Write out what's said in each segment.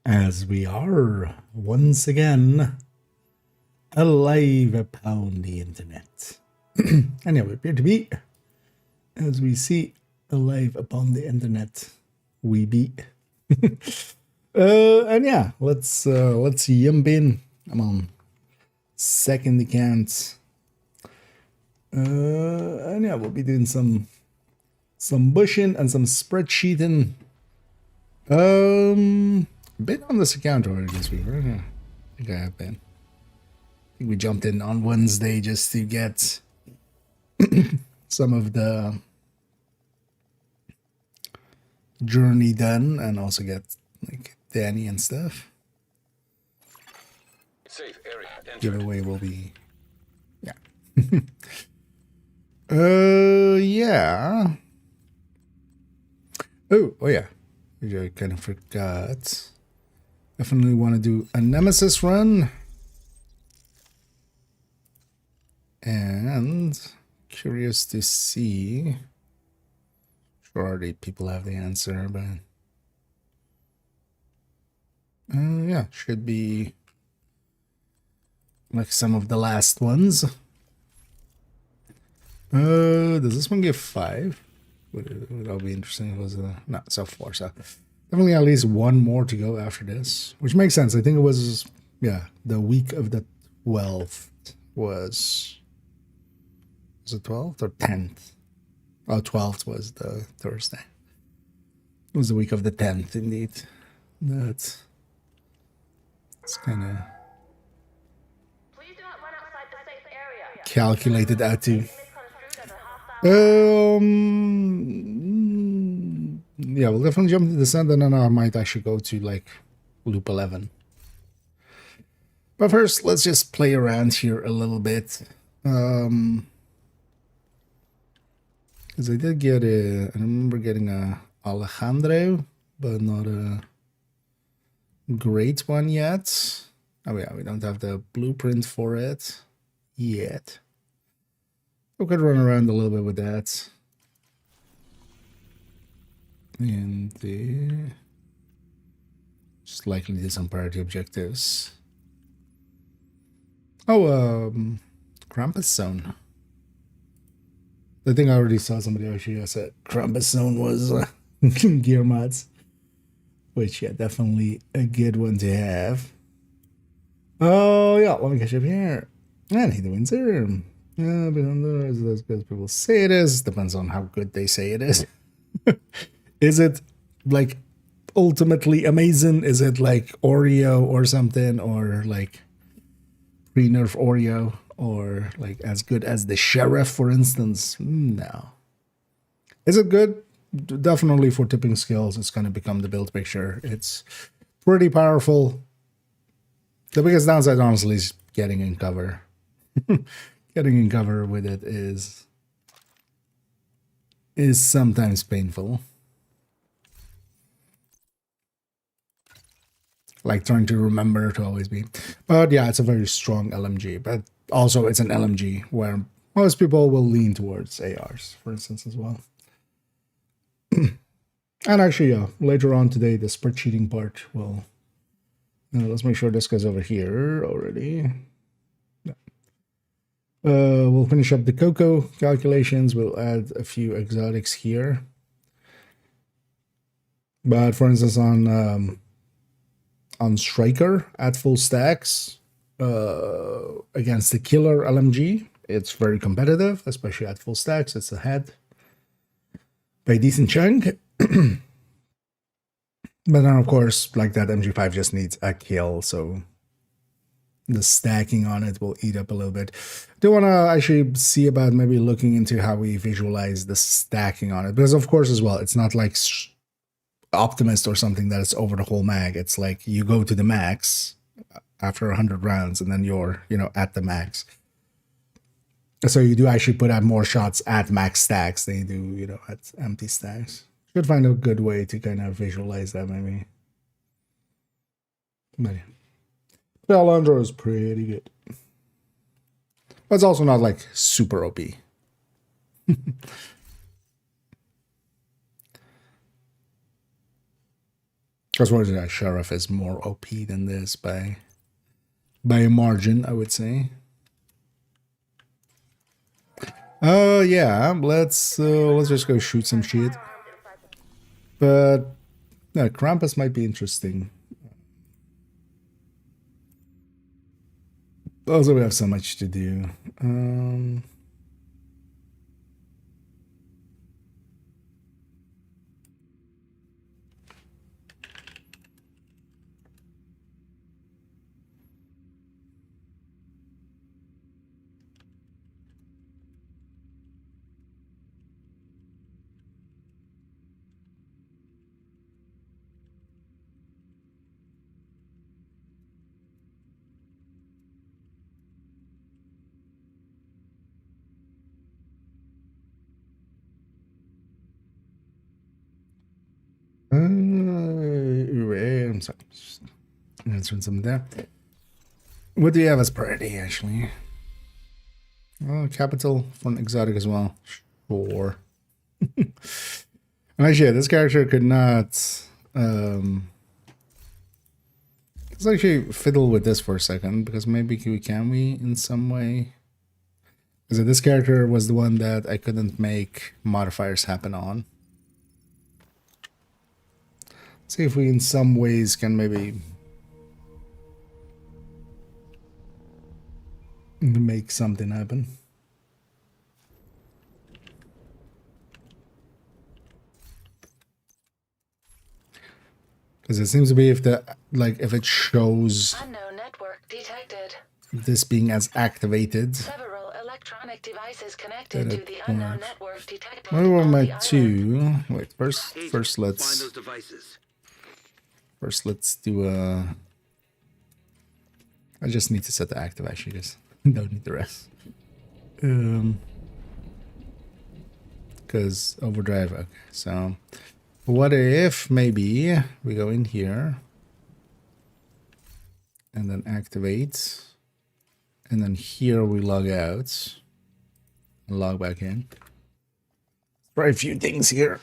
as we are once again alive upon the internet. And yeah, we appear to be, as we see, alive upon the internet. We be. And yeah, let's jump in. I'm on second account. And yeah, we'll be doing some bushing and some spreadsheeting. Been on this account already this week, right? I think I have been. I think we jumped in on Wednesday just to get some of the journey done and also get like Danny and stuff. Safe area. Giveaway will be, yeah. Yeah. Oh yeah. I kind of forgot. Definitely want to do a Nemesis run. And curious to see. Sure already people have the answer, but yeah, should be like some of the last ones. Does this one give 5? Would all be interesting if it was not so 4, so definitely at least one more to go after this, which makes sense. I think it was, yeah, the week of the 12th was it 12th or 10th? Oh, 12th was the Thursday. It was the week of the 10th, indeed. It's kind of calculated out to. Yeah, we'll definitely jump to the center, and then I might actually go to like loop 11. But first, let's just play around here a little bit. Because I did get I remember getting a Alejandro, but not a great one yet. Oh yeah, we don't have the blueprint for it yet. We could run around a little bit with that. And just likely do some priority objectives. Oh, Krampus Zone. I think I already saw somebody actually said Krampus Zone was gear mods. Which, yeah, definitely a good one to have. Oh, yeah, let me catch up here. And he wins there. Yeah, but is it as good as people say it is? Depends on how good they say it is. Is it like ultimately amazing? Is it like Oreo or something, or like pre-nerf Oreo, or like as good as the Sheriff, for instance? No. Is it good? Definitely for tipping skills, it's going to become the build picture. It's pretty powerful. The biggest downside, honestly, is getting in cover. Getting in cover with it is sometimes painful. Like trying to remember to always be. But yeah, it's a very strong LMG. But also it's an LMG where most people will lean towards ARs, for instance, as well. And actually, yeah, later on today, the spreadsheeting part will... let's make sure this goes over here already. Yeah. We'll finish up the cocoa calculations. We'll add a few exotics here. But for instance, on Striker at full stacks against the killer LMG, it's very competitive, especially at full stacks. It's ahead by a decent chunk. But then, of course, like that MG5 just needs a kill, so the stacking on it will eat up a little bit. Do want to actually see about maybe looking into how we visualize the stacking on it, because of course as well, it's not like Optimist or something that it's over the whole mag. It's like you go to the max after 100 rounds, and then you're, at the max. So you do actually put out more shots at max stacks than you do, at empty stacks. Should find a good way to kind of visualize that, maybe. But yeah. The Alejandro is pretty good. But it's also not like super OP. Because what is that? Sheriff is more OP than this by a margin, I would say. Oh yeah, let's just go shoot some shit. But no, Krampus might be interesting. Also, we have so much to do. I'm sorry. Just answering something there. What do you have as priority, actually? Oh, capital for an exotic as well. Sure. And actually, yeah, this character could not. Let's actually fiddle with this for a second, because maybe can we in some way? Because this character was the one that I couldn't make modifiers happen on. See if we in some ways can maybe make something happen. Because it seems to be if it shows unknown network detected. This being as activated. Several electronic devices connected to the unknown network detected. Where were my two? Wait, first let's find those devices. First let's do I just need to set the active actually, just don't need the rest. Because overdrive, okay, so what if maybe we go in here and then activate, and then here we log out and log back in. Try a few things here.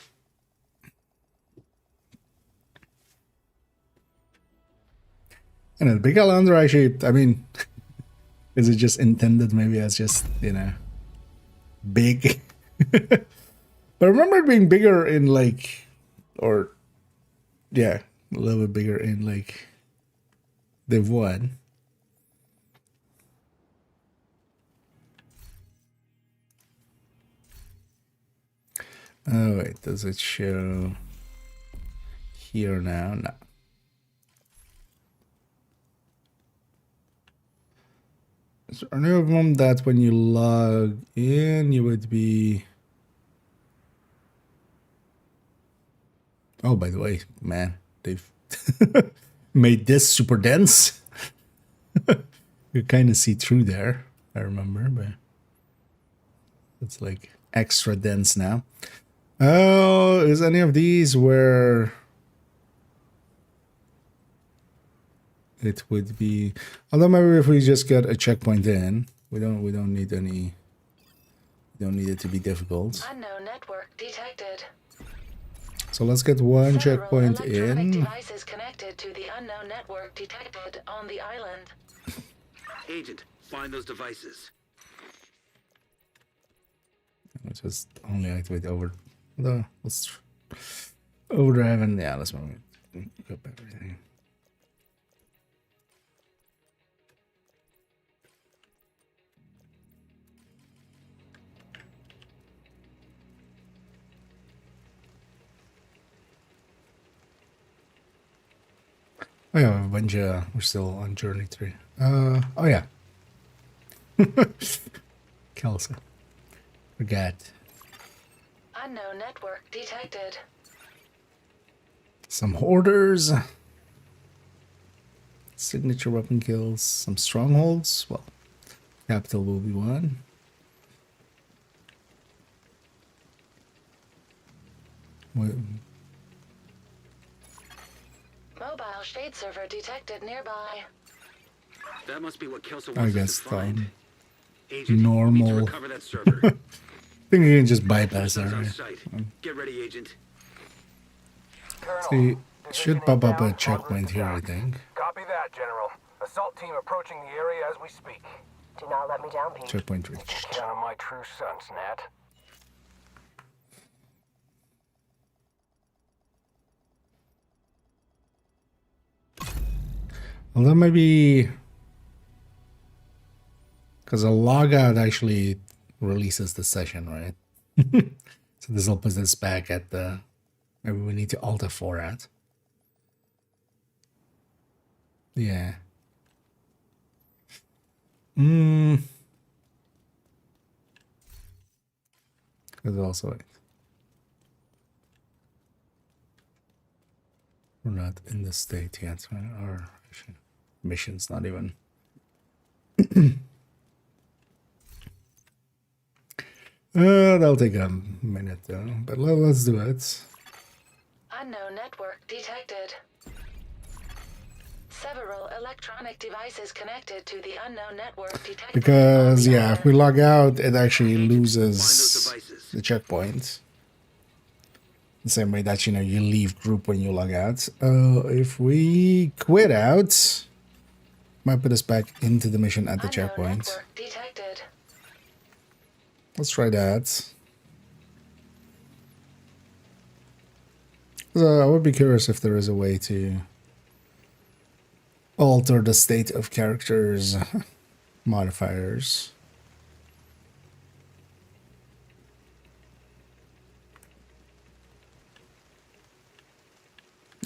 And the big calendar actually, I mean, is it just intended maybe as just, you know, big? But I remember it being bigger in like, or yeah, a little bit bigger in like Div 1. Oh wait, does it show here now? No. Is there any of them that when you log in you would be... Oh, by the way, man, they've made this super dense. You kind of see through there, I remember, but it's like extra dense now. Oh, is any of these where it would be? Although maybe if we just get a checkpoint in, we don't need any. We don't need it to be difficult. Unknown network detected. So let's get one Several checkpoint electronic in. devices connected to the unknown network detected on the island. Agent, find those devices. Let's just only activate over. No, let's overdrive and yeah, let's move it. Go back everything. Oh yeah, we're still on journey 3. Oh yeah. Kelsa. Forgot. Unknown network detected. Some hoarders. Signature weapon kills. Some strongholds. Well, capital will be one. What? Mobile shade server detected nearby. That must be what Kelso I wants us guess to find. Agent, we need to normal. recover that server. I think you can just bypass that, On right? site. Get ready, Agent. See, Should pop up a checkpoint here, I think. Copy that, General. Assault team approaching the area as we speak. Do not let me down, Pete. Checkpoint reached. Count on my true sons, Nat. Well, that might be because a logout actually releases the session, right? So this will put this back at the. Maybe we need to alter for at. Yeah. Because also we're not in the state yet, right? Our mission's not even. That'll take a minute though, but let's do it. Unknown network detected. Several electronic devices connected to the unknown network detected. Because yeah, if we log out, it actually loses devices. the checkpoint. The same way that you leave group when you log out. If we quit out, might put us back into the mission at the checkpoint. Network detected. Let's try that. So I would be curious if there is a way to alter the state of characters modifiers.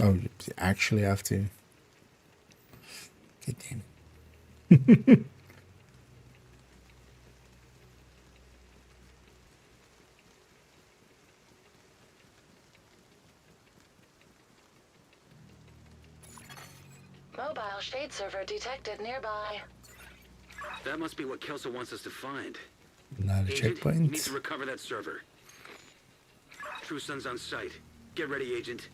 Oh, you actually have to. Good damn. Mobile shade server detected nearby. That must be what Kelso wants us to find. Not a Agent, you checkpoint. need to recover that server. True Son's on site. Get ready, Agent.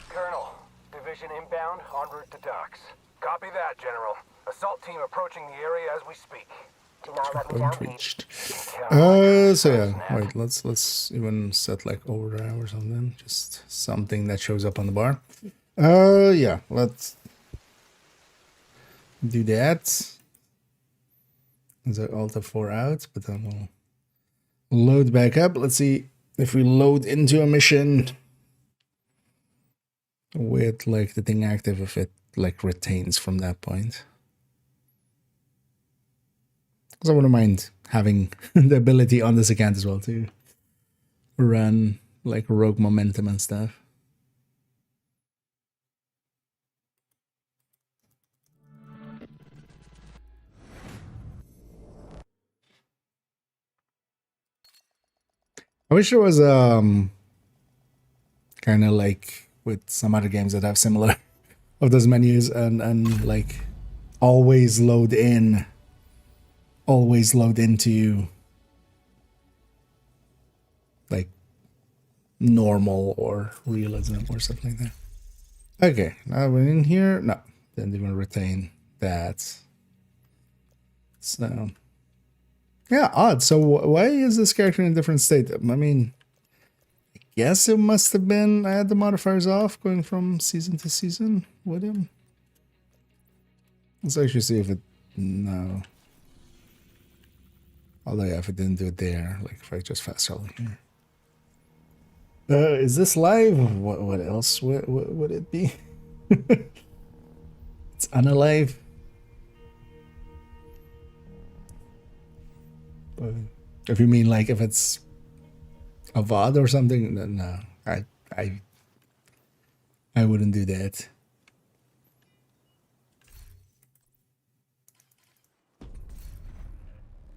Colonel, division inbound, en route to docks. Copy that, General. Assault team approaching the area as we speak. Do not let me down, Checkpoint Pete. reached. Count on my true So sons, yeah, Nat. wait, let's even set like overdrive or something. Just something that shows up on the bar. Yeah, let's do that. As I alter 4 out, but then we'll load back up. Let's see if we load into a mission with like the thing active, if it like retains from that point. Because I wouldn't mind having the ability on this account as well to run like rogue momentum and stuff. I wish there was kind of like with some other games that have similar of those menus and like always load into like normal or realism or something like that. Okay, now we're in here. No, didn't even retain that. So yeah, odd. So why is this character in a different state? I mean, I guess it must have been I had the modifiers off going from season to season with him. Let's actually see if it no. Although yeah, if it didn't do it there, like if I just fast travel here. Is this live? What else would it be? It's unalive. But if you mean like if it's a VOD or something, then no, I wouldn't do that.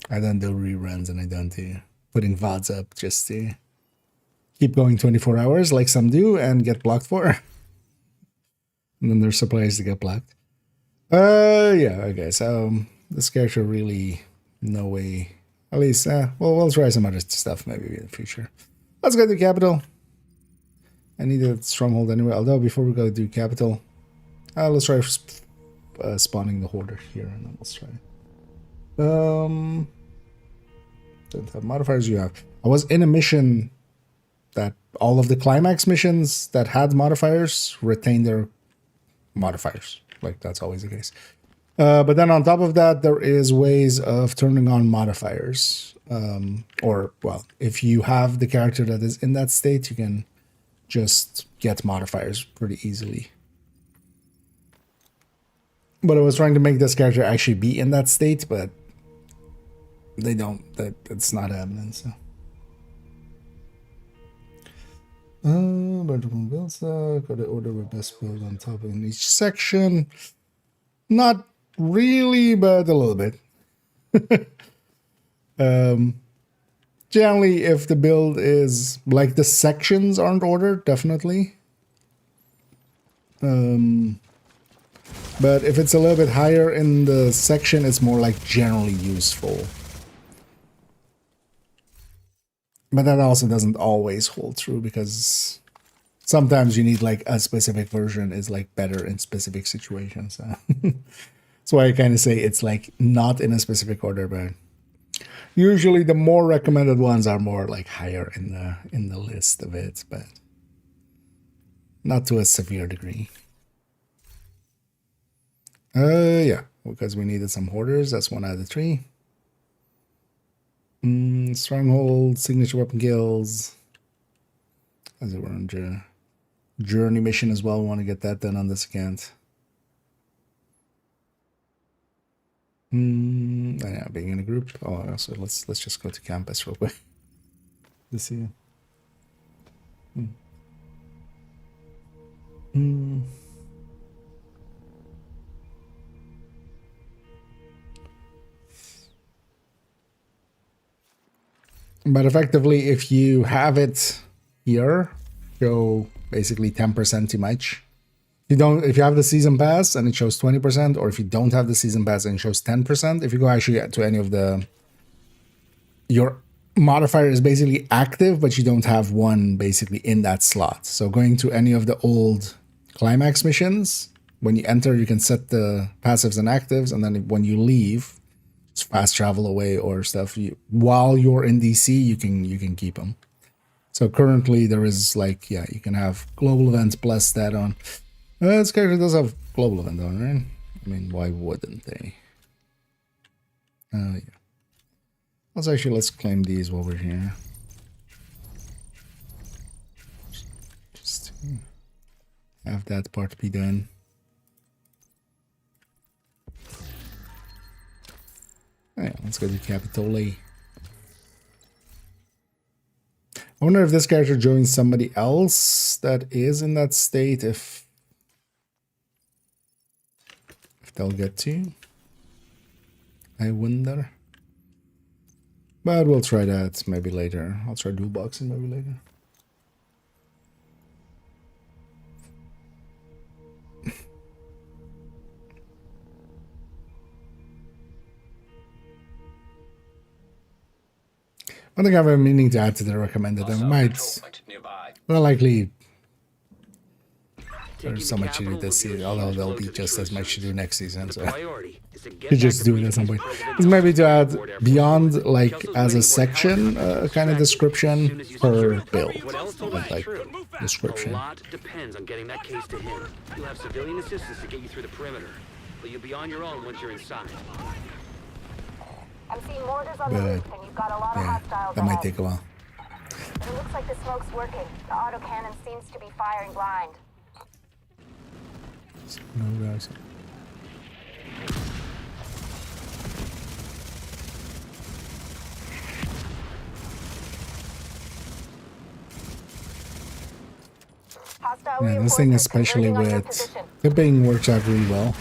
I don't do reruns and I don't do putting VODs up just to keep going 24 hours like some do and get blocked for. And then they're surprised to get blocked. Yeah, okay, so this character really no way. At least, well, we'll try some other stuff maybe in the future. Let's go to Capital. I need a stronghold anyway, although before we go do Capital, let's try spawning the Hoarder here, and then let's try. Don't have modifiers you have. I was in a mission that all of the climax missions that had modifiers retain their modifiers. Like, that's always the case. But then on top of that, there is ways of turning on modifiers. Or, well, if you have the character that is in that state, you can just get modifiers pretty easily. But I was trying to make this character actually be in that state, but they don't. That's not happening, so. Vertical builds, got to order with best build on top in each section. Not really, but a little bit. Generally, if the build is like the sections aren't ordered, definitely. But if it's a little bit higher in the section, it's more like generally useful. But that also doesn't always hold true, because sometimes you need like a specific version is like better in specific situations. That's why I kind of say it's like not in a specific order, but usually the more recommended ones are more like higher in the list of it, but not to a severe degree. Yeah, because we needed some hoarders. That's 1 out of 3. Stronghold, signature weapon kills. As it were on journey mission as well. We want to get that done on this account. Yeah, being in a group. Oh, so let's just go to campus real quick to see. But effectively, if you have it here, show basically 10% too much. If you have the season pass and it shows 20%, or if you don't have the season pass and it shows 10%, if you go actually to any of your modifier is basically active, but you don't have one basically in that slot. So going to any of the old climax missions, when you enter, you can set the passives and actives, and then when you leave, just fast travel away or stuff. While you're in DC, you can keep them. So currently there is like, yeah, you can have global events plus that on. This character does have global event on, right? I mean, why wouldn't they? Yeah. Let's claim these while we're here. Just to have that part be done. Yeah, let's go to Capitole. I wonder if this character joins somebody else that is in that state, if they'll get to. I wonder. But we'll try that maybe later. I'll try dual boxing maybe later. I think I have a meaning to add to the recommended. I might, well, likely, there's so much to do this season, although there'll be just as much to do next season, so you just do it at some point. It's maybe to add beyond, like, as a section, kind of description per build, like description. A lot depends on getting that case to him. You'll have civilian assistance to get you through the perimeter, but you'll be on your own once you're inside. I'm seeing mortars on the roof, and you've got a lot of hostiles that might ahead. take a while. But it looks like the smoke's working. The autocannon seems to be firing blind. No guys. Hostile Yeah, this thing, especially with tipping, works out really well.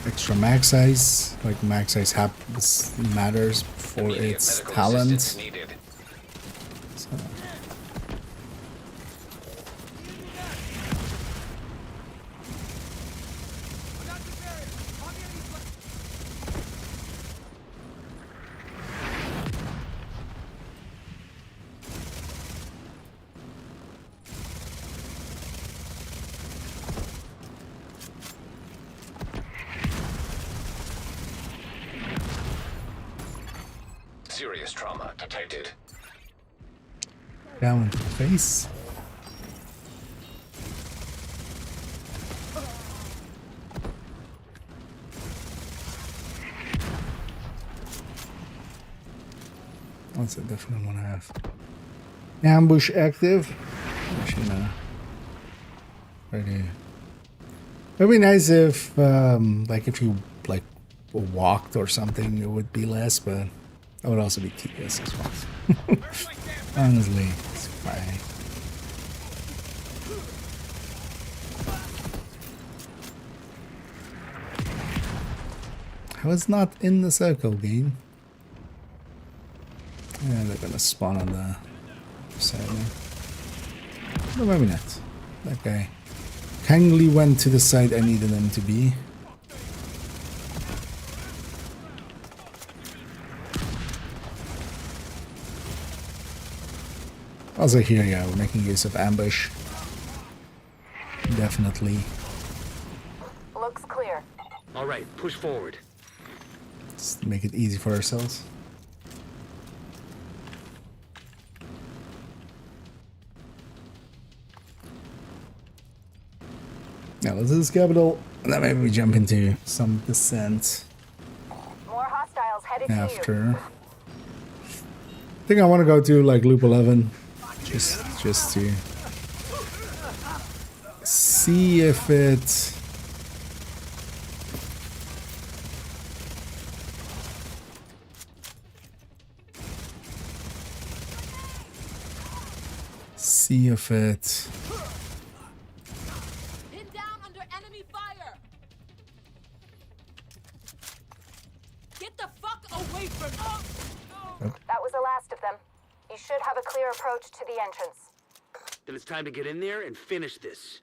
Extra max size, like max size matters for its talent. So. Serious trauma detected. Down into the face. That's a different one I have. Ambush active. Actually, no. Ready. It'd be nice if, like, if you like walked or something, it would be less, but that would also be tedious as well. Honestly, it's fine. I was not in the circle game. Yeah, they're gonna spawn on the side there. No, maybe not. That guy kindly went to the side I needed him to be. Also here, yeah, we're making use of ambush. Definitely. Looks clear. All right, push forward. Let's make it easy for ourselves. Now let's do this capital, and then maybe we jump into some descent More hostiles headed to you. after. I think I want to go to like loop 11, just to see if it. See if it. Pinned down under enemy fire. Get the fuck away from me. That was the last of them. You should have a clear approach to the entrance. Then it's time to get in there and finish this.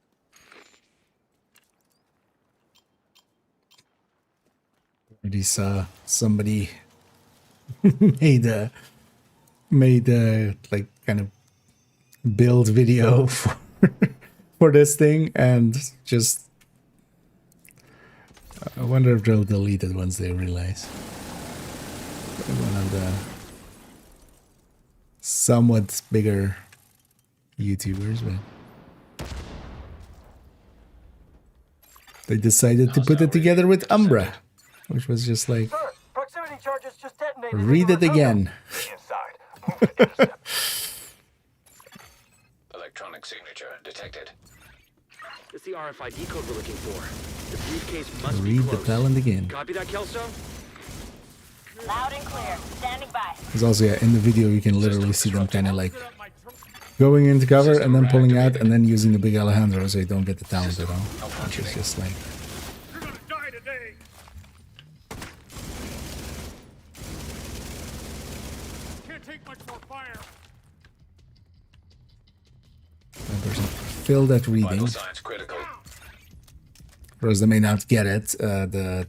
Already saw somebody made a like kind of build video for this thing, and just I wonder if they'll delete it once they realize. One of the somewhat bigger YouTubers, but they decided to put it together with Umbra, which was just like, Sir, proximity charges just detonated. read it again. Inside. Electronic signature detected. It's the RFID code we're looking for. The briefcase must be Read the close. talent again. Copy that, Kelso? Loud and clear. Standing by. Because also, yeah, in the video you can literally see them kind of like going into cover and then pulling out and then using the big Alejandro so you don't get the talent at all. Which is just like... You're gonna die today. Can't take much more fire. That person failed at reading. Vital signs critical. For those that may not get it, the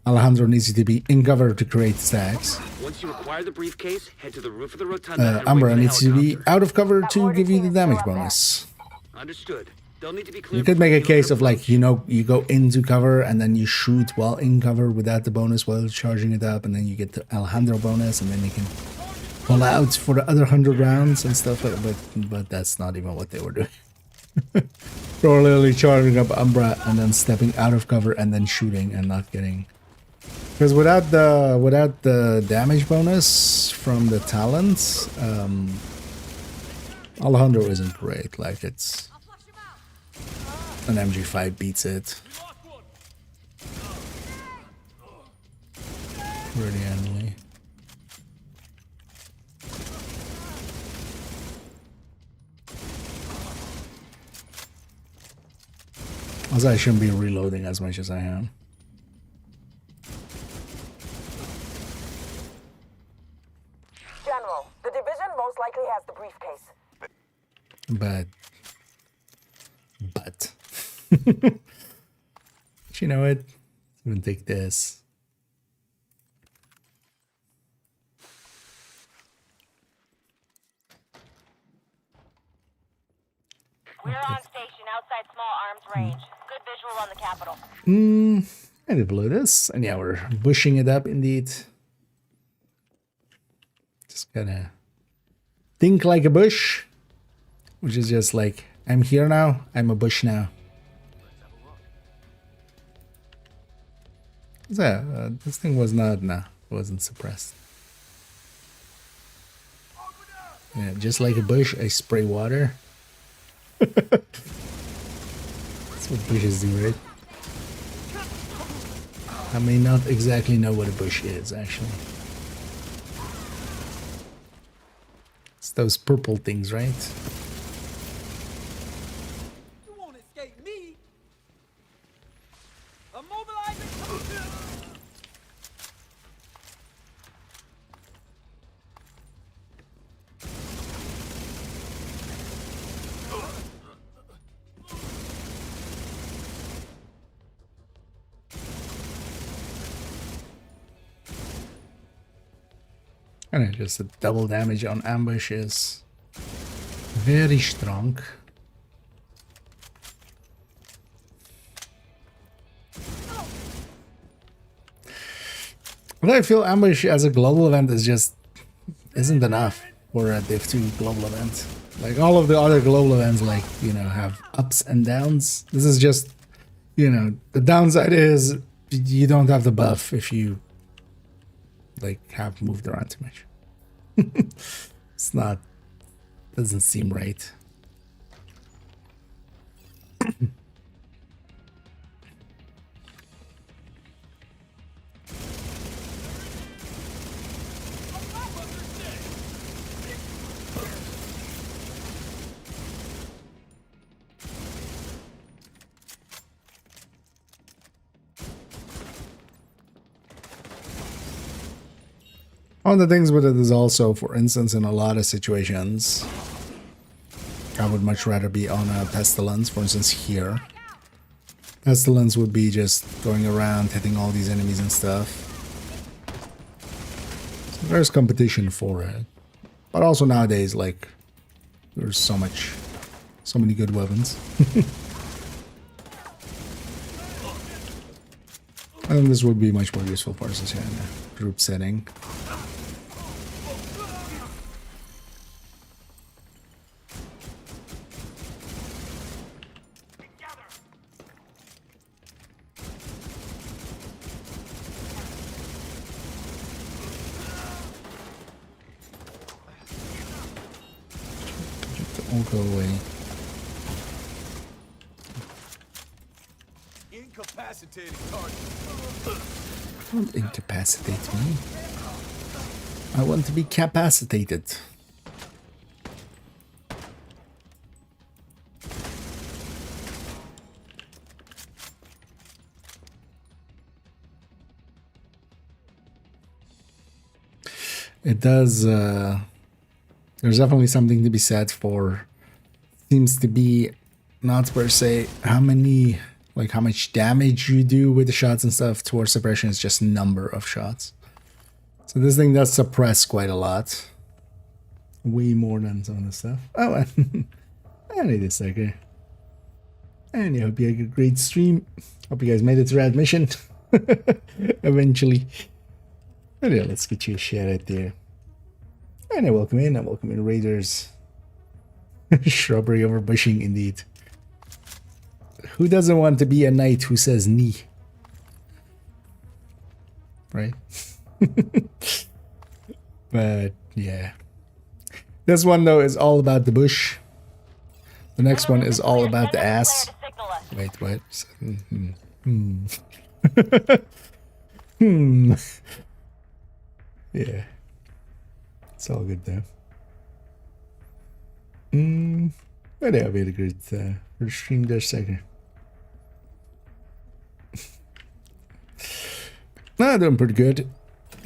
Alejandro needs you to be in cover to create stacks. Once you acquire the briefcase, head to the roof of the rotunda and Umbra wait for the needs you to be helicopter. out of cover to give you the damage bonus. Understood. They'll need to be clear. You could make a case of like, you know, you go into cover and then you shoot while in cover without the bonus while charging it up, and then you get the Alejandro bonus, and then you can pull out for the other 100 rounds and stuff like that. But that's not even what they were doing. They were literally charging up Umbra and then stepping out of cover and then shooting and not getting... Because without the damage bonus from the talents, Alejandro isn't great. Like, it's an MG5 beats it pretty handily. Also, I shouldn't be reloading as much as I am. General, the division most likely has the briefcase. But you know what? Even take this. We're on station outside small arms range. Good visual on the capital. I did blow this, and yeah, we're bushing it up indeed. Just gotta think like a bush which is just like, I'm here now, I'm a bush now. Yeah, this thing was not, no, it wasn't suppressed. Yeah, just like a bush, I spray water. That's what bushes do, right? I may not exactly know what a bush is, actually. It's those purple things, right? You won't escape me. Immobilizing. And just the double damage on ambush is very strong. But I feel ambush as a global event is just isn't enough for a Div 2 global event. Like all of the other global events, like, you know, have ups and downs. This is just, you know, the downside is you don't have the buff if you like have moved around too much. It's not, doesn't seem right. One of the things with it is also, for instance, in a lot of situations, I would much rather be on a pestilence, for instance, here. Pestilence would be just going around, hitting all these enemies and stuff. So there's competition for it. But also nowadays, like, there's so many good weapons. And this would be much more useful, for instance, in a group setting. Go away. Incapacitating target. Don't incapacitate me. I want to be capacitated. It does, there's definitely something to be said for, seems to be not per se how many, like how much damage you do with the shots and stuff towards suppression, is just number of shots. So this thing does suppress quite a lot. Way more than some of the stuff. Oh, I need a second. And I hope you had a great stream. Hope you guys made it through that mission. Eventually. But yeah, let's get you a share right there. And welcome in Raiders. Shrubbery over bushing, indeed. Who doesn't want to be a knight who says knee? Right? But yeah. This one though is all about the bush. The next one is all about the ass. Wait, what? Yeah. It's all good though. But yeah, we had a great first stream there, second. Nah, doing pretty good.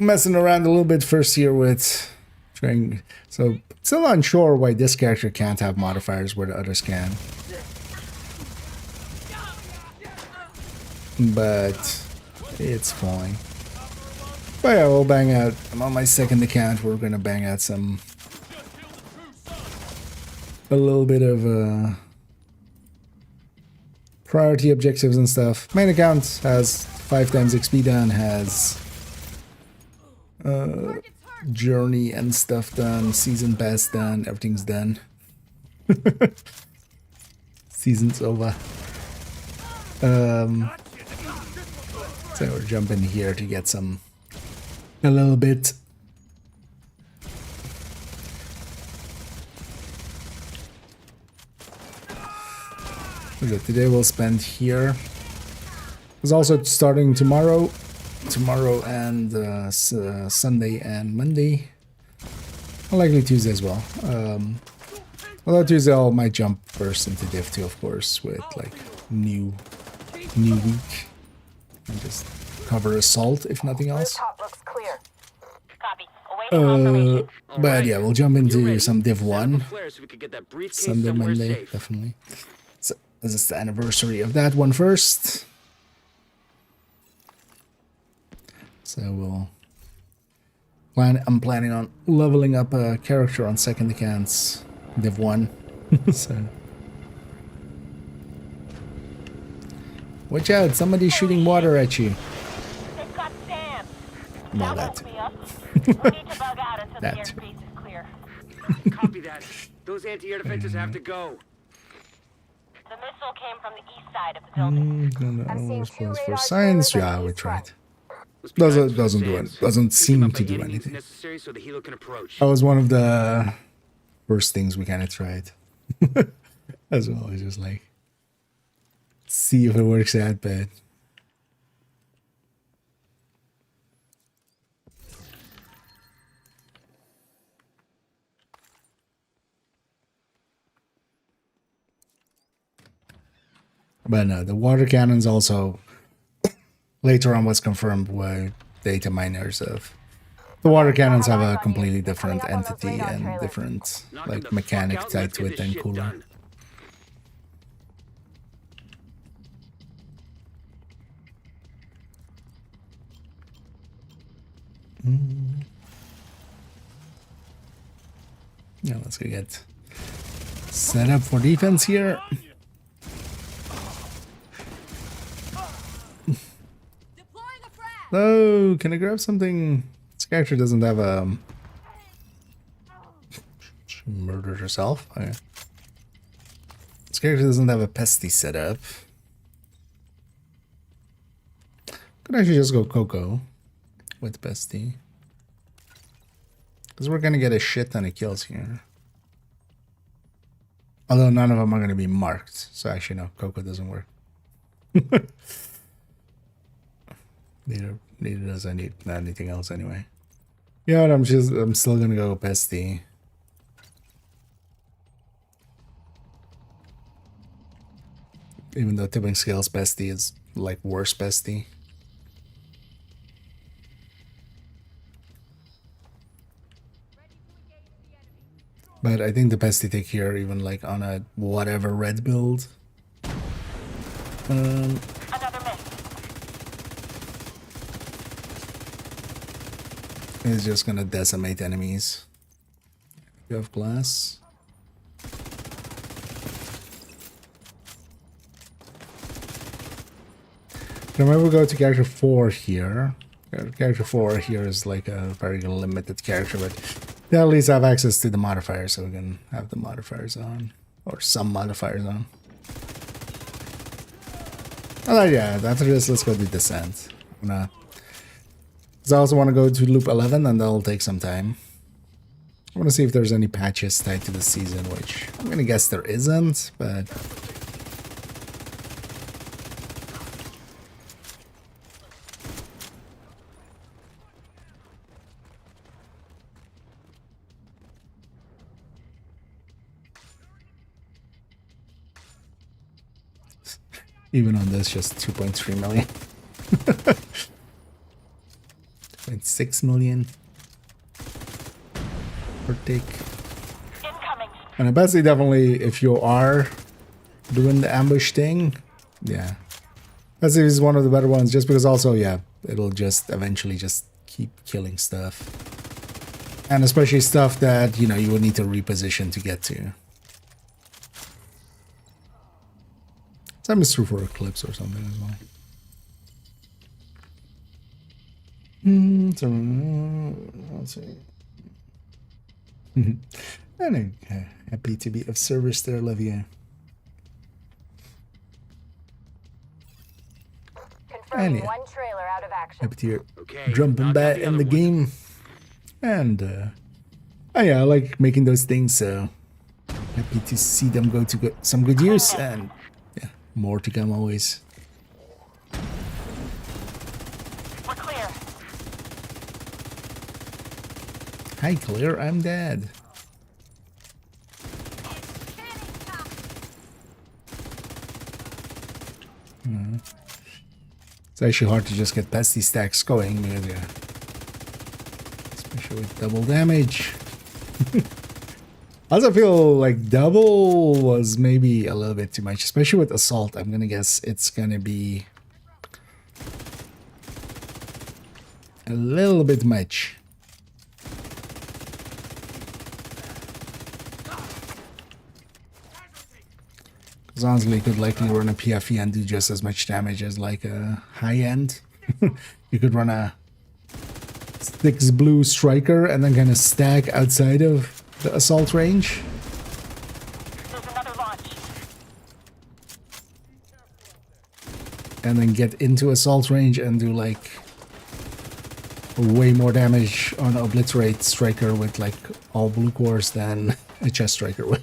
Messing around a little bit first here with trying. So, still unsure why this character can't have modifiers where the others can. But it's fine. But yeah, we'll bang out. I'm on my second account. We're gonna bang out a little bit of priority objectives and stuff. Main account has 5 times XP done, has journey and stuff done, season pass done, everything's done. Season's over. So we're jumping here to get a little bit. Okay, today we'll spend here. It's also starting tomorrow and Sunday and Monday. Likely Tuesday as well. Although Tuesday I might jump first into Div 2, of course, with like new week. And just cover Assault, if nothing else. Top looks clear. Copy. Awaiting confirmation. But yeah, we'll jump into ready? some Div Set up 1. a flare so we could get that briefcase Sunday, somewhere Monday, safe. definitely. So this is the anniversary of that one first. So I'm planning on leveling up a character on second accounts, Div 1. So watch out, somebody's shooting water at you. They've got Sam. Well, That that. woke me up. We'll need to bug out until the That. airspace is clear. Copy that. Those anti-air defenses have to go. The missile came from the east side of the building. I'm seeing two For radar science, trailers on yeah, the we east tried. front. Let's be nice to the Doesn't do Sands. it. Doesn't Keep seem them up to by do any means anything. necessary so the helo can approach. That was one of the first things we kind of tried. As well, it's just like see if it works out bad. But no, the water cannons also later on was confirmed were data miners of. The water cannons have a completely different entity and different Knocking like the mechanic fuck out, tied let's to get it this than shit cooler. done. Yeah, let's go get set up for defense here. Deploying a frag. Oh, can I grab something? This character doesn't have a. She murdered herself. Okay. This character doesn't have a pesty setup. Could actually just go Coco with pesty. Because we're gonna get a shit ton of kills here. Although none of them are gonna be marked. So actually no, Coco doesn't work. Neither does anything else anyway. Yeah, I'm still gonna go pesty. Even though tipping scales pesty is like worse pesty. But I think the pesty take here even like on a whatever red build. Another miss. Is just gonna decimate enemies. You have glass. Remember, we go to character 4 here. Character 4 here is like a very limited character, but they at least have access to the modifiers, so we can have the modifiers on. Or some modifiers on. Alright, yeah, after this, let's go to Descent. Because I also want to go to Loop 11, and that'll take some time. I want to see if there's any patches tied to the season, which I'm going to guess there isn't, but... Even on this, just 2.3 million. 2.6 million per take. Incoming. And I bet definitely, if you are doing the ambush thing, yeah. That's is one of the better ones, just because also, yeah, it'll just eventually just keep killing stuff. And especially stuff that, you know, you would need to reposition to get to. Same is true for Eclipse or something as well. So, let's see. And happy to be of service there, Olivia. Confirming yeah. one trailer out of action. Happy to hear Okay, jumping knock out back the in other the one. game. And oh yeah, I like making those things, so happy to see them go to some good use, and yeah, more to come always. We're clear. Hi Claire, I'm dead. It's actually hard to just get past these stacks going, because yeah, especially with double damage. I also feel like double was maybe a little bit too much, especially with assault. I'm gonna guess it's gonna be a little bit much. Because honestly, you could likely run a PFE and do just as much damage as like a high end. You could run a 6 blue striker and then kind of stack outside of the assault range. There's another launch. And then get into assault range and do like way more damage on obliterate striker with like all blue cores than a chest striker would.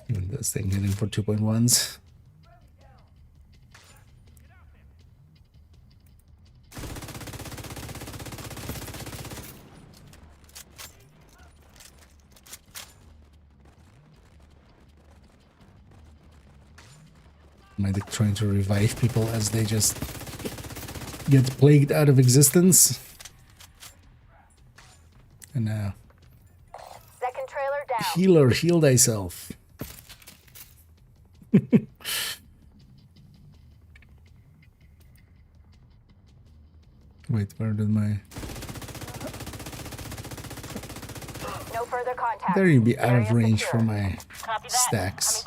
Even this thing hitting for 2.1s. Medic trying to revive people as they just get plagued out of existence. And now, Second trailer down. healer, heal thyself. Wait, where did my... No further contact. There you be out of Area range secure. for my Copy that. stacks.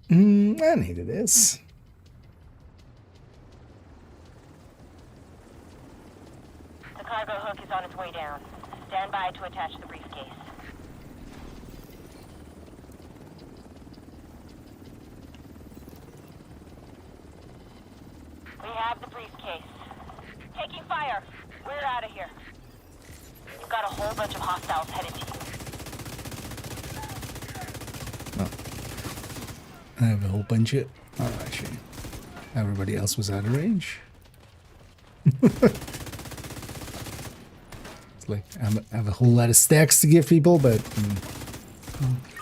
Coming to you. I needed this. The cargo hook is on its way down. Stand by to attach the briefcase. We have the briefcase. Taking fire. We're out of here. You've got a whole bunch of hostiles headed to you. I have a whole bunch of... Oh, actually, everybody else was out of range. It's like, I have a whole lot of stacks to give people, but...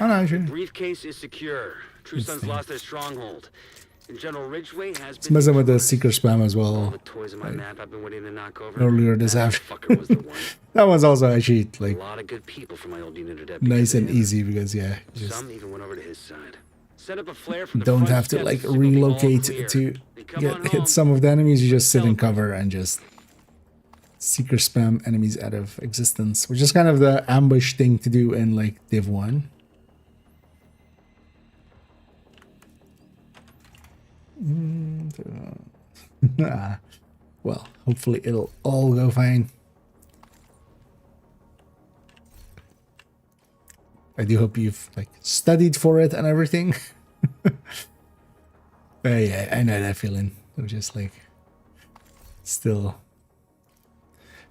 Oh, no, actually. Briefcase is secure. True Sons thing. lost their stronghold. And General Ridgway has It's been messing with the neutralized. seeker spam as All well. the toys on my map I've been waiting to knock over. Earlier this That afternoon. fucker was the one. That one's also actually A like lot of good people from my old unit of nice and deputies. easy because yeah, just Some even went over to his side. Set up a flare from the don't front have to steps like so we'll be all relocate clear. to And come on hit home. some of the enemies. You just sit in Celebrate. cover and just seeker spam enemies out of existence, which is kind of the ambush thing to do in like Div 1. Well, hopefully it'll all go fine. I do hope you've like studied for it and everything. But yeah, I know that feeling. I'm just like still.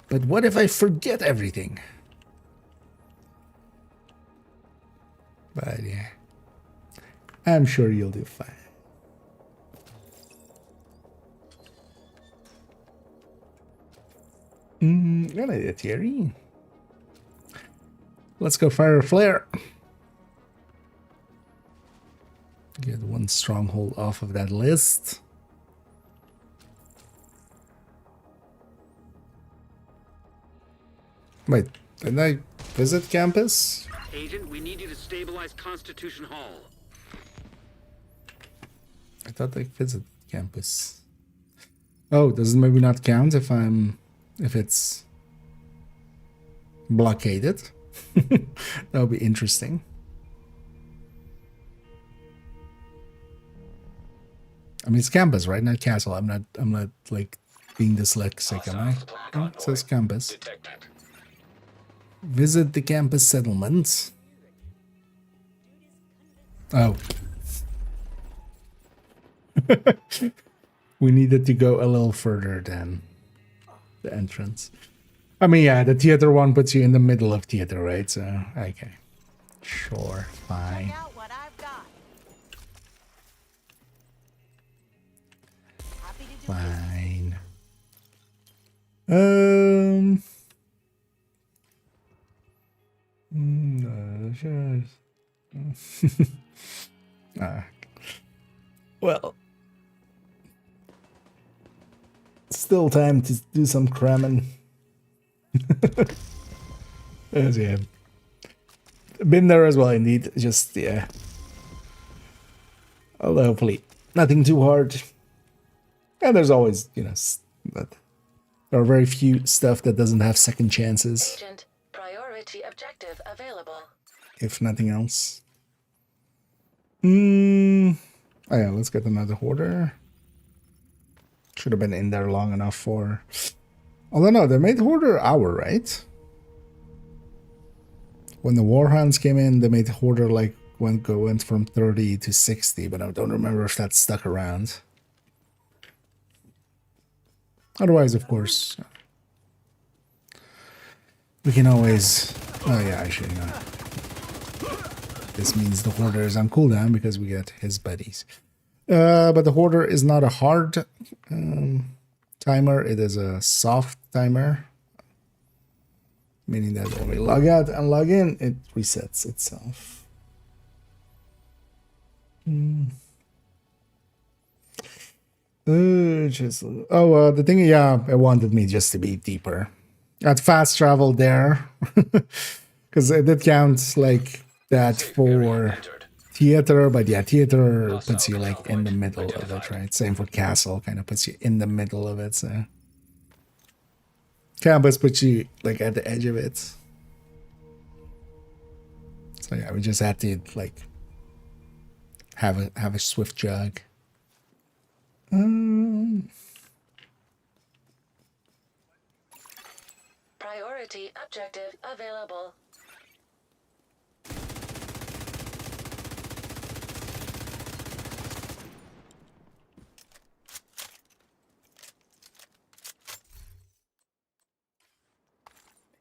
But what if I forget everything? But yeah, I'm sure you'll do fine. Got a Thierry. Let's go fire a flare. Get one stronghold off of that list. Wait, didn't I visit campus? Agent, we need you to stabilize Constitution Hall. I thought I visited campus. Oh, does it maybe not count if it's blockade it. That would be interesting. I mean, it's campus, right? Not castle. I'm not like being dyslexic, am I? Oh, it says campus. Detected. Visit the campus settlements. Oh. We needed to go a little further than the entrance. I mean, yeah, the theater one puts you in the middle of theater, right? So, okay. Sure, fine. Check out what I've got. Happy to do Fine. No, sure. Well, still time to do some cramming. Yeah. Been there as well, indeed. Just, yeah. Although hopefully nothing too hard. And there's always, you know, but there are very few stuff that doesn't have second chances, Agent, priority objective available. if nothing else. Oh yeah, let's get another hoarder. Should have been in there long enough for... Although no, they made hoarder hour, right? When the Warhounds came in, they made hoarder like went from 30 to 60, but I don't remember if that stuck around. Otherwise, of course, we can always... Oh yeah, actually no. This means the hoarder is on cooldown because we get his buddies. But the hoarder is not a hard timer. It is a soft timer. Meaning that when we log out and log in, it resets itself. The thing, yeah, it wanted me just to be deeper. At fast travel there. Because it did count like that for theater, but yeah, theater puts you like in the middle of it, right? Same for castle, kind of puts you in the middle of it, so... Campus puts you like at the edge of it. So yeah, we just had to like have a swift jog. Priority objective available.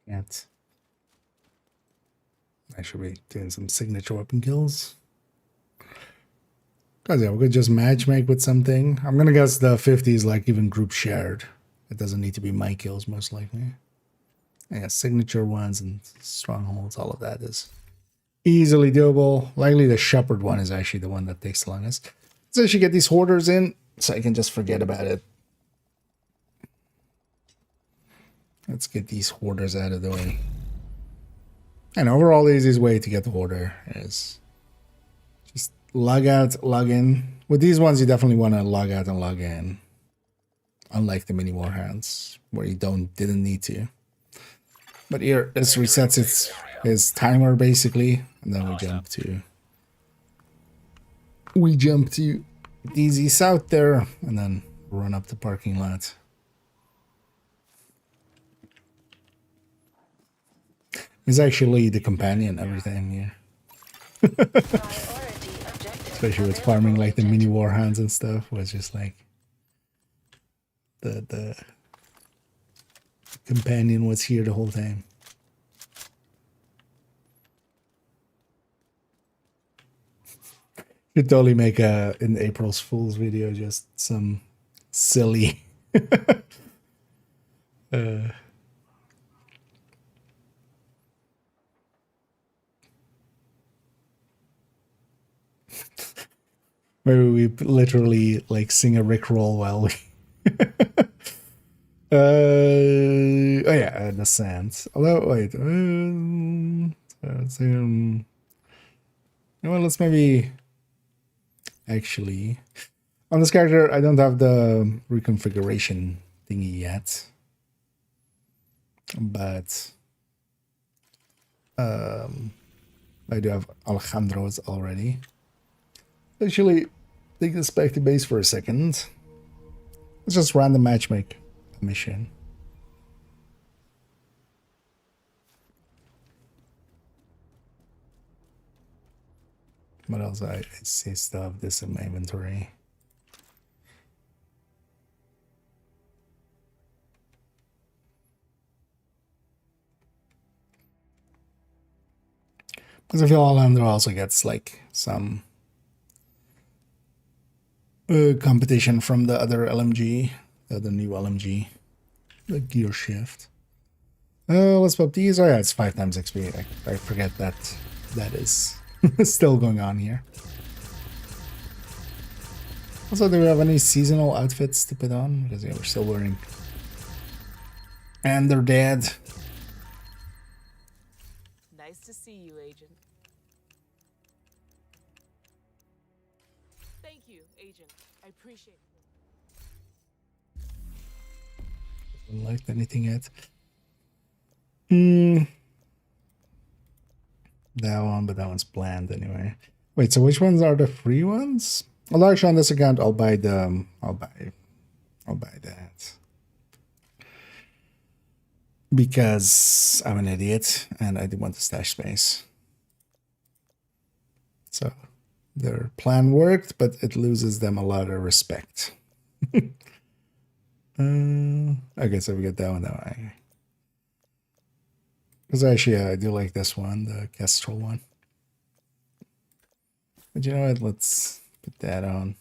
Yet. I should be doing some signature weapon kills. Cause yeah, we could just matchmake with something. I'm gonna guess the 50 is like even group shared. It doesn't need to be my kills, most likely. Yeah, signature ones and strongholds, all of that is easily doable. Likely the shepherd one is actually the one that takes the longest. So I should get these hoarders in so I can just forget about it. Let's get these hoarders out of the way. And overall, the easiest way to get the hoarder is just log out, log in. With these ones, you definitely want to log out and log in. Unlike the mini warhounds, where you didn't need to. But here, this resets its timer basically, and then we jump to DZ South there, and then run up the parking lot. It's actually the companion, everything, yeah. Especially with farming like the mini warhounds and stuff, was just like the companion was here the whole time. Could totally make an April's Fool's video, just some silly maybe we literally like sing a Rickroll while we oh yeah, the sands. Although wait, well, let's maybe actually on this character I don't have the reconfiguration thingy yet, but I do have Alejandro's already. Actually, take this back to base for a second. Let's just random matchmake a mission. What else? I see stuff. This in my inventory. Because I feel Alejandro also gets like some competition from the other LMG, the other new LMG, the gear shift. Let's pop these. Oh yeah, it's 5 times XP. I forget that is still going on here. Also, do we have any seasonal outfits to put on? Because yeah, we're still wearing. And they're dead. Nice to see you, Agent. Thank you, Agent. I appreciate it. Haven't liked anything yet. That one, but that one's bland anyway. Wait, so which ones are the free ones? Well, actually, on this account, I'll buy the. I'll buy that. Because I'm an idiot and I do want the stash space. So their plan worked, but it loses them a lot of respect. Okay, so we get that one that way. Because actually, I do like this one, the Kestrel one. But you know what? Let's put that on.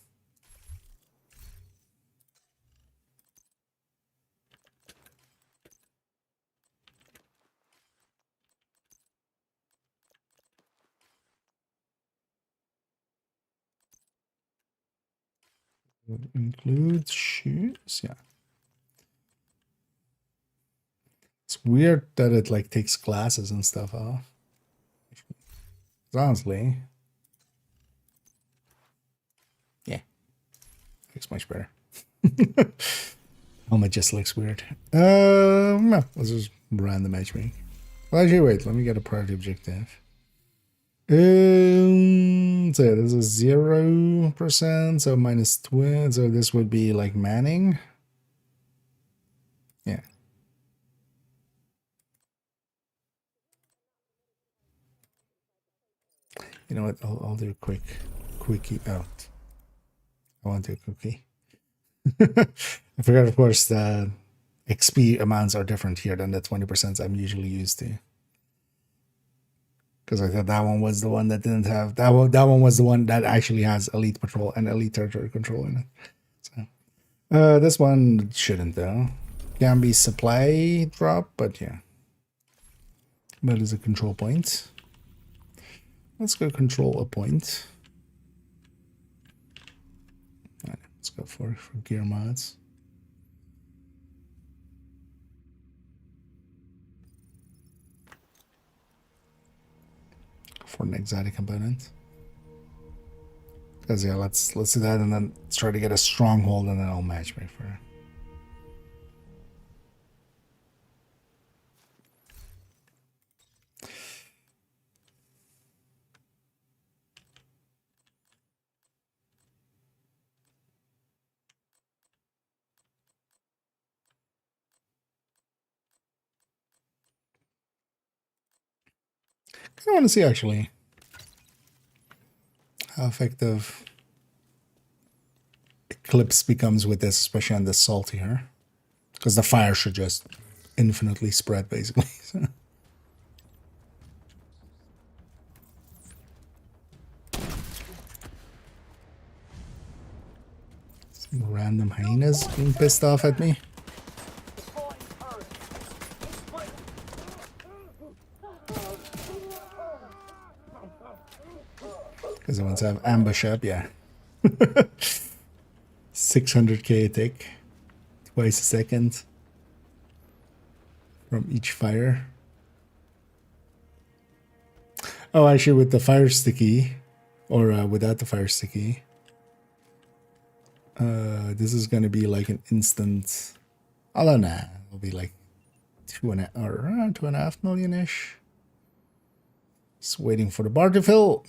Include shoes, yeah. It's weird that it like takes glasses and stuff off. Honestly, yeah, looks much better. Helmet just looks weird. No, let's just random matchmake. Well, actually, wait. Let me get a priority objective. So yeah, this is 0%, so minus 20. So this would be like Manning. Yeah. You know what? I'll do a quickie out. I want to do a cookie. I forgot, of course, the XP amounts are different here than the 20% I'm usually used to. Because I thought that one was the one that didn't have that one. That one was the one that actually has elite patrol and elite territory control in it. So, this one shouldn't though. Can be supply drop, but yeah. But it's a control point. Let's go control a point. Right, let's go for gear mods. For an exotic component. Because yeah, let's do that and then let's try to get a stronghold and then I'll match me for. I want to see actually how effective Eclipse becomes with this, especially on the salt here, because the fire should just infinitely spread basically. So. Some random hyenas being pissed off at me. Because the ones have ambush up, yeah. 600k a tick, twice a second from each fire. Oh, actually, with the fire sticky, or without the fire sticky, this is gonna be like an instant. I don't know. It'll be like 2.5 million-ish. Just waiting for the bar to fill.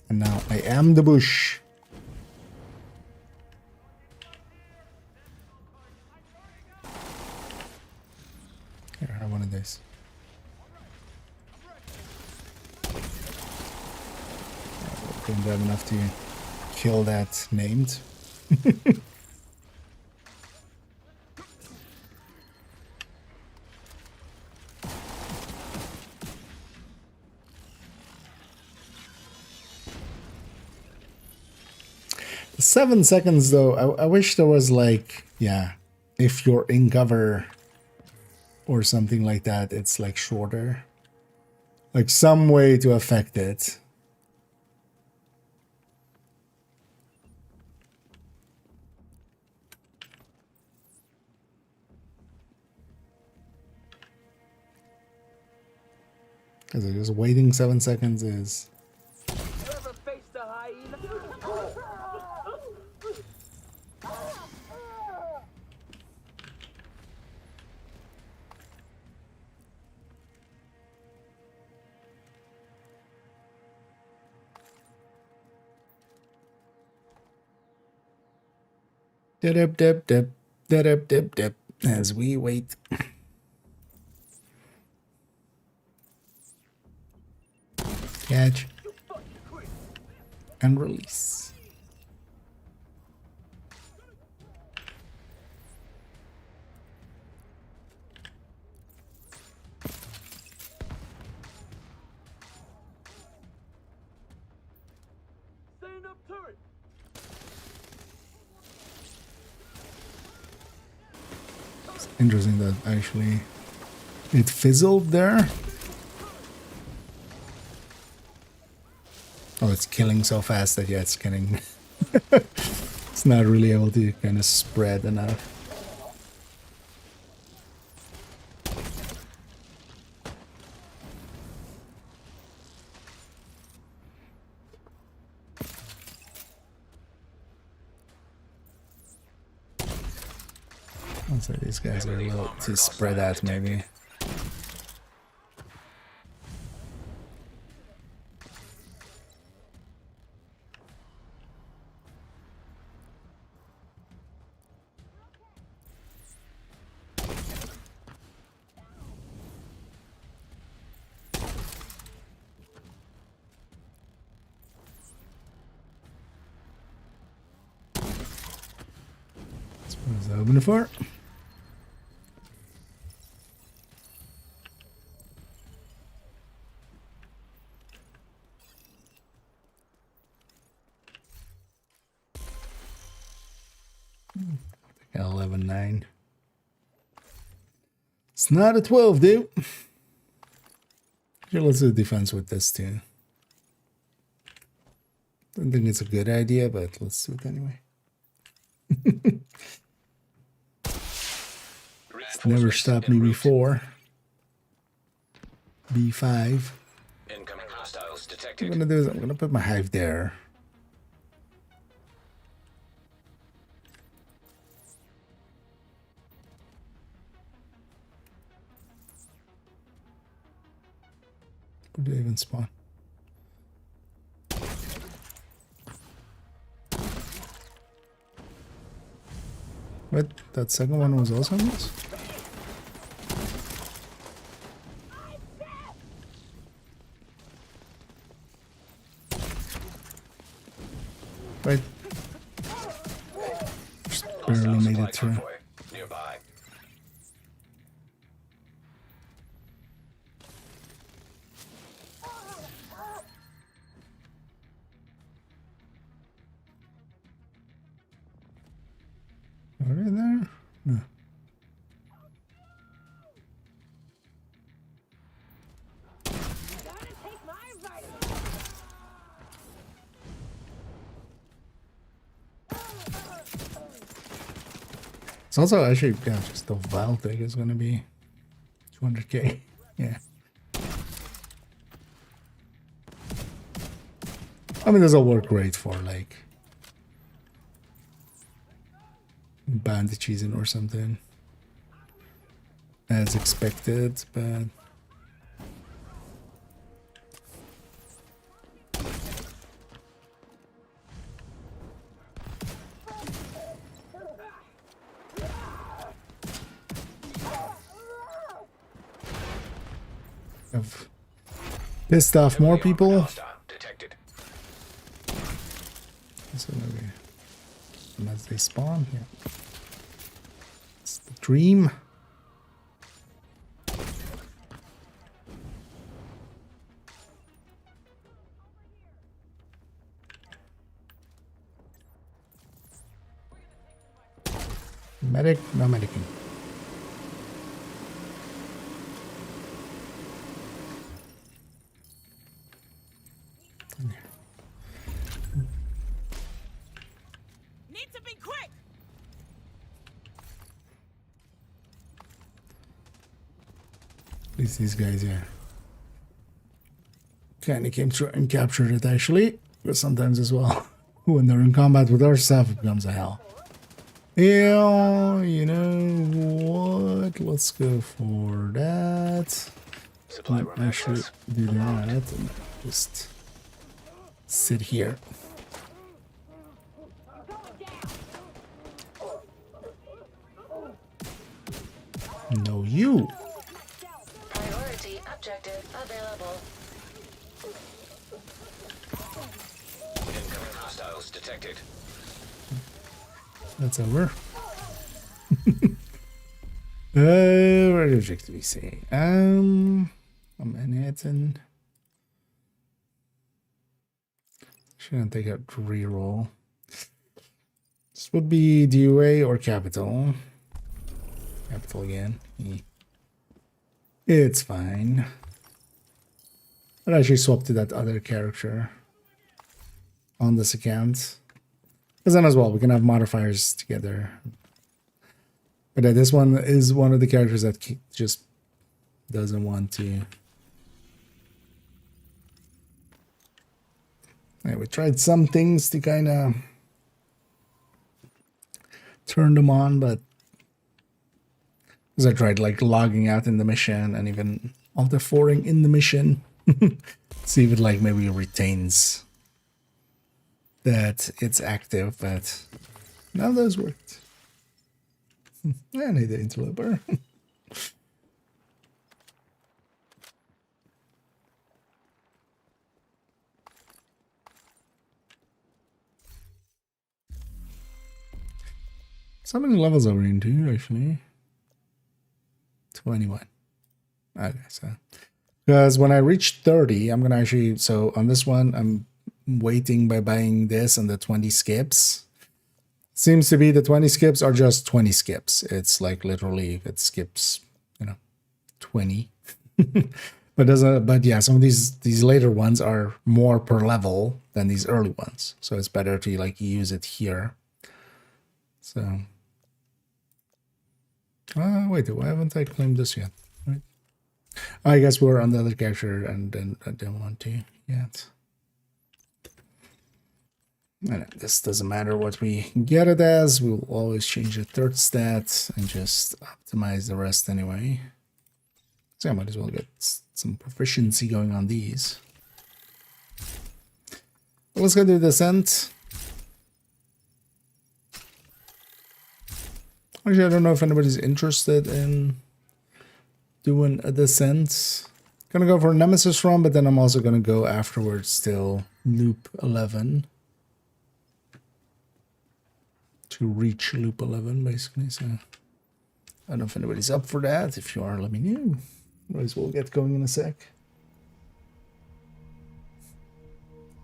And now I am the bush. Here, have one of these. Didn't have enough to kill that named. The 7 seconds though, I wish there was like, yeah, if you're in cover or something like that, it's like shorter. Like some way to affect it. Because just waiting 7 seconds is... Dip, dip, dip, dip, dip, dip, as we wait. Catch. And release. Stand up turret. It's interesting that actually it fizzled there. Oh, it's killing so fast that yeah, it's getting... it's not really able to kind of spread enough. I'll say these guys are a little too spread out maybe. What is that open for? I think 11-9. It's not a 12, dude. Here, let's do defense with this too. Don't think it's a good idea, but let's do it anyway. It's never stopped me before. B5. Incoming hostiles What detected. I'm gonna do is I'm gonna put my hive there. Where do they even spawn? What? That second one was also on this? Wait. Just barely Hostile made supply it through. convoy nearby. Are they there? No. It's also actually, yeah, just the vial thing is gonna be 200k. Yeah. I mean, this will work great for like bandages or something, as expected, but I've pissed off more people. Hostile detected. So maybe unless they spawn here. It's the dream. Medic, no medicing. Need to be quick. At least these guys, yeah. Kind of came through and captured it actually, but sometimes as well, when they're in combat with our stuff, it becomes a hell. Yeah, you know what? Let's go for that. Supply room Actually, access. do that and just sit here. No, you. Priority objective available. Incoming hostiles detected. That's over. Where did objective we say? Manhattan. Shouldn't take out reroll. This would be DUA or capital. Capital again. It's fine. I'd actually swap to that other character on this account. Because then as well, we can have modifiers together. But this one is one of the characters that just doesn't want to. Yeah, we tried some things to kind of turn them on, but because I tried like logging out in the mission and even alt-F4ing in the mission, see if it like maybe retains that it's active, but none of those worked. I need the interloper. So many levels are we into actually? 21. Okay, so because when I reach 30, I'm gonna actually, so on this one I'm waiting by buying this and the 20 skips. Seems to be the 20 skips are just 20 skips. It's like literally it skips, 20. But yeah, some of these later ones are more per level than these early ones. So it's better to like use it here. So wait, why haven't I claimed this yet? Right. I guess we're on the other character and then I don't want to yet. And this doesn't matter what we get it as. We'll always change the third stat and just optimize the rest anyway. So I might as well get some proficiency going on these. Well, let's go do descent. Actually, I don't know if anybody's interested in doing a descent. Gonna go for Nemesis run, but then I'm also gonna go afterwards still loop 11. To reach loop 11 basically, so I don't know if anybody's up for that. If you are, let me know. Otherwise we'll get going in a sec.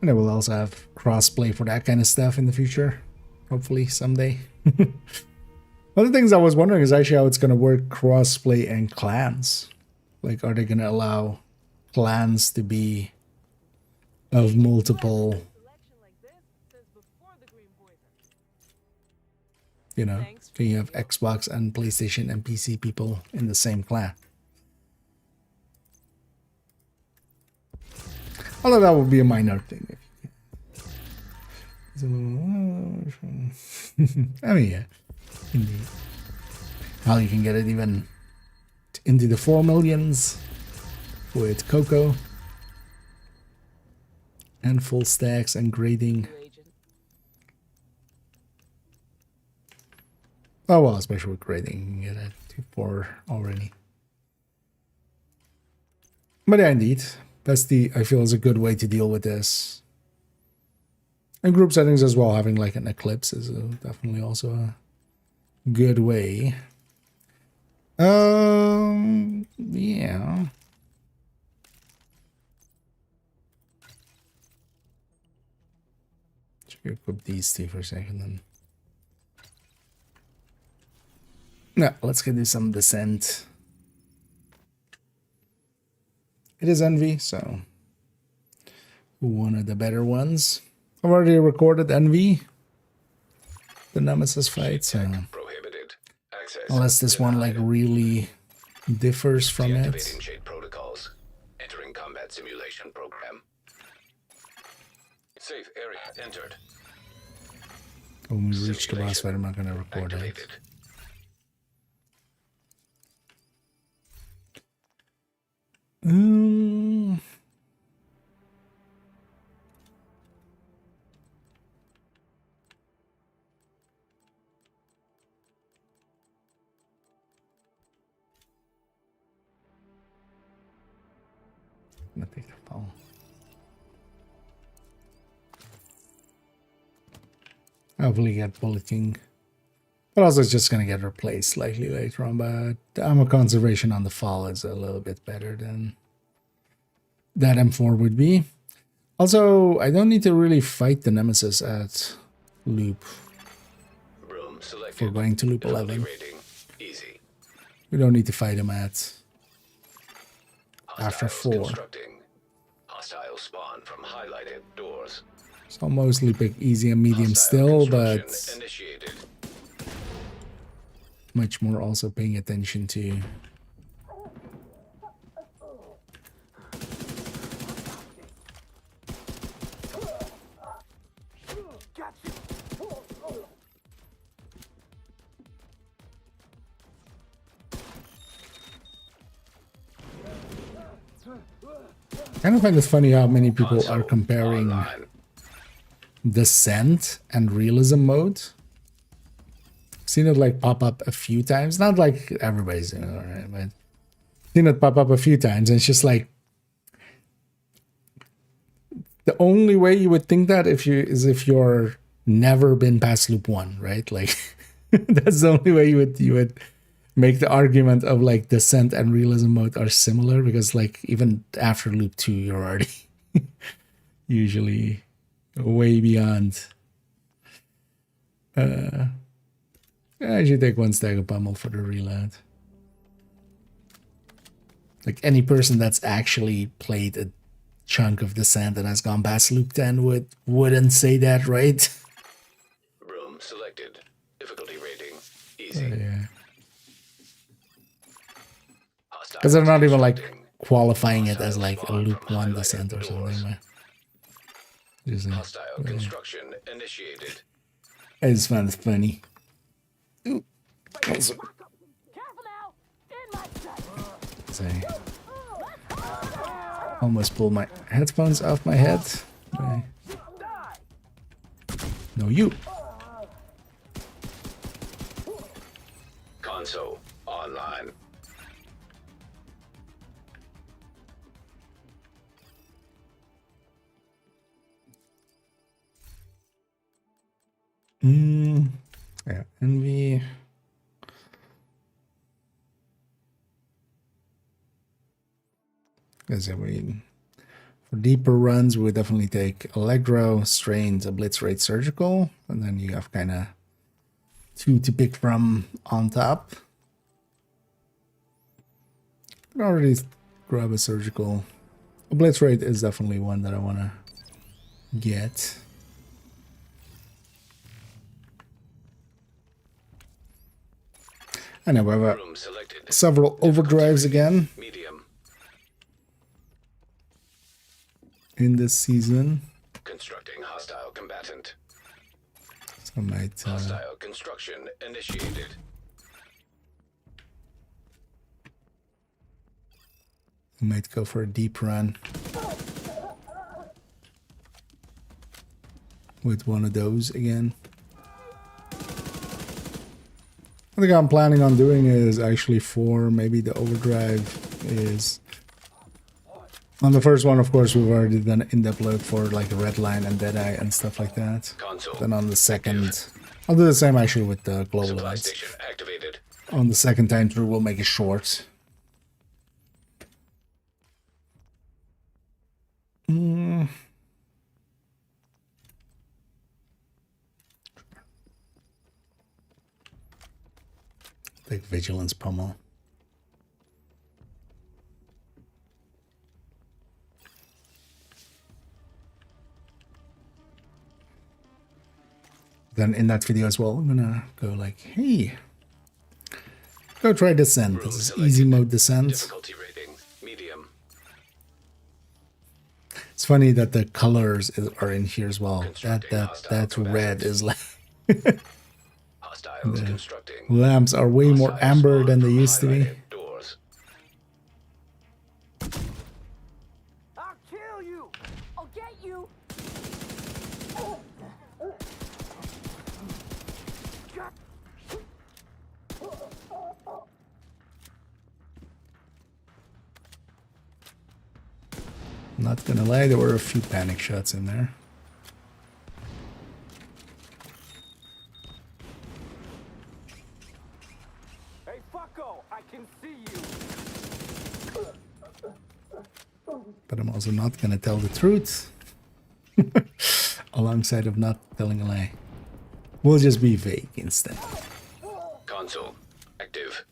And I will also have crossplay for that kind of stuff in the future, hopefully someday. One of the things I was wondering is actually how it's going to work crossplay and clans. Like, are they going to allow clans to be of multiple, can you have Xbox and PlayStation and PC people in the same clan? Although that would be a minor thing. I mean, yeah. Indeed. How you can get it even into the 4 millions with Coco and full stacks and grading. Oh well, especially with grading, you can get it to 4 already. But yeah, indeed, I feel is a good way to deal with this. And group settings as well, having like an eclipse is definitely also a good way. Yeah. Should we equip these two for a second then? No, let's go do some descent. It is Envy, so one of the better ones. I've already recorded Envy, the Nemesis fight, so Prohibited. Access unless this one like really differs from it. Deactivating shade protocols. Entering combat simulation program. Safe area entered. When we reach the boss fight, I'm not going to record it. Activated. I'm gonna take the fall. Hopefully get bulleting. But also it's just gonna get replaced slightly later on, but the ammo conservation on the fall is a little bit better than that M4 would be. Also, I don't need to really fight the Nemesis at loop. Room selected. For going to loop 11. Rating. Easy. We don't need to fight him at after 4. Constructing. Hostile spawn from highlighted doors. So I'll mostly pick easy and medium still, but Initiated. much more also paying attention to I kind of find it funny how many people are comparing Descent and Realism mode. I've seen it like pop up a few times. Not like everybody's doing it, right? But seen it pop up a few times, and it's just like the only way you would think that is if you're never been past loop 1, right? Like that's the only way you would make the argument of like Descent and Realism mode are similar, because like even after loop 2 you're already usually way beyond. I should take 1 stack of pummel for the reload. Like any person that's actually played a chunk of Descent and has gone past loop 10 wouldn't say that, right? Room selected. Difficulty rating. Easy. Yeah. Because they're not even like qualifying it as like a loop 1 Descent or something. Just, Hostile construction initiated. I just found it funny. Ooh. Also, say, almost pulled my headphones off my head. No, you. Console online. Yeah, Envy. Because for deeper runs, we would definitely take Allegro, Strained, Obliterate, Surgical, and then you have kind of 2 to pick from on top. I can already grab a Surgical. Obliterate is definitely one that I want to get. I know we have several overdrives again in this season. Constructing hostile combatant. So I might Hostile construction initiated. might go for a deep run with one of those again. I think I'm planning on doing is actually 4, maybe the overdrive is On the first one, of course, we've already done in-depth load for like red line and deadeye and stuff like that. Console. Then on the second, I'll do the same actually with the global Supply events. station activated. On the second time through, we'll make it short. Take vigilance pummel. Then in that video as well, I'm gonna go like, hey, go try descent. This is easy mode descent. Difficulty rating medium. It's funny that the colors are in here as well. That red is like Hostiles constructing. lamps are way more Hostiles amber spawn than they from used to be. highlighted doors. I'll kill you! I'll get you. Not gonna lie, there were a few panic shots in there. Hey, fucko! I can see you! But I'm also not gonna tell the truth. Alongside of not telling a lie. We'll just be vague instead. Console active.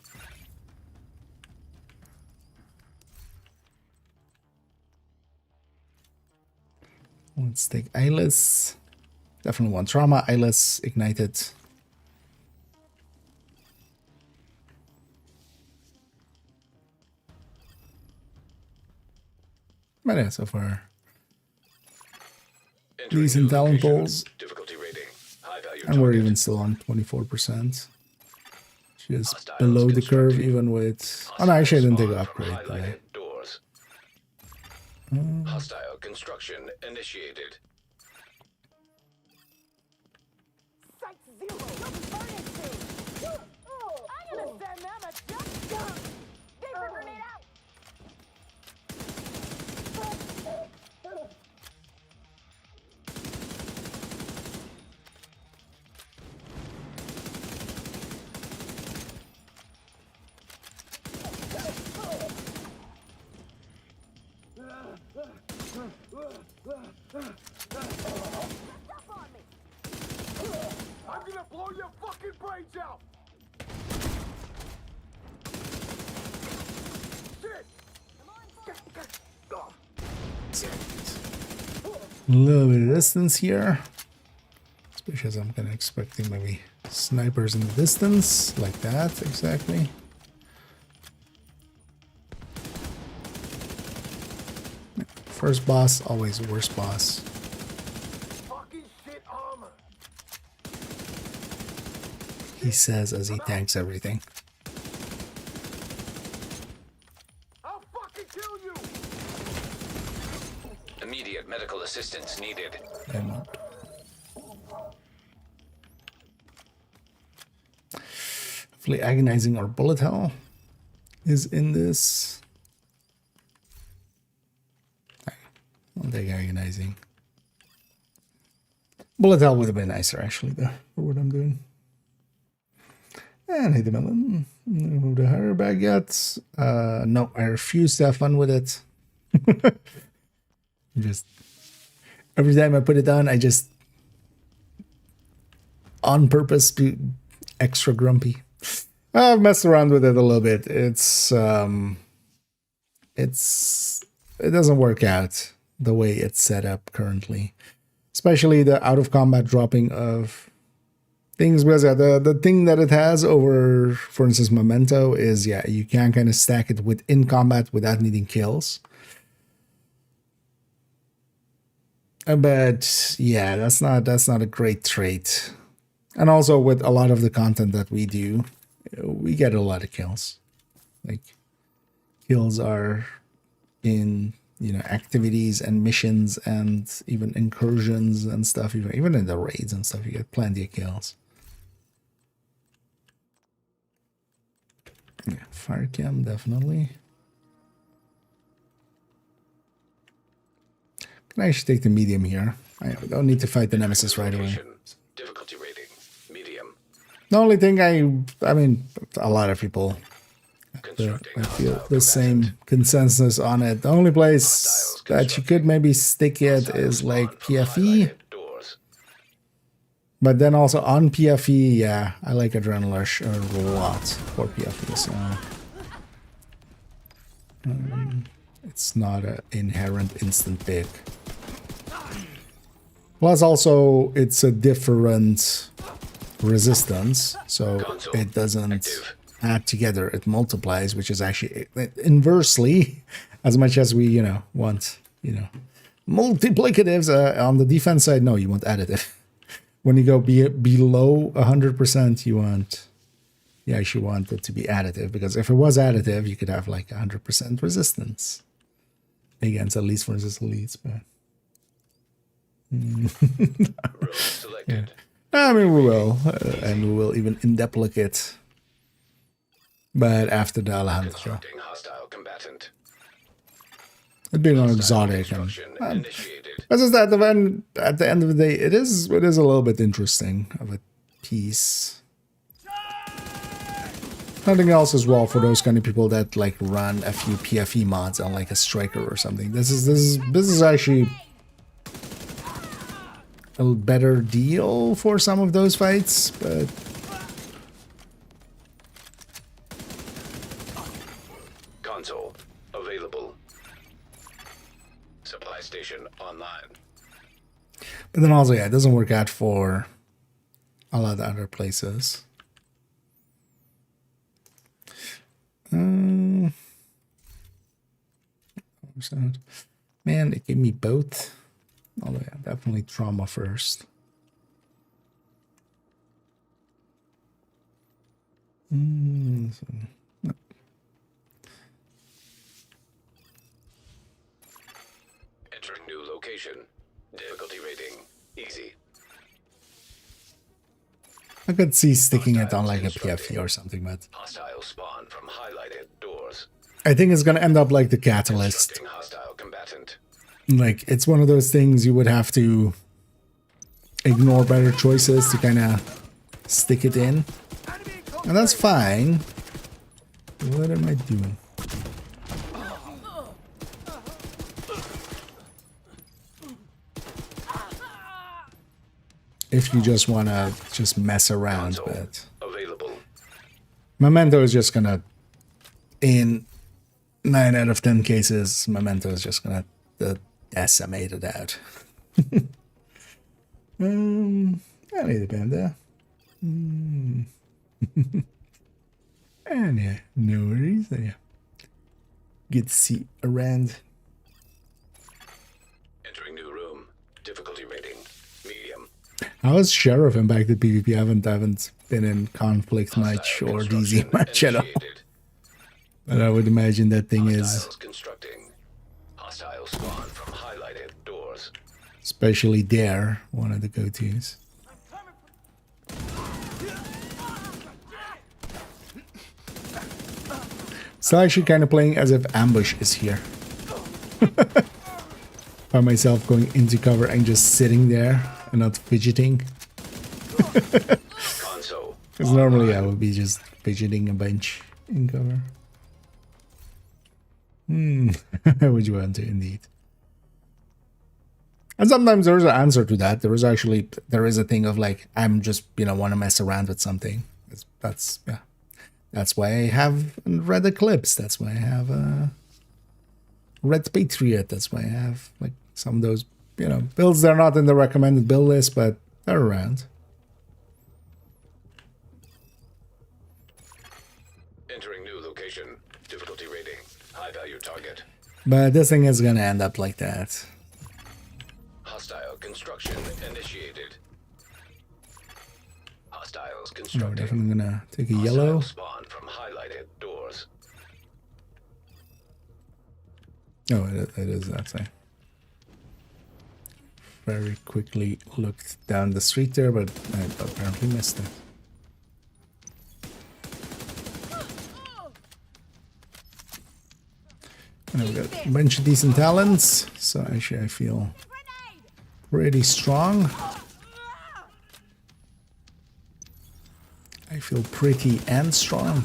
Let's take eyeless. Definitely want trauma. Eyeless ignited. But yeah, so far. Entering Decent new talent location. polls. Difficulty rating high value. And we're target. even still on 24%. Just Hostiles below the curve, constructing. even with. Oh no, actually, I didn't take an Spawn from upgrade today. highlighted doors. Hostile construction initiated. Site zero. You'll be burning soon. I'm gonna send them a just gun. Vapor grenade out. I'm gonna blow your fucking brains out! Shit! A little bit of distance here. Especially as I'm kind of expecting maybe snipers in the distance. Like that, exactly. First boss, always worst boss. Fucking shit armor! He says as he tanks everything. I'll fucking kill you! Immediate medical assistance needed. And hopefully agonizing or bullet hell is in this. I'll take agonizing. Bullet hell would have been nicer actually though, for what I'm doing. And hit the melon. Move the higher bag yet. No, I refuse to have fun with it. Just every time I put it on, I just on purpose be extra grumpy. I've messed around with it a little bit. It doesn't work out the way it's set up currently, especially the out of combat dropping of things. Because the thing that it has over, for instance, Memento is you can kind of stack it within combat without needing kills. But yeah, that's not a great trait. And also with a lot of the content that we do, we get a lot of kills. Like kills are in activities and missions and even incursions and stuff. Even in the raids and stuff, you get plenty of kills. Yeah, fire cam definitely. Can I actually take the medium here? I don't need to fight the nemesis right away. Location. Difficulty rating. Medium. The only thing I mean, a lot of people Constructing I feel hostile the same combatant. consensus on it. The only place that you could maybe stick it is like PFE. Doors. But then also on PFE, yeah, I like Adrenaline Rush a lot for PFE, so it's not an inherent instant pick. Plus also, it's a different resistance, so it doesn't add together, it multiplies, which is actually inversely, as much as we, want, multiplicatives on the defense side, no, you want additive. When you go below 100%, you actually want it to be additive, because if it was additive, you could have like 100% resistance against Elite versus Elites, but Room selected. I mean, we will, and we will even indeplicate, but after the Alejandro. Constructing hostile combatant. It being on exotic, and Construction initiated. as is that at the end of the day, it is a little bit interesting of a piece. Nothing else as well for those kind of people that like run a few PFE mods on like a striker or something. This is actually a better deal for some of those fights, but Console available. Supply station online. but then also yeah, it doesn't work out for a lot of other places. Man, it gave me both. Although yeah, definitely trauma first. Entering new location. Difficulty rating. Easy. I could see sticking it on like a PFE or something, but Hostile spawn from highlighted doors. I think it's gonna end up like the Catalyst. Constructing hostile combatant. Like, it's one of those things you would have to ignore better choices to kind of stick it in. And that's fine. What am I doing? If you just want to just mess around, but Available. Memento is just gonna, in 9 out of 10 cases, Memento is just gonna decimate it out. I need a panda. And yeah, no worries. Yeah. Get to see around. Entering new room. Difficulty rating. Medium. How is Sheriff impacted PvP? I haven't been in conflict much or DZ much at all. Initiated. But I would imagine that thing is, Hostiles constructing. Hostile spawn from highlighted doors. especially there, one of the go-tos. So actually kind of playing as if ambush is here. By myself going into cover and just sitting there and not fidgeting. Console. Because normally I would be just fidgeting a bunch in cover. Would you want to indeed? And sometimes there's an answer to that. There is a thing of like, I'm just, want to mess around with something. That's why I have Red Eclipse. That's why I have Red Patriot. That's why I have like some of those, builds that are not in the recommended build list, but they're around. Entering new location. Difficulty rating. High value target. But this thing is gonna end up like that. Hostile construction initiated. Hostiles We're constructing. definitely gonna take a Hostile yellow. spawn from highlighted doors. Oh, it is that thing. Very quickly looked down the street there, but I apparently missed it. And we got a bunch of decent talents, so actually I feel pretty strong. I feel pretty and strong.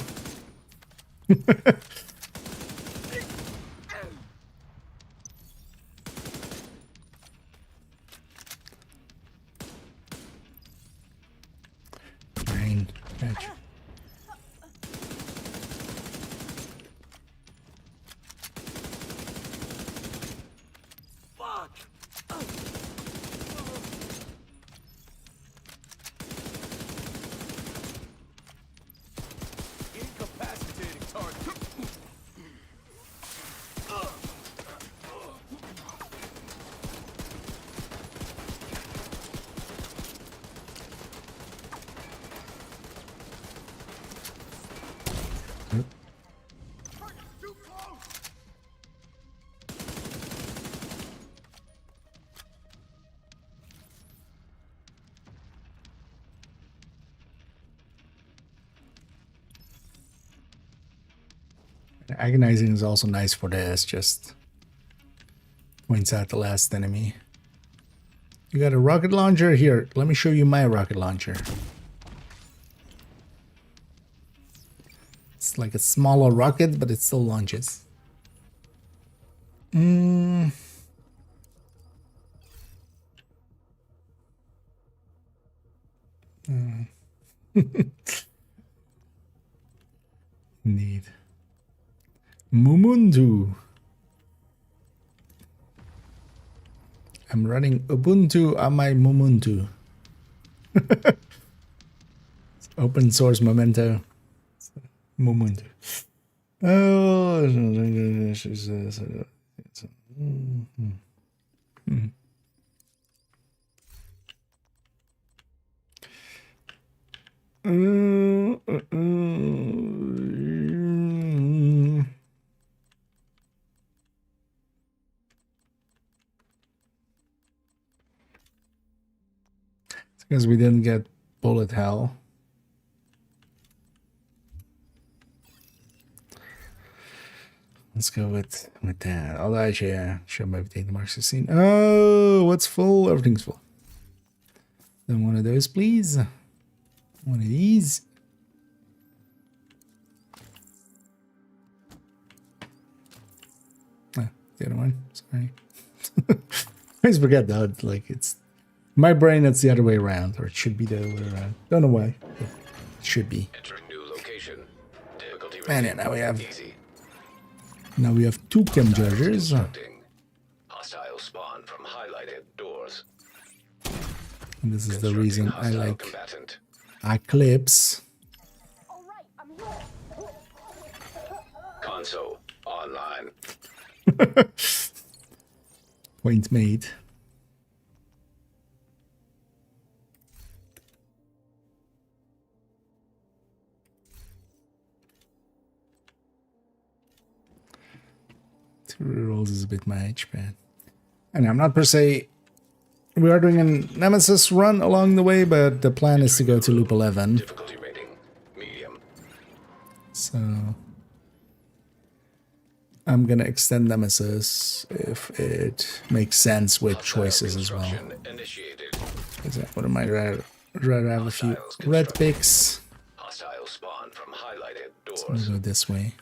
Fine. Catch. Incapacitating target. Too close. Agonizing is also nice for this, just points out the last enemy. You got a rocket launcher? Here, let me show you my rocket launcher. It's like a smaller rocket, but it still launches. Need Mumuntu. I'm running Ubuntu on my Mumuntu. It's open source memento. Mumuntu. Oh, It's because we didn't get bullet hell. Let's go with that. Although actually, yeah, show my data marks 16. Oh, what's full? Everything's full. Then one of those, please. One of these. Ah, the other one. Sorry. I always forget that. Like it's my brain. It's the other way around, or it should be the other way around. Don't know why. But it should be. Entering new location. Difficulty And rating. yeah, now we have. Easy. Now we have two chem chargers. Constructing. Hostile spawn from highlighted doors. And this is the Constructing reason I hostile like combatant. Eclipse. All right, I'm here. Console online. Point made. Two rerolls is a bit much, but and I'm not per se. We are doing a Nemesis run along the way, but the plan is to go to loop 11. Difficulty rating. Medium. So I'm gonna extend Nemesis if it makes sense with choices as well. Construction initiated. What am I rather have a few red picks. Hostile spawn from highlighted We'll doors. go this way.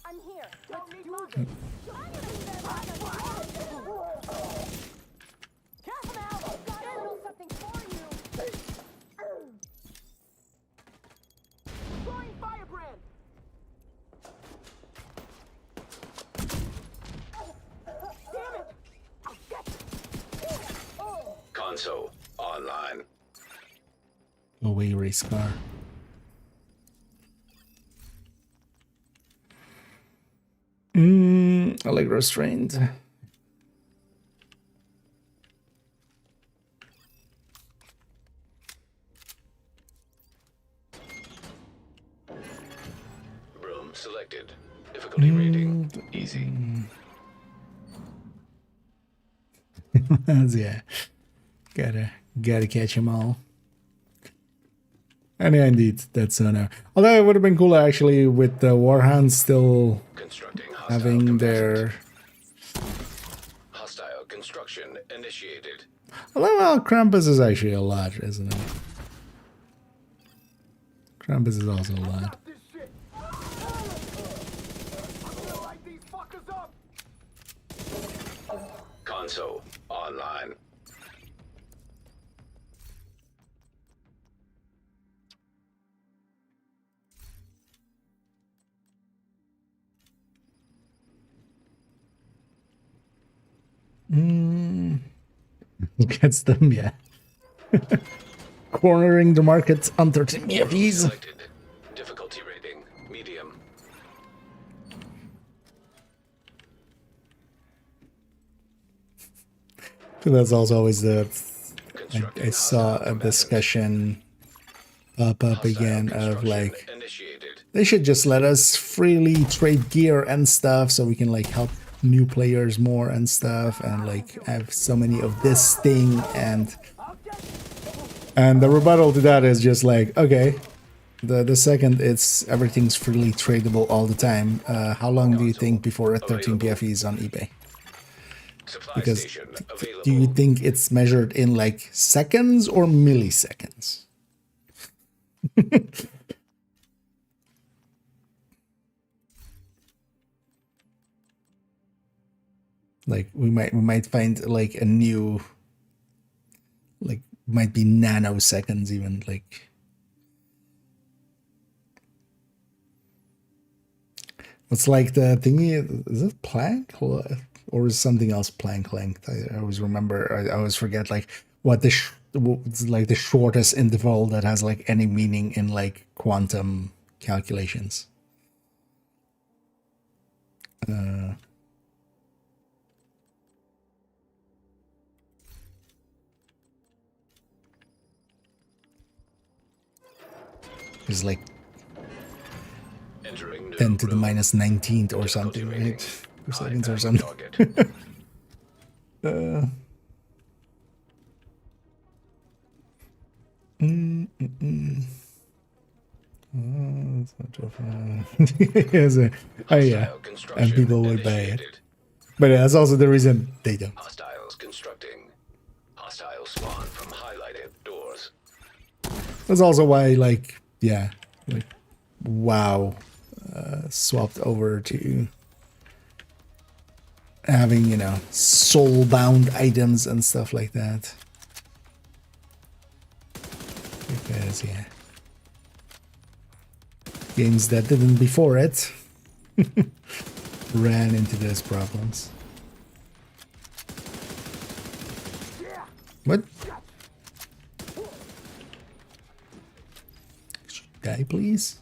I'm here. Let's do this. Cast him out. Got a little something for you. Throwing firebrand. Damn it! I'll get you. Console online. Go away, race car. Allegro strained. Room selected. Difficulty rating. Easy. Yeah, gotta catch them all. And yeah, indeed, that's no. Although it would have been cooler actually with the Warhounds still Constructing hostile having combatant. their Hostile construction initiated. Well, Krampus is actually a lot, isn't it? Krampus is also a lot. This shit. I'm gonna light these fuckers up. Console online. Gets them, yeah. Cornering the market on 13 VODs. Selected. Difficulty rating medium. That's also always the... I Constructing saw a hostile discussion pop up Hostile again of construction like, initiated. they should just let us freely trade gear and stuff so we can like help new players more and stuff, and like have so many of this thing, and the rebuttal to that is just like, okay, the second it's everything's freely tradable all the time, how long do you think before a 13 PFE is on eBay? Supply Because station available. do you think it's measured in like seconds or milliseconds? Like we might find like a new, like might be nanoseconds even, like it's like the thingy, is it Planck or is something else Planck length? I always remember, I always forget like what the what's like the shortest interval that has like any meaning in like quantum calculations. It's like Entering new 10 to the room. minus 19th or something, rating. right? Per High seconds or value something. target. Oh, that's not too far. Yes, oh yeah, Hostile and construction people would buy it. initiated. But yeah, that's also the reason they don't. Hostiles constructing. Hostile spawn from highlighted doors. That's also why, like, yeah, like, WoW swapped over to having, you know, soul-bound items and stuff like that. Because, yeah, games that didn't before it ran into those problems. What? Die, please.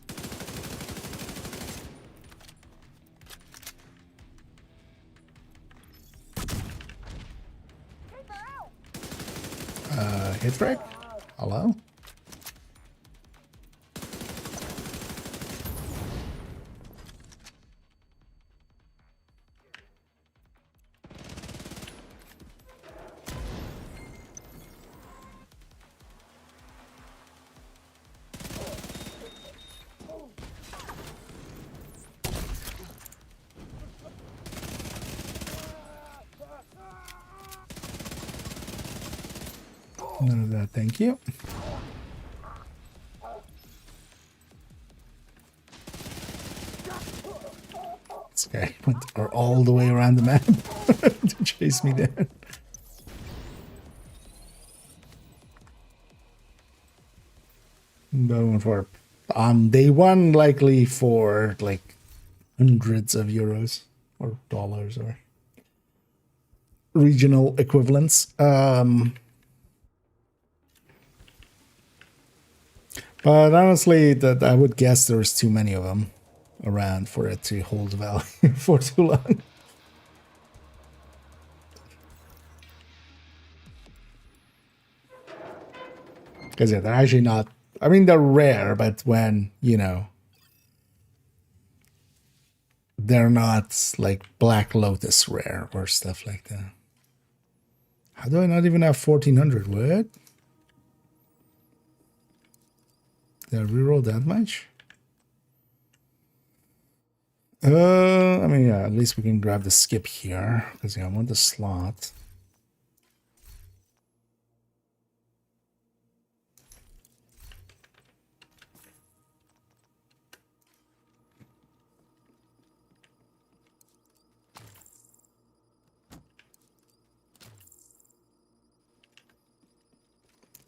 Hit frag? Hello? None of that, thank you. This guy went all the way around the map to chase me down. Going for on day one, likely for like hundreds of euros or dollars or regional equivalents. But honestly, that I would guess there's too many of them around for it to hold value for too long. Because yeah, they're actually not, I mean, they're rare, but when, you know, they're not like Black Lotus rare or stuff like that. How do I not even have 1400? What? Did I reroll that much? I mean, yeah, at least we can grab the skip here, because yeah, I want the slot.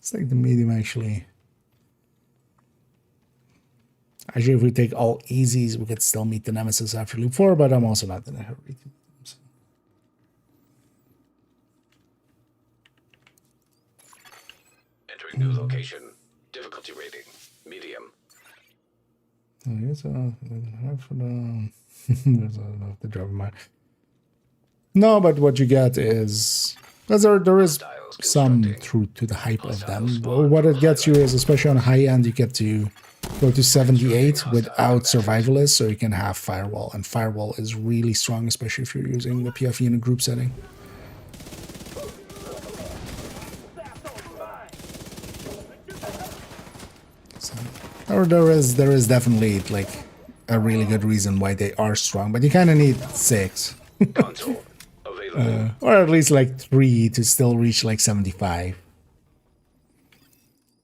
It's like the medium actually. Actually, if we take all easies, we could still meet the Nemesis after loop 4, but I'm also not in a hurry to meet them. So. Entering new location. Difficulty rating. Medium. There's the driver mine. No, but what you get is because there is some truth to the hype of them. What it gets you is, especially on high end, you get to go to 78 without survivalists, so you can have firewall, and firewall is really strong, especially if you're using the PFE in a group setting. So, there is definitely like a really good reason why they are strong, but you kind of need 6. Console. Available. Or at least like 3 to still reach like 75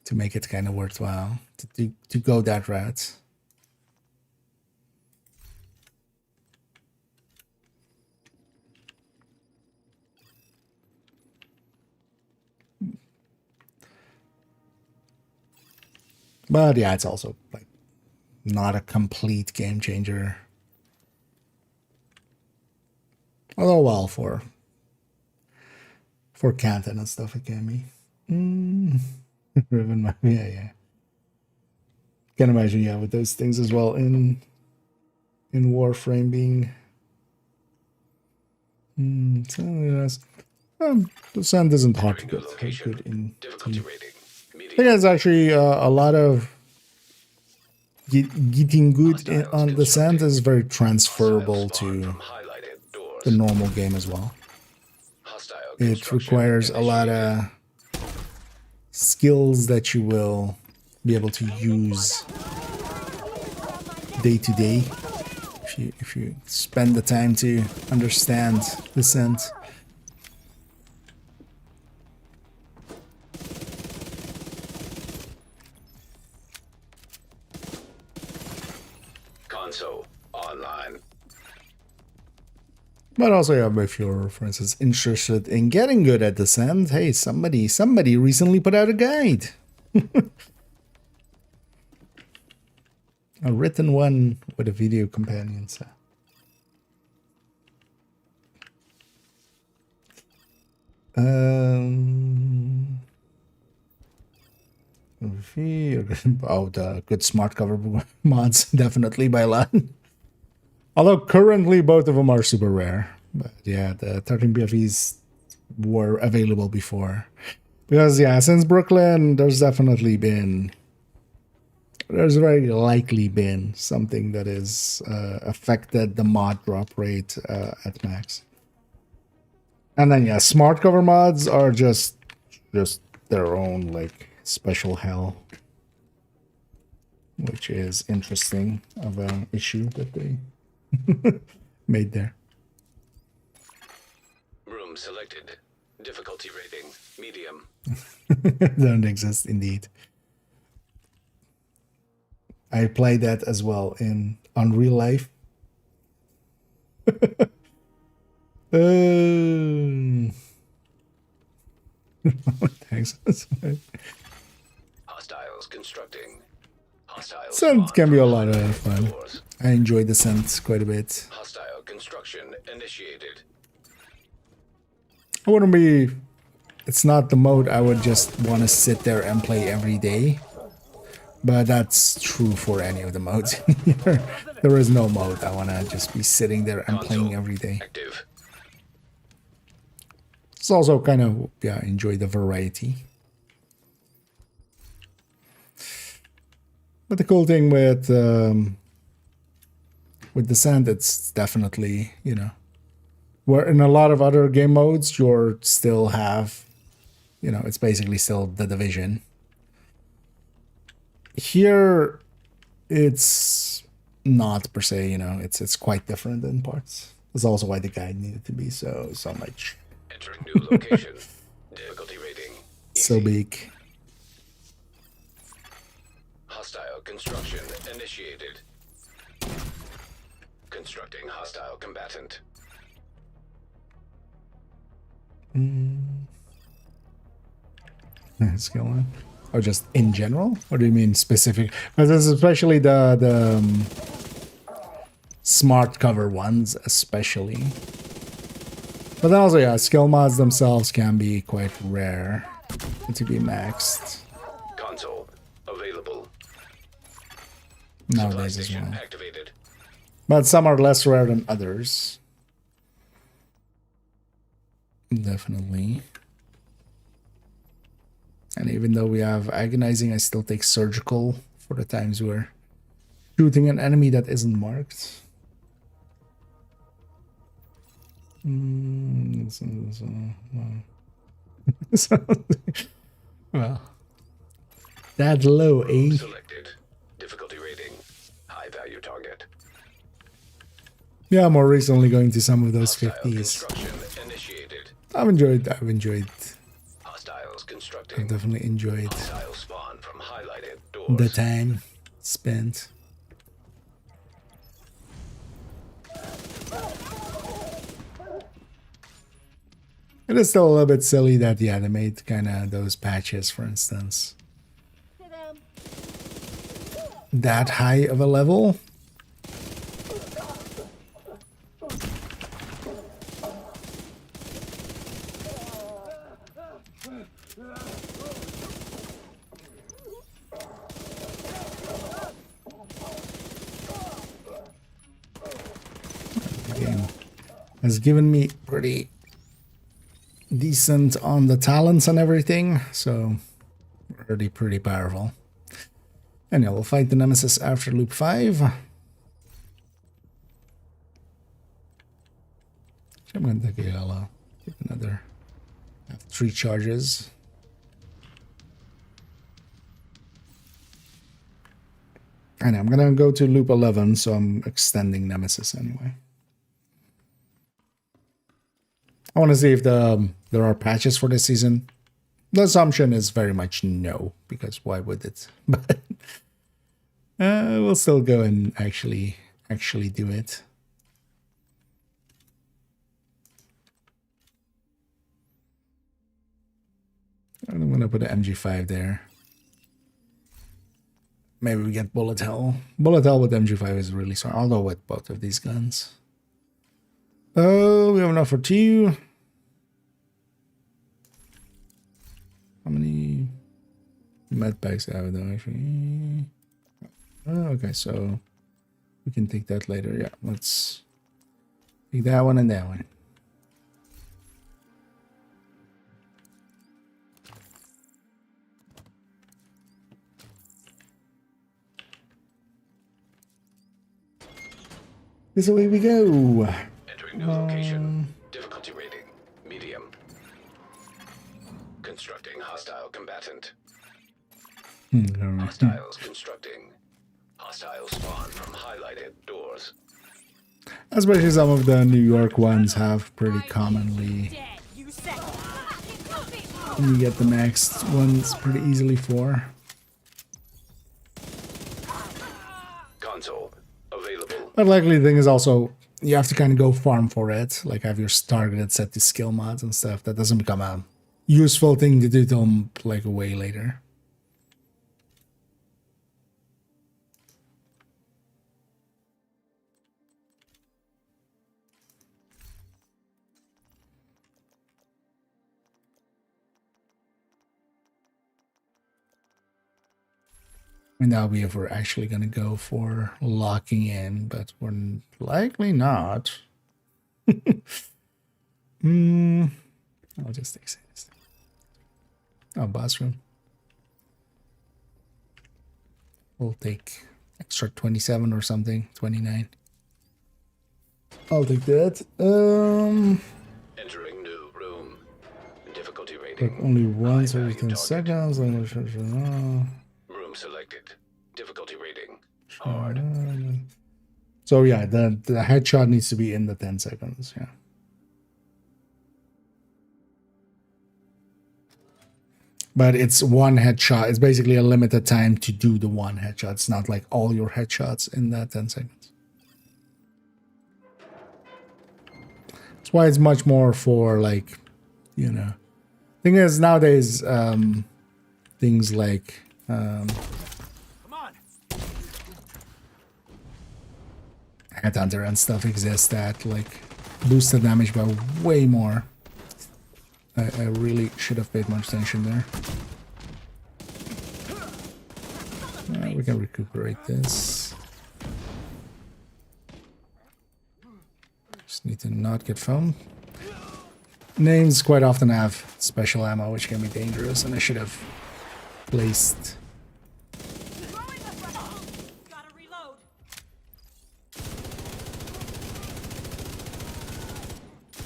to make it kind of worthwhile to go that route. But yeah, it's also like not a complete game changer. Although, well, for Canton and stuff, it can be. Riven, yeah. Can imagine, yeah, with those things as well in Warframe being. So yes, the sand isn't hard to get good in. Difficulty rating. I think it's actually a lot of getting good on the sand is very transferable to the normal game as well. It requires a lot of skills that you will be able to use day to day if you spend the time to understand the scent. Console online. But also, yeah, if you're, for instance, interested in getting good at Descent, hey, somebody recently put out a guide. A written one with a video companion. So. Oh, the good smart cover mods, definitely by a lot. Although currently both of them are super rare. But yeah, the 13 BFEs were available before. Because yeah, since Brooklyn, there's very likely been something that is affected the mod drop rate at max. And then yeah, smart cover mods are just their own like special hell, which is interesting of an issue that they made there. Room selected. Difficulty rating. Medium. Don't exist indeed. I played that as well in Unreal Life. Thanks. Hostiles constructing. Hostiles. Scent can be a lot of fun. I enjoy the scent quite a bit. Hostile construction initiated. I wouldn't be. It's not the mode I would just want to sit there and play every day. But that's true for any of the modes here. There is no mode I want to just be sitting there and playing every day. Active. It's also kind of, yeah, enjoy the variety. But the cool thing with Descent, it's definitely, you know, where in a lot of other game modes, you're still have, you know, it's basically still the Division. Here, it's not per se, you know, it's quite different in parts. That's also why the guide needed to be so much. Entering new location. Difficulty rating. So big. Hostile construction initiated. Constructing hostile combatant. skill line, or just in general, or do you mean specific? Because especially the smart cover ones, especially. But then also, yeah, skill mods themselves can be quite rare to be maxed Console available. nowadays Supply as station well. activated. But some are less rare than others. Definitely. And even though we have agonizing, I still take surgical for the times we're shooting an enemy that isn't marked. Well, that low, eh? Selected. Difficulty rating. High value target. Yeah, more recently going to some of those Hostile 50s. construction initiated. I've enjoyed Hostiles constructing. I've definitely enjoyed Hostile spawn from highlighted doors. the time spent. It is still a little bit silly that, yeah, they made kind of those patches, for instance, that high of a level. The game has given me pretty decent on the talents and everything, so already pretty powerful. And yeah, we'll fight the Nemesis after loop 5. I'm gonna take a yellow. Take another. I have 3 charges. And I'm gonna go to loop 11, so I'm extending Nemesis anyway. I want to see if there are patches for this season. The assumption is very much no, because why would it? But we'll still go and actually do it. I'm gonna put an MG5 there. Maybe we get bullet hell. Bullet hell with MG5 is really strong, although with both of these guns. Oh, we have enough for 2. How many med packs do I have though, actually? Oh, okay, so we can take that later. Yeah, let's take that one and that one. This way we go. Entering new location. Difficulty rating. Medium. Constructing hostile combatant. Hostiles constructing. Hostiles spawn from highlighted doors. Especially some of the New York ones have pretty commonly. You get the next ones pretty easily for. Console available. But likely the thing is also you have to kind of go farm for it, like have your targeted set to skill mods and stuff. That doesn't become a useful thing to do till like way later. And that'll be if we're actually going to go for locking in, but we're likely not. I'll just take this. Oh, boss room. We'll take extra 27 or something, 29. I'll take that. Entering new room. Difficulty But rating. only once every High-value 10 seconds. Room selected. Difficulty rating. Hard. So yeah, the headshot needs to be in the 10 seconds. Yeah. But it's one headshot. It's basically a limited time to do the one headshot. It's not like all your headshots in that 10 seconds. That's why it's much more for like, you know. Thing is nowadays, things like Come on. Headhunter and stuff exist that like boost the damage by way more. I really should have paid more attention there. We can recuperate this. Just need to not get foamed. Names quite often have special ammo, which can be dangerous, and I should have placed.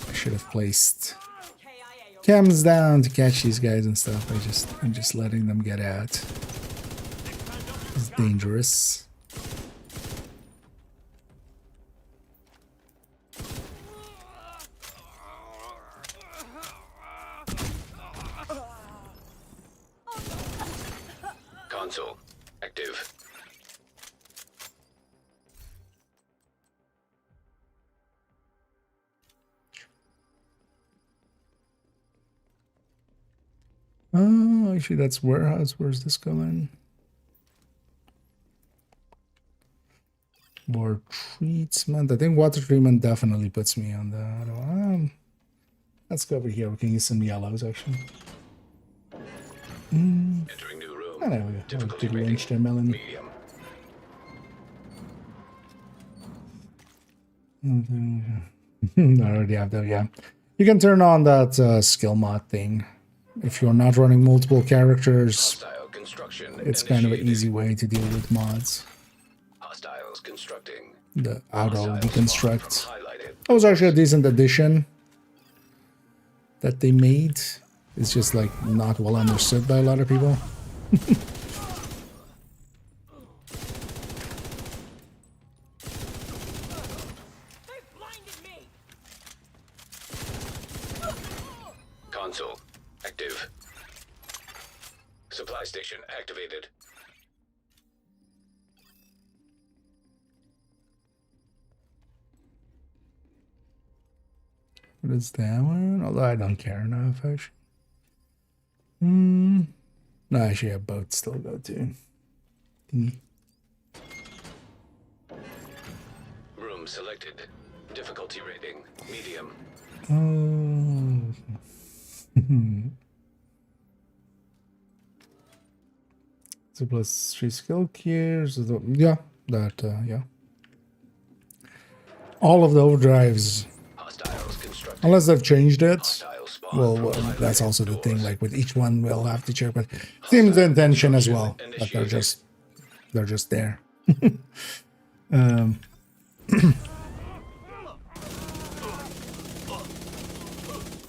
I should have placed cams down to catch these guys and stuff. I'm just letting them get out. It's dangerous. Console active. Oh, actually, that's warehouse. Where's this going? More treatment. I think water treatment definitely puts me on the. Let's go over here. We can use some yellows actually. Entering new room. Oh, there we go. Difficulty Did rating. range there, Melanie? Medium. I already have that. Yeah, you can turn on that skill mod thing if you're not running multiple characters. Hostile construction. It's kind of an initiated. easy way to deal with mods. Hostiles constructing. The auto Hostiles deconstruct. spawn from highlighted. That was actually a decent addition that they made. It's just like not well understood by a lot of people. Console active. Supply station activated. What is that one? Although I don't care enough, actually. No, actually, a boat still go to. Thingy. Room selected. Difficulty rating medium. Oh. So plus 3 skill gears. Yeah, that, yeah. All of the overdrives, Hostiles constructing. unless they've changed it. Hostiles spawn Well, from highlighted that's also the thing. doors. Like with each one, we'll have to check. But it seems the intention as well that they're just there.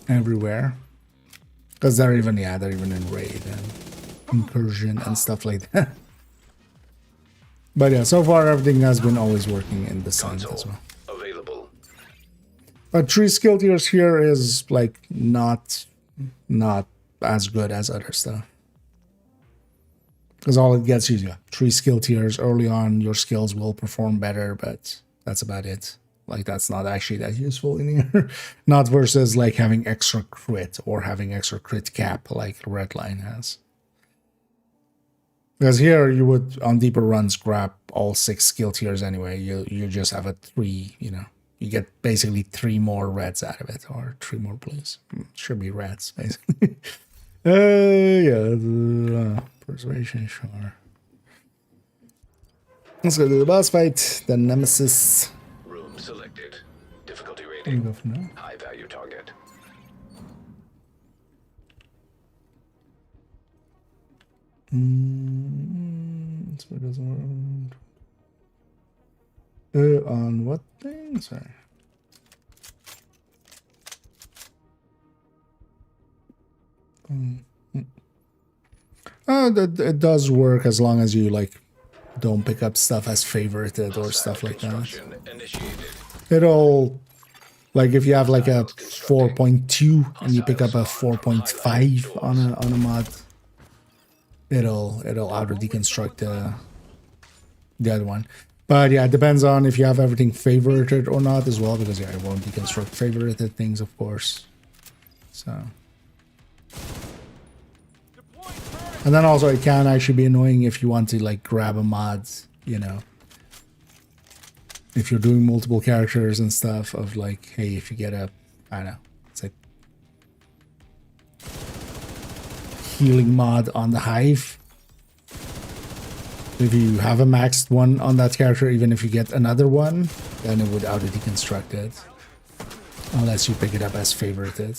Everywhere, because they're even in raid and incursion and stuff like that. But yeah, so far everything has been always working in the sun as Console well. available. But 3 skill tiers here is like not as good as other stuff. Because all it gets you, 3 skill tiers early on, your skills will perform better, but that's about it. Like that's not actually that useful in here. Not versus like having extra crit or having extra crit cap like Redline has. Because here you would on deeper runs grab all 6 skill tiers anyway. You just have a 3, you know. You get basically 3 more reds out of it, or 3 more blues. Should be reds, basically. Yeah, persuasion, sure. Let's go to the boss fight, the Nemesis. Room selected. Difficulty There we rating go for now. high value target. So it doesn't work. On what thing? Sorry. It does work as long as you like don't pick up stuff as favorited or stuff like that. Construction initiated. It'll like if you have like a 4.2 and you pick up a 4.5 on a mod, it'll auto deconstruct the other one. But yeah, it depends on if you have everything favorited or not as well, because yeah, it won't deconstruct favorited things, of course. So And then also it can actually be annoying if you want to like grab a mod, you know. If you're doing multiple characters and stuff of like, hey, if you get a, I don't know, it's like healing mod on the Hive. If you have a maxed one on that character, even if you get another one, then it would auto deconstruct it. Unless you pick it up as favorited.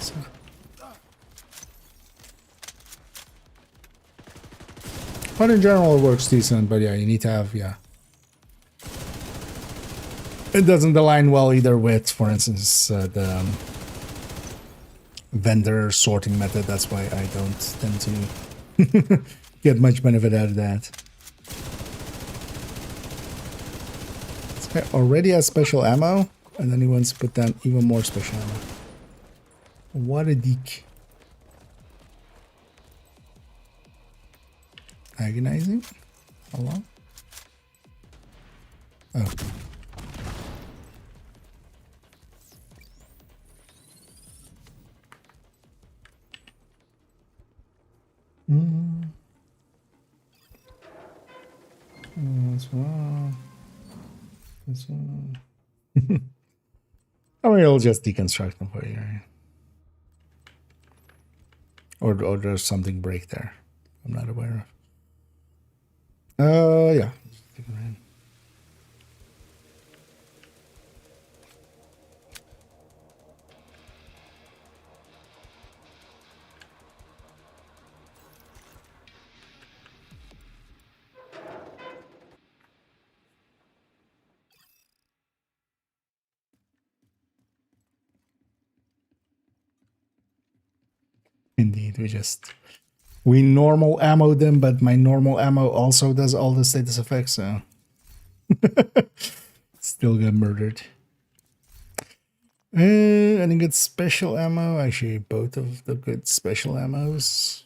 So. But in general, it works decent, but yeah, you need to have, yeah. It doesn't align well either with, for instance, the vendor sorting method. That's why I don't tend to get much benefit out of that. This guy already has special ammo, and then he wants to put down even more special ammo. What a dick. Agonizing? How long? Oh. That's wrong. That's wrong. I mean, it'll just deconstruct them for you, right? Or there's something break there I'm not aware of. Yeah. Indeed, we normal ammo them, but my normal ammo also does all the status effects, so still get murdered. Any good special ammo? Actually, both of the good special ammos.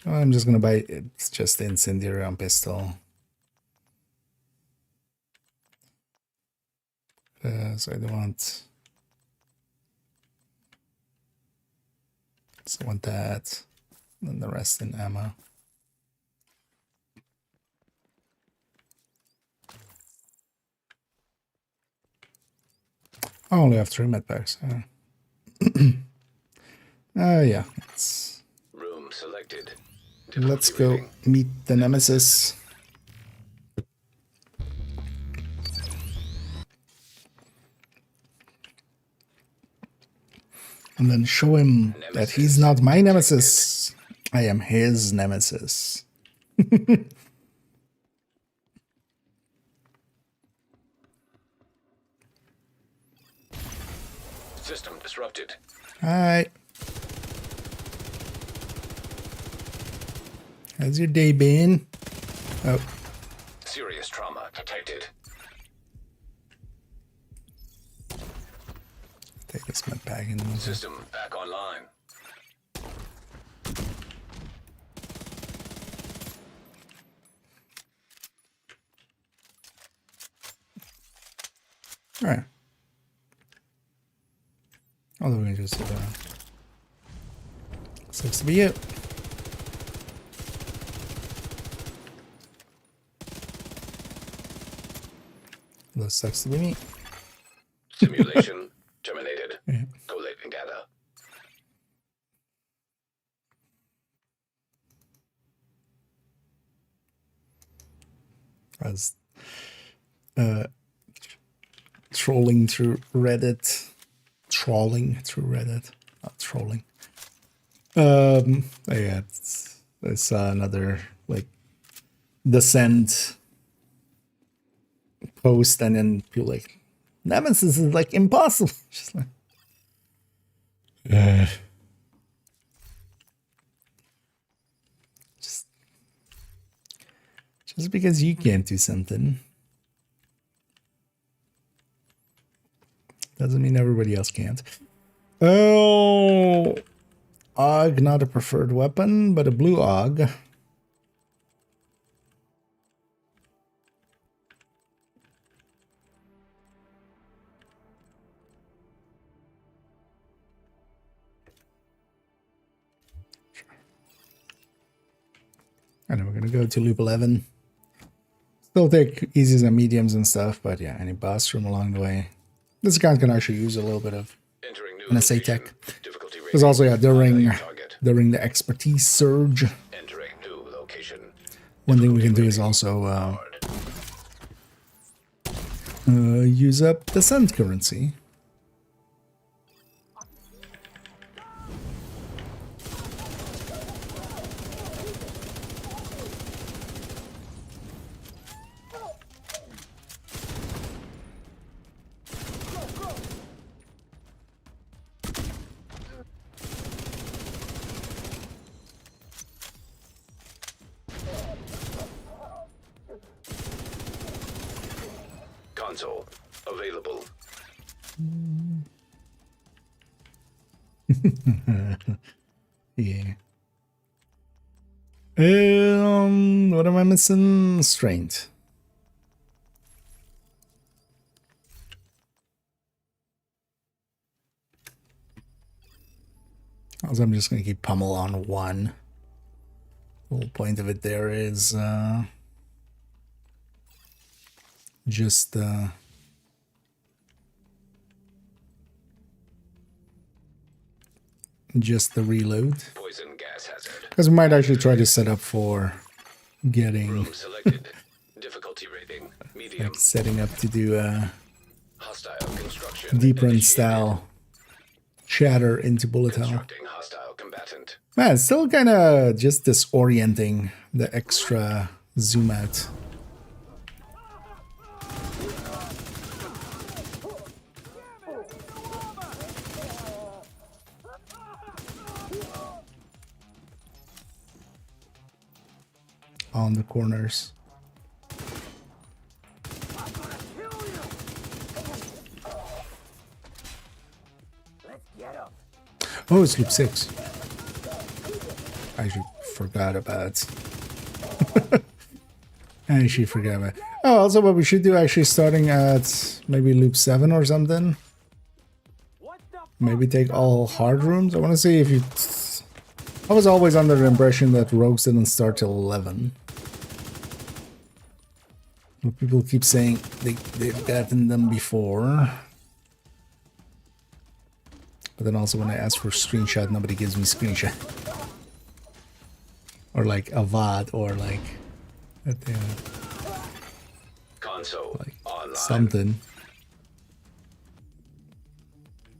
Oh, I'm just gonna buy it's just the incendiary on pistol. So I don't want. So I want that, and then the rest in ammo. I only have 3 med packs. Yeah. Room selected. Let's go meet the nemesis. And then show him that he's not my nemesis. I am his nemesis. System disrupted. Hi. How's your day been? Oh. Serious trauma detected. Take this med pack and move it. System back online. All right. Although we can just sucks to be you. That sucks to be me. Simulation terminated. Yeah. Collating data. I was trolling through Reddit. Not trolling. Yeah, I saw another like Descent post, and then people like Nemesis is like impossible. Just like just because you can't do something doesn't mean everybody else can't. Oh, AUG, not a preferred weapon, but a blue AUG. And then we're gonna go to loop 11. Still take easies and mediums and stuff, but yeah, any boss room along the way. This account can actually use a little bit of Entering new NSA location. tech. Difficulty Because also, yeah, rating. High value target. during the expertise surge, Entering new location. one thing we can do is also use up the send currency. Console available. Yeah. What am I missing? Strength. Also, I'm just gonna keep pummel on one. The whole point of it there is just the reload. Poison gas hazard. Because we might actually try to set up for getting Room selected. Difficulty rating. Medium. like setting up to do Hostile construction. deeper in initiated. style chatter into bullet hell. Constructing hostile combatant. Man, it's still kind of just disorienting, the extra zoom out. On the corners. Oh, it's loop 6. I actually forgot about. I actually forgot about. Oh, also, what we should do actually starting at maybe loop 7 or something. Maybe take all hard rooms. I want to see if you. I was always under the impression that rogues didn't start till 11. But people keep saying they've gotten them before. But then also when I ask for screenshot, nobody gives me screenshot. Or like a VOD or like Console like online.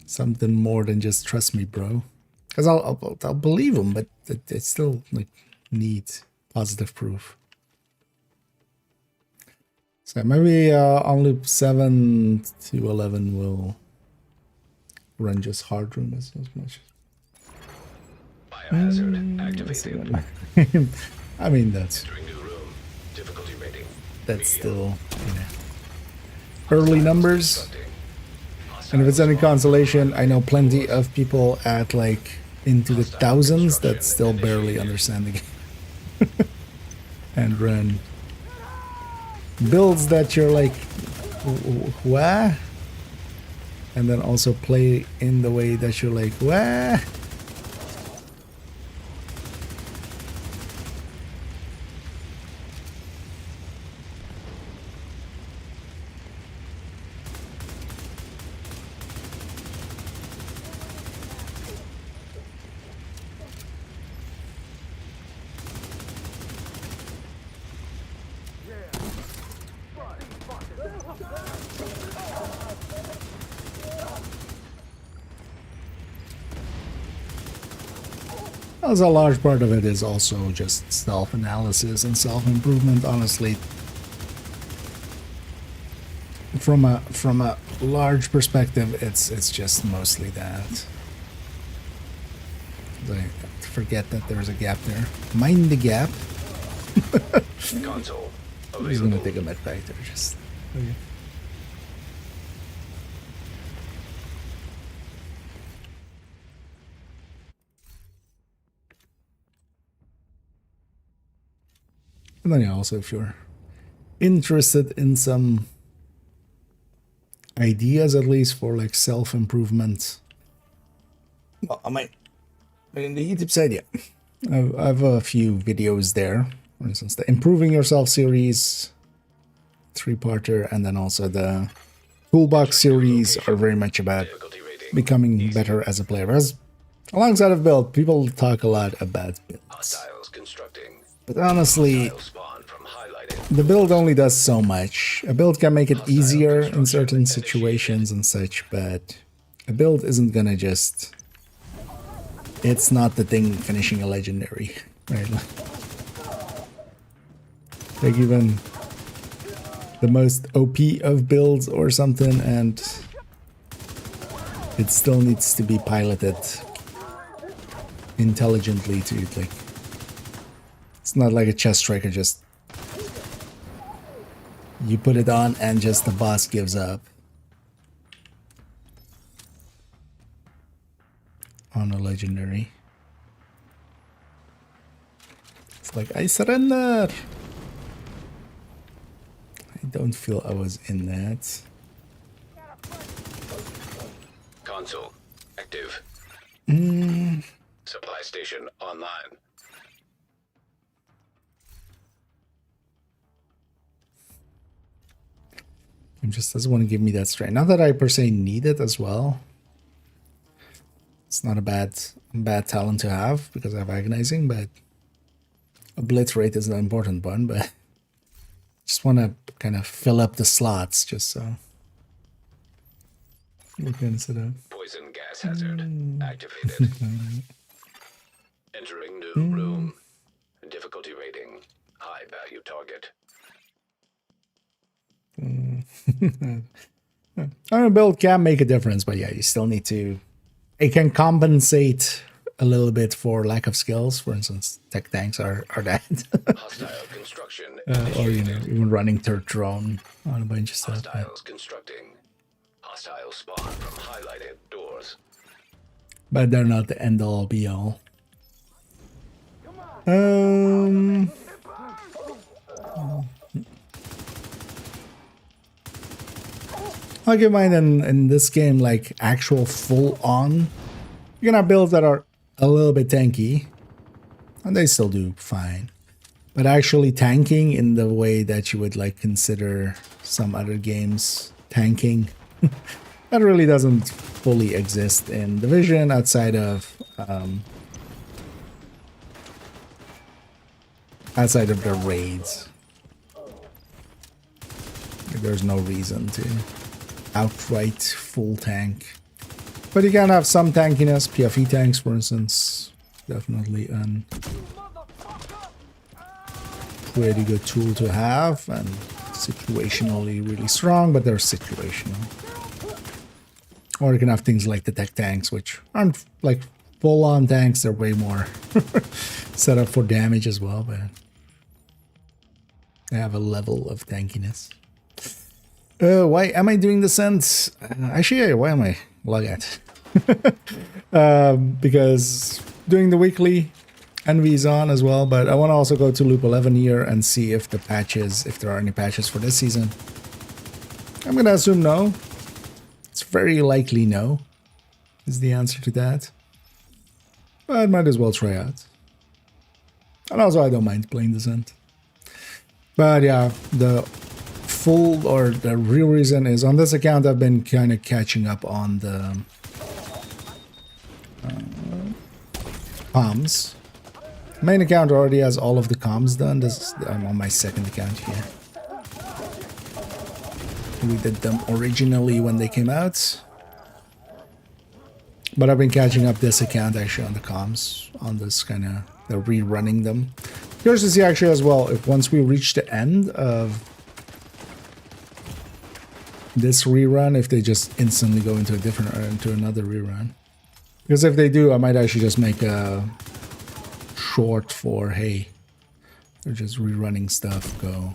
something more than just trust me, bro. Because I'll believe them, but they still like need positive proof. So maybe on loop 7 to 11 we'll run just hard room as much. Biohazard activated. I mean that's Entering new room. Difficulty rating. that's still, you know, early numbers. And if it's any consolation, I know plenty of people at like into the thousands that still barely understand the game and run builds that you're like, what? And then also play in the way that you're like, what? As a large part of it is also just self-analysis and self-improvement, honestly. From a large perspective, it's just mostly that. I forget that there's a gap there. Mind the gap. Console I'm just gonna available. take a med back there, just. Okay. And then yeah, also if you're interested in some ideas at least for like self-improvement, well, I might in the YouTube side, yeah. I have a few videos there For instance, the Improving Yourself series, 3-parter, and then also the Toolbox series are very much about Difficulty rating. becoming better as a player. Whereas alongside of build, people talk a lot about builds. Hostiles constructing. But honestly, Hostile spawn from highlighted. the build only does so much. A build can make it easier in certain situations and such, but a build isn't gonna just... It's not the thing finishing a legendary, right? Like even the most OP of builds or something, and it still needs to be piloted intelligently to like... It's not like a chess striker, just you put it on and just the boss gives up on a legendary. It's like, I surrender. I don't feel I was in that. Console active. Supply station online. It just doesn't want to give me that strength. Not that I per se need it as well. It's not a bad talent to have because I have agonizing, but obliterate is an important one, but just want to kind of fill up the slots just so we can set up. Poison gas hazard activated. Entering new room. Difficulty rating. High value target. I mean, build can make a difference, but yeah, you still need to... It can compensate a little bit for lack of skills. For instance, tech tanks are that. Hostile construction. Or, you know, even running third drone on a bunch of stuff. Hostiles constructing. Hostile spawn from highlighted doors. But they're not the end-all, be-all. I'll give mine in this game like actual full-on. You're gonna have builds that are a little bit tanky, and they still do fine. But actually tanking in the way that you would like consider some other games tanking, that really doesn't fully exist in Division outside of the raids. There's no reason to outright full tank. But you can have some tankiness. PFE tanks, for instance, definitely a pretty good tool to have, and situationally really strong, but they're situational. Or you can have things like the tech tanks, which aren't like full-on tanks. They're way more set up for damage as well, but they have a level of tankiness. Why am I doing the sense? Actually, why am I log out? Because doing the weekly Envy's on as well, but I want to also go to Loop 11 here and see if the patches, if there are any patches for this season. I'm gonna assume no. It's very likely no, is the answer to that. But might as well try out. And also I don't mind playing Descent. But yeah, the full or the real reason is on this account I've been kind of catching up on the comms. Main account already has all of the comms done. I'm on my second account here. We did them originally when they came out, but I've been catching up this account actually on the comms, on this kind of, they're rerunning them. Curious to see actually as well if once we reach the end of this rerun, if they just instantly go into a different, or into another rerun. Because if they do, I might actually just make a short for, hey, they're just rerunning stuff, go.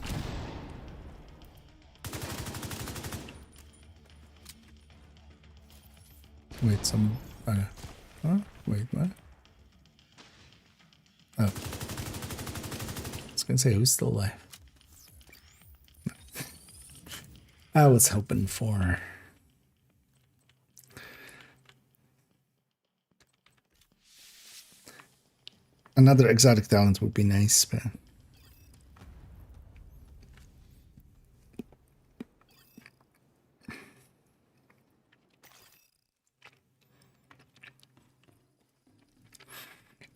Wait, some, huh? Wait, what? Oh. I was gonna say, who's still alive? I was hoping for... another exotic talent would be nice, but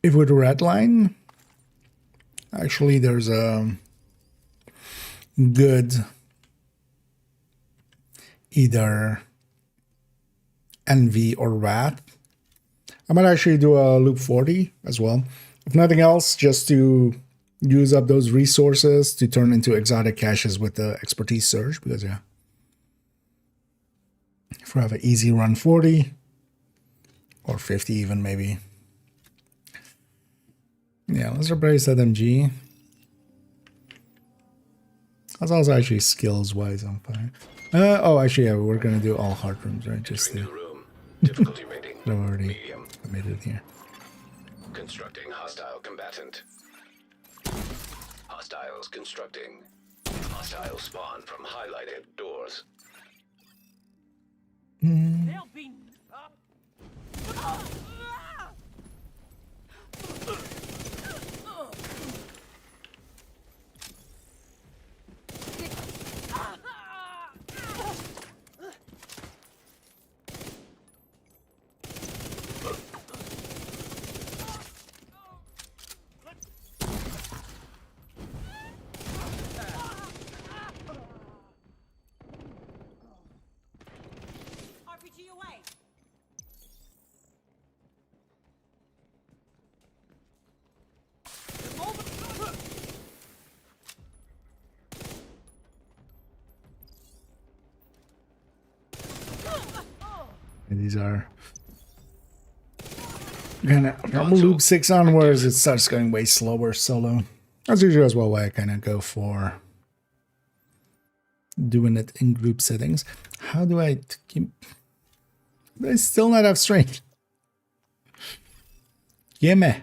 if with red line, actually there's a good either envy or wrath. I might actually do a loop 40 as well. If nothing else, just to use up those resources to turn into exotic caches with the expertise surge, because yeah. If we have an easy run 40 or 50 even maybe. Yeah, let's replace that MG. That's also actually skills wise on fire. Oh, actually, yeah, we're gonna do all hard rooms, right? Just Entering to new room. Difficulty rating. I've already Medium. committed here. Constructing hostile combatant. Hostiles constructing. Hostile spawn from highlighted doors. They'll be RPG away. And these are kind of from loop 6 onwards, it starts going way slower solo. That's usually as well why I kind of go for doing it in group settings. How do I keep... I still not have strength. Gimme.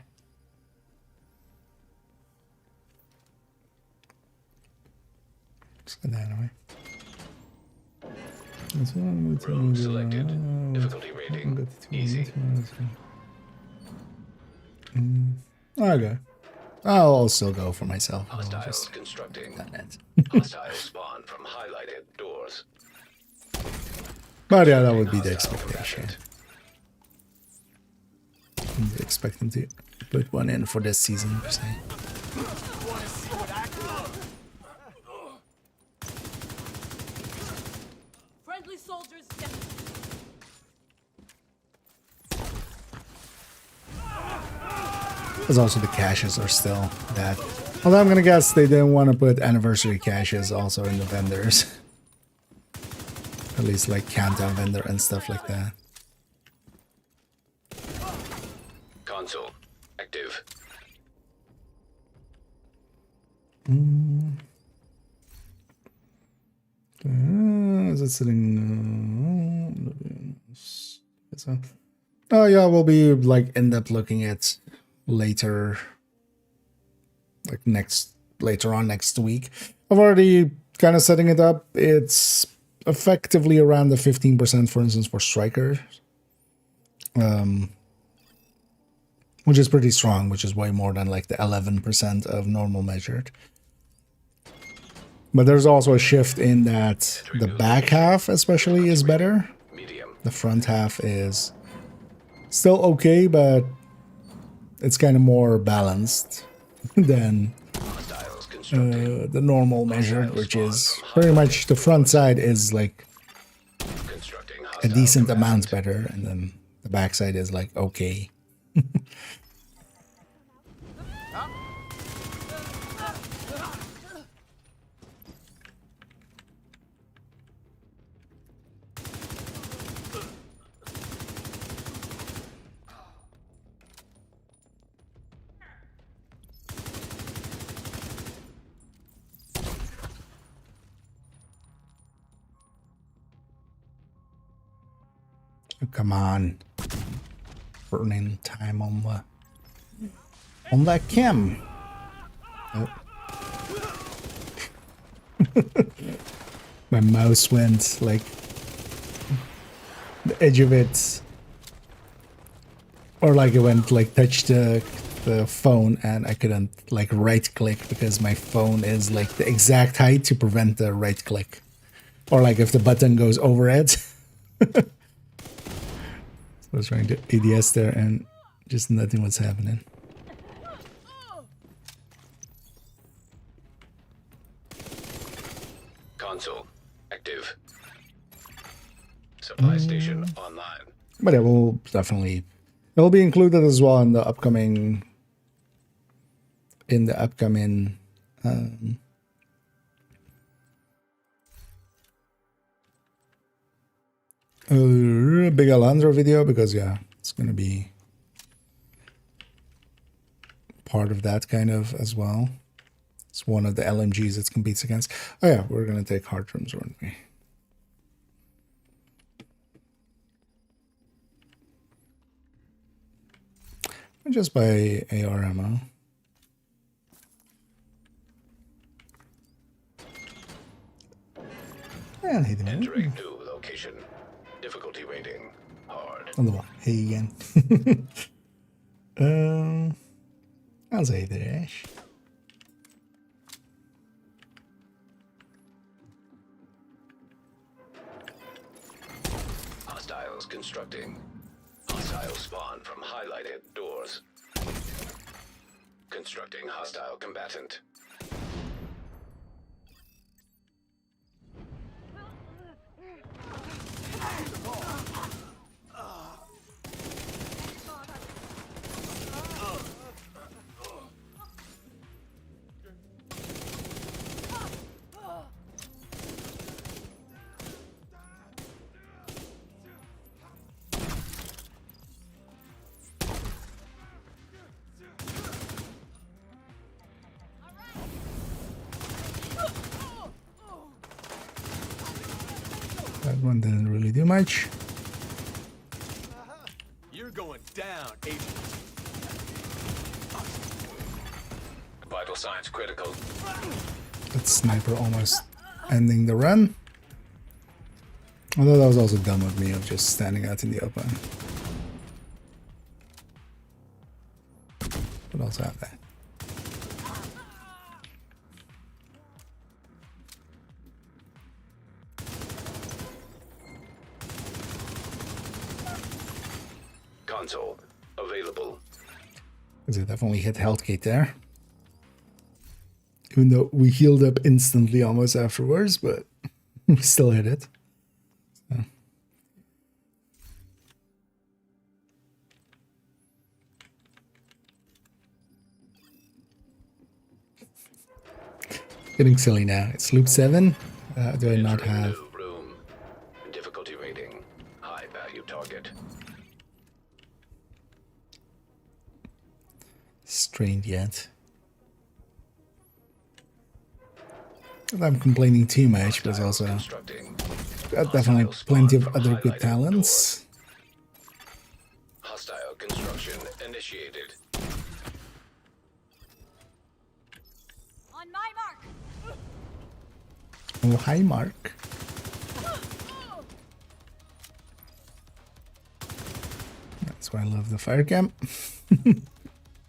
Let's get that away. Room selected. Difficulty rating. Easy. Okay. I'll also go for myself. I'll Hostiles just constructing. done it. Hostile spawn from highlighted doors. But yeah, that would be the expectation. I'm expecting to put one in for this season, per se. Friendly soldiers. Because also the caches are still that. Although I'm gonna guess they didn't want to put anniversary caches also in the vendors. At least like countdown vendor and stuff like that. Console active. Is it sitting? Oh yeah, we'll be like end up looking at later, like later on next week. I've already kind of setting it up. It's effectively around the 15%, for instance, for strikers, which is pretty strong, which is way more than like the 11% of normal measured. But there's also a shift in that the back half especially is better. Medium. The front half is still okay, but it's kind of more balanced than Hostiles constructing. the normal measured, which is pretty much the front side is like Constructing a hostile decent combatant. amount better, and then the back side is like okay. Come on, burning time on that chem. Oh. My mouse went like the edge of it, or like it went like touched the phone, and I couldn't like right click because my phone is like the exact height to prevent the right click, or like if the button goes over it. I was trying to ADS there and just nothing was happening. Console active. Supply station online. But it will definitely, it will be included as well in the upcoming big Alondra video, because yeah, it's gonna be part of that kind of as well. It's one of the LMGs it competes against. Oh yeah, we're gonna take hard rooms, aren't we? And just buy AR ammo. And hit him. Entering new location. Difficulty rating hard. On the wall. Hey again. I'll say that. Hostiles constructing. Hostile spawn from highlighted doors. Constructing hostile combatant. That one didn't really do much. You're going down, agent. Vital signs critical. That sniper almost ending the run. Although that was also dumb of me of just standing out in the open. But also have that. Console available. Because it definitely hit health gate there. Even though we healed up instantly almost afterwards, but we still hit it. So. Getting silly now. It's loop 7. Do I not Entering have... new room. Difficulty rating high value target. strained yet. I'm complaining too much, but also got definitely plenty of other good talents. Hostile construction initiated. On my mark. Oh, hi, Mark. That's why I love the fire camp.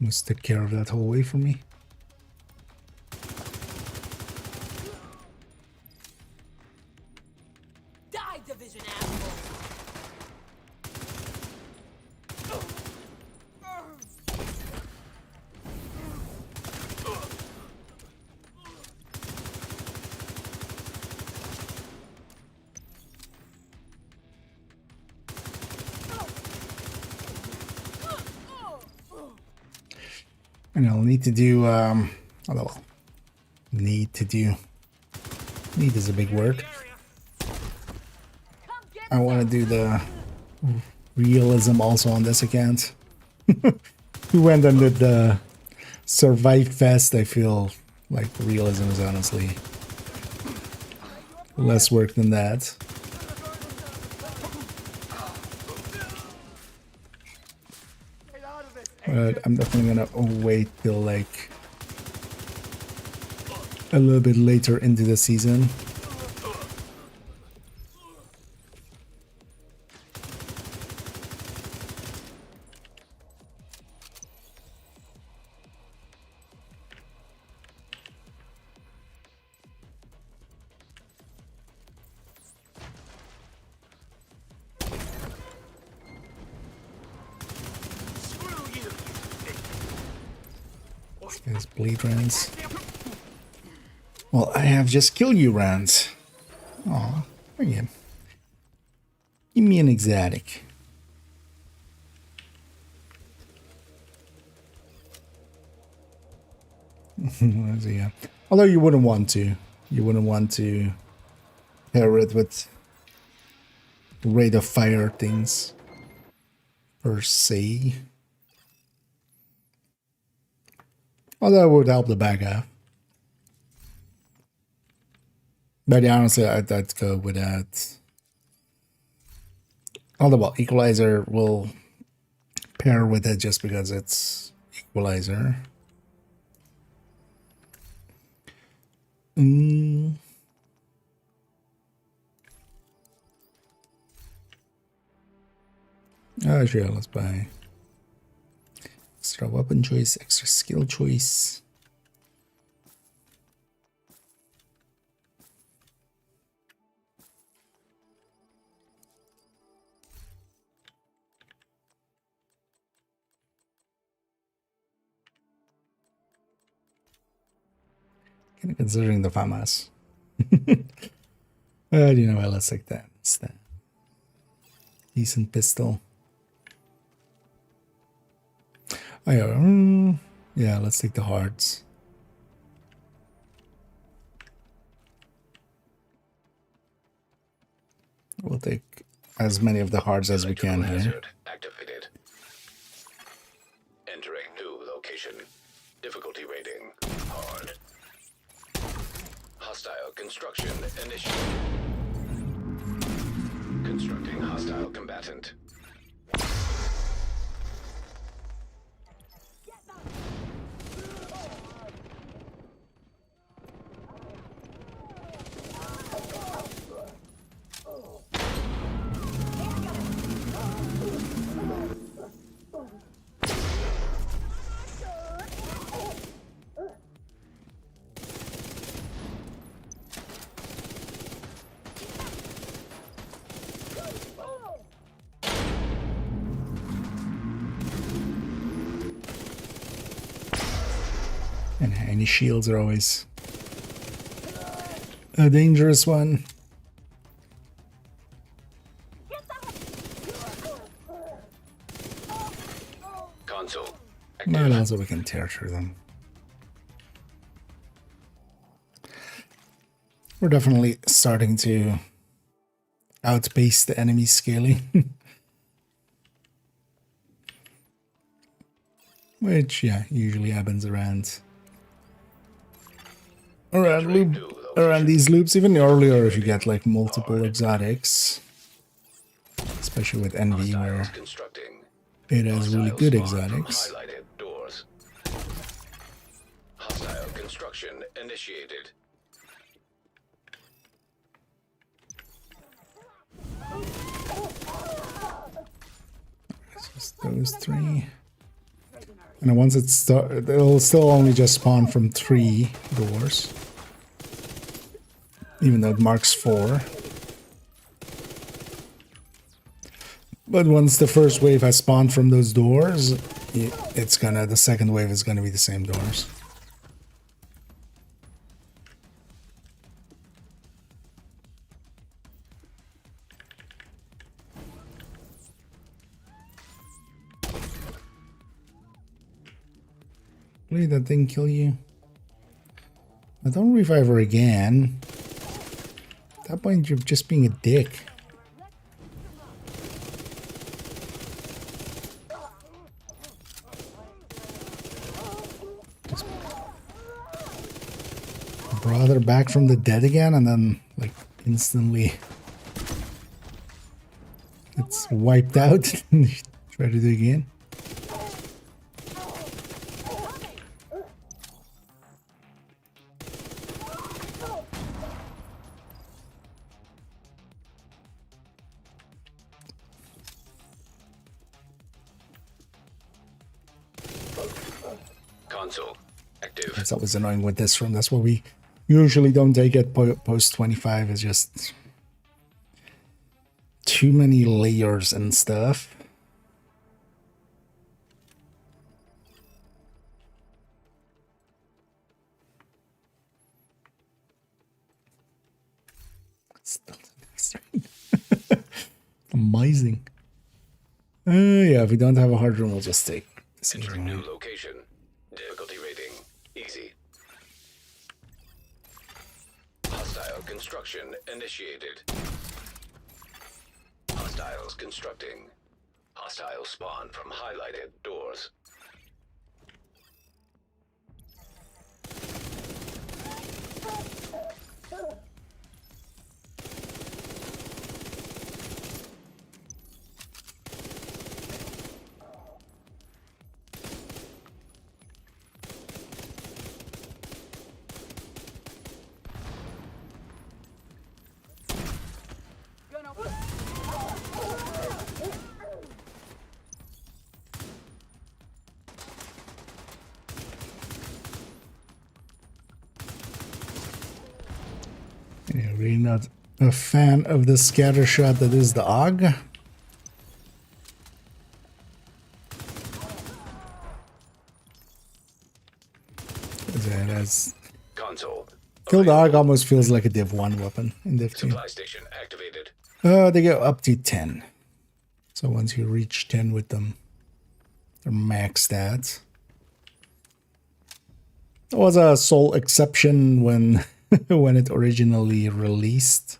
Must take care of that whole way for me. Die, division asshole. And I'll need to do, need is a big word. I want to do the realism also on this account. Who went and did the Survive Fest? I feel like realism is honestly less work than that. But I'm definitely gonna wait till like a little bit later into the season. These bleed rounds. Well, I have just kill you rounds. Aw, bring him. Give me an exotic. So, yeah. Although you wouldn't want to. You wouldn't want to pair it with rate of fire things per se. Although it would help the back half. But yeah, honestly, I'd go with that. Although, well, equalizer will pair with it just because it's equalizer. Oh, sure, let's buy extra weapon choice, extra skill choice. Kind of considering the FAMAS. You know what, let's take that. It's that decent pistol. Oh yeah, yeah, let's take the hearts. We'll take as many of the hearts as we can here. Hazard activated. Entering new location. Difficulty rating hard. Hostile construction initiated. Constructing hostile combatant. And any shields are always a dangerous one. Console. But also we can tear through them. We're definitely starting to outpace the enemy scaling. Which, yeah, usually happens around these loops. Even earlier, if you get like multiple exotics, especially with Envy, where it has really good exotics. Highlighted doors. Hostile construction initiated. It's just those three. And once it starts, it'll still only just spawn from 3 doors. Even though it marks 4. But once the first wave has spawned from those doors, the second wave is gonna be the same doors. Really, that thing kill you? I don't revive her again. At that point, you're just being a dick. Just brought her back from the dead again, and then, like, instantly it's wiped out. Try to do it again. Console active. That's always annoying with this room. That's what we usually don't take at post 25. It's just too many layers and stuff. Amazing. Yeah, if we don't have a hard room, we'll just take this easy Entering new one. location. Difficulty rating. Easy. Hostile construction initiated. Hostiles constructing. Hostile spawn from highlighted doors. Yeah, really not a fan of the scatter shot that is the AUG. That's Console. Kill the AUG almost feels like a Div 1 weapon in Div 2. Supply station activated. They go up to 10. So once you reach 10 with them, they're maxed out. There was a sole exception when when it originally released.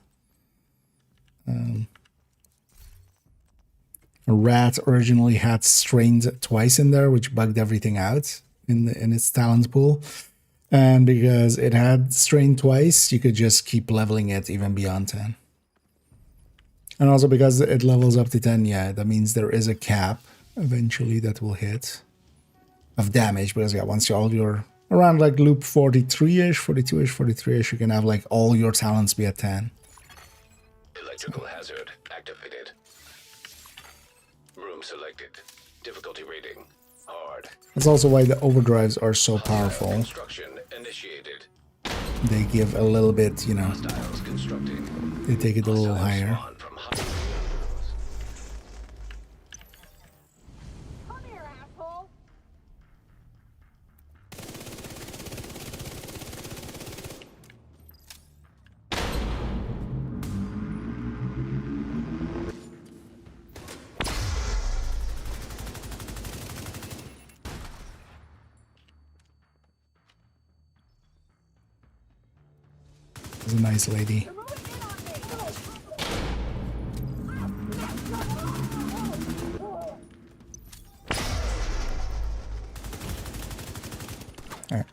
Rat originally had strains twice in there, which bugged everything out in its talent pool. And because it had strain twice, you could just keep leveling it even beyond 10. And also because it levels up to 10, yeah, that means there is a cap eventually that will hit of damage. Because yeah, once you're around like loop 43-ish, 42-ish, 43-ish, you can have like all your talents be at 10. Electrical hazard activated. Room selected. Difficulty rating. Hard. That's also why the overdrives are so powerful. Construction initiated. They give a little bit, you know, Hostiles constructing. they take it a little higher. Spawn from high. Come here, asshole. She's a nice lady. They're moving in on me. Alright.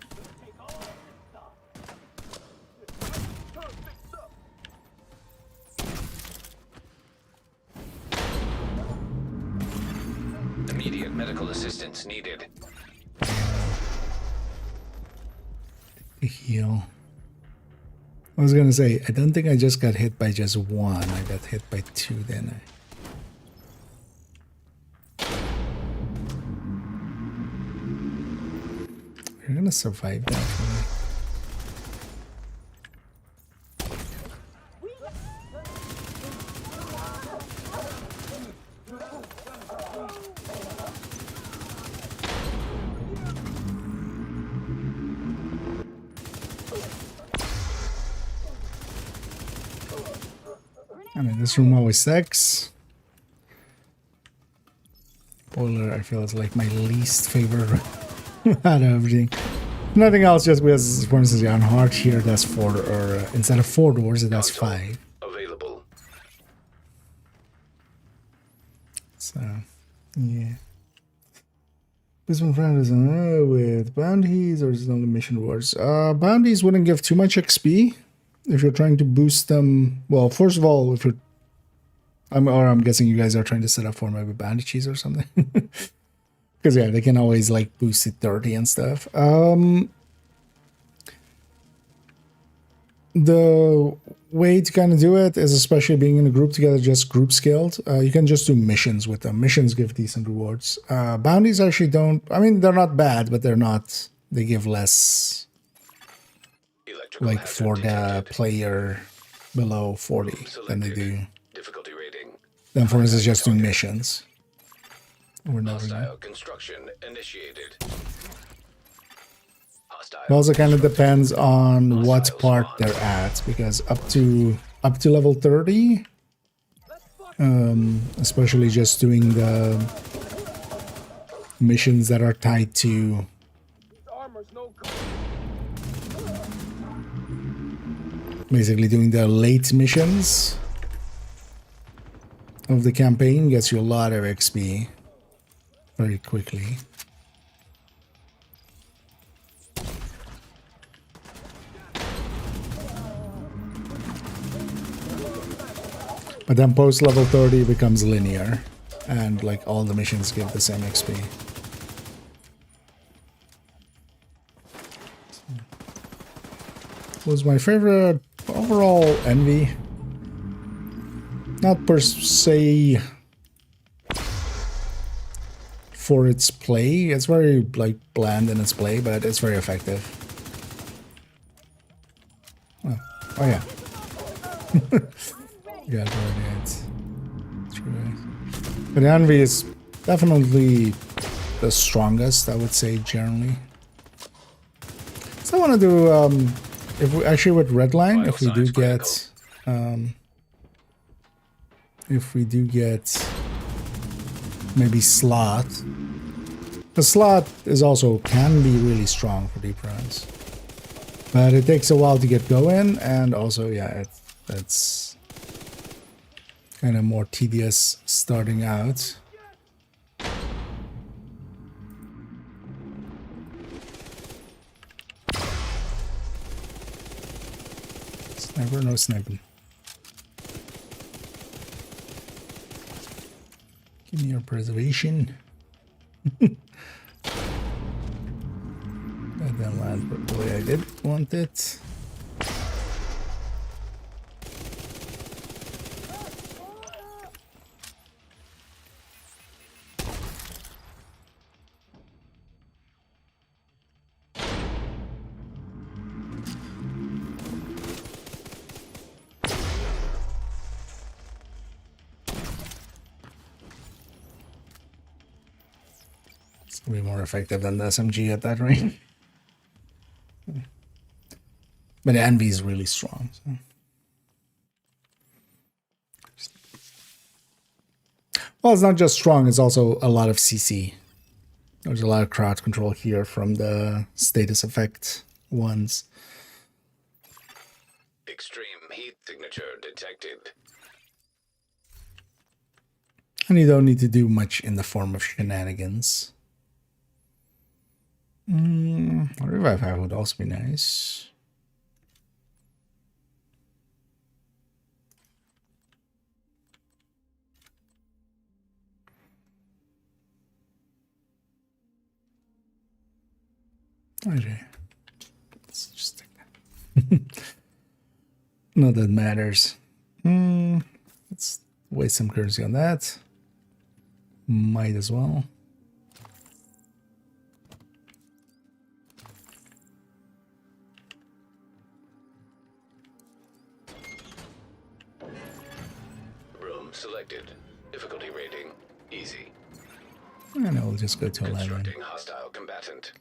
Immediate medical assistance needed. To heal. I was gonna say, I don't think I just got hit by just one. I got hit by two, didn't I? You're gonna survive that for me. I mean, this room always sucks. Boiler, I feel, is like my least favorite out of everything. Nothing else, just because, for instance, on hard here, that's 4, or instead of 4 doors, it has 5. Available. So, yeah. This one friend is with bounties, or is it only mission rewards? Bounties wouldn't give too much XP if you're trying to boost them. Well, first of all, if you're, I'm guessing you guys are trying to set up for maybe bandages or something. Because yeah, they can always like boost it 30 and stuff. The way to kind of do it is, especially being in a group together, just group scaled. You can just do missions with them. Missions give decent rewards. Bounties actually don't. I mean, they're not bad, but they're not. They give less. Electrical Like hazard for the detected. player below 40 than they do. Difficulty rating. Than for instance, just doing missions. Or never. Hostile construction initiated. Hostile It also kind of constructing. depends on what Hostile part spawn. they're at, because up to up to level 30. Especially just doing the missions that are tied to basically doing the late missions of the campaign gets you a lot of XP very quickly. But then post level 30 it becomes linear, and like all the missions give the same XP. Was my favorite overall Envy. Not per se for its play. It's very like bland in its play, but it's very effective. Oh yeah. Yeah, but Envy is definitely the strongest, I would say, generally. So I want to do, if we actually with Redline, if we do get maybe Slot. The Slot is also can be really strong for deep runs, but it takes a while to get going, and also yeah, that's kind of more tedious starting out. Sniper, no sniping. Give me your preservation. That didn't land the way I did want it. Be more effective than the SMG at that range. But the Envy is really strong. So. Well, it's not just strong, it's also a lot of CC. There's a lot of crowd control here from the status effect ones. Extreme heat signature detected. And you don't need to do much in the form of shenanigans. A revive hive would also be nice. Okay. Let's just take that. Not that matters. Let's waste some currency on that. Might as well. Selected. Difficulty rating easy. And I'll just go to 11. Constructing hostile combatant.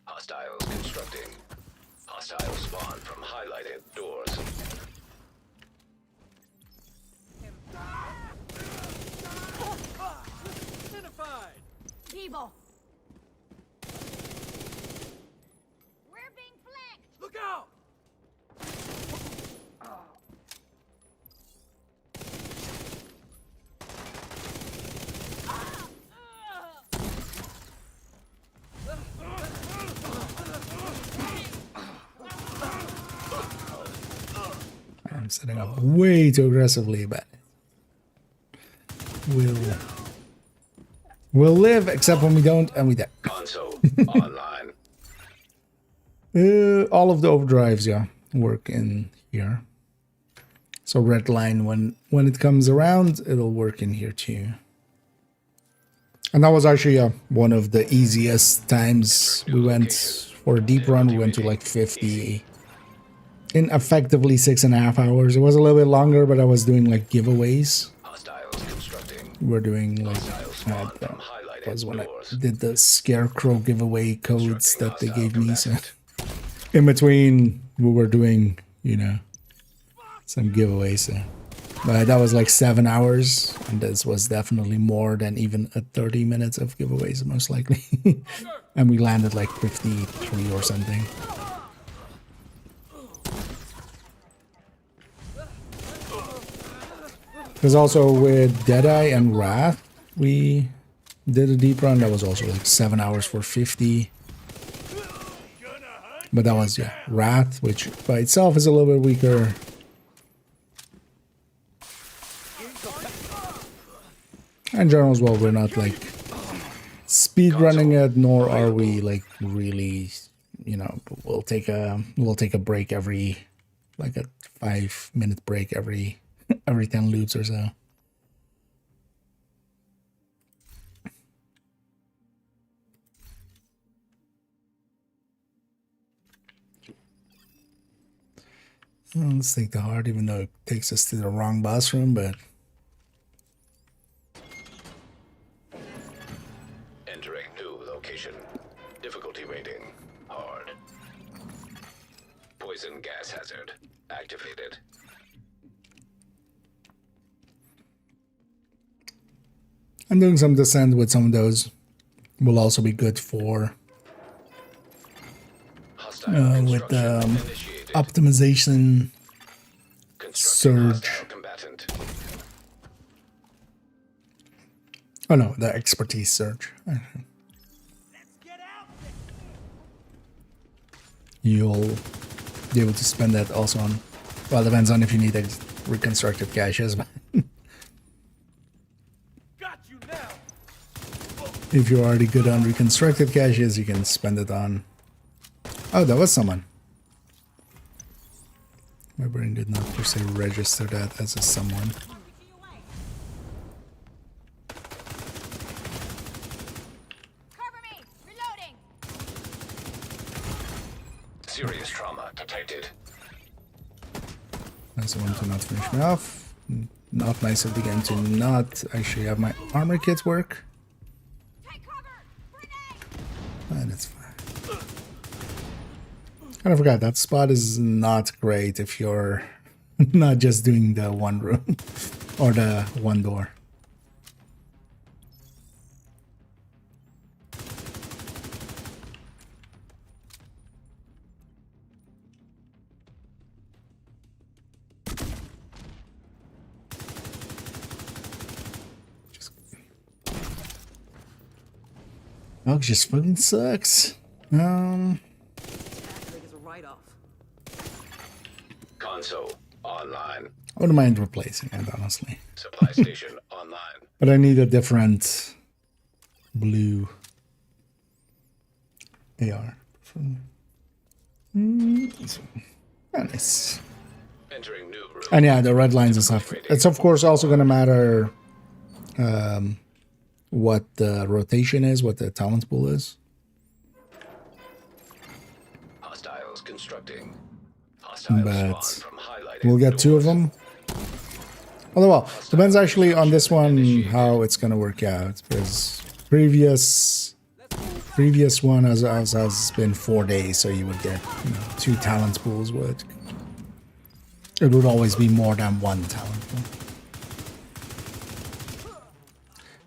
Hostiles constructing. Hostile spawn from highlighted doors. Identified. People. We're being flanked. Look out! I'm setting up way too aggressively, but we'll live, except when we don't, and we die. Console online. All of the overdrives, yeah, work in here. So red line, when it comes around, it'll work in here too. And that was actually one of the easiest times we went for a deep run. We went to like 50 in effectively 6.5 hours. It was a little bit longer, but I was doing like giveaways. We're doing like that was when I did the scarecrow giveaway codes that they gave me. So in between, we were doing, you know, some giveaways. But that was like 7 hours, and this was definitely more than even a 30 minutes of giveaways, most likely. And we landed like 53 or something. Because also with Deadeye and Wrath, we did a deep run. That was also like 7 hours for 50. But that was, yeah, Wrath, which by itself is a little bit weaker. In general as well, we're not like speed running it, nor are we like really, you know, we'll take a break every, like a 5-minute break every 10 loops or so. Let's take the heart, even though it takes us to the wrong boss room, but Entering new location. Difficulty rating. Hard. Poison gas hazard. Activated. I'm doing some descent with some of those. Will also be good for with optimization surge. Combatant. Oh no, the expertise surge. You'll be able to spend that also on, well, depends on if you need reconstructed caches. If you're already good on reconstructed caches, you can spend it on... Oh, that was someone. My brain did not per se register that as a someone. Cover me! Reloading! Serious trauma detected. Nice one to not finish me off. Not nice of the game to not actually have my armor kits work. And it's fine. And I forgot, that spot is not great if you're not just doing the one room or the one door. Oh, it just fucking sucks. Console online. I wouldn't mind replacing it, honestly. Supply station online. But I need a different blue AR. Nice. Entering new room. And yeah, the red lines and stuff. It's of course also going to matter what the rotation is, what the talent pool is. Hostiles constructing. Hostiles But spawn from highlighted we'll get 2 of doors. them. Although, well, depends actually on this one how it's going to work out. Because previous one has been 4 days, so you would get 2 talent pools. It would always be more than 1 talent pool.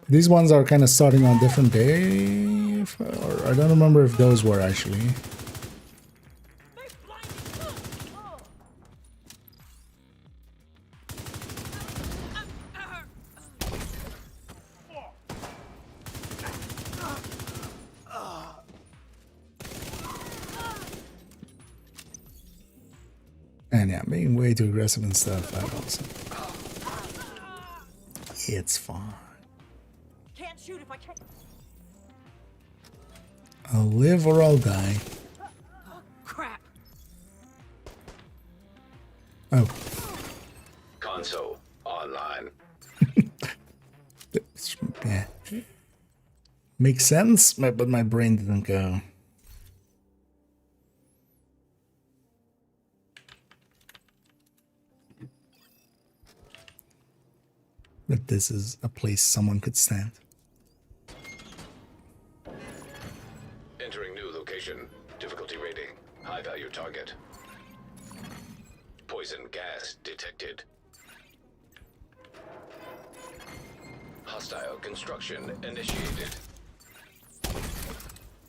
These ones are kind of starting on different days, or I don't remember if those were actually. And yeah, being way too aggressive and stuff, that also. It's fine. Can't shoot if I can't. I'll live or I'll die. Crap! Oh. Console online. Yeah. Makes sense, but my brain didn't go. That this is a place someone could stand. Entering new location. Difficulty rating. High value target. Poison gas detected. Hostile construction initiated.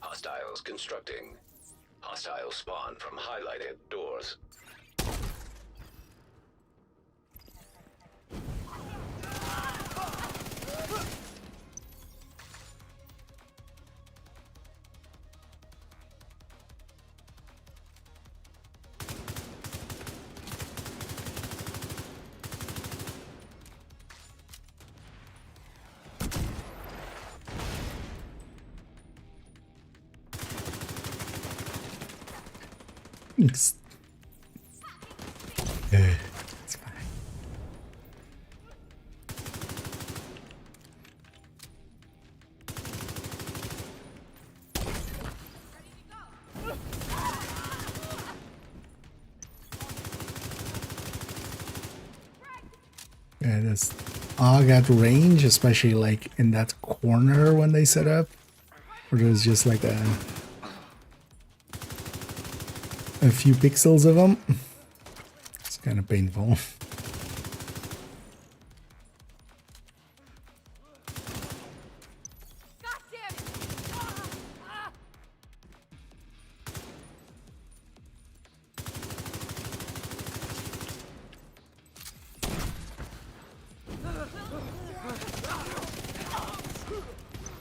Hostiles constructing. Hostiles spawn from highlighted doors. It's fine. Yeah, this AUG at range, especially like in that corner when they set up, where there's just like a few pixels of them. It's kind of painful.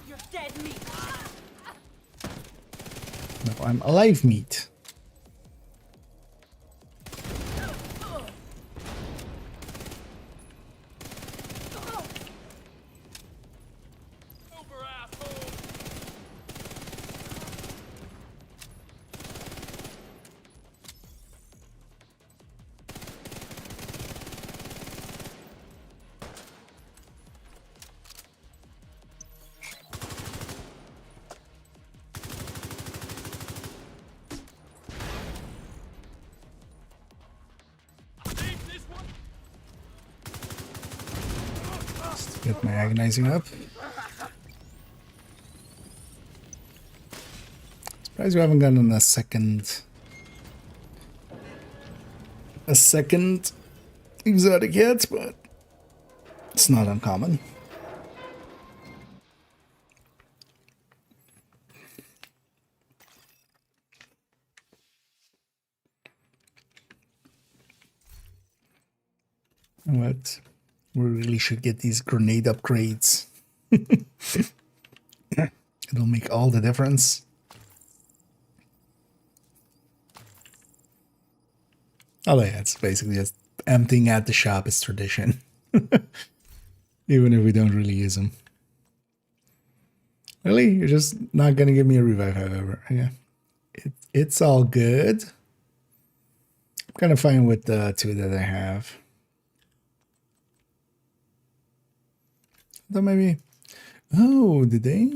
You're dead meat. No, I'm alive meat. Get my agonizing up. Surprised we haven't gotten a second exotic yet, but it's not uncommon. What? We really should get these grenade upgrades. It'll make all the difference. Oh yeah, it's basically just emptying out the shop is tradition. Even if we don't really use them. Really? You're just not gonna give me a revive, however. Yeah. It's all good. I'm kind of fine with the two that I have. Though maybe... Oh, did they?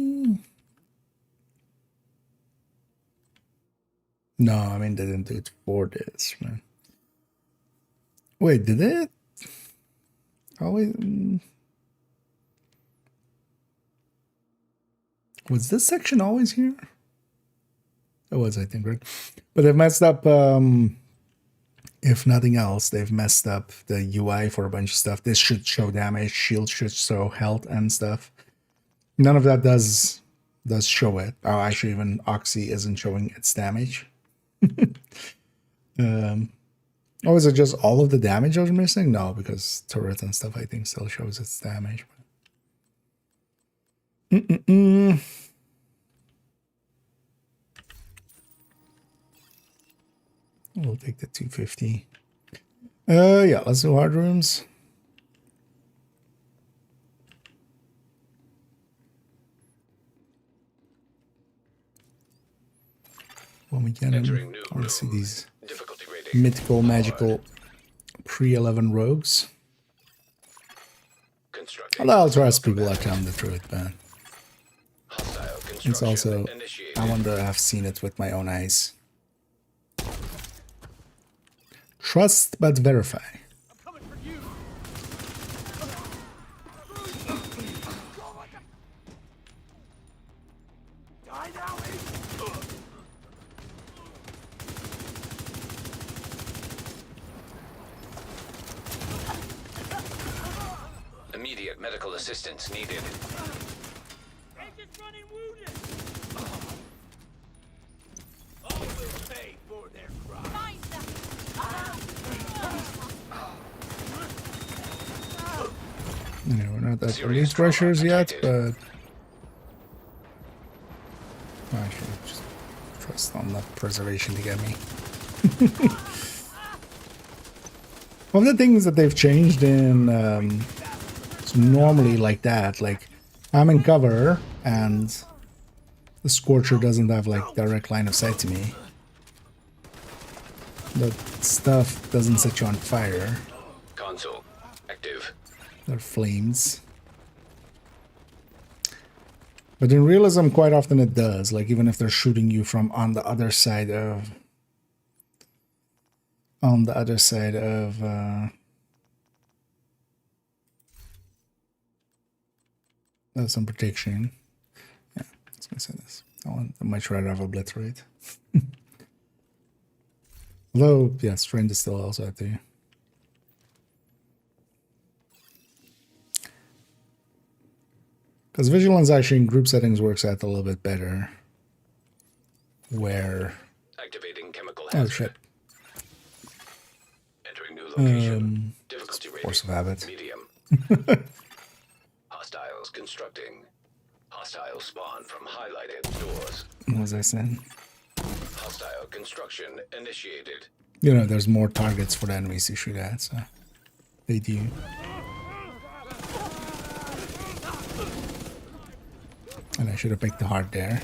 No, I mean, they didn't do it for this, man. Wait, did it? Always... Was this section always here? It was, I think, right? But they've messed up, if nothing else, they've messed up the UI for a bunch of stuff. This should show damage, shield should show health and stuff. None of that does show it. Oh, actually, even Oxy isn't showing its damage. Oh, is it just all of the damage I was missing? No, because turret and stuff, I think, still shows its damage. We'll take the 250. Yeah, let's do hard rooms. When we get in, I want to see these mythical, magical pre-11 rogues. Although I'll trust people that come the truth, but it's also, I wonder if I've seen it with my own eyes. Trust but verify. Medical assistance needed. Agents running wounded. All will pay for their crimes. You know, we're not at Serious police trauma rushers yet, detected. but I should just trust on that preservation to get me. One of the things that they've changed in it's normally like that, like I'm in cover and the Scorcher doesn't have like direct line of sight to me. That stuff doesn't set you on fire. Console active. They're flames. But in realism, quite often it does. Like even if they're shooting you from on the other side of some protection. Yeah, I was gonna say this. I much rather have obliterate. Although, yeah, strength is still also at the. Because vigilance actually in group settings works out a little bit better. Where Activating chemical oh hazard. shit. Entering new location. Difficulty Force of rating. habit. Medium. Hostiles constructing. Hostile spawn from highlighted doors. What was I saying? Hostile construction initiated. You know, there's more targets for the enemies to shoot at, so they do. And I should have picked the heart there.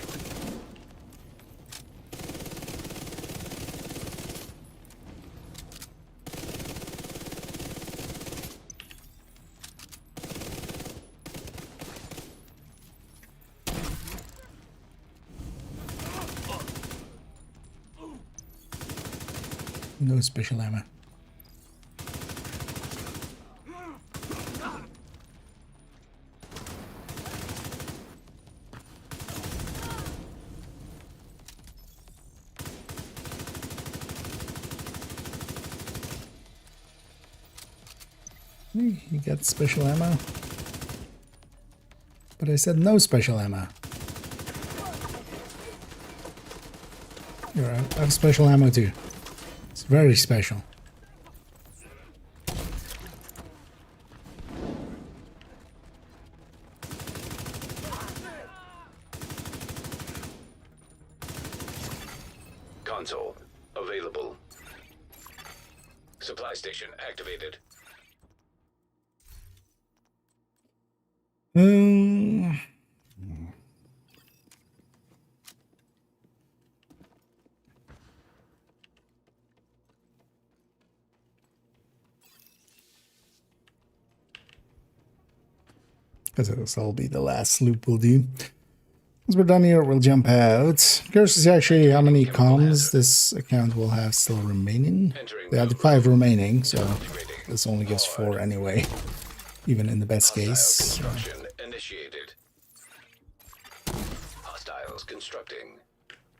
No special ammo. Hey, you got special ammo? But I said no special ammo. You're right. I have special ammo too. It's very special. Console available. Supply station activated. Because this will be the last loop we'll do. Once we're done here, we'll jump out. Curious to see actually how many comms this account will have still remaining. They have 5 remaining, so this only gives 4 anyway, even in the best case. Construction initiated. Hostiles constructing.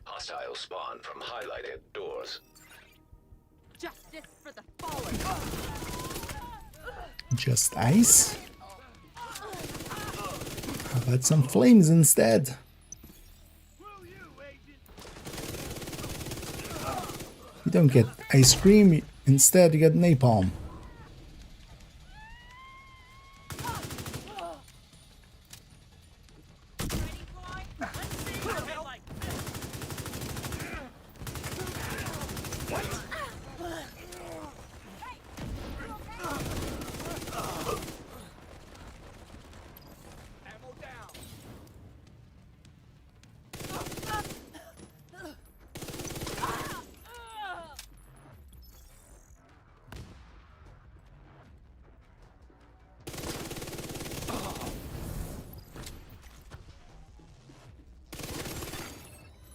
Hostile spawn from highlighted doors. Justice for the fallen. Just ice? How about some flames instead? You don't get ice cream, instead you get napalm.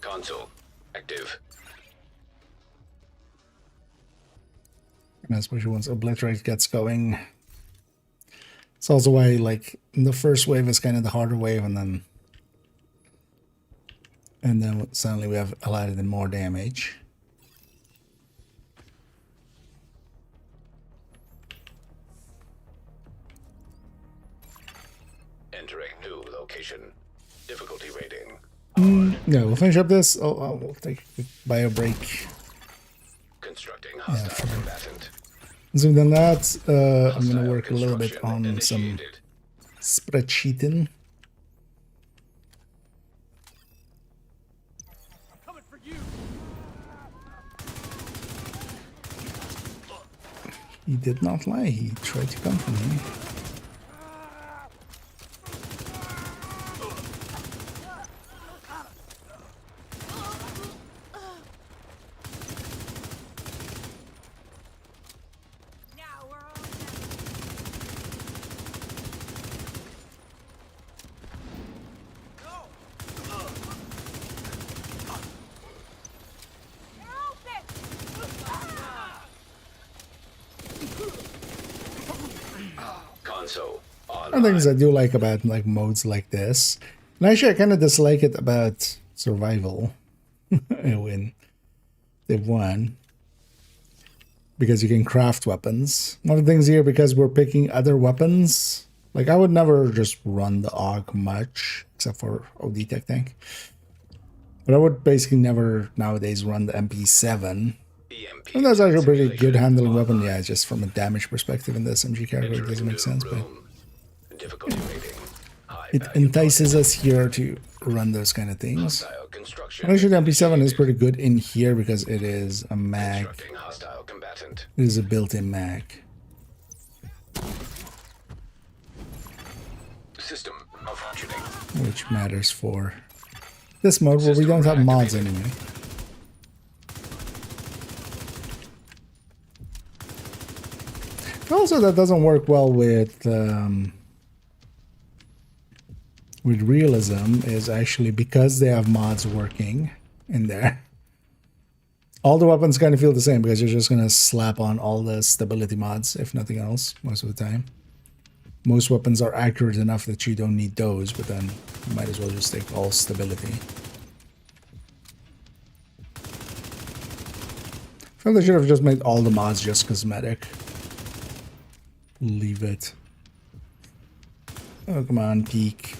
Console active. And especially once Obliterate gets going. It's also why, like, the first wave is kind of the harder wave, and then suddenly we have a lot of more damage. Entering new location. Difficulty rating. Yeah, we'll finish up this. Oh, we'll take a bio break. Constructing hostile combatant. Once we've done that, I'm gonna Hostile work a little bit construction on some initiated. spreadsheeting. Coming for you. He did not lie. He tried to come for me. Now we're all Console One of the things I do like about like modes like this, and actually I kind of dislike it about survival when they won, because you can craft weapons. One of the things here, because we're picking other weapons, like I would never just run the AUG much, except for OD Tech Tank. But I would basically never nowadays run the MP7. EMP. And that's actually a pretty good handling weapon. Yeah, just from a damage perspective in the SMG category, it doesn't make sense, but Difficulty rating. High it value entices us here to run those kind of things. hostile construction. And actually, the MP7 is pretty good in here because it is a mag. Constructing hostile combatant. It is a built-in mag. System malfunctioning. Which matters for this mode where we don't have mods anyway. Also, that doesn't work well with realism is actually because they have mods working in there. All the weapons kind of feel the same because you're just going to slap on all the stability mods, if nothing else, most of the time. Most weapons are accurate enough that you don't need those, but then you might as well just take all stability. I feel they should have just made all the mods just cosmetic. Leave it. Oh, come on, peek.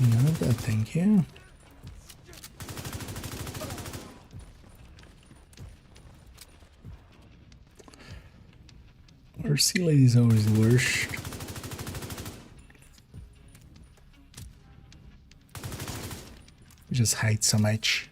No, thank you. Our sea lady is always the worst. We just hide so much.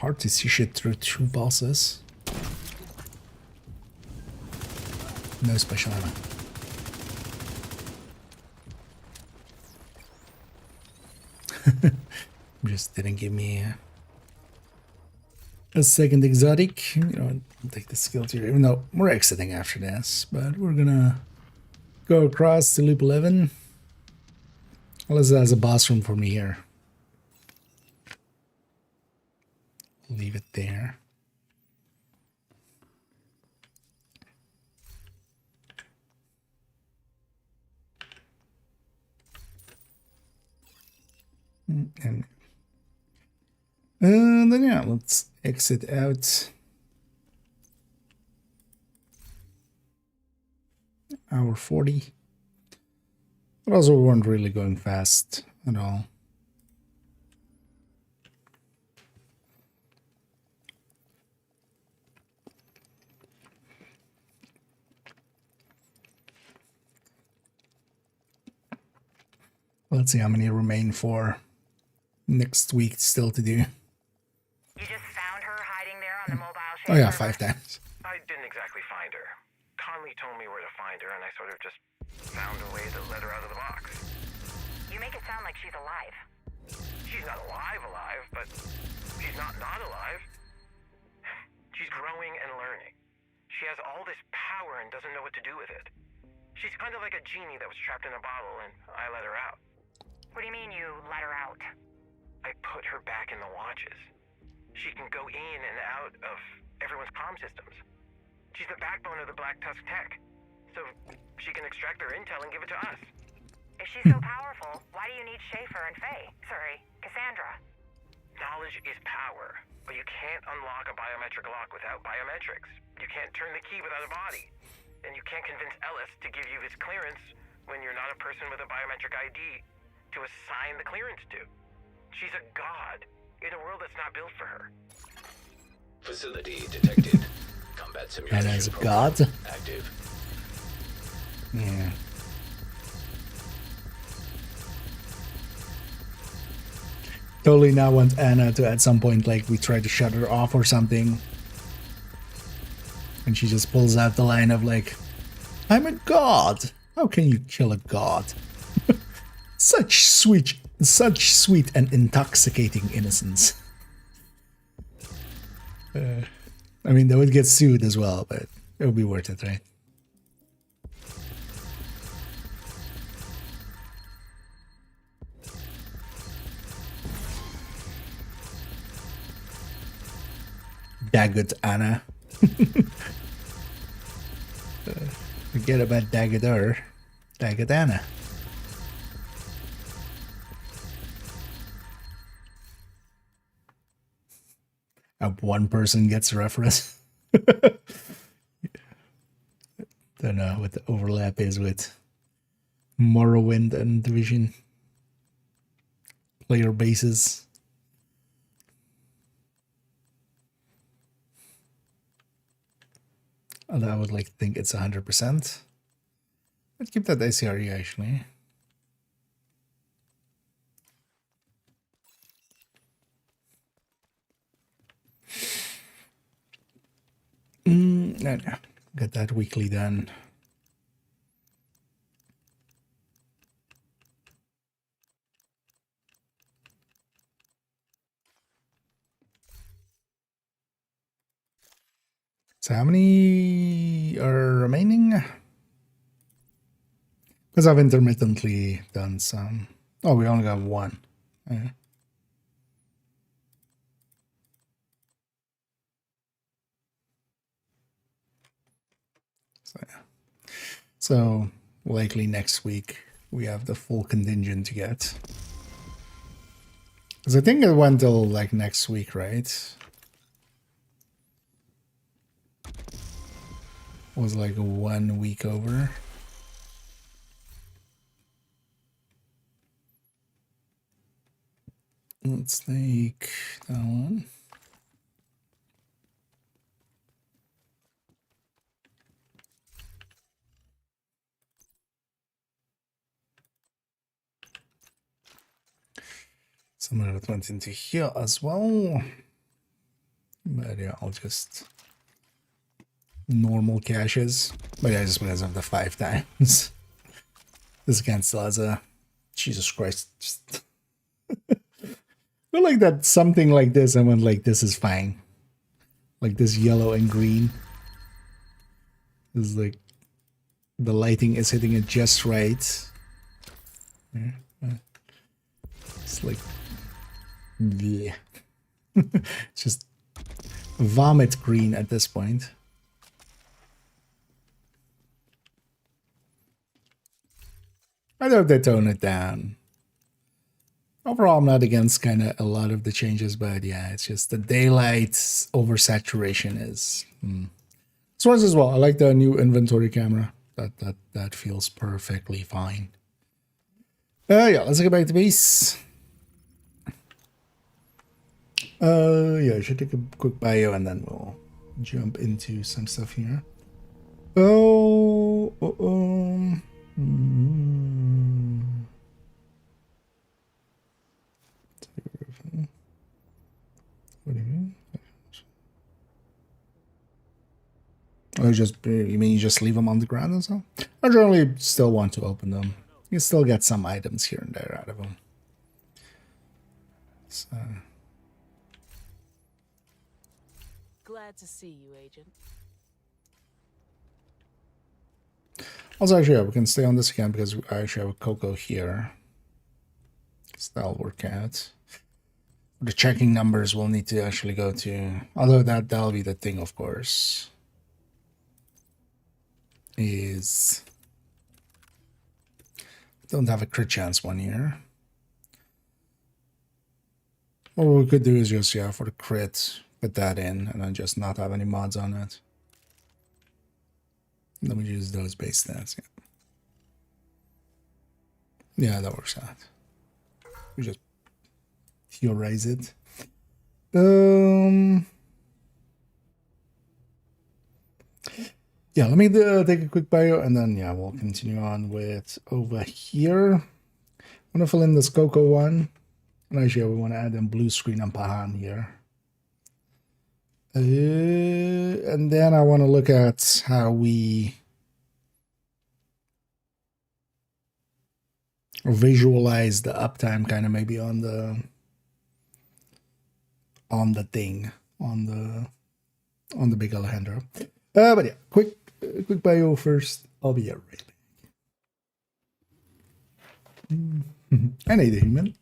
Hard to see shit through two bosses. No special ammo. Just didn't give me a second exotic. You know, I'll take the skill tier, even though we're exiting after this. But we're gonna go across to loop 11. Unless it has a boss room for me here. Leave it there. And then yeah, let's exit out. Hour 40. But also we weren't really going fast at all. Let's see how many remain for next week still to do. You just found her hiding there on the mobile Oh yeah, server? 5 times. I didn't exactly find told me where to find her, and I sort of just found a way to let her out of the box. You make it sound like she's alive. She's not alive, but she's not alive. She's growing and learning. She has all this power and doesn't know what to do with it. She's kind of like a genie that was trapped in a bottle, and I let her out. What do you mean you let her out? I put her back in the watches. She can go in and out of everyone's comm systems. She's the backbone of the Black Tusk tech, so she can extract their intel and give it to us. If she's so powerful, why do you need Schaefer and Faye? Sorry, Cassandra. Knowledge is power, but you can't unlock a biometric lock without biometrics. You can't turn the key without a body. And you can't convince Ellis to give you his clearance when you're not a person with a biometric ID to assign the clearance to. She's a god in a world that's not built for her. Facility detected. Combat simulation And as a program god? active. Yeah. Totally now want Anna to at some point, like, we try to shut her off or something. And she just pulls out the line of like, I'm a god. How can you kill a god? such sweet and intoxicating innocence. I mean, they would get sued as well, but it would be worth it, right? Daggett Anna. Forget about Daggett Daggett Anna. One person gets a reference. Don't know what the overlap is with Morrowind and Division player bases. Although I would like to think it's 100%. Let's keep that ACRE actually. No. Got that weekly done. So how many are remaining? Because I've intermittently done some. Oh, we only got one. Yeah. So likely next week we have the full contingent to get. Because I think it went till like next week, right? Was like 1 week over. Let's take that one. Some of it went into here as well. But yeah, I'll just normal caches. But yeah, just because of the 5 times. This again still has a Jesus Christ. Just I feel like that something like this, I went like, this is fine. Like this yellow and green. This is like the lighting is hitting it just right. Yeah. It's like, yeah. It's just vomit green at this point. I hope they tone it down. Overall, I'm not against kind of a lot of the changes, but yeah, it's just the daylight oversaturation is. This one's as well. I like the new inventory camera. That feels perfectly fine. Yeah, let's get back to base. Yeah, I should take a quick bio and then we'll jump into some stuff here. What do you mean? Or you mean you just leave them on the ground or so? I generally still want to open them. You still get some items here and there out of them. So. Glad to see you, Agent. Also, actually, yeah, we can stay on this again because I actually have a Coco here. So that'll work out. The checking numbers we'll need to actually go to. Although that'll be the thing, of course. Is don't have a crit chance one here. What we could do is just, yeah, for the crit, put that in and then just not have any mods on it. And then we use those base stats. Yeah, that works out. We just theorize it. Yeah, let me take a quick bio and then, yeah, we'll continue on with over here. I'm gonna fill in this Coco one. And actually, we want to add in blue screen and Pahan here. And then I want to look at how we visualize the uptime kind of maybe on the thing, on the big Alejandro. But yeah, quick bio first. I'll be right back. I need a human.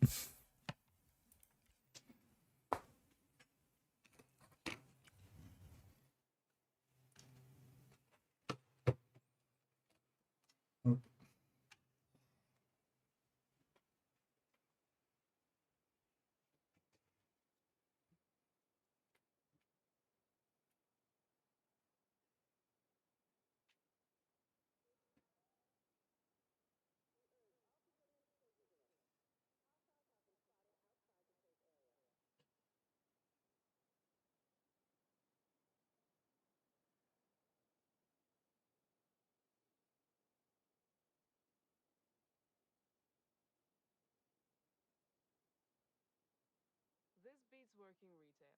This beats working retail.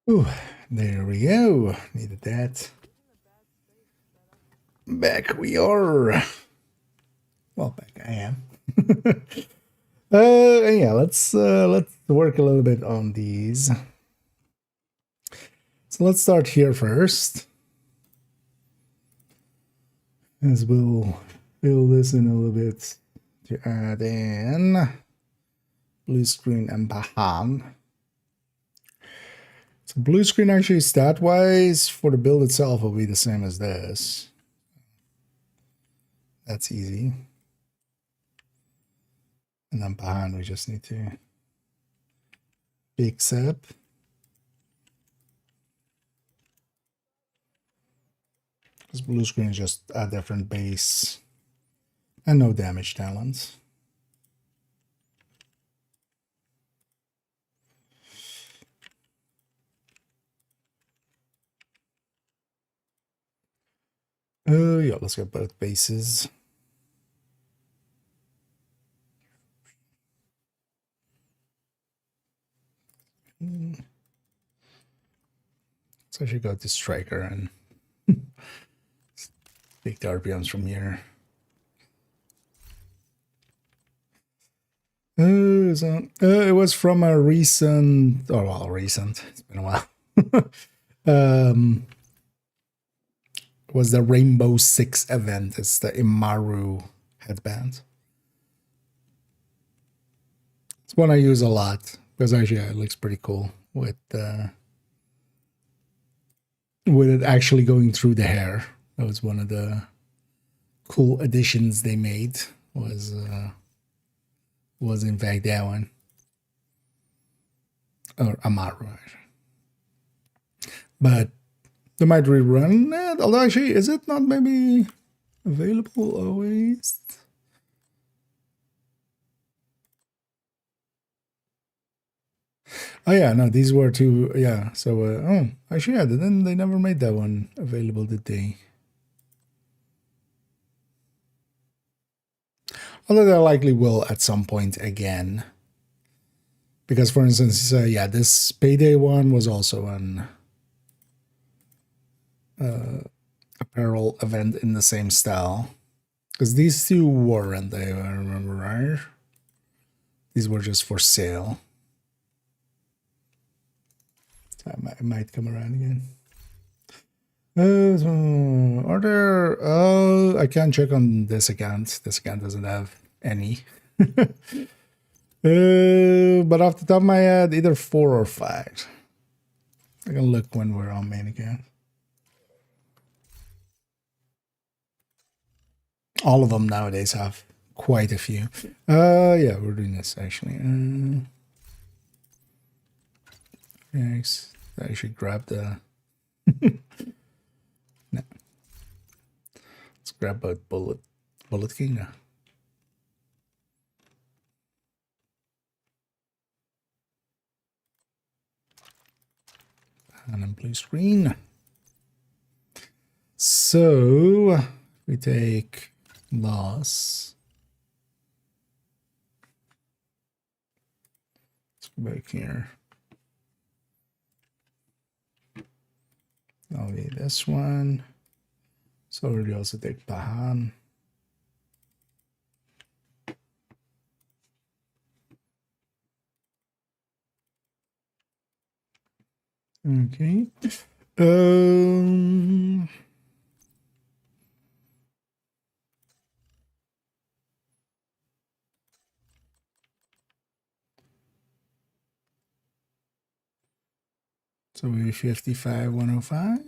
Ooh, there we go. Needed that. Back we are. Well, back I am. Yeah, let's work a little bit on these. So let's start here first, as we'll fill this in a little bit to add in blue screen and bahan. So blue screen actually stat-wise for the build itself will be the same as this. That's easy. And then bahan we just need to fix up. This blue screen is just a different base and no damage talents. Yeah, let's get both bases. Let's actually go to striker and take the RPMs from here. It was from a recent, oh well, recent. It's been a while. Was the Rainbow Six event? It's the Imaru headband. It's one I use a lot because actually it looks pretty cool with it actually going through the hair. That was one of the cool additions they made. Was in fact that one, or Amaru actually. But they might rerun it. Although actually, is it not maybe available always? Oh yeah, no, these were two. Yeah, so oh, actually, yeah, then they never made that one available, did they? Although they likely will at some point again, because for instance, yeah, this payday one was also an apparel event in the same style, because these two weren't, I remember, right? These were just for sale. I might come around again. Are there? I can't check on this account. This account doesn't have any. But off the top of my head, either 4 or 5. I can look when we're on main account. All of them nowadays have quite a few. Yeah, we're doing this actually. Thanks. I should grab the. No. Let's grab a bullet king now. And then blue screen. So we take loss. Let's go back here. I'll be this one. So we'll also take Bahan. Okay. So we 55, 105.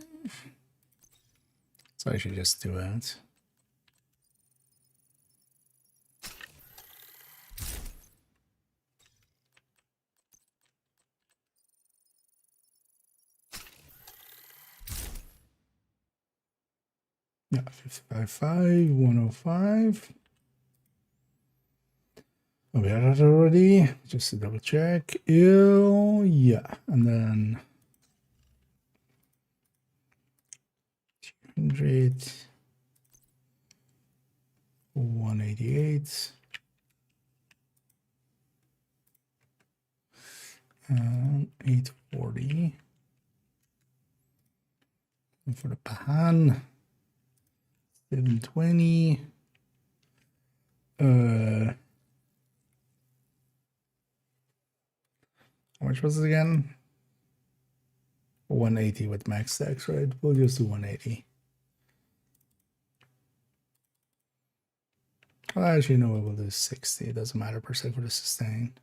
So I should just do it. Yeah, 55, 105. Oh, we had it already. Just to double check. Yeah, and then 200, 188, and 840. for the Pahan, 720. How much was it again? 180 with max stacks, right? We'll just do 180. Actually, no, we'll do 60. It doesn't matter per se for the sustain.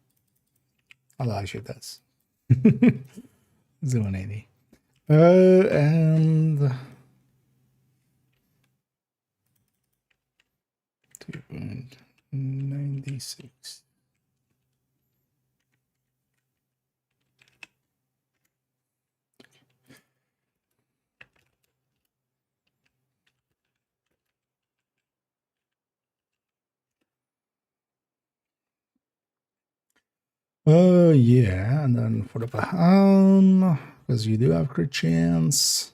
Although actually it does. It's 180. And 2.96. Yeah, and then for the Bahan, because you do have crit chance.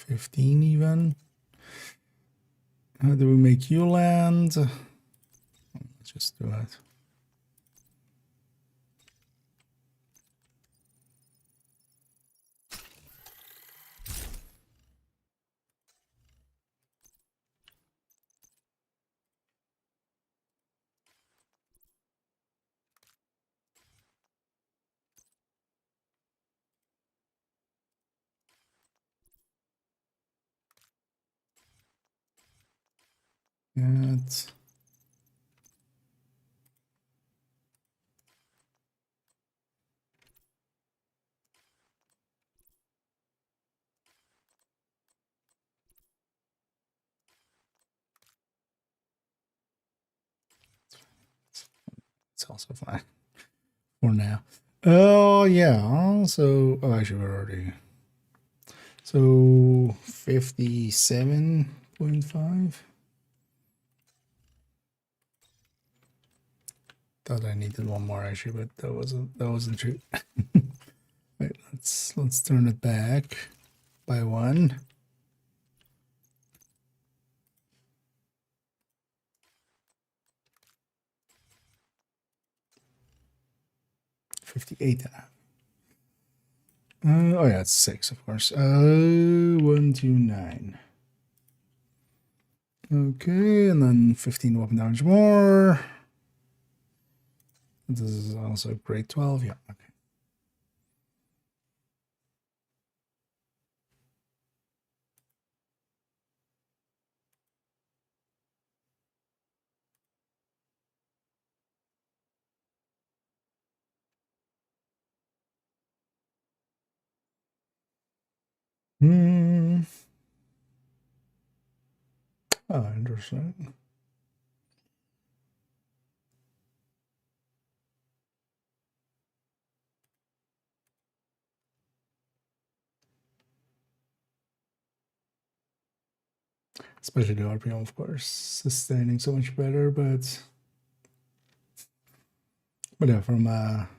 $15 even. How do we make you land? Let's just do it. It's also fine for now. Oh yeah, so actually we're already so 57.5. Thought I needed one more actually, but that wasn't true. Wait, let's turn it back by one. $58.5. Oh yeah, it's 6, of course. 129. Okay, and then 15 weapon damage more. This is also grade 12. Yeah, okay. Oh, interesting. Especially the RPM, of course, sustaining so much better, but yeah, from a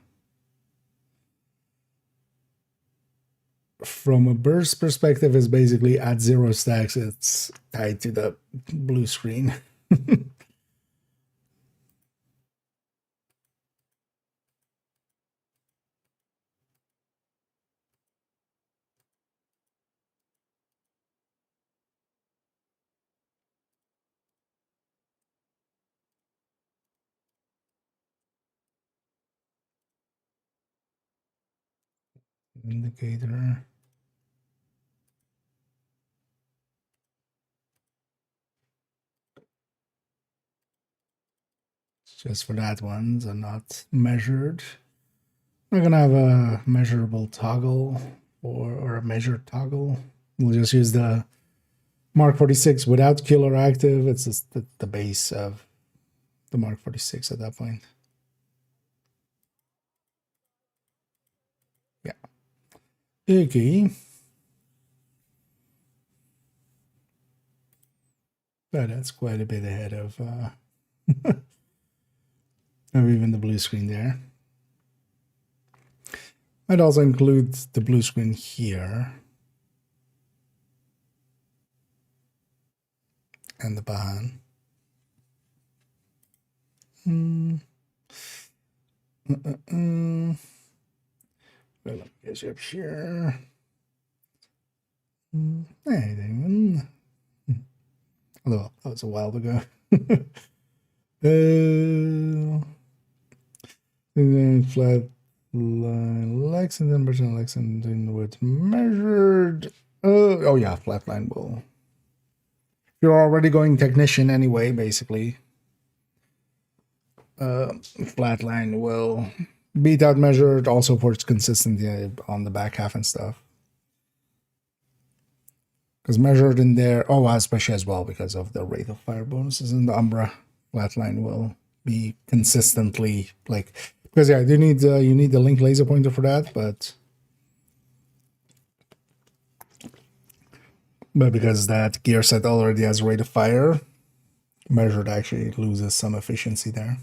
burst perspective, is basically at 0 stacks. It's tied to the blue screen. Indicator. Just for that one, so not measured. We're gonna have a measurable toggle or a measured toggle. We'll just use the Mark 46 without killer active. It's just the base of the Mark 46 at that point. Yeah. Okay. But that's quite a bit ahead of of even the blue screen there. I'd also include the blue screen here. And the Bahan. Let me get you up here. Anything. Although that was a while ago. And then flat line Lexington, percent Lexington with measured. Oh yeah, flat line will. You're already going technician anyway, basically. Flat line will beat out measured also for its consistency on the back half and stuff. Because measured in there, especially as well because of the rate of fire bonuses in the Umbra, flatline will be consistently because yeah, you need the link laser pointer for that, but because that gear set already has rate of fire, measured actually loses some efficiency there.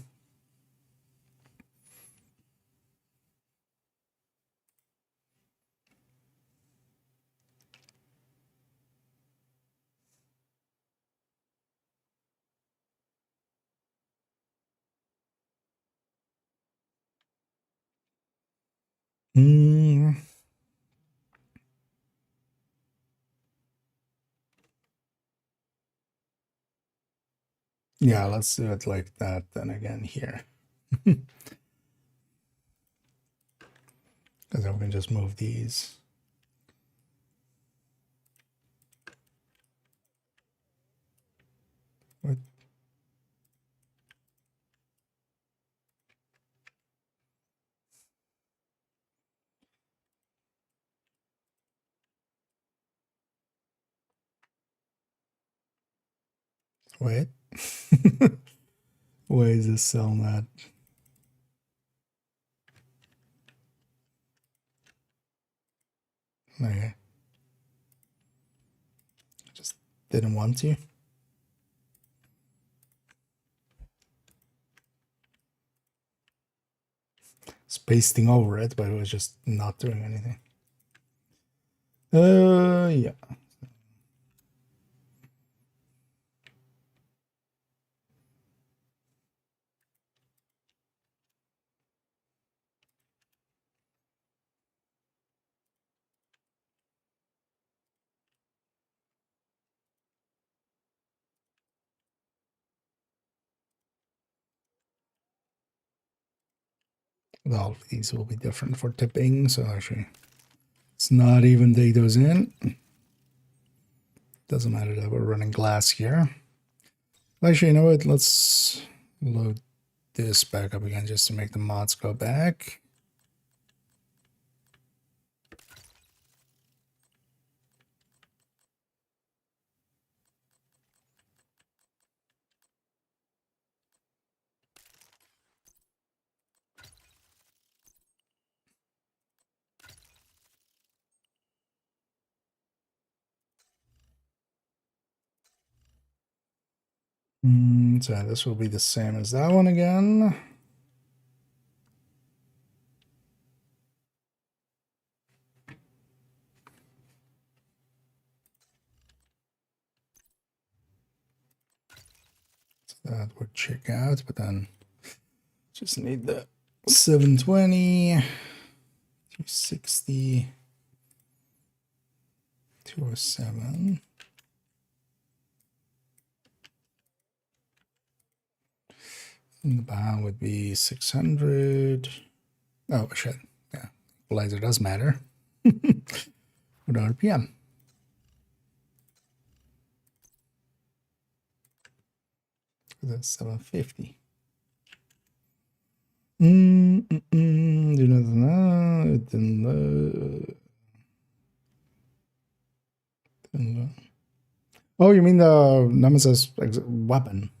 Yeah, let's do it like that then again here. Because then we can just move these. What? Wait. Why is this cell not? Okay. Just didn't want to. It's pasting over it, but it was just not doing anything. Yeah. All of these will be different for tipping, so actually it's not even take those in. Doesn't matter that we're running glass here. Actually, you know what? Let's load this back up again just to make the mods go back. So this will be the same as that one again. So that would check out, but then just need the 720, 260, 207. And the bound would be 600. Oh, shit. Yeah. Equalizer does matter. With RPM. That's 750. Do not know. Oh, you mean the Nemesis weapon?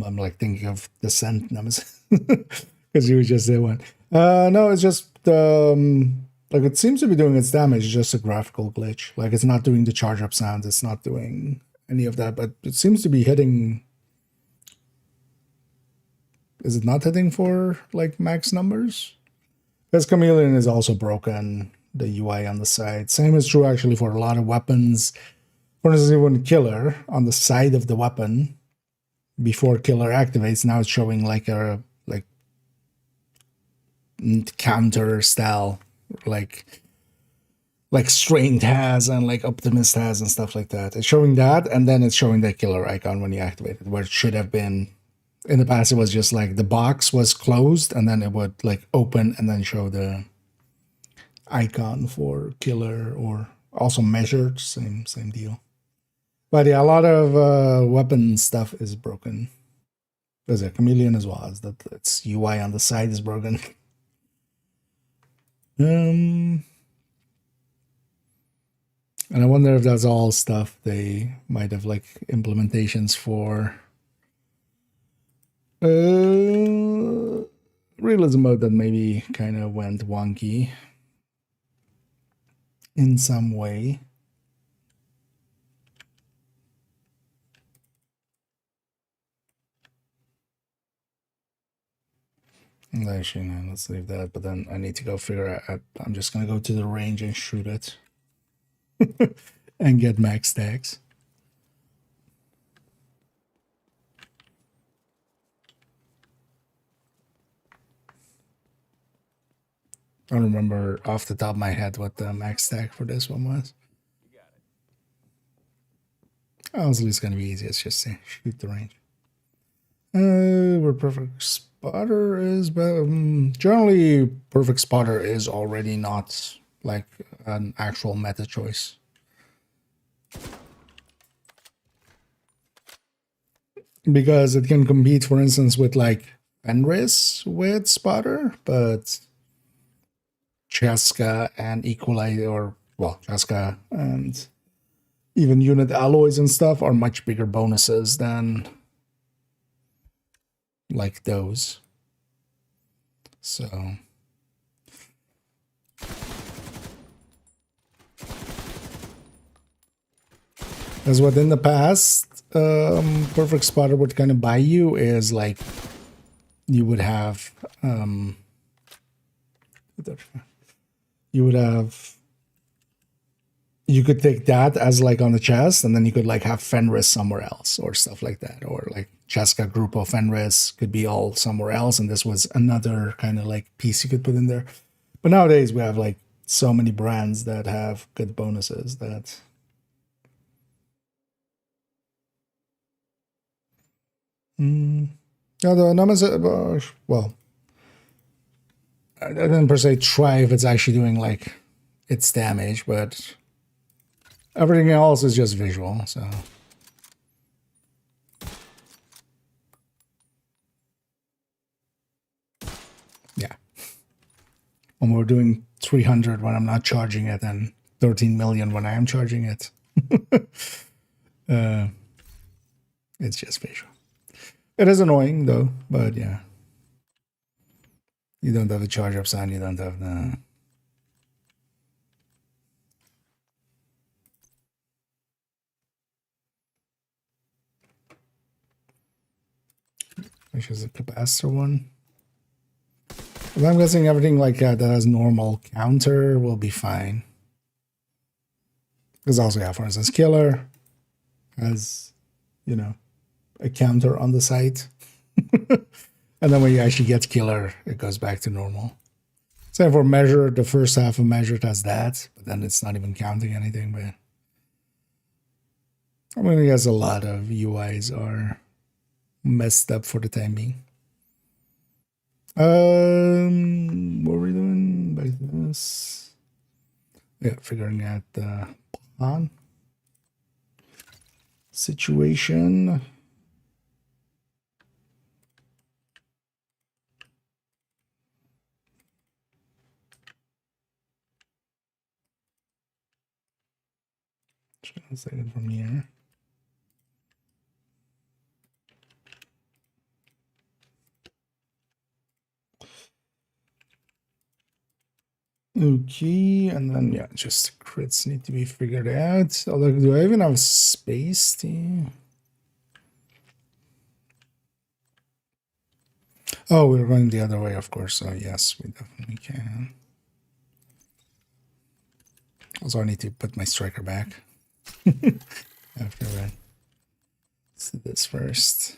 I'm like thinking of the Scent Nemesis because you just did one. No, it's just like it seems to be doing its damage. It's just a graphical glitch. Like it's not doing the charge up sounds. It's not doing any of that. But it seems to be hitting. Is it not hitting for like max numbers? Because Chameleon is also broken. The UI on the side. Same is true actually for a lot of weapons. For instance, even Killer on the side of the weapon. Before Killer activates, now it's showing like a counter style like Strained has and like Optimist has and stuff like that. It's showing that, and then it's showing the killer icon when you activate it, where it should have been in the past. It was just like the box was closed, and then it would like open and then show the icon for killer, or also measured, same deal. But yeah, a lot of weapon stuff is broken. There's a chameleon as well as that. Its UI on the side is broken. And I wonder if that's all stuff they might have like implementations for realism mode that maybe kind of went wonky in some way. Actually, no, let's leave that. But then I need to go figure out. I'm just gonna go to the range and shoot it. And get max stacks. I don't remember off the top of my head what the max stack for this one was. Honestly, it's gonna be easy. It's just to shoot the range. Where perfect spotter is, but generally perfect spotter is already not like an actual meta choice. Because it can compete, for instance, with like Fenris with spotter, but Cheska and Equalizer, or well, Cheska and even unit alloys and stuff are much bigger bonuses than like those. So as what in the past perfect spotter would kind of buy you is like you would have you could take that as like on the chest, and then you could like have Fenris somewhere else or stuff like that, or like Cheska group of Fenris could be all somewhere else, and this was another kind of like piece you could put in there. But nowadays we have like so many brands that have good bonuses that the numbers, well, I didn't per se try if it's actually doing like its damage, but everything else is just visual, so. Yeah. When we're doing 300 when I'm not charging it, and 13 million when I am charging it. It's just visual. It is annoying though, but yeah. You don't have the charge up sign, you don't have the... Which is a capacitor one. But I'm guessing everything like that has normal counter will be fine. Because also, yeah, for instance, killer has, you know, a counter on the site. And then when you actually get killer, it goes back to normal. Same for measure, the first half of measured has that, but then it's not even counting anything. But I mean, I guess a lot of UIs are messed up for the time being. What are we doing? Back to this. Yeah, figuring out the pawn situation. Translate it from here. Okay, and then yeah, just crits need to be figured out. Although, do I even have space to? Oh, we're going the other way, of course. So yes, we definitely can. Also, I need to put my striker back after that. Let's do this first.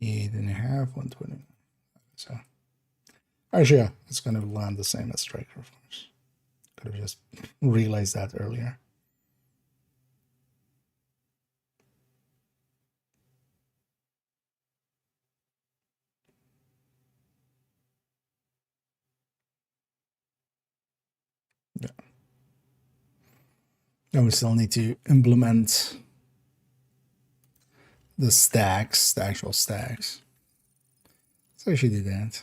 8.5, 120. So actually, yeah, it's gonna land the same as striker, of course. Could have just realized that earlier. Yeah. Now we still need to implement the stacks, the actual stacks. So I should do that.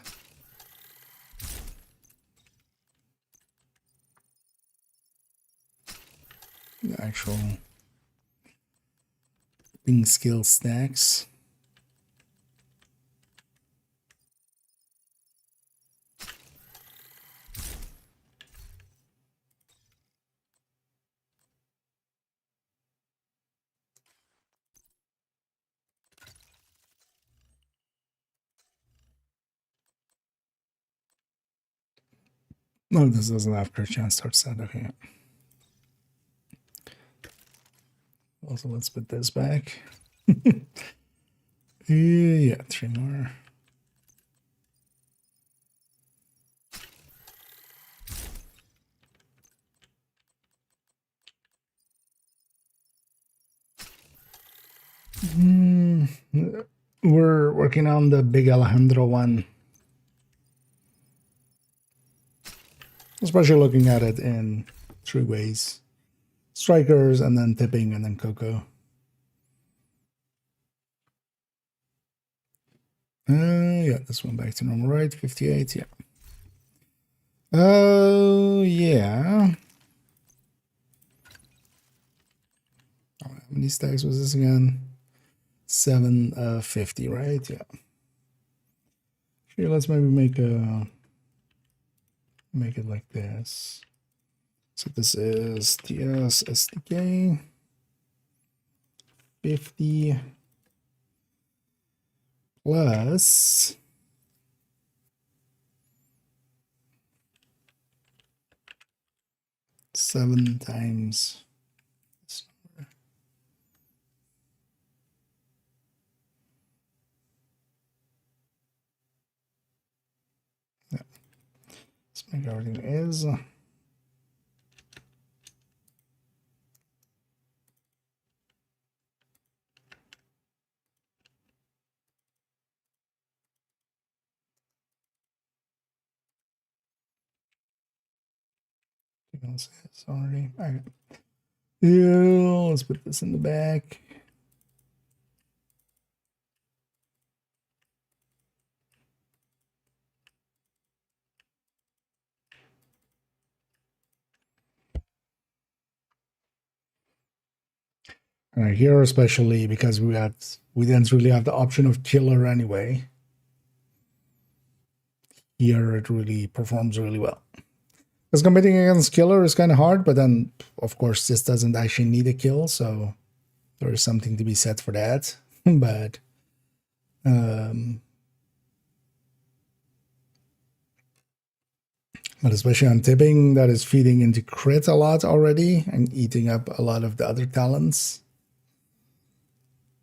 The actual thing skill stacks. No, this doesn't have Christian start set. Okay. Also, let's put this back. Yeah, 3 more. We're working on the big Alejandro one. Especially looking at it in 3 ways. Strikers, and then tipping, and then Coco. Yeah, this one back to normal, right? 58, yeah. Oh, yeah. How many stacks was this again? 750, right? Yeah. Sure, let's maybe make it like this. So this is TS SDK 50 plus 7 times this number. Yeah. Let's make everything is. It's already. Okay. Yeah, let's put this in the back. Here especially because we didn't really have the option of killer anyway. Here it really performs really well. Because competing against killer is kind of hard, but then of course this doesn't actually need a kill, so there is something to be said for that. But especially on tipping, that is feeding into crit a lot already and eating up a lot of the other talents.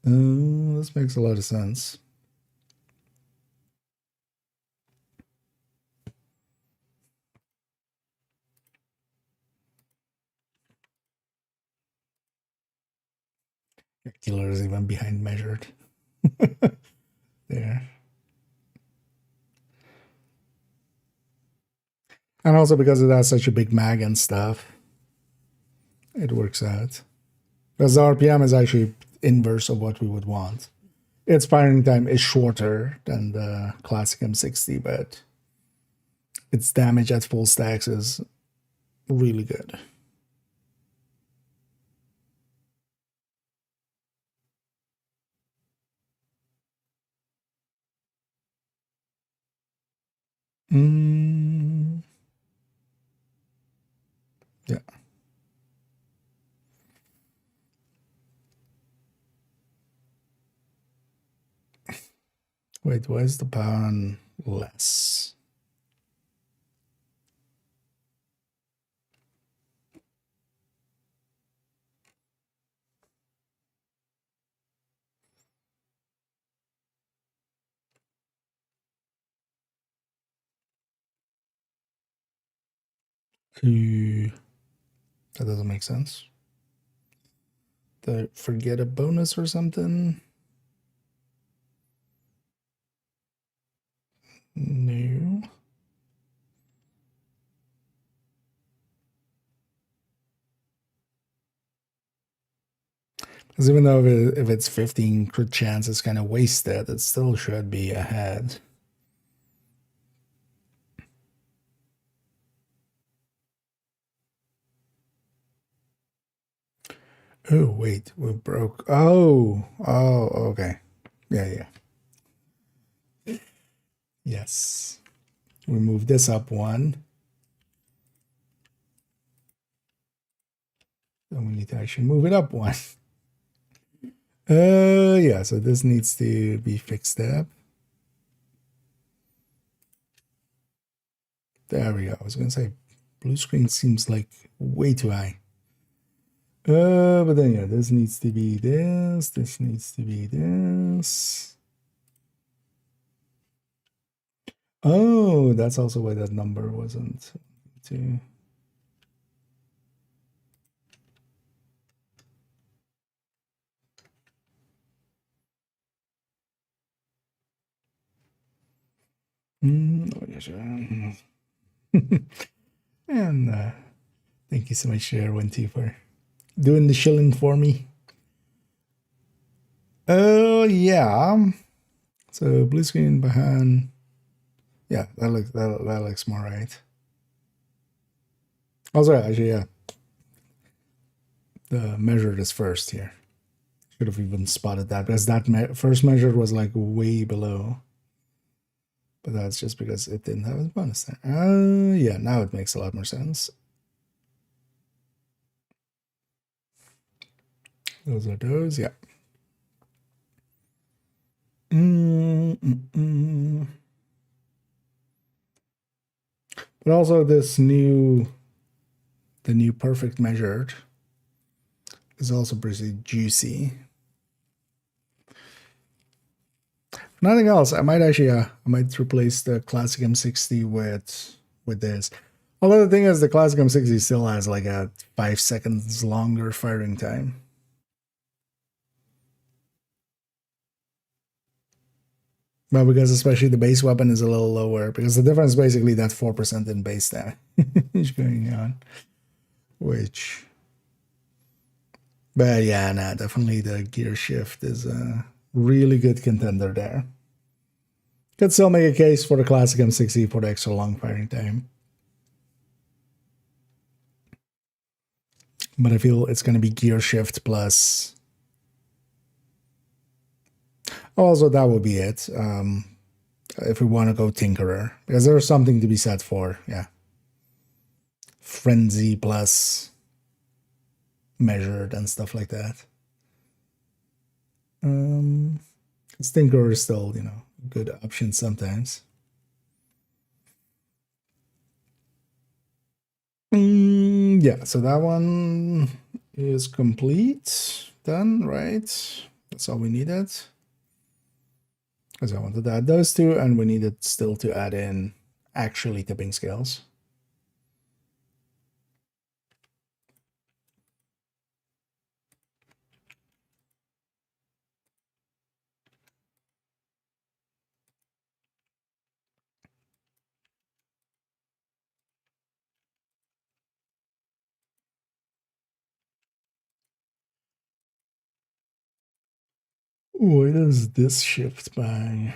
This makes a lot of sense. Killer is even behind measured. There. And also because it has such a big mag and stuff, it works out. Because the RPM is actually inverse of what we would want. Its firing time is shorter than the classic M60, but its damage at full stacks is really good. Yeah. Wait, why is the power less? That doesn't make sense. Forget a bonus or something? No. Because even though if it's 15 crit chance is kind of wasted, it still should be ahead. Oh, wait, we broke. Oh, okay. Yeah. Yes. We move this up one. Then we need to actually move it up one. Yeah, so this needs to be fixed up. There we go. I was gonna say blue screen seems like way too high. But then yeah, this needs to be this needs to be this. Oh, that's also why that number wasn't too. Oh, yeah, sure. And thank you so much, Erwin, for doing the shilling for me. Oh, yeah. So blue screen behind. Yeah, that looks more right. Also, actually, yeah. The measure this first here. Should have even spotted that because that first measure was like way below. But that's just because it didn't have a bonus there. Yeah, now it makes a lot more sense. Those are those, yeah. But also the new perfect measured is also pretty juicy. If nothing else, I might actually I might replace the classic M60 with this. Although the thing is, the classic M60 still has like a 5 seconds longer firing time. But because especially the base weapon is a little lower, because the difference is basically that 4% in base damage is going on. But yeah, nah, definitely the gear shift is a really good contender there. Could still make a case for the classic M60 for the extra long firing time. But I feel it's going to be gear shift plus. Also, that would be it. If we want to go Tinkerer, because there's something to be said for, yeah. Frenzy plus measured and stuff like that. Tinkerer is still, a good option sometimes. Yeah, so that one is complete. Done, right? That's all we needed. Because I wanted to add those two, and we needed still to add in actually tipping scales. Where does this shift by?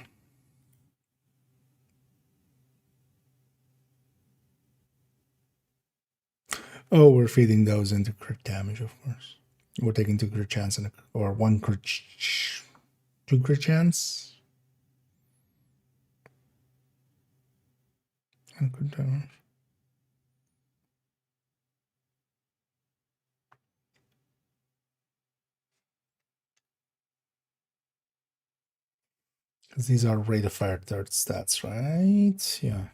Oh, we're feeding those into crit damage, of course. We're taking 2 crit chance or 1 crit, 2 crit chance. And crit damage. Because these are rate of fire third stats, right? Yeah.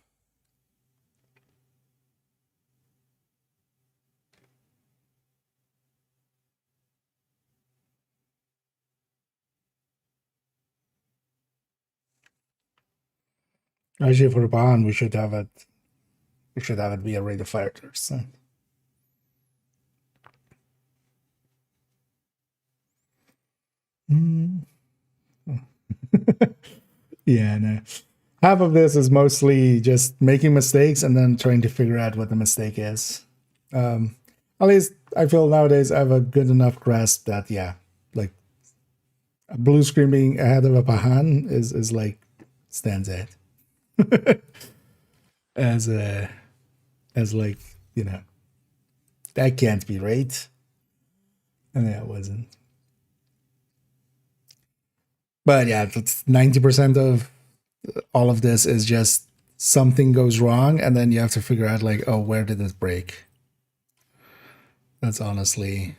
Actually, for Bahan, we should have it. We should have it be a rate of fire first. So. Yeah, no. Half of this is mostly just making mistakes and then trying to figure out what the mistake is. At least I feel nowadays I have a good enough grasp that, yeah, like a blue screen being ahead of a Pahan is like stands out. as like, you know, that can't be right. And that wasn't. But yeah, 90% of all of this is just something goes wrong and then you have to figure out like, oh, where did it break? That's honestly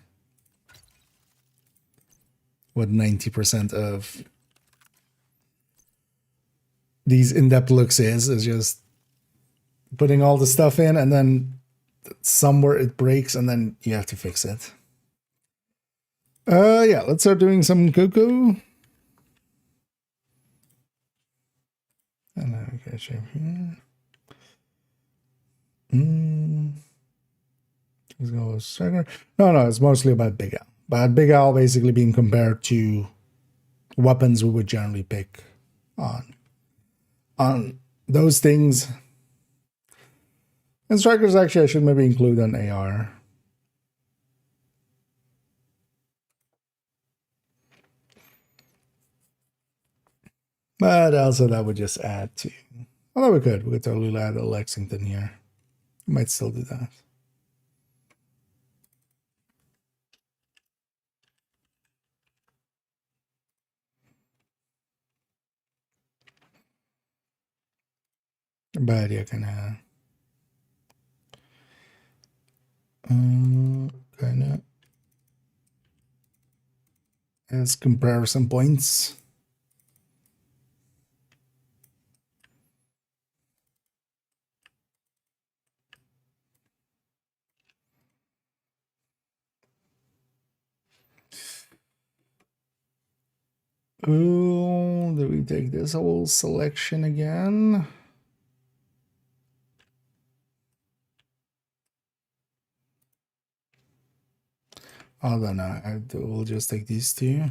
what 90% of these in-depth looks is just putting all the stuff in and then somewhere it breaks and then you have to fix it. Yeah, let's start doing some cocoa. And then we can shape here. Let's go with second. No, it's mostly about Big Al. But Big Al basically being compared to weapons we would generally pick on those things. And strikers, actually, I should maybe include an AR. But also that would just add to... Although we could totally add a Lexington here. We might still do that. But yeah, kinda as comparison points. Oh, do we take this whole selection again? I don't know. We'll just take these two.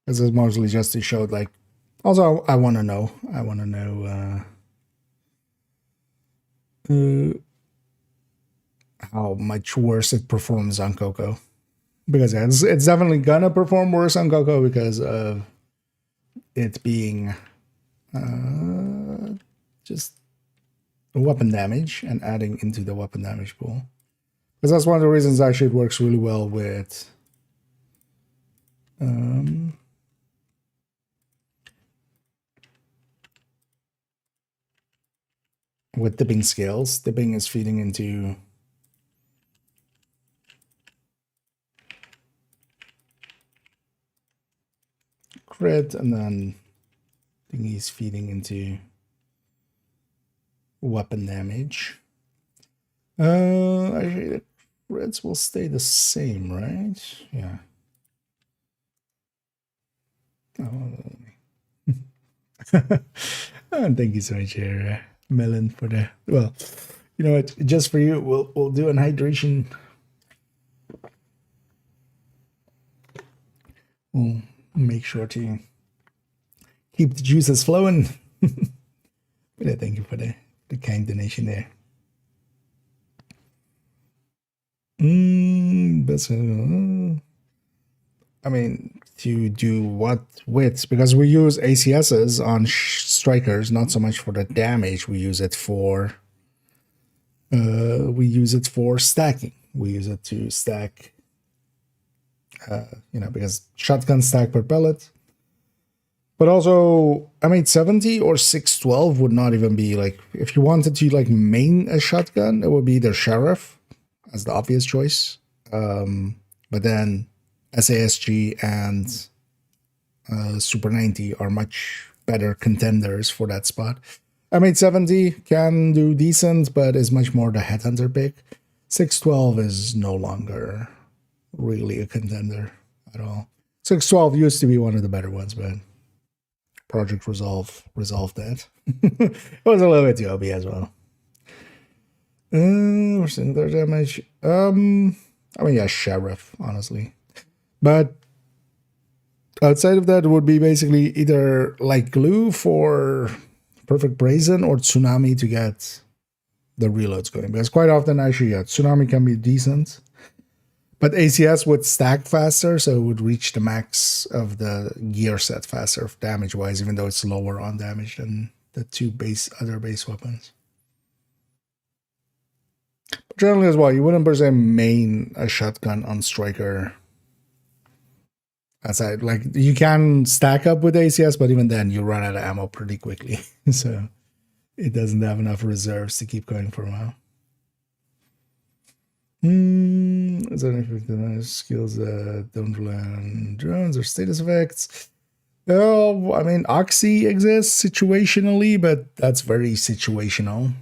This is mostly just to show, like, also I want to know. How much worse it performs on Coco, because it's definitely gonna perform worse on Coco because of it being just weapon damage and adding into the weapon damage pool, because that's one of the reasons actually it works really well with tipping scales. Tipping is feeding into crit, and then thingy's feeding into weapon damage. Actually, the crits will stay the same, right? Yeah. Oh, thank you so much, here, Melon, for the, well, you know what? Just for you, we'll do an hydration. We'll make sure to keep the juices flowing. But yeah, thank you for the kind donation there. I mean, to do what with? Because we use ACSs on strikers, not so much for the damage. We use it for stacking. We use it to stack, you know, because shotgun stack per pellet. But also, M870 or 612 would not even be, like, if you wanted to, like, main a shotgun, it would be the Sheriff as the obvious choice. But then SASG and Super 90 are much better contenders for that spot. M870 can do decent, but is much more the headhunter pick. 612 is no longer really a contender at all. 612 used to be one of the better ones, but Project resolved that. It was a little bit too OP as well. We're seeing their damage. I mean, yeah, Sheriff, honestly. But outside of that, it would be basically either like Glue for Perfect Brazen or Tsunami to get the reloads going. Because quite often, actually, yeah, Tsunami can be decent. But ACS would stack faster, so it would reach the max of the gear set faster damage-wise, even though it's lower on damage than the two other base weapons. But generally as well, you wouldn't per se main a shotgun on Striker. Aside, like, you can stack up with ACS, but even then, you run out of ammo pretty quickly. So it doesn't have enough reserves to keep going for a while. Is there any skills that don't rely on drones or status effects? Oh, I mean, Oxy exists situationally, but that's very situational.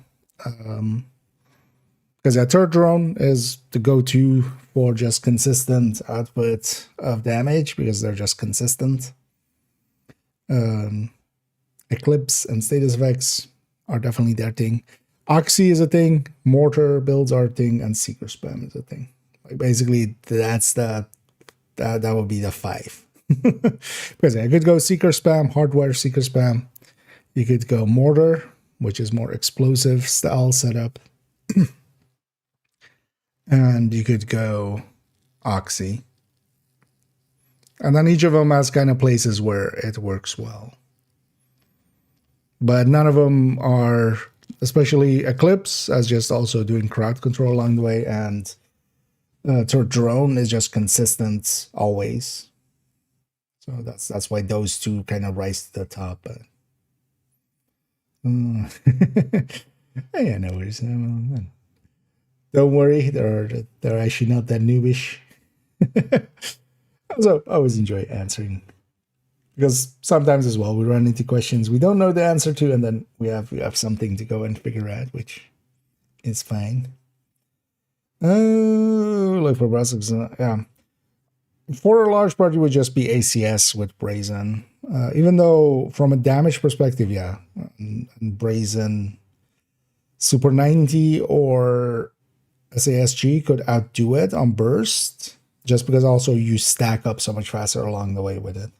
Because a third drone is the go-to for just consistent output of damage, because they're just consistent. Eclipse and status effects are definitely their thing. Oxy is a thing, mortar builds are a thing, and seeker spam is a thing. Like basically, that's that would be the 5. Because I could go seeker spam, hardware seeker spam. You could go mortar, which is more explosive style setup, and you could go Oxy. And then each of them has kind of places where it works well, but none of them are. Especially Eclipse as just also doing crowd control along the way, and Drone is just consistent always. So that's why those two kind of rise to the top. But yeah, no worries. Don't worry, they're actually not that noobish. So I always enjoy answering. Because sometimes as well, we run into questions we don't know the answer to, and then we have something to go and figure out, which is fine. Like for Brass, yeah. For a large part, it would just be ACS with Brazen. Even though from a damage perspective, yeah, and Brazen, Super 90 or SASG could outdo it on burst, just because also you stack up so much faster along the way with it.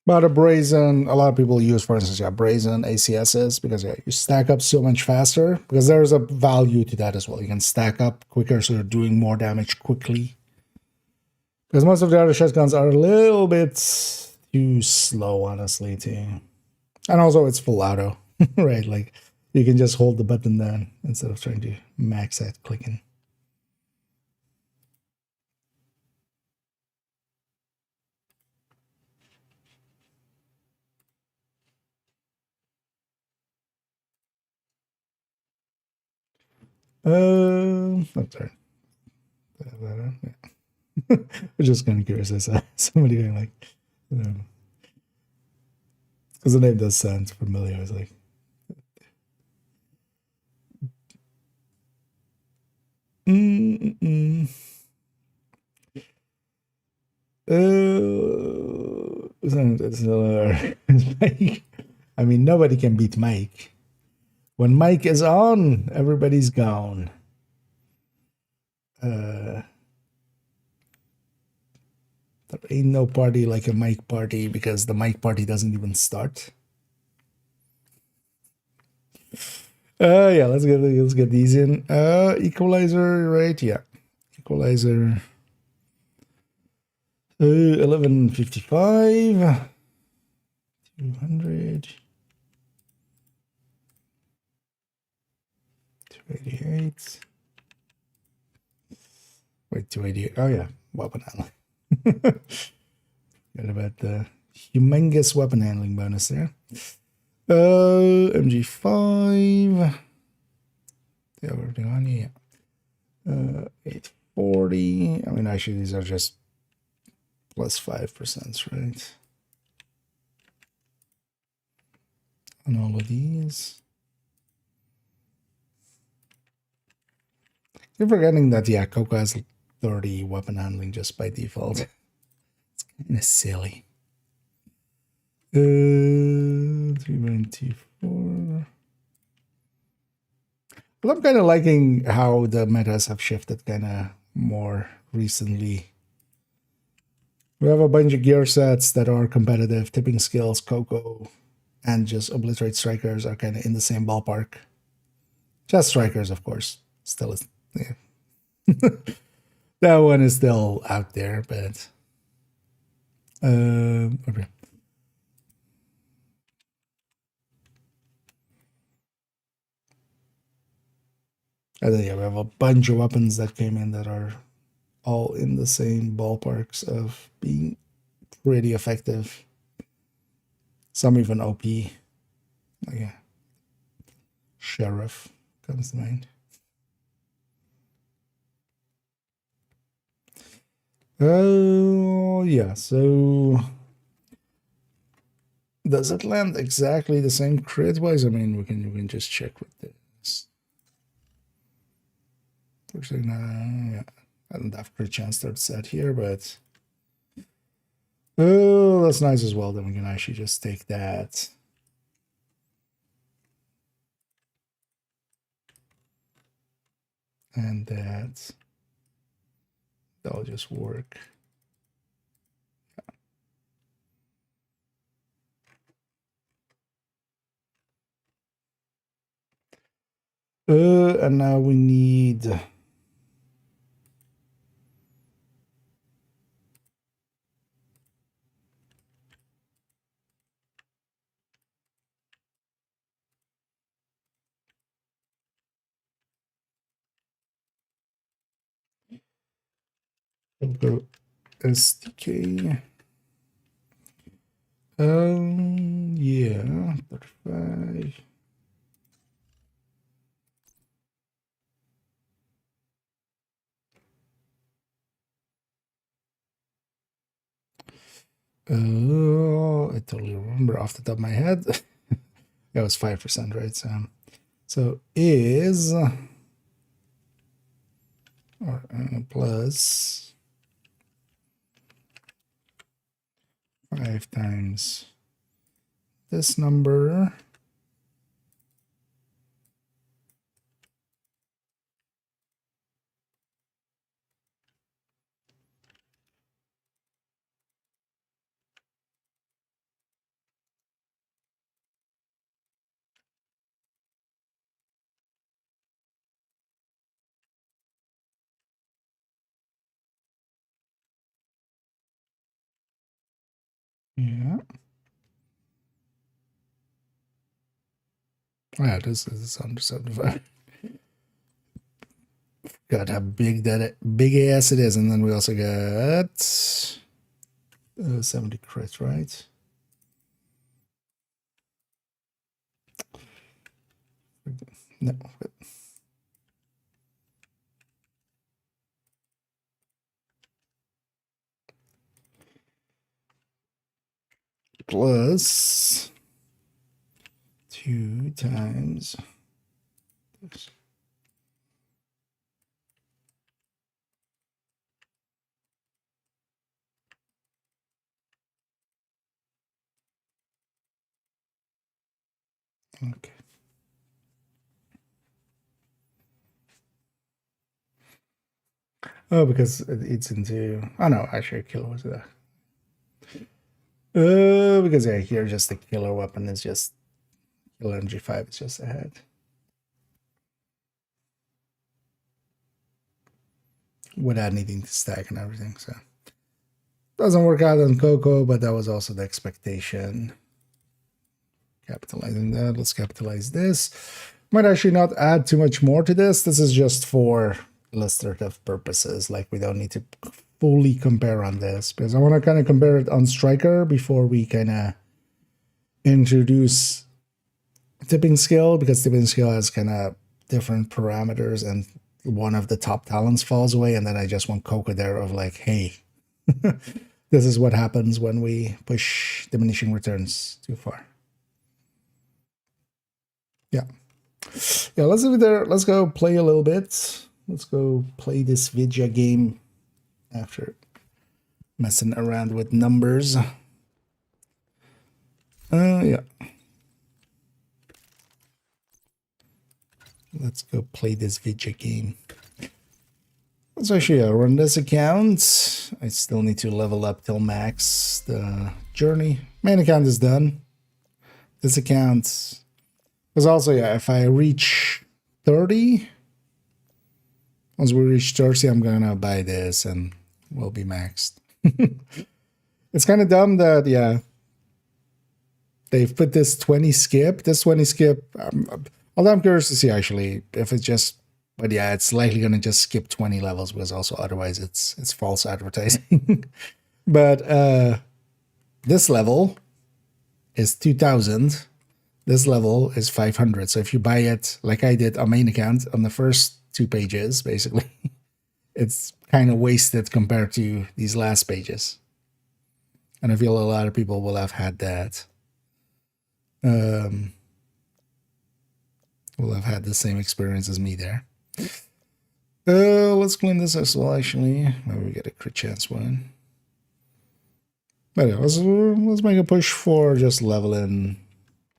But a Brazen, a lot of people use, for instance, yeah, Brazen ACSs, because yeah, you stack up so much faster, because there's a value to that as well. You can stack up quicker, so you're doing more damage quickly. Because most of the other shotguns are a little bit too slow, honestly, too. And also, it's full auto, right? Like, you can just hold the button down instead of trying to max out clicking. I'm sorry. Yeah. I'm just kind of curious as somebody going like, because the name does sound familiar. I was like, Mike. I mean, nobody can beat Mike. When Mike is on, everybody's gone. There ain't no party like a Mike party, because the Mike party doesn't even start. Yeah, let's get these in. Equalizer, right? Yeah, equalizer. 1155. 200. 288. Wait, 288. Oh yeah, weapon handling. Forgot about the humongous weapon handling bonus there. MG5. Yeah, everything on, yeah. 840. I mean, actually, these are just plus 5%, right? On all of these. You're forgetting that, yeah, Coco has 30 weapon handling just by default. It's kind of silly. 394. Well, I'm kind of liking how the metas have shifted kind of more recently. We have a bunch of gear sets that are competitive. Tipping skills, Coco, and just obliterate strikers are kind of in the same ballpark. Just strikers, of course. Still is, yeah. That one is still out there, but okay. And then yeah, we have a bunch of weapons that came in that are all in the same ballparks of being pretty effective. Some even OP. Like, yeah. Sheriff comes to mind. Oh, yeah, so does it land exactly the same crit-wise? I mean, we can just check with this. Looks like, yeah, I don't have crit chance to set here, but oh, that's nice as well. Then we can actually just take that. And that'll just work. And now we need go SDK. Yeah, 35. Oh, I totally remember off the top of my head. That was 5%, right? So is or plus 5 times this number. Yeah. Yeah, this is under 75. God, how big big ass it is, and then we also got 70 crit, right? No. Plus 2 times this. Okay. Oh, because it's into. Oh no, actually, a killer was there. Because yeah, here just the killer weapon is just killer MG5 is just ahead. Without needing to stack and everything, so doesn't work out on Coco, but that was also the expectation. Capitalizing that, let's capitalize this. Might actually not add too much more to this. This is just for illustrative purposes. Like, we don't need to fully compare on this, because I want to kind of compare it on Striker before we kind of introduce tipping skill, because tipping skill has kind of different parameters and one of the top talents falls away, and then I just want Coco there of like, hey, this is what happens when we push diminishing returns too far. Yeah. Yeah, let's leave it there. Let's go play a little bit. Let's go play this video game after messing around with numbers. Yeah. Let's go play this video game. Let's actually run this account. I still need to level up till max the journey. Main account is done. This account was also, yeah, if I reach 30, once we reach 30, I'm gonna buy this and we'll be maxed. It's kind of dumb that, yeah, they've put this 20 skip. This 20 skip, although I'm curious to see actually if it's just, but yeah, it's likely gonna just skip 20 levels because also otherwise it's false advertising. But this level is 2000. This level is 500. So if you buy it like I did on main account on the first 2 pages, basically, it's kind of wasted compared to these last pages. And I feel a lot of people will have had that. Will have had the same experience as me there. Let's clean this as well, actually. Maybe we get a crit chance one. But yeah, let's make a push for just leveling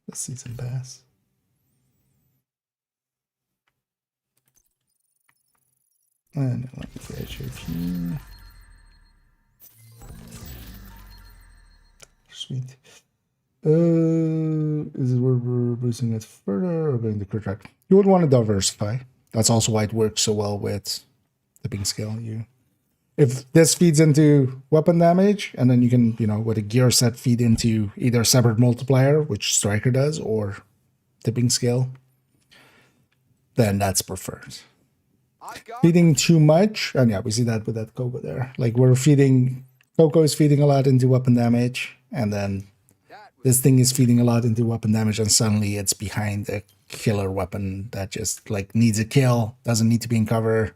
the season pass. And let me get you here. Sweet. Is it where we're boosting it further or going to crit track? You would want to diversify. That's also why it works so well with the ping scale. If this feeds into weapon damage, and then you can, with a gear set feed into either separate multiplier, which Striker does, or tipping scale, then that's preferred. Feeding too much, and yeah, we see that with that Coco there. Like Coco is feeding a lot into weapon damage, and then this thing is feeding a lot into weapon damage, and suddenly it's behind a killer weapon that just like needs a kill, doesn't need to be in cover,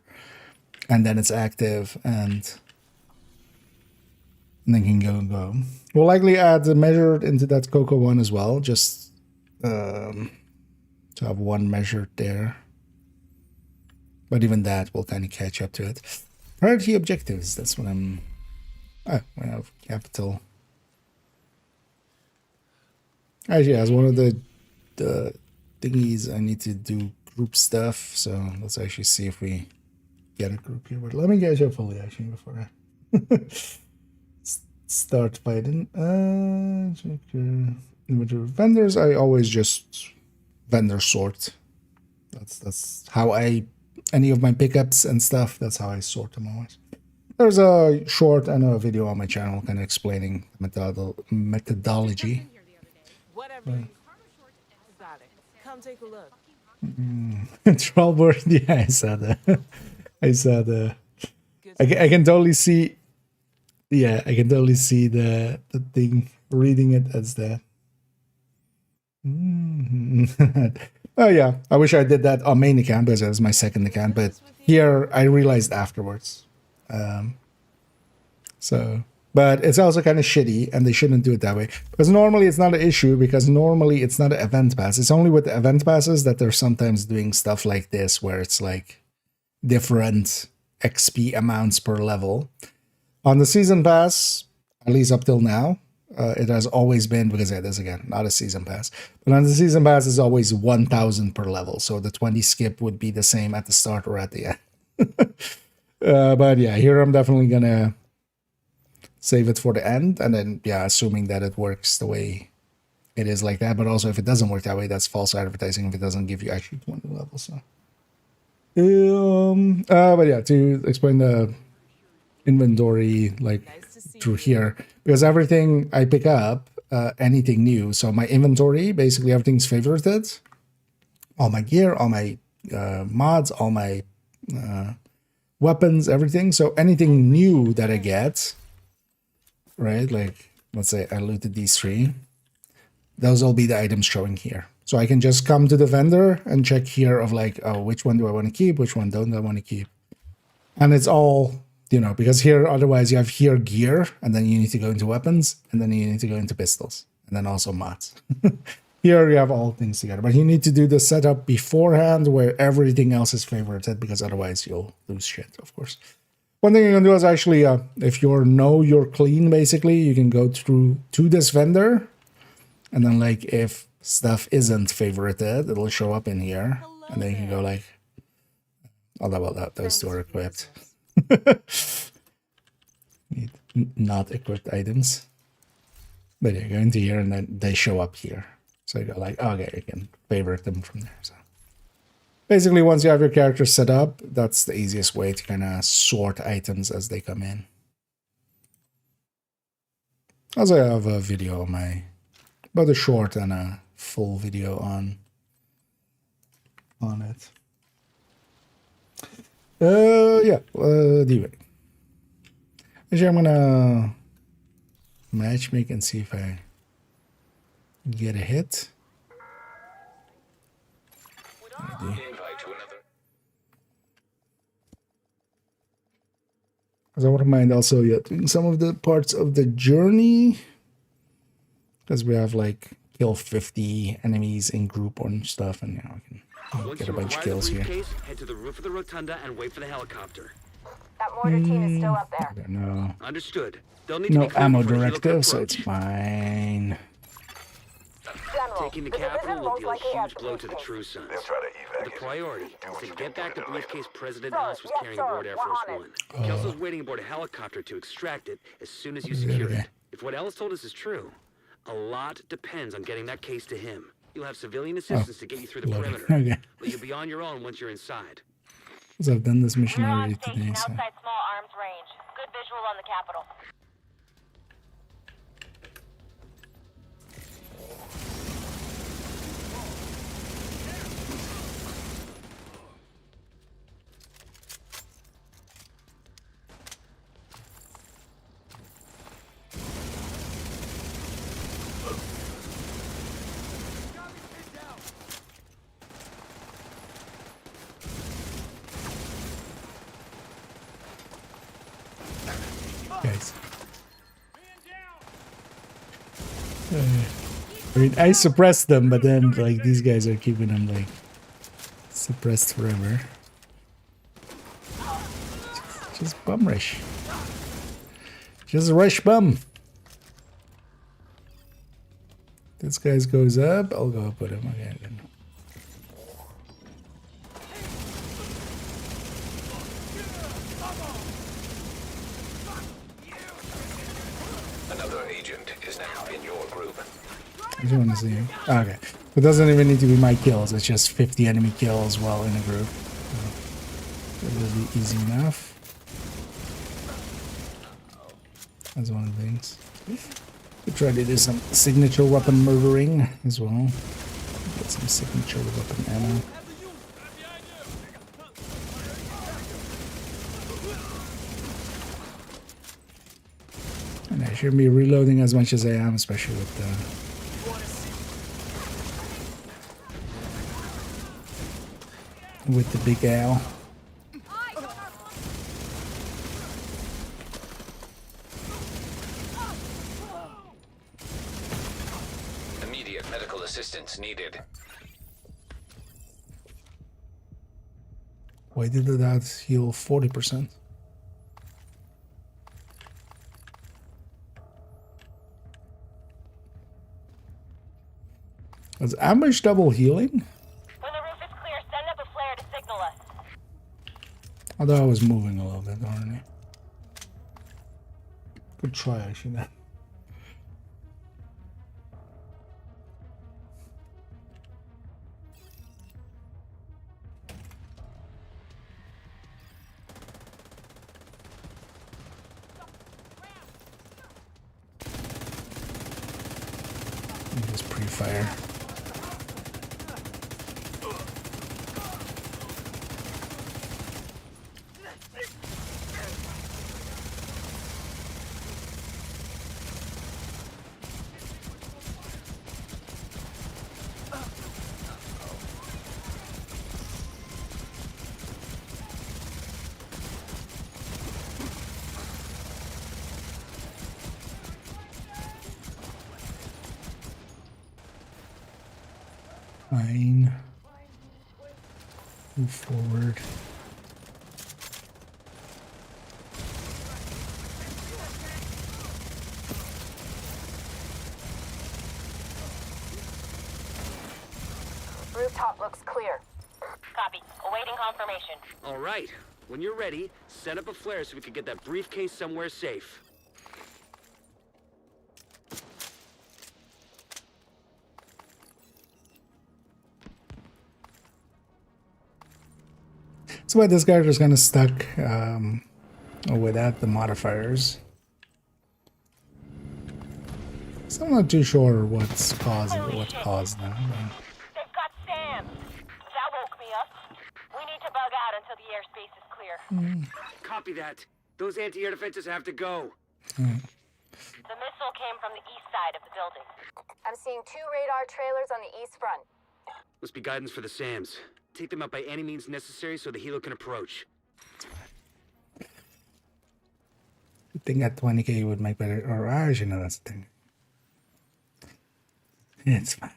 and then it's active, and then can go. We'll likely add the measured into that Coco one as well, just to have one measured there. But even that will kind of catch up to it. Priority objectives, that's what I'm... Oh, we have capital. Actually, as one of the thingies, I need to do group stuff. So let's actually see if we get a group here. But let me get you fully actually before I start fighting. Vendors, I always just vendor sort. That's how any of my pickups and stuff, that's how I sort them always. There's a short and a video on my channel kind of explaining the methodology. Whatever. Got it. Come take a look. Trollboard, yeah, I saw that. I saw the. I can totally see. Yeah, I can totally see the thing reading it as that. Oh yeah, I wish I did that on main account because it was my second account, but here I realized afterwards. But it's also kind of shitty, and they shouldn't do it that way. Because normally it's not an issue, because normally it's not an event pass. It's only with the event passes that they're sometimes doing stuff like this, where it's like different XP amounts per level. On the season pass, at least up till now, it has always been, because it is again not a season pass, but on the season pass is always 1,000 per level. So the 20 skip would be the same at the start or at the end. But yeah, here I'm definitely gonna save it for the end, and then yeah, assuming that it works the way it is like that. But also if it doesn't work that way, that's false advertising if it doesn't give you actually 20 levels. So but yeah, to explain the inventory like through here, because everything I pick up, anything new, so my inventory, basically everything's favorited, all my gear, all my mods, all my weapons, everything. So anything new that I get, right, like let's say I looted these 3, those will be the items showing here. So I can just come to the vendor and check here of like, oh, which one do I want to keep? Which one don't I want to keep? And it's all, you know, because here, otherwise you have here gear, and then you need to go into weapons, and then you need to go into pistols, and then also mods. Here you have all things together, but you need to do the setup beforehand where everything else is favorited, because otherwise you'll lose shit, of course. One thing you can do is actually, if you know you're clean, basically, you can go through to this vendor, and then like if stuff isn't favorited, it'll show up in here, and then you can go like, oh, well, those two are equipped. Need not equipped items. But yeah, go into here and then they show up here. So you go like, okay, you can favorite them from there. So basically, once you have your character set up, that's the easiest way to kind of sort items as they come in. Also, I have a video on my, both a short and a full video on it. Yeah, anyway. Actually, I'm gonna matchmake and see if I get a hit. Because I wouldn't mind also doing some of the parts of the journey. Because we have like kill 50 enemies in group or stuff, and now I can get a bunch of kills here. Head to the roof of the rotunda and wait for the helicopter. That mortar team is still up there. I don't know. Understood. They'll need No to be ammo cleared before the directive, so helicopter it's fine. General, Taking the division capital will most deal a likely has huge blow to the briefcase. True Sons. They'll try to evac The it. priority Do is what to you've get been back the doing lately. briefcase President Sir, Haas was yes, carrying sir. aboard Air We're Force on it. One. Kelso's waiting aboard a helicopter to extract it as soon as you secure it. If what Ellis told us is true, a lot depends on getting that case to him. You'll have civilian assistance to get you through the Loading. perimeter, Okay. but you'll be on your own once you're inside. Because I've done this mission We're on already station today, so. outside small arms range. Good visual on the capital. Guys. I mean, I suppressed them, but then like these guys are keeping them like suppressed forever. Just bum rush. Just rush bum. This guy goes up, I'll go up with him again. Another agent is now in your group. I just want to see him. Okay. It doesn't even need to be my kills, it's just 50 enemy kills while in a group. So it'll be easy enough. That's one of the things. We'll try to do some signature weapon murdering as well. Get some signature weapon ammo. And I shouldn't be reloading as much as I am, especially with the big Al. Immediate medical assistance needed. Why did that heal 40%? Was ambush double healing? When the roof is clear, send up a flare to signal us. Although I was moving a little bit, aren't I? Good try, actually. That. Just pre-fire. Fine. Move forward. Rooftop looks clear. Copy. Awaiting confirmation. All right. When you're ready, set up a flare so we can get that briefcase somewhere safe. So why this character's kind of stuck without the modifiers. So I'm not too sure what caused that. They've got Sam. That woke me up. We need to bug out until the airspace is clear. Copy that. Those anti-air defenses have to go. The missile came from the east side of the building. I'm seeing 2 radar trailers on the east front. Must be guidance for the SAMs. Take them out by any means necessary so the helo can approach. I think at 20k would make better, or actually no, that's the thing. It's fine.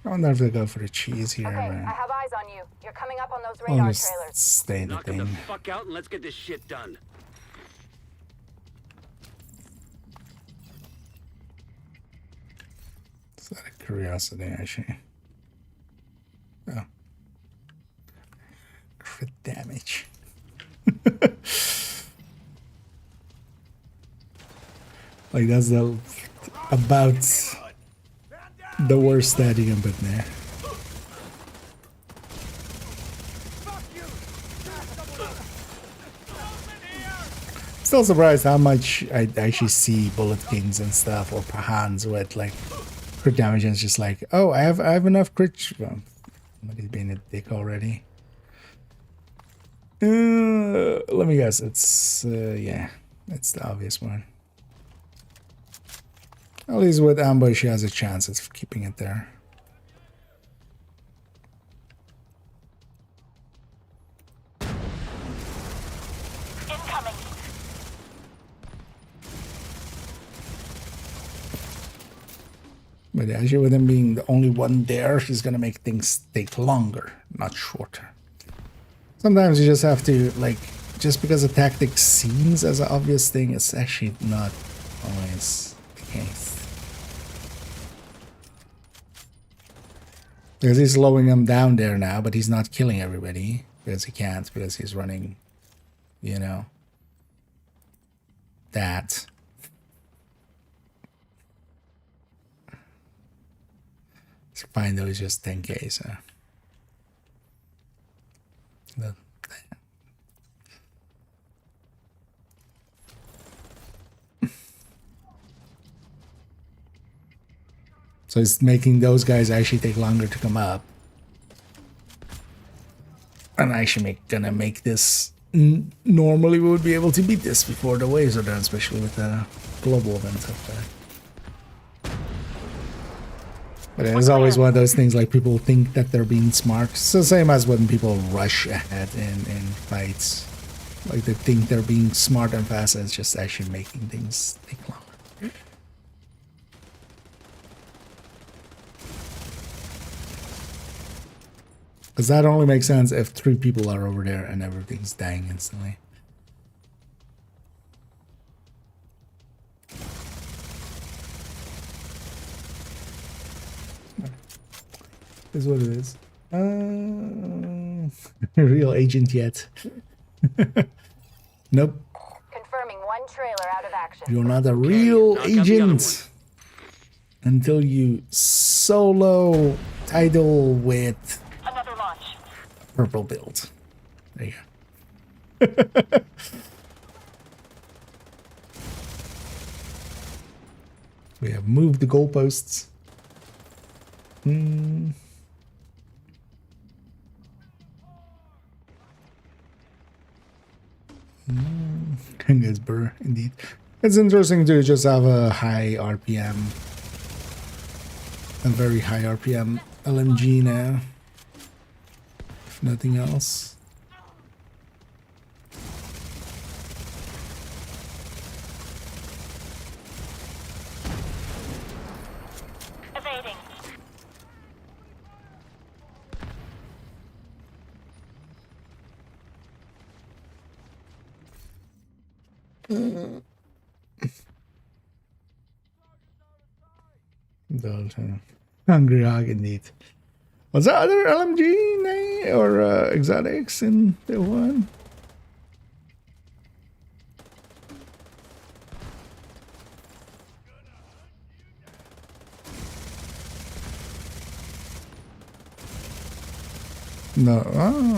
I wonder if they go for the cheese here. Okay, Man. I have eyes on you. You're coming up on those I'll radar just trailers. stay in the Knock them the thing. fuck out and let's get this shit done. It's out of curiosity, actually. Oh. Crit damage. Like, that's the about the worst stat you can put in there. Still surprised how much I actually see Bullet Kings and stuff, or Pahans with like crit damage, and it's just like, oh, I have enough crit. Well, somebody's being a dick already. Let me guess. It's yeah, it's the obvious one. At least with ambush, she has a chance of keeping it there. Incoming. But actually, with him being the only one there, she's gonna make things take longer, not shorter. Sometimes you just have to, like, just because a tactic seems as an obvious thing, it's actually not always the case. Because he's slowing him down there now, but he's not killing everybody. Because he can't, because he's running, you know, that. It's fine though, it's just 10k, so. So it's making those guys actually take longer to come up. And actually gonna make this... Normally we would be able to beat this before the waves are done, especially with the global events up there. But it's always one of those things, like, people think that they're being smart. It's the same as when people rush ahead in fights. Like, they think they're being smart and fast, and it's just actually making things take longer. Because that only makes sense if 3 people are over there and everything's dying instantly. Is what it is. Real agent yet? Nope. Confirming 1 trailer out of action. You're not a real agent until you solo title with Another launch. purple build. There you go. We have moved the goalposts. Yes, Burr, indeed. It's interesting to just have a high RPM, a very high RPM LMG now, if nothing else. Those, hungry hog indeed. Was there other LMG or exotics in the one? No,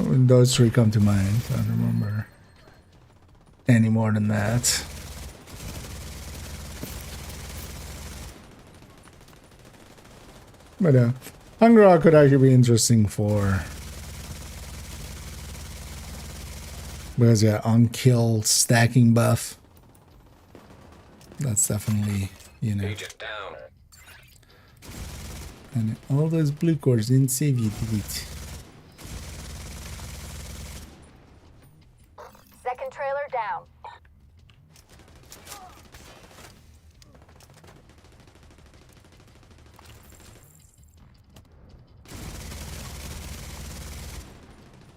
those three come to mind. I don't remember any more than that. But Hunger Hog could actually be interesting for, because yeah, on kill stacking buff. That's definitely, you know. Agent down. And all those blue cores didn't save you, did it? Second trailer down.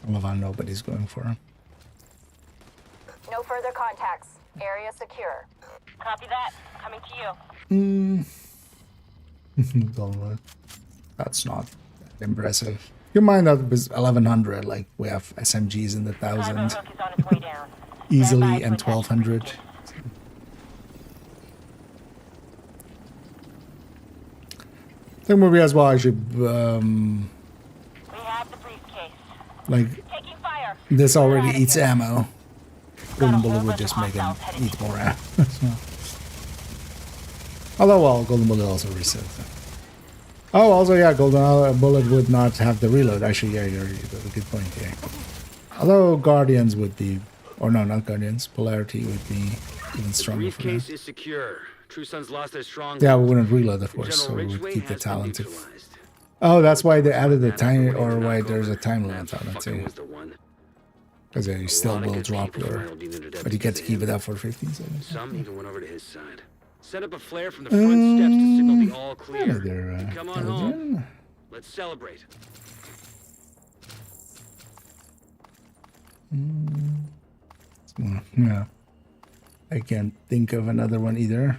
I love how nobody's going for him. No further contacts. Area secure. Copy that. Coming to you. That's not that impressive. You mind that with 1100, like we have SMGs in the Cyber 1000 hook is on its way down. easily, Stand by and for attachment 1200. briefcase. I think maybe as well I should We have the briefcase. like Taking fire. this already We're eats outta here. ammo. Got a Golden whole Bullet would bunch just of make him hostiles headed eat to you. more ammo. So. Although, well, Golden Bullet also resets. Oh, also, yeah, Golden Bullet would not have the reload. Actually, yeah, you got a good point here. Although Guardians would be, or no, not Guardians, Polarity would be even The stronger for briefcase that. is secure. True Sons lost their strong. Yeah, we wouldn't reload, of course, so General we would Ridgway keep the has been talent. If, neutralized. oh, that's why they added the time, What he or did why knock there's a over, time that limit on it fucker too. was the one. Because yeah, you A still lot of will good drop people your, finally needed to but you get to deputies keep it in. up for 15 seconds. Some even went over to his side. Set up a flare from the front steps to signal the all clear. Another Come on home. Belgian. Let's celebrate. Yeah, I can't think of another one either.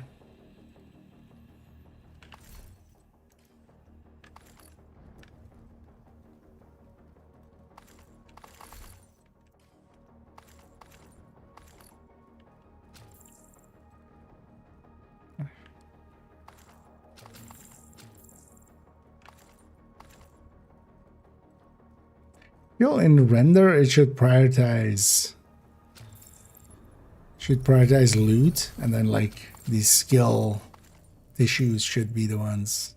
Yo, in render, it should prioritize loot, and then like these skill issues should be the ones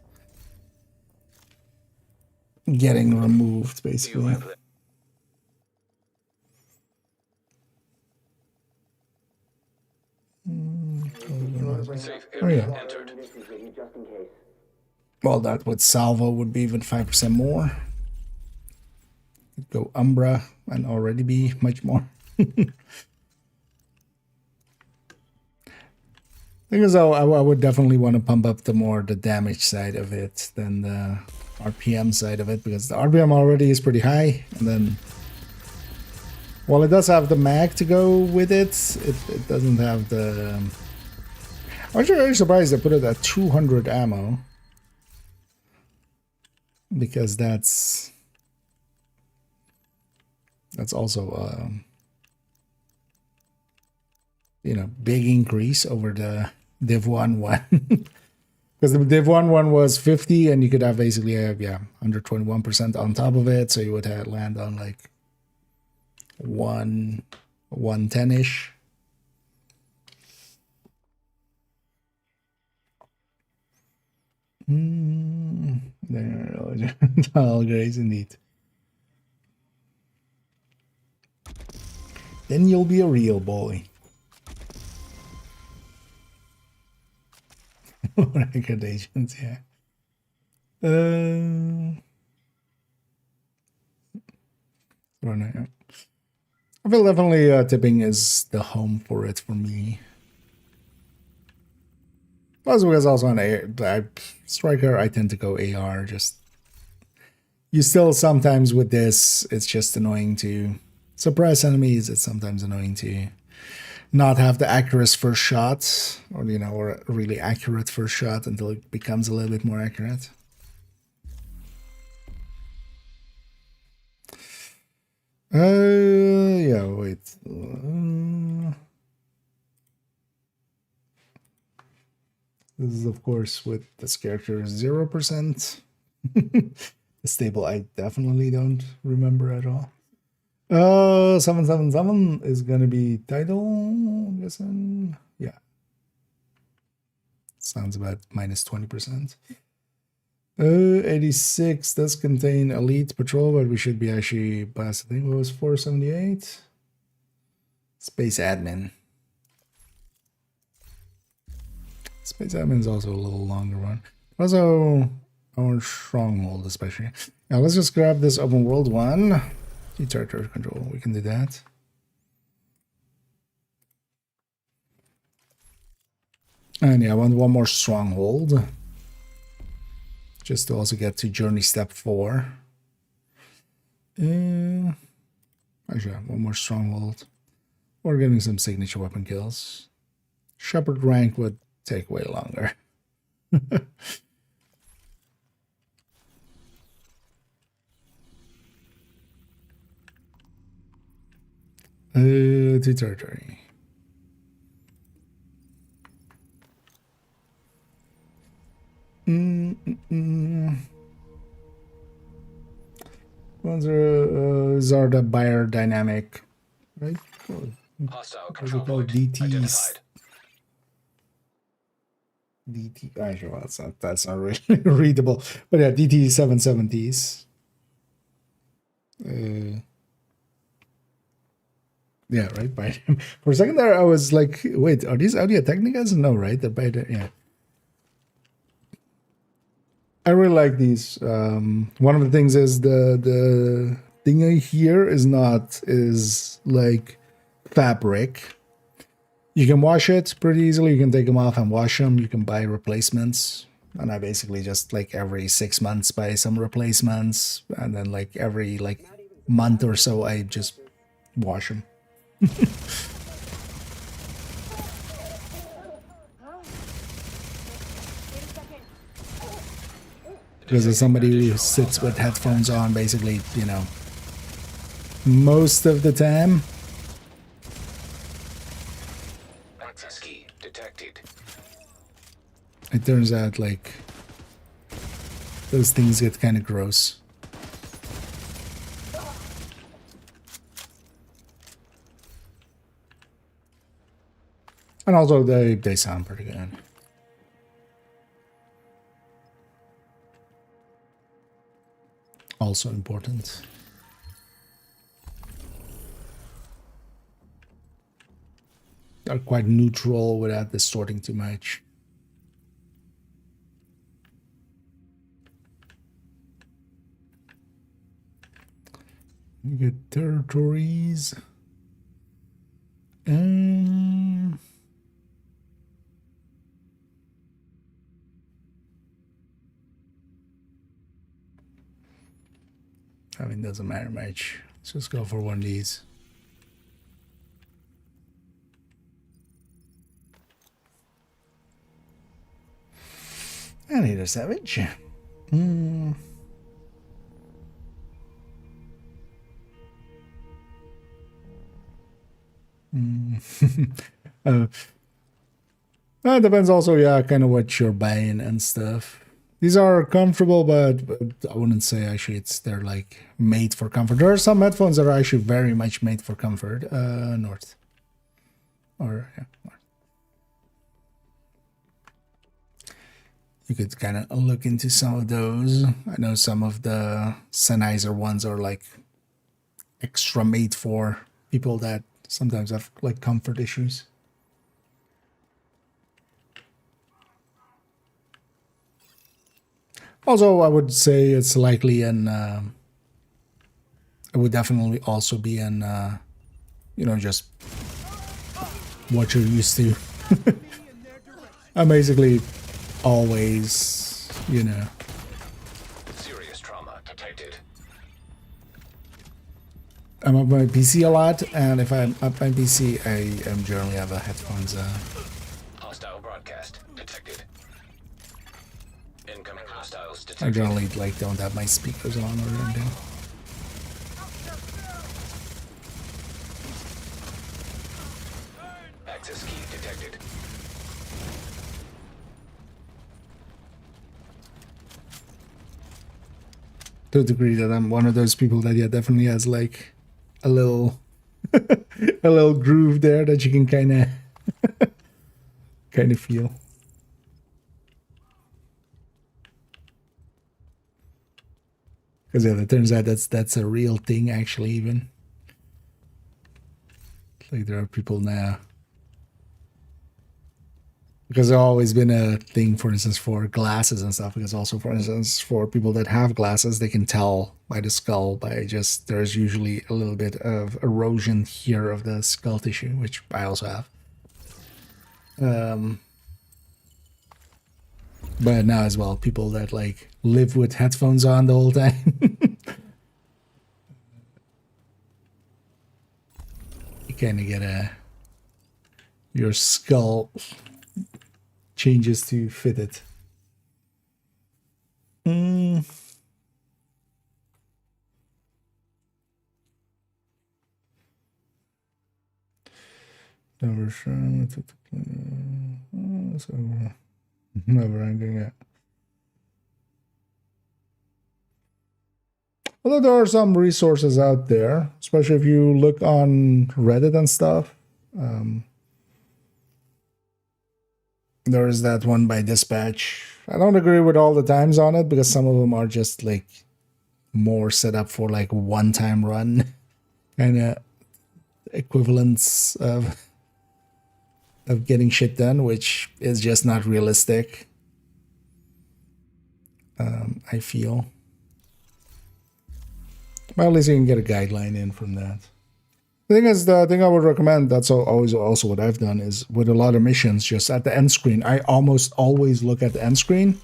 getting removed, basically. Safe Oh area yeah. entered. Well, that with salvo would be even 5% more. Go Umbra and already be much more. Thing is, though, I would definitely want to pump up the damage side of it than the RPM side of it, because the RPM already is pretty high, and then while it does have the mag to go with it, it doesn't have the. I'm actually very surprised they put it at 200 ammo, because that's also you know, big increase over the Div 1 one. Because the Div 1 one was 50, and you could have basically have 121% on top of it, so you would have land on like 110-ish. There, all grace indeed. Then you'll be a real boy. Record agents, yeah. I feel definitely tipping is the home for it for me. Plus, because also on Striker, I tend to go AR. Just you still sometimes with this, it's just annoying to suppress enemies. It's sometimes annoying to not have the accurate first shot, or you know, or a really accurate first shot until it becomes a little bit more accurate. Yeah, wait. This is of course with this character 0%. The stable I definitely don't remember at all. 777 is gonna be title, I'm guessing. Yeah. Sounds about minus 20%. 86 does contain elite patrol, but we should be actually past, I think it was 478. Space admin. Space admin is also a little longer one. Also, our stronghold especially. Now let's just grab this open world one. Territory control, we can do that. And yeah, I want one more stronghold. Just to also get to journey step 4. Actually, one more stronghold. Or getting some signature weapon kills. Shepherd rank would take way longer. To territory. Ones are Zarda buyer dynamic, right? Hostile control point identified. DT. Actually, well, that's not really readable. But yeah, DT 770s. Yeah, right. By for a second there, I was like, "Wait, are these Audio Technicas?" No, right? Yeah. I really like these. One of the things is the thing here is like fabric. You can wash it pretty easily. You can take them off and wash them. You can buy replacements. And I basically just like every 6 months buy some replacements, and then like every like month or so I just wash them. Because as somebody who sits with headphones on, basically, you know, most of the time. Access key detected. It turns out like those things get kind of gross. And also they sound pretty good. Also important. They're quite neutral without distorting too much. You get territories. I mean, doesn't matter much. Let's just go for one of these. I need a savage. It depends also, yeah, kind of what you're buying and stuff. These are comfortable, but I wouldn't say actually they're like made for comfort. There are some headphones that are actually very much made for comfort. North. Or, yeah, north. You could kind of look into some of those. I know some of the Sennheiser ones are like extra made for people that sometimes have like comfort issues. Also, I would say it's likely in, it would definitely also be in, you know, just what you're used to. I'm basically always, you know. Serious trauma detected. I'm up my PC a lot, and if I'm up my PC, I generally have a headphones. Hostile broadcast detected. Incoming hostiles I detected. generally like don't have my speakers on or anything. Access key detected. To a degree that I'm one of those people that definitely has like a little a little groove there that you can kind of feel. Because it turns out that's a real thing actually. Even like there are people now, because there's always been a thing, for instance, for glasses and stuff. Because also, for instance, for people that have glasses, they can tell by the skull by just there's usually a little bit of erosion here of the skull tissue, which I also have. But now as well, people that like live with headphones on the whole time. You kind of get your skull changes to fit it. Never sure. So never ending it. Although there are some resources out there, especially if you look on Reddit and stuff. There is that one by Dispatch. I don't agree with all the times on it because some of them are just like more set up for like one-time run kind of equivalents of getting shit done, which is just not realistic. I feel. But at least you can get a guideline in from that. The thing is, the thing I would recommend, that's always also what I've done, is with a lot of missions, just at the end screen, I almost always look at the end screen.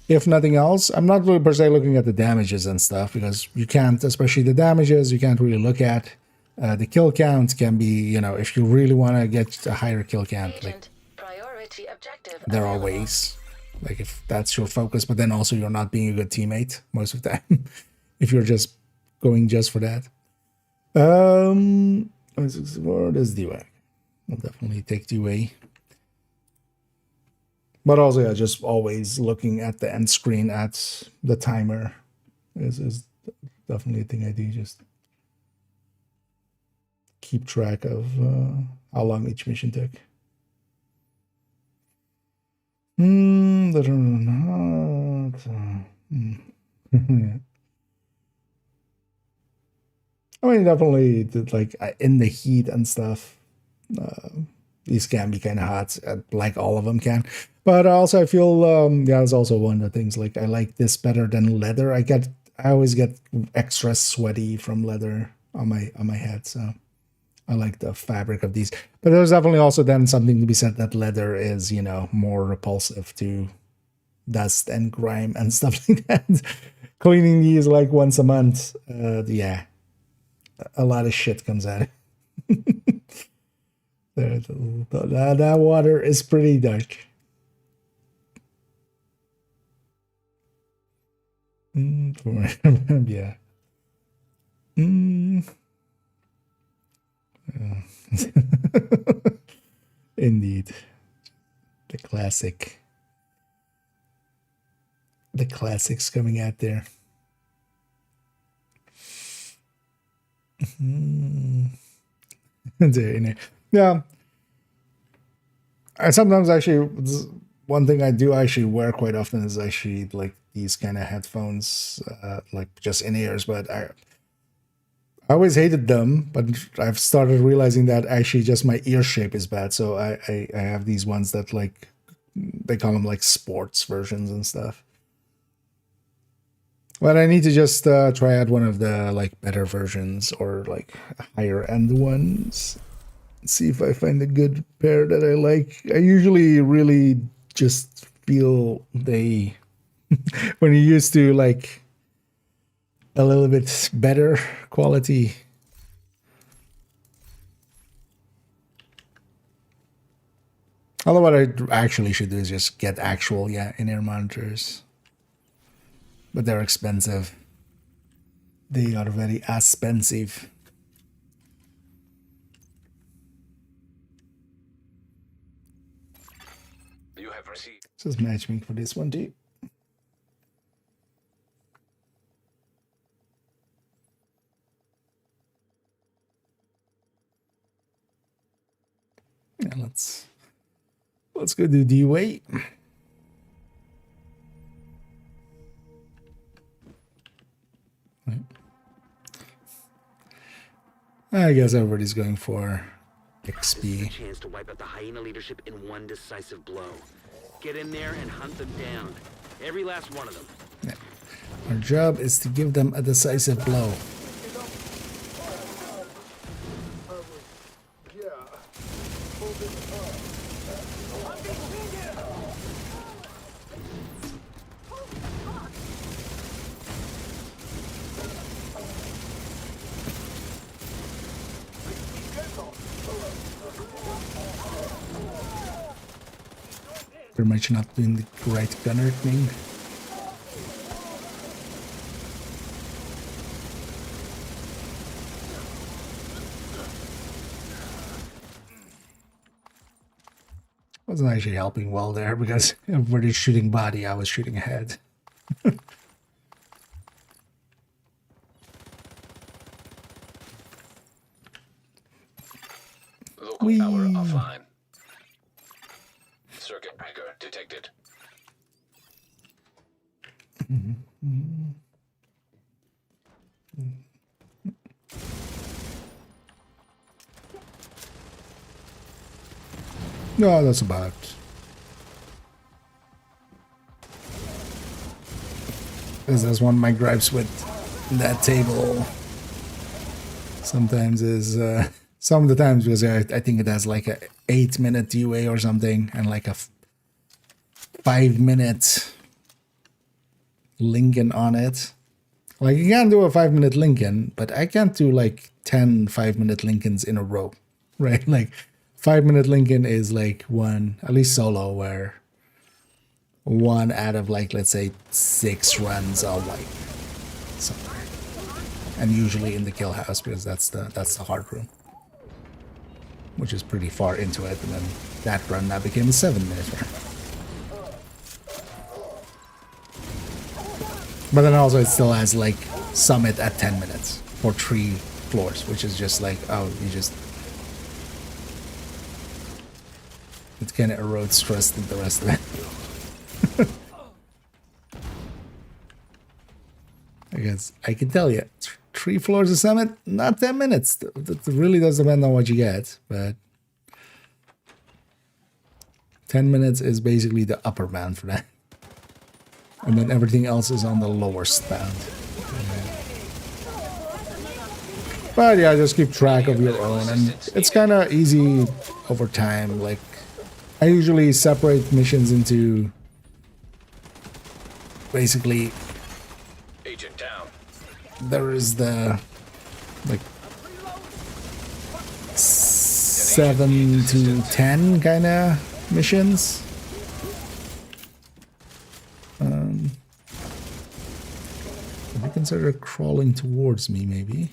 If nothing else, I'm not really per se looking at the damages and stuff, because you can't, especially the damages, you can't really look at. The kill count can be, you know, if you really want to get a higher kill count, like, Priority objective there are available. ways, like if that's your focus, but then also you're not being a good teammate most of the time, if you're just going just for that. What is DUA? I'll definitely take DUA. But also, yeah, just always looking at the end screen at the timer is definitely a thing I do. Just keep track of how long each mission took. I mean, definitely, like in the heat and stuff, these can be kind of hot, like all of them can. But also, I feel yeah, it's also one of the things. Like I like this better than leather. I always get extra sweaty from leather on my head, so I like the fabric of these. But there's definitely also then something to be said that leather is, you know, more repulsive to dust and grime and stuff like that. Cleaning these like once a month, yeah, a lot of shit comes out. That water is pretty dark. Yeah. Indeed. The classics coming out there. Yeah. And sometimes actually one thing I do actually wear quite often is actually like these kind of headphones, like just in ears, but I always hated them, but I've started realizing that actually just my ear shape is bad. So I have these ones that like, they call them like sports versions and stuff. But I need to just try out one of the like better versions or like higher end ones. See if I find a good pair that I like. I usually really just feel they, when you're used to like a little bit better quality, Although what I actually should do is just get actual, in-ear monitors. But they're expensive. They are very expensive. You have received. So it's matching for this one too. Yeah, let's go do D-Way. I guess everybody's going for This is a XP. chance to wipe out the hyena leadership in one decisive blow. Get in there and hunt them down. Every last one of them. Yeah. Our job is to give them a decisive blow. Pretty much not doing the right gunner thing. Wasn't actually helping well there because everybody's shooting body, I was shooting head. Local power offline. Circuit breaker detected. No, that's about. That's one of my gripes with that table. Sometimes is some of the times because I think it has like a 8-minute UA or something, and like a 5-minute Lincoln on it. Like you can do a 5-minute Lincoln, but I can't do like 10 5-minute Lincolns in a row, right? Like 5-minute Lincoln is like one, at least solo, where one out of like, let's say 6 runs I'll wipe somewhere. And usually in the kill house, because that's the hard room, which is pretty far into it. And then that run now became a 7-minute run. But then also it still has like summit at 10 minutes for 3 floors, which is just like, oh, you just, it kind of erodes trust in the rest of it. I guess I can tell you, 3 floors of summit, not 10 minutes. That really does depend on what you get, but 10 minutes is basically the upper bound for that. And then everything else is on the lowest bound. But yeah, just keep track of your own, and it's kind of easy over time. Like, I usually separate missions into basically, Agent down. there is the like 7 to 10 kind of missions. If you consider crawling towards me, maybe.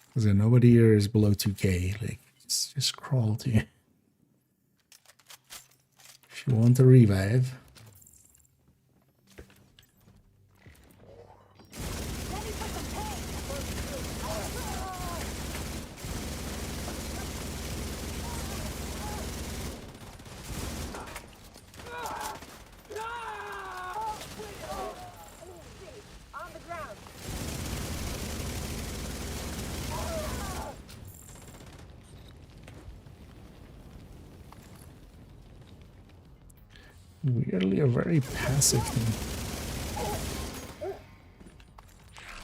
Because nobody here is below 2k. Like, just crawl to you. If you want to revive. On the ground. Weirdly, a very passive thing.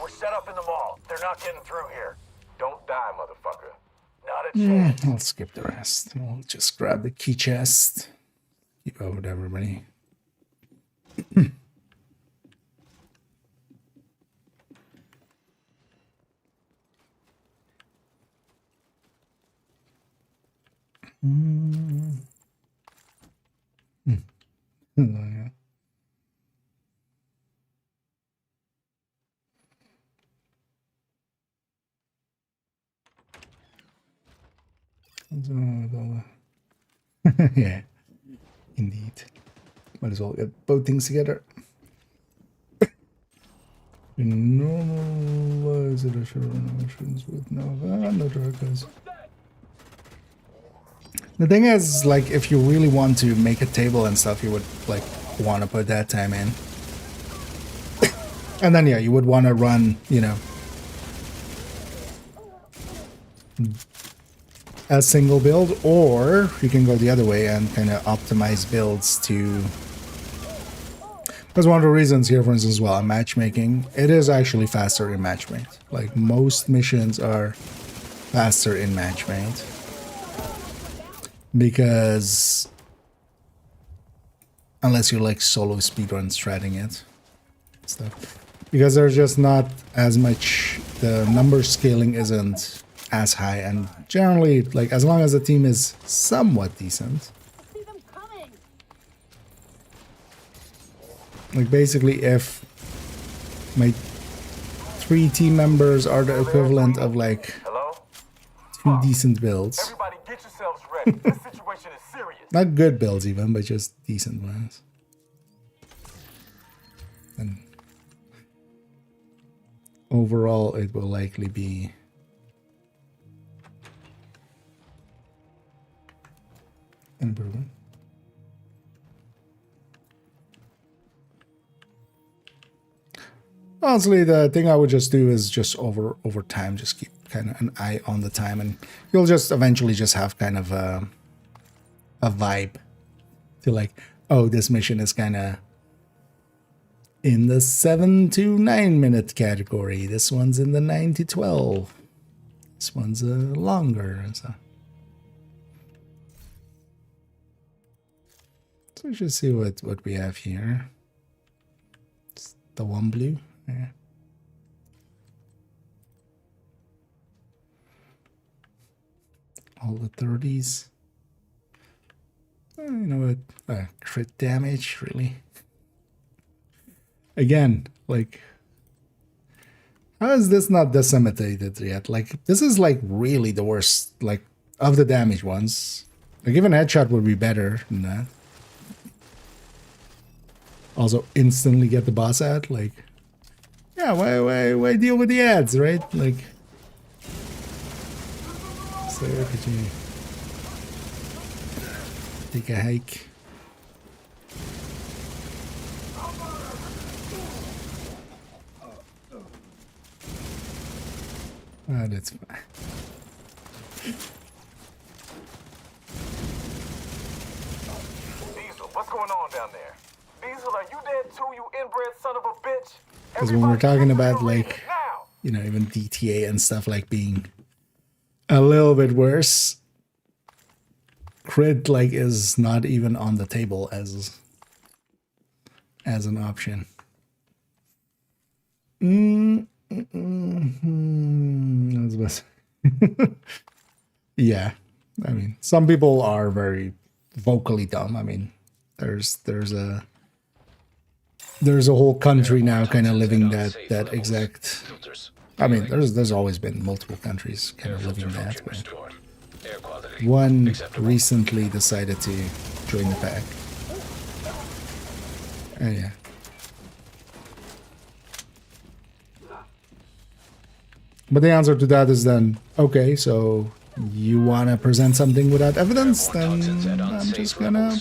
We're set up in the mall. They're not getting through here. Don't die, motherfucker. Not a chance. I'll skip the rest. We'll just grab the key chest. Keep up with everybody. Mm. Yeah. Yeah, indeed. Might as well get both things together. Normalize emotions with no dragons. The thing is, like, if you really want to make a table and stuff, you would like want to put that time in, and then yeah, you would want to run, you know, a single build, or you can go the other way and kind of optimize builds to. That's one of the reasons here, for instance, well, in matchmaking, it is actually faster in matchmate. Like, most missions are faster in matchmate. Because, unless you like solo speedrun stratting it, stuff. Because there's just not as much, the number scaling isn't as high, and generally, like, as long as the team is somewhat decent. Like, basically, if my 3 team members are the equivalent of, like, 2 decent builds. Everybody get yourselves ready. This situation is serious. Not good builds even, but just decent ones. And overall, it will likely be an improvement. Honestly, the thing I would just do is just over time, just keep kind of an eye on the time, and you'll just eventually just have kind of a vibe to like, oh, this mission is kind of in the 7 to 9 minute category. This one's in the 9 to 12. This one's longer. So let's just see what we have here. It's the one blue. Yeah. All the 30s. You know what? Crit damage, really? Again, like, how is this not disseminated yet? Like, this is like really the worst, like, of the damage ones. Like, even headshot would be better than that. Also, instantly get the boss ad, like. Yeah, why deal with the ads, right? Like, so could you take a hike? Ah, that's fine. Diesel, what's going on down there? Diesel, are you dead too, you inbred son of a bitch? Because when we're talking about, like, you know, even DTA and stuff like being a little bit worse, crit, like, is not even on the table as an option. Yeah, I mean, some people are very vocally dumb. I mean, there's a whole country now kind of living that exact. I mean, there's always been multiple countries kind of living that, but one recently decided to join the pack. Oh yeah. But the answer to that is then, okay, so you want to present something without evidence, then I'm just gonna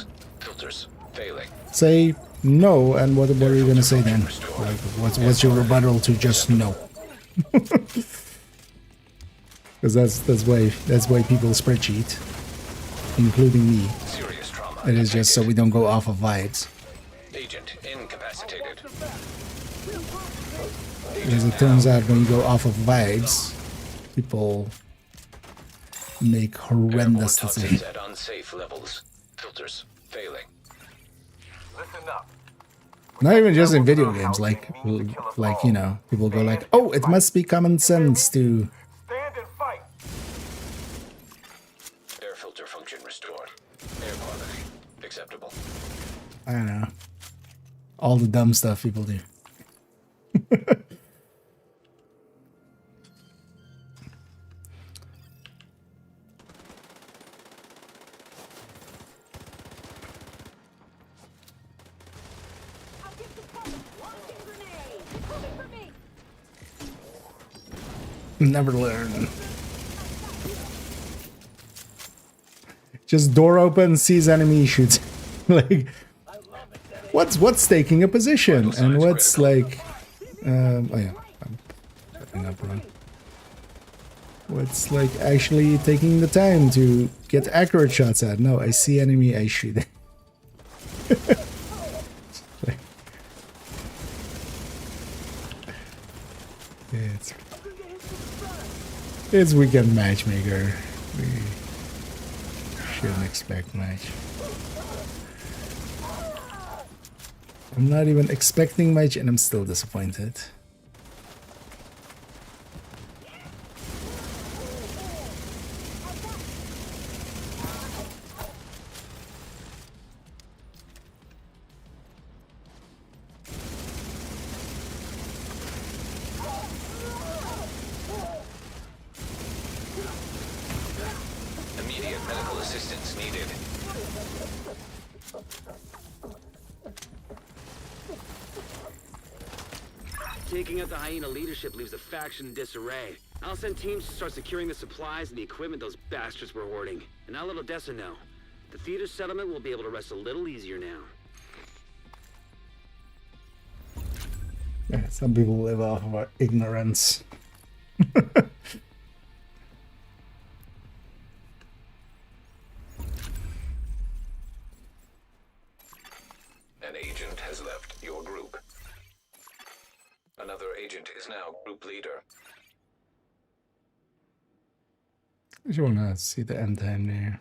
say no. And what are you gonna say then? Like, what's your rebuttal to just no? Because that's why people spreadsheet, including me. It is just so we don't go off of vibes. Agent incapacitated. Because it turns out when you go off of vibes, people make horrendous decisions. At unsafe levels. Filters failing. Listen up. Not even just in video games, like you know, people go like, oh, it must be common sense to. Stand and fight. filter function restored. Air quality acceptable. I don't know. All the dumb stuff people do. I'll give some cover. Launching grenade. Coming for me. Never learn. Just door open, sees enemy, shoots. Like, what's taking a position and what's like, oh yeah, I'm fucking up wrong. What's like actually taking the time to get accurate shots at? No, I see enemy, I shoot. It's weekend matchmaker. We shouldn't expect much. I'm not even expecting much and I'm still disappointed. Immediate medical assistance needed. Taking out the hyena leadership leaves the faction in disarray. I'll send teams to start securing the supplies and the equipment those bastards were hoarding. And I'll let Odessa know. The theater settlement will be able to rest a little easier now. Yeah, some people live off of our ignorance. An agent has left your group. Another agent is now group leader. I just want to see the end time there.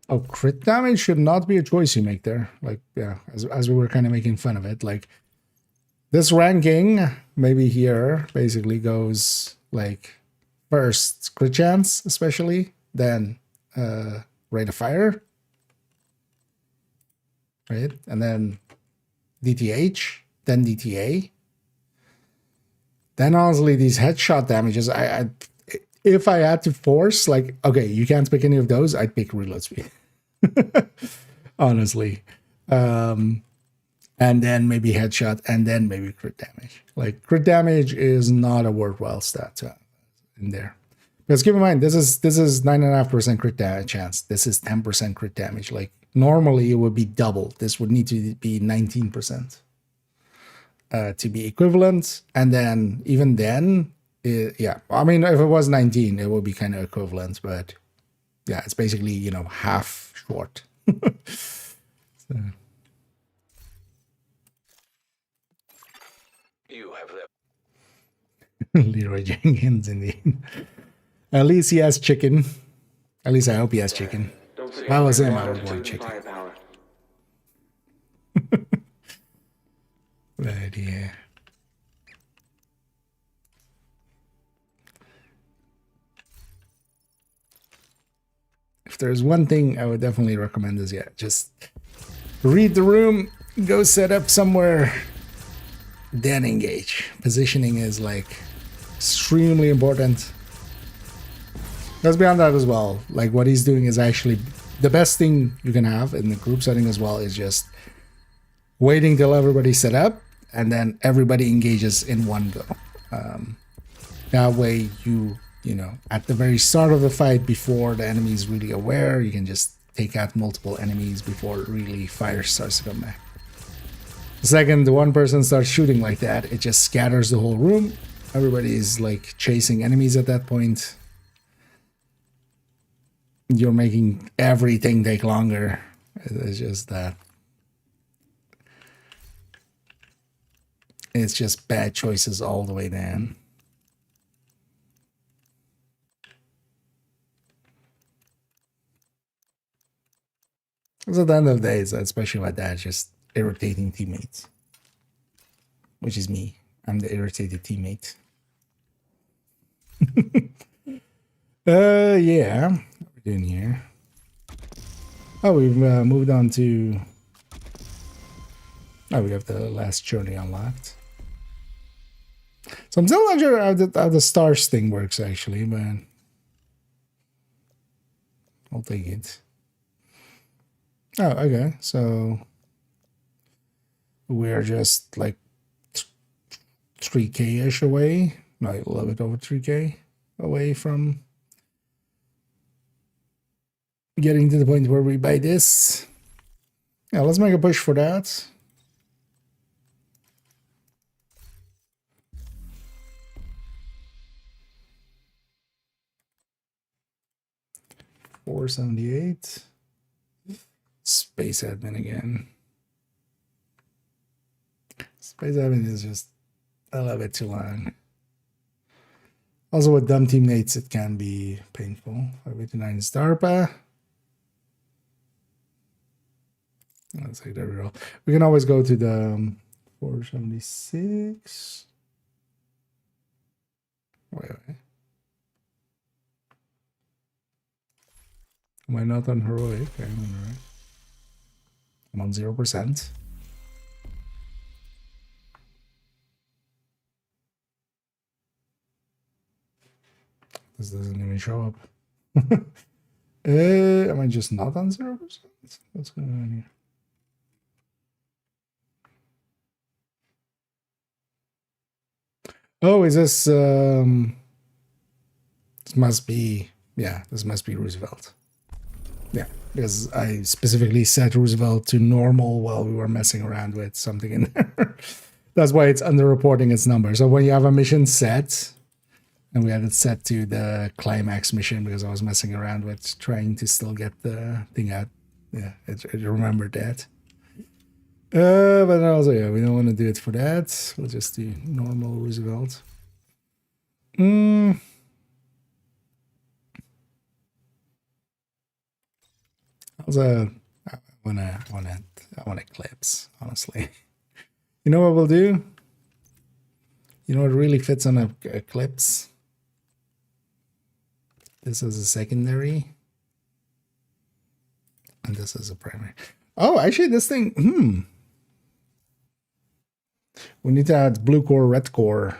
Oh, crit damage should not be a choice you make there. Like, yeah, as we were kind of making fun of it. Like, this ranking, maybe here, basically goes, like, first crit chance, especially, then rate of fire, right? And then DTH, then DTA. Then honestly, these headshot damages, if I had to force, like, okay, you can't pick any of those, I'd pick reload speed. Honestly. And then maybe headshot, and then maybe crit damage. Like, crit damage is not a worthwhile stat in there. Because keep in mind, this is 9.5% crit damage chance. This is 10% crit damage. Like, normally it would be double. This would need to be 19%. To be equivalent, and then even then, yeah, I mean, if it was 19, it would be kind of equivalent, but yeah, it's basically, you know, half short. So. You have left. Leroy Jenkins, indeed. At least he has chicken. At least I hope he has chicken. If I was him, I would want chicken. But yeah. If there's one thing I would definitely recommend is, yeah, just read the room, go set up somewhere, then engage. Positioning is like extremely important. Let's beyond that as well. Like, what he's doing is actually the best thing you can have in the group setting as well, is just waiting till everybody's set up and then everybody engages in one go. That way you know, at the very start of the fight, before the enemy is really aware, you can just take out multiple enemies before really fire starts to come back. The second the one person starts shooting like that, it just scatters the whole room. Everybody is like chasing enemies at that point. You're making everything take longer. It's just that. It's just bad choices all the way down. Because at the end of the day, especially my dad, just irritating teammates. Which is me. I'm the irritated teammate. Yeah. What are we doing here? Oh, we've moved on to... Oh, we have the last journey unlocked. So I'm still not sure how the stars thing works, actually, but... I'll take it. Oh, okay. So... We're just, like, 3K-ish away. Like, a little bit over 3K away from... getting to the point where we buy this. Yeah, let's make a push for that. $478. Space admin again. Space admin is just a little bit too long. Also, with dumb teammates, it can be painful. 589 is DARPA. Let's take that reroll. We can always go to the 476. Wait. Am I not on heroic? I'm on heroic. I'm on 0%. This doesn't even show up. Am I just not on 0%? What's going on here? Oh, is this this must be, yeah, this must be Roosevelt. Yeah, because I specifically set Roosevelt to normal while we were messing around with something in there. That's why it's underreporting its number. So when you have a mission set, and we had it set to the climax mission because I was messing around with trying to still get the thing out. Yeah, it remembered that. But also, yeah, we don't want to do it for that. We'll just do normal Roosevelt. I want clips, honestly. You know what we'll do? You know what really fits on a clips? This is a secondary. And this is a primary. Oh, actually, this thing, we need to add blue core, red core.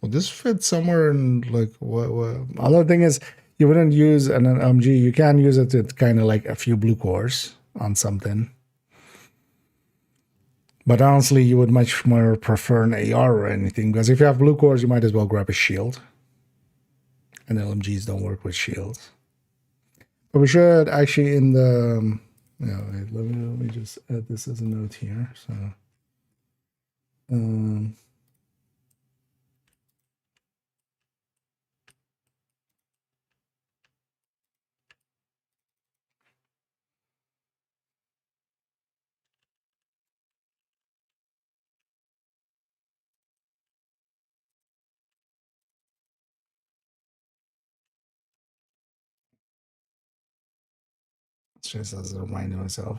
Well, this fits somewhere in, like, what? Other thing is, you wouldn't use an MG. You can use it with kind of like a few blue cores on something. But honestly, you would much more prefer an AR or anything, because if you have blue cores, you might as well grab a shield. And LMGs don't work with shields. But we should actually in the... wait, let me just add this as a note here. So... just as a reminder myself.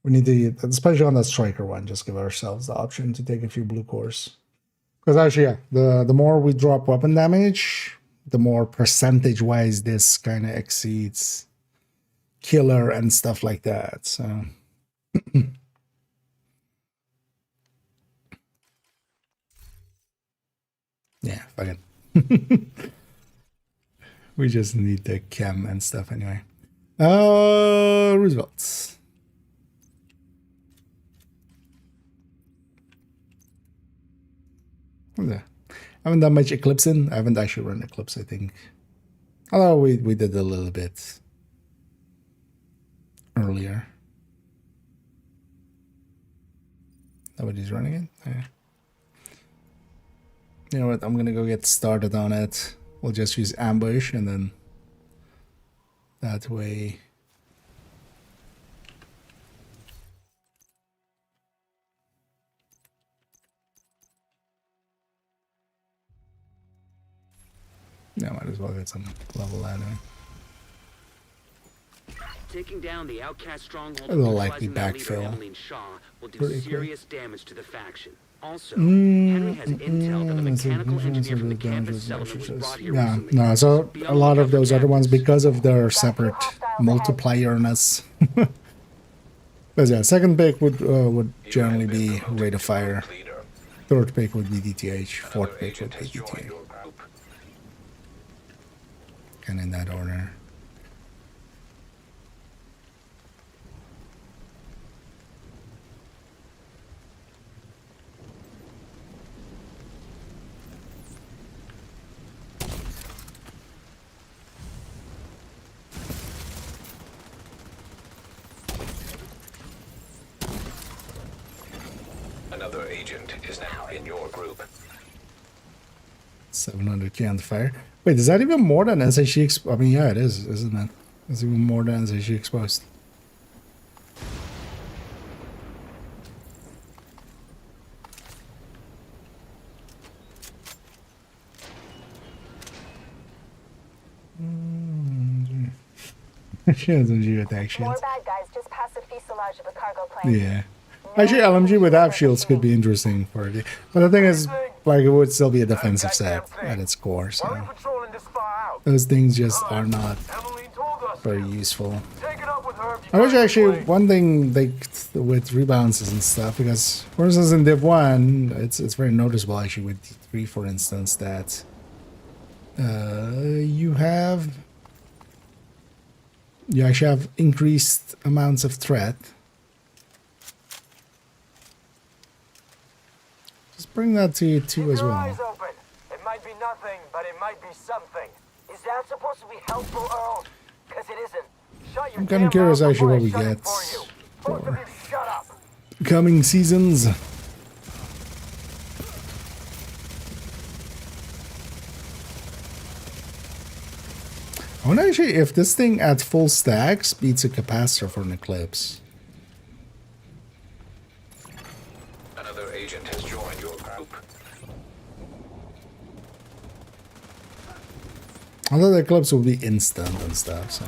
We need to, especially on that striker one, just give ourselves the option to take a few blue cores. Because actually, yeah, the more we drop weapon damage, the more percentage-wise this kind of exceeds killer and stuff like that. So yeah, fuck it. We just need the chem and stuff anyway. Roosevelt. I haven't done much eclipsing. I haven't actually run Eclipse, I think. Although we did a little bit earlier. Nobody's running it? Yeah. You know what? I'm gonna go get started on it. We'll just use ambush and then that way. Yeah, might as well get some level anyway. Taking down the outcast stronghold It'll and likely neutralizing their leader, backfill. Emmeline Shaw, will do Pretty cool. serious damage to the faction. Also, Henry has intel that a mechanical engineer from the campus settlement was brought here Yeah, recently. no, so Be on a the lot lookout of for those other ones, captives. because of their separate multiplierness. But yeah, second pick would generally be rate of fire. Third pick would be DTH. Fourth pick would be DTH. And in that order. Another agent is now in your group. 700k on the fire. Wait, is that even more than SHE I mean, yeah, it is, isn't it? It's even more than SHE exposed. She has LMG with attack More shields. bad guys just past the fuselage of the cargo plane. Yeah. Actually, LMG without shields could be interesting for it. But the thing is, like, it would still be a defensive set at its core, so Why are we patrolling this far out? those things just are not Emmeline told us. very useful. Take it up with her. I wish actually one thing like with rebalances and stuff, because for instance in Div 1 it's very noticeable actually with D3 for instance that you actually have increased amounts of threat. Just bring that to you too as Your well. eyes open. It might be nothing, but it might be something. Is that supposed to be helpful, Earl? Because it isn't. Shut your I'm kind of damn curious mouth actually what before we I shut get it for you. Both of for you, shut up. coming seasons. I wonder actually if this thing at full stacks beats a capacitor for an Eclipse. Another agent has joined your group. Although the Eclipse will be instant and stuff, so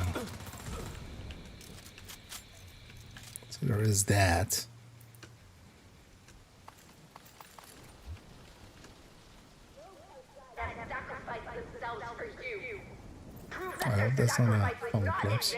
there is that. I hope that's not a full Eclipse.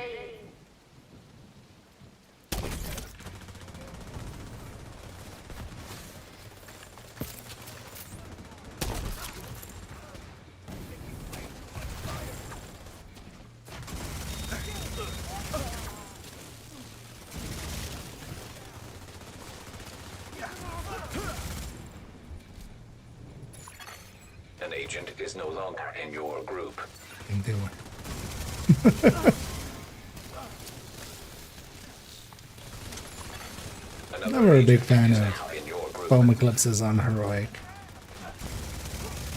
An agent is no longer in your group. Can do it. Never a big fan of foam eclipses on heroic.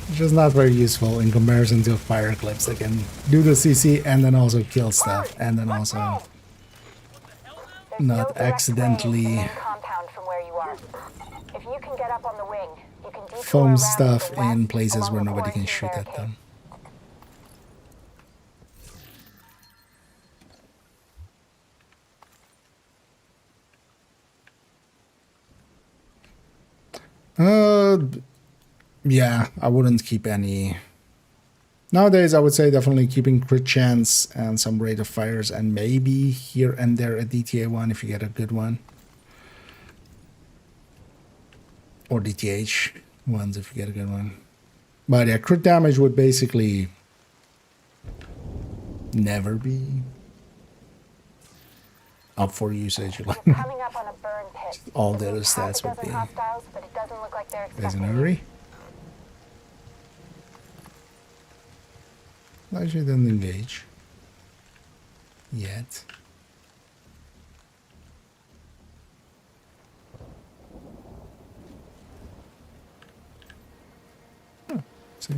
It's just not very useful in comparison to a fire eclipse that can do the CC and then also kill stuff and then also not accidentally Compound from where you are. If you can get up on the wing, you can detour foam around stuff to the in west places along where the nobody can quarantine shoot at barricade. them. Yeah, I wouldn't keep any. Nowadays, I would say definitely keeping crit chance and some rate of fires, and maybe here and there a DTA one if you get a good one, or DTH ones if you get a good one. But yeah, crit damage would basically never be up for usage. We're coming up on a burn pit. All the It other means half stats a would dozen be. hostiles, but it doesn't look like they're There's an expecting hurry. Actually, didn't engage yet. Oh, see,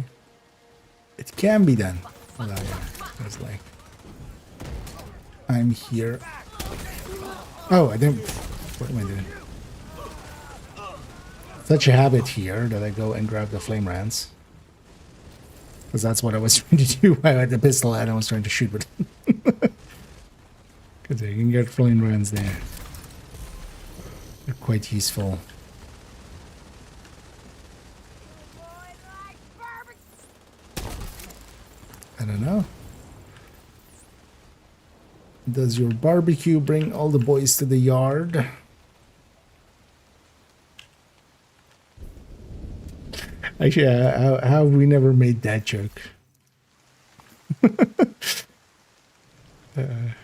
it can be done. Well, yeah, it's like I'm here. Oh, I didn't. What am I doing? Such a habit here that I go and grab the flame rants. Because that's what I was trying to do. I had the pistol and I was trying to shoot with it. Because you can get flame runs there. They're quite useful. I don't know. Does your barbecue bring all the boys to the yard? Actually, how have we never made that joke? Yeah.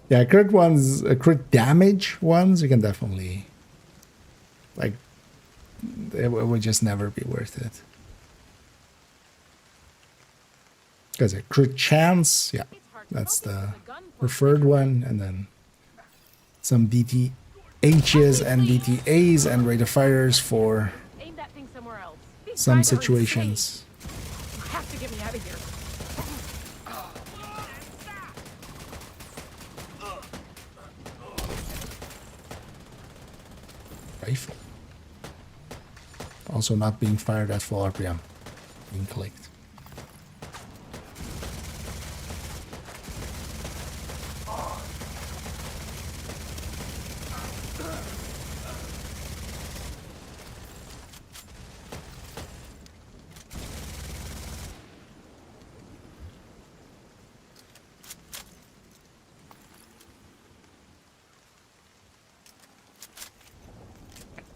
Yeah, crit ones, crit damage ones, you can definitely, like, it would just never be worth it. Because a crit chance, yeah, that's the preferred one, and then some DTHs and DTAs and rate of fires for Aim that thing somewhere else. These some guys are situations. insane. You have to get me out of here. Rifle. Also not being fired at full RPM. Being clicked.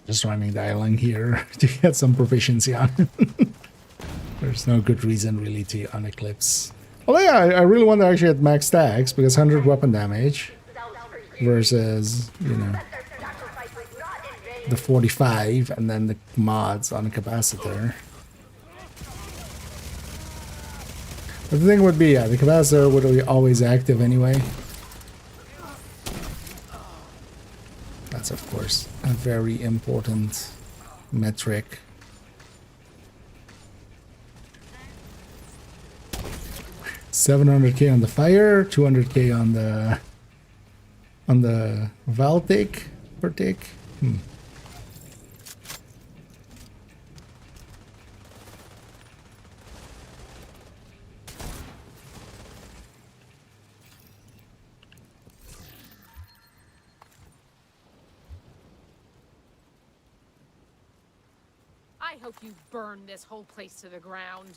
Just running dialing here to get some proficiency on it. There's no good reason really to uneclipse. Well, yeah, I really want to actually at max stacks because 100 weapon damage versus, you know, the 45 and then the mods on a capacitor. But the thing would be, yeah, the capacitor would be always active anyway. That's, of course, a very important metric. $700K on the fire, 200K on the Val tick per tick. I hope you burn this whole place to the ground.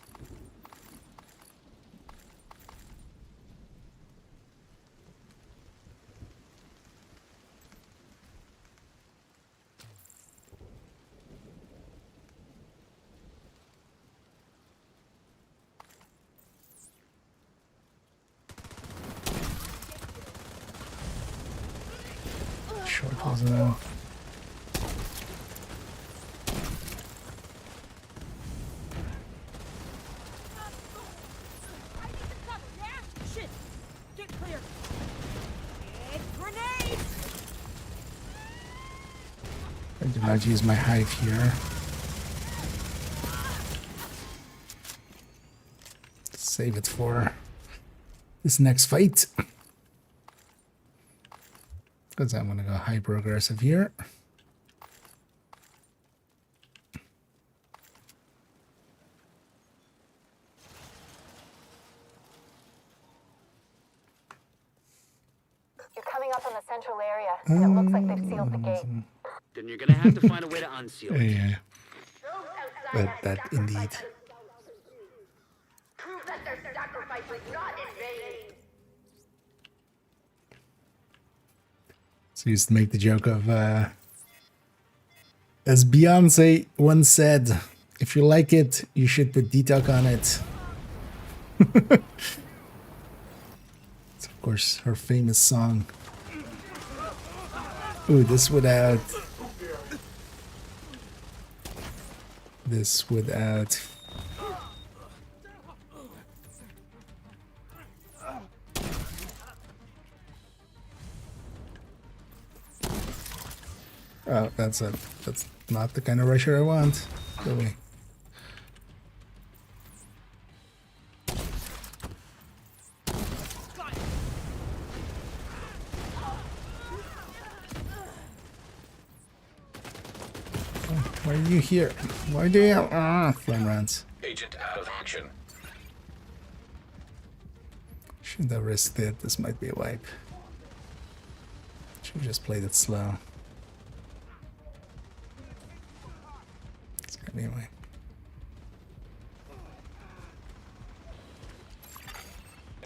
Short was enough. I do not use my hive here. Save it for this next fight. Because I'm going to go hyper aggressive here. You're coming up on the central area, and it looks like they've sealed the gate. Then you're gonna have to find a way to unseal it. Yeah. That indeed. Prove that their sacrifice was not in vain. So used to make the joke of, as Beyonce once said, if you like it, you should put detox on it. It's of course her famous song. Ooh, this without. Oh, that's not the kind of rusher I want. Really. Why are you here? Why do you flame rounds? Agent out of action. Should have risked it. This might be a wipe. Should have just played it slow. It's gonna be a wipe.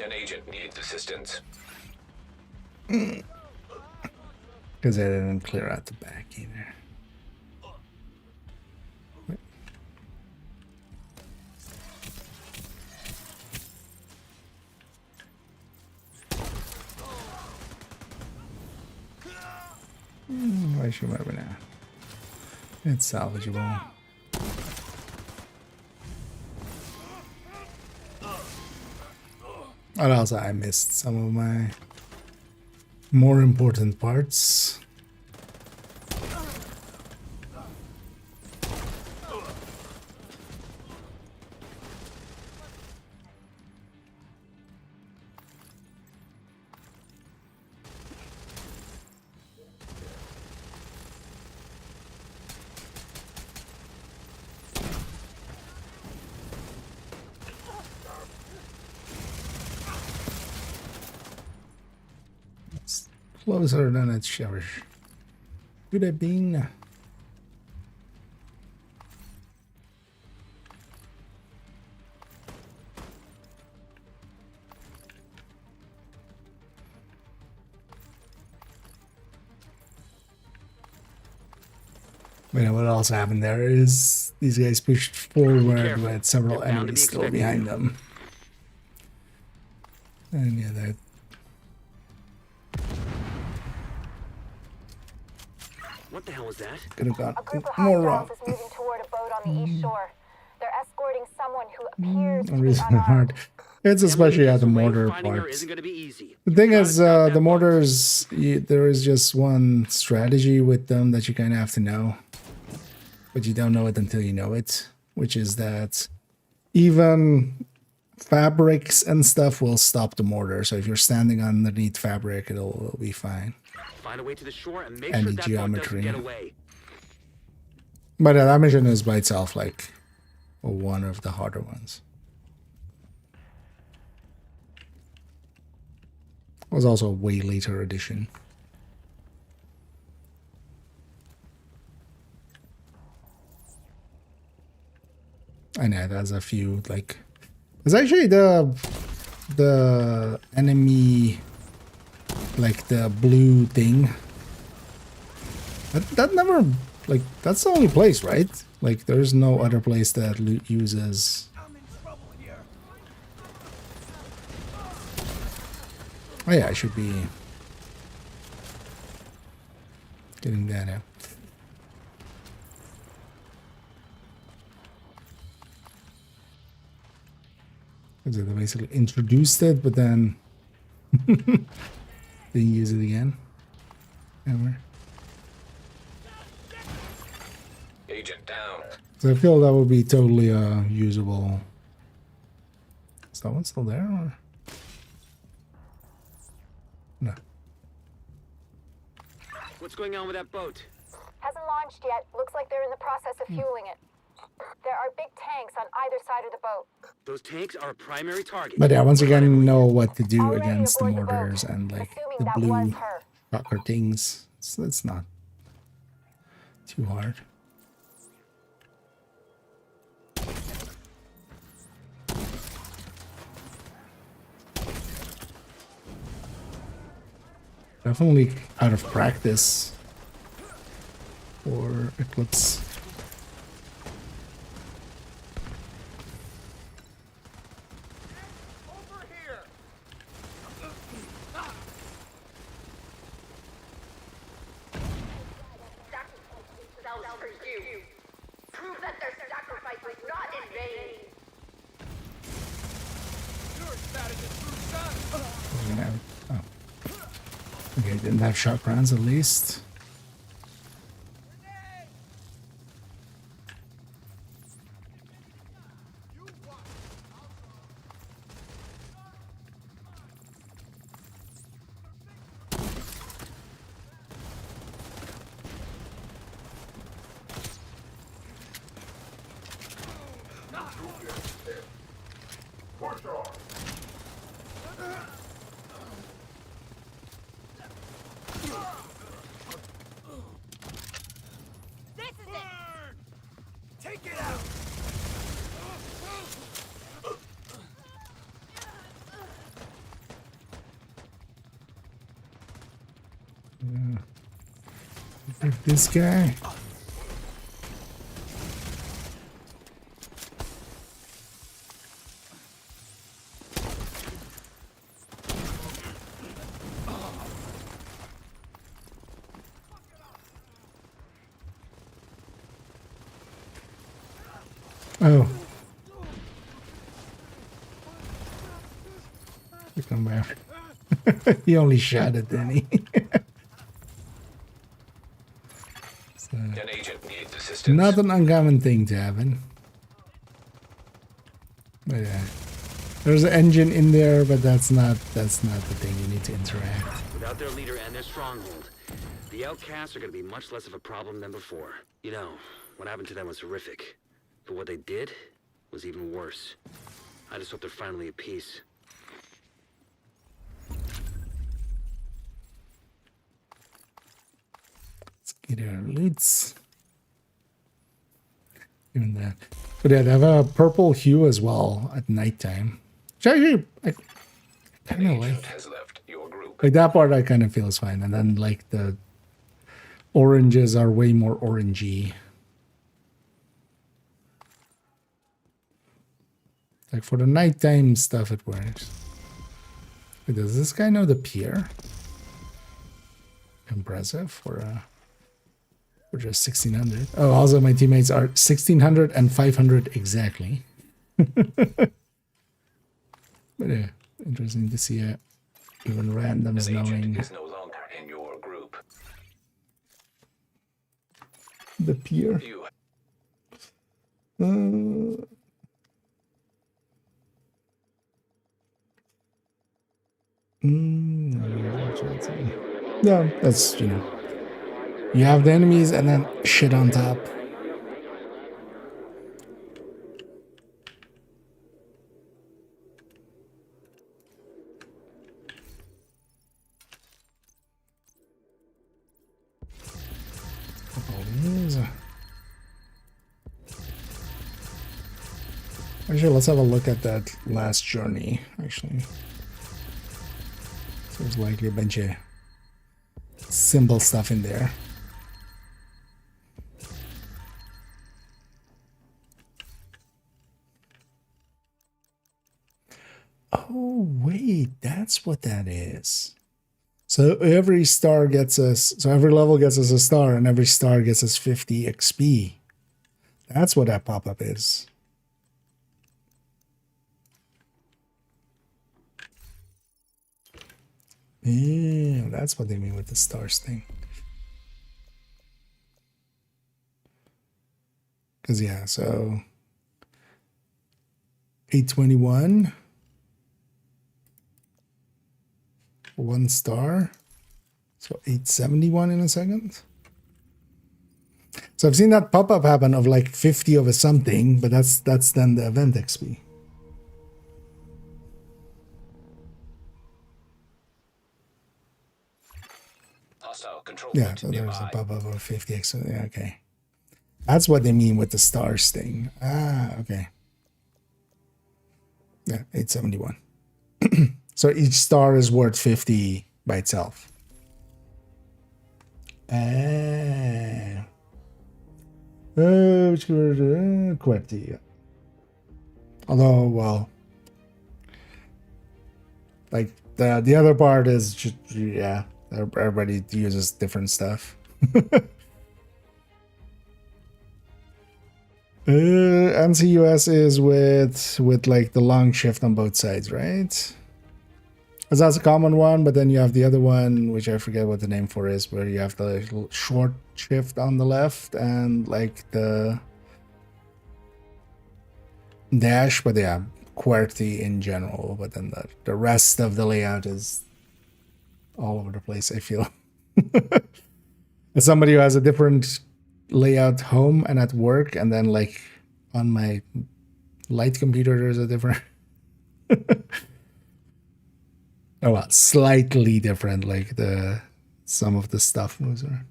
An agent needs assistance. Because I didn't clear out the back either. Why should I now? It's salvageable. And also I missed some of my more important parts. Closer than it should have been. But what also happened there is these guys pushed forward with several enemies still behind them. And yeah, that. What the hell was that? Could have A got group of more wrong. hostiles is moving toward a boat on the east shore. They're escorting someone who appears to be Reason unarmed. hard. It's especially at the mortar Finding her part. isn't gonna be easy. The thing You is, gotta stop the that mortars, there is just one strategy with them that you kind of have to know. But you don't know it until you know it. Which is that even fabrics and stuff will stop the mortar. So if you're standing underneath fabric, it'll be fine. Find a way to the shore and make Any sure that boat doesn't geometry. get away. But that mission is by itself like one of the harder ones. It was also a way later edition. I know there's a few like. It's actually the enemy, like the blue thing. That never, like, that's the only place, right? Like, there's no other place that uses. Oh yeah, I should be getting that out. They basically introduced it, but then didn't use it again. Ever. Agent down. So I feel that would be totally usable. Is that one still there or no? What's going on with that boat? Hasn't launched yet. Looks like they're in the process of fueling it. There are big tanks on either side of the boat. Those tanks are a primary target. But yeah, once again, know what to do Already against the aboard the boat, mortars and like assuming the that blue was her. rocker things. So it's not too hard. Definitely out of practice for Eclipse. Over here. Cells for you. Prove that their sacrifice was not in vain. You're as bad as a true son. Oh. Okay, didn't have shock rounds at least. With this guy. Oh. Come back. He only shot it, didn't he? So, An agent needs assistance. not an uncommon thing to happen. But yeah. There's an engine in there, but that's not the thing you need to interact. Without their leader and their stronghold, the outcasts are going to be much less of a problem than before. You know, what happened to them was horrific. But what they did was even worse. I just hope they're finally at peace. Let's get our loots. Even that. But yeah, they have a purple hue as well at nighttime. Which actually, I kind of like. Has left your group. Like that part I kind of feel is fine. And then like the oranges are way more orangey. Like for the nighttime stuff it works. Wait, does this guy know the pier? Impressive for just 1600. Oh, also my teammates are 1600 and 500 exactly. But yeah, interesting to see even randoms An agent knowing is no longer in your group. the pier. You Yeah, that's, you know. You have the enemies and then shit on top. Actually, let's have a look at that last journey, actually. There's likely a bunch of simple stuff in there. Oh, wait, that's what that is. So every star gets us, so every level gets us a star, and every star gets us 50 XP. That's what that pop-up is. Yeah, that's what they mean with the stars thing. Because, yeah, so 821. 1 star. So 871 in a second. So I've seen that pop-up happen of like 50 of a something, but that's then the event XP. Yeah, so there's a pop-up of 50x. Yeah, okay. That's what they mean with the stars thing. Ah, okay. Yeah, 871. So each star is worth 50 by itself. Which word? QWERTY. Although, well, like the other part is just, yeah, everybody uses different stuff. NCUS is with like the long shift on both sides, right? Because that's a common one, but then you have the other one, which I forget what the name for is, where you have the short shift on the left and like the dash, but yeah, QWERTY in general, but then the rest of the layout is all over the place, I feel. As somebody who has a different layout home and at work, and then like on my light computer there's a different oh well, slightly different, like some of the stuff moves around.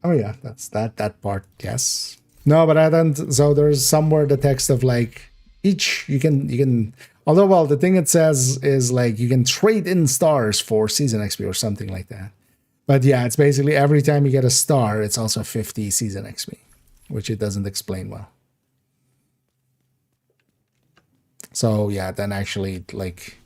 Oh yeah, that's that part, yes. No, but I don't, so there's somewhere the text of like each you can. Although, well, the thing it says is like you can trade in stars for season XP or something like that. But yeah, it's basically every time you get a star, it's also 50 season XP, which it doesn't explain well. So yeah, then actually, like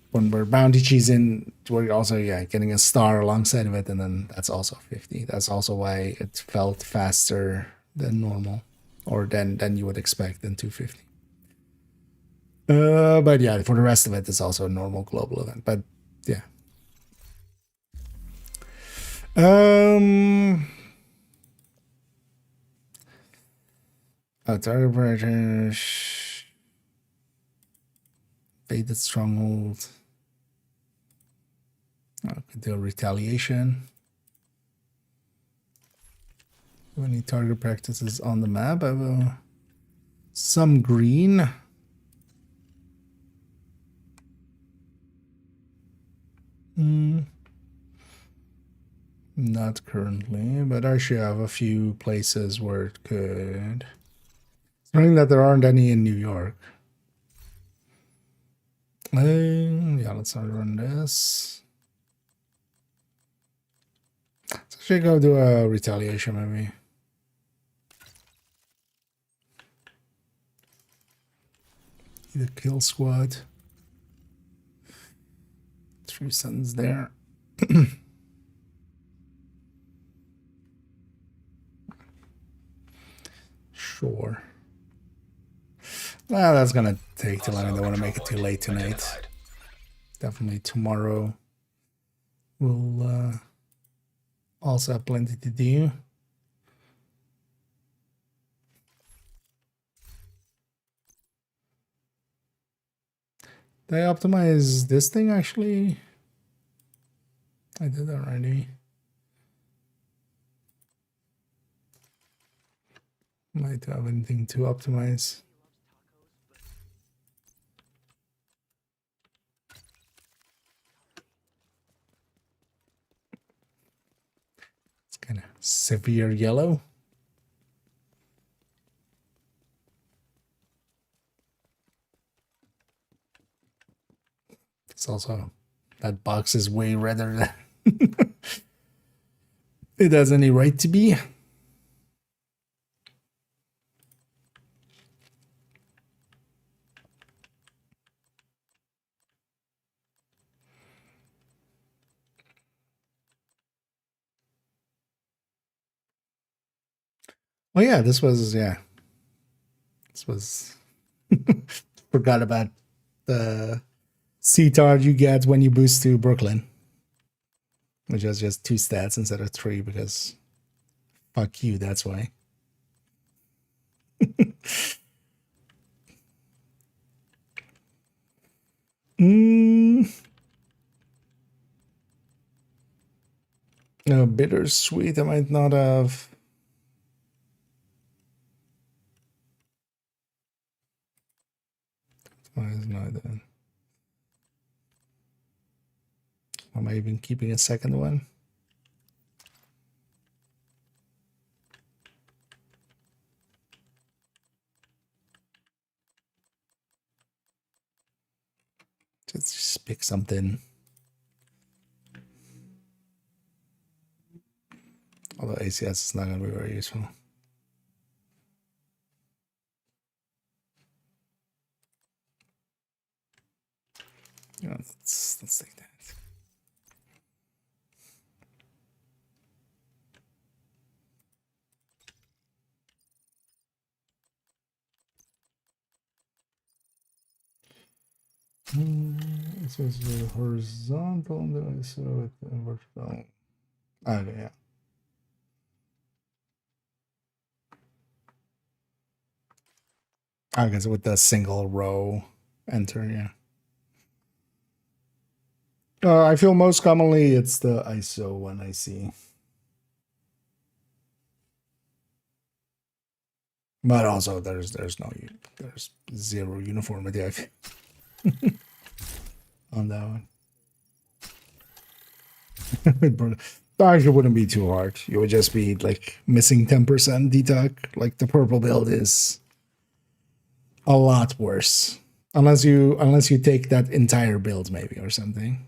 when we're bounty cheesing, we're also getting a star alongside of it, and then that's also 50. That's also why it felt faster than normal, or than you would expect than 250. But yeah, for the rest of it, it's also a normal global event. But yeah. Target British. Faded Stronghold. Could do a retaliation. Any target practices on the map? I will. Some green. Not currently, but I should have a few places where it could. Knowing that there aren't any in New York. Yeah, let's not run this. Let's actually go do a retaliation maybe. The kill squad. 3 suns there. Sure. Well, that's gonna take too long. I don't want to make it too late tonight. Definitely tomorrow we'll also have plenty to do. Did I optimize this thing actually? I did already. Might have anything to optimize. It's kind of severe yellow. It's also, that box is way redder than it has any right to be. Oh yeah, this was forgot about the CTAR you get when you boost to Brooklyn, which has just 2 stats instead of 3 because fuck you, that's why. No, bittersweet I might not have. Why is not that? Am I even keeping a second one? Just pick something. Although ACS is not going to be very useful. Yeah, let's take that. This was the horizontal, so with the vertical. Okay, yeah. I guess with the single row enter, yeah. I feel most commonly it's the ISO one I see. But also there's 0 uniformity I feel on that one. Actually wouldn't be too hard. You would just be like missing 10% detox. Like the purple build is a lot worse. Unless you take that entire build maybe or something.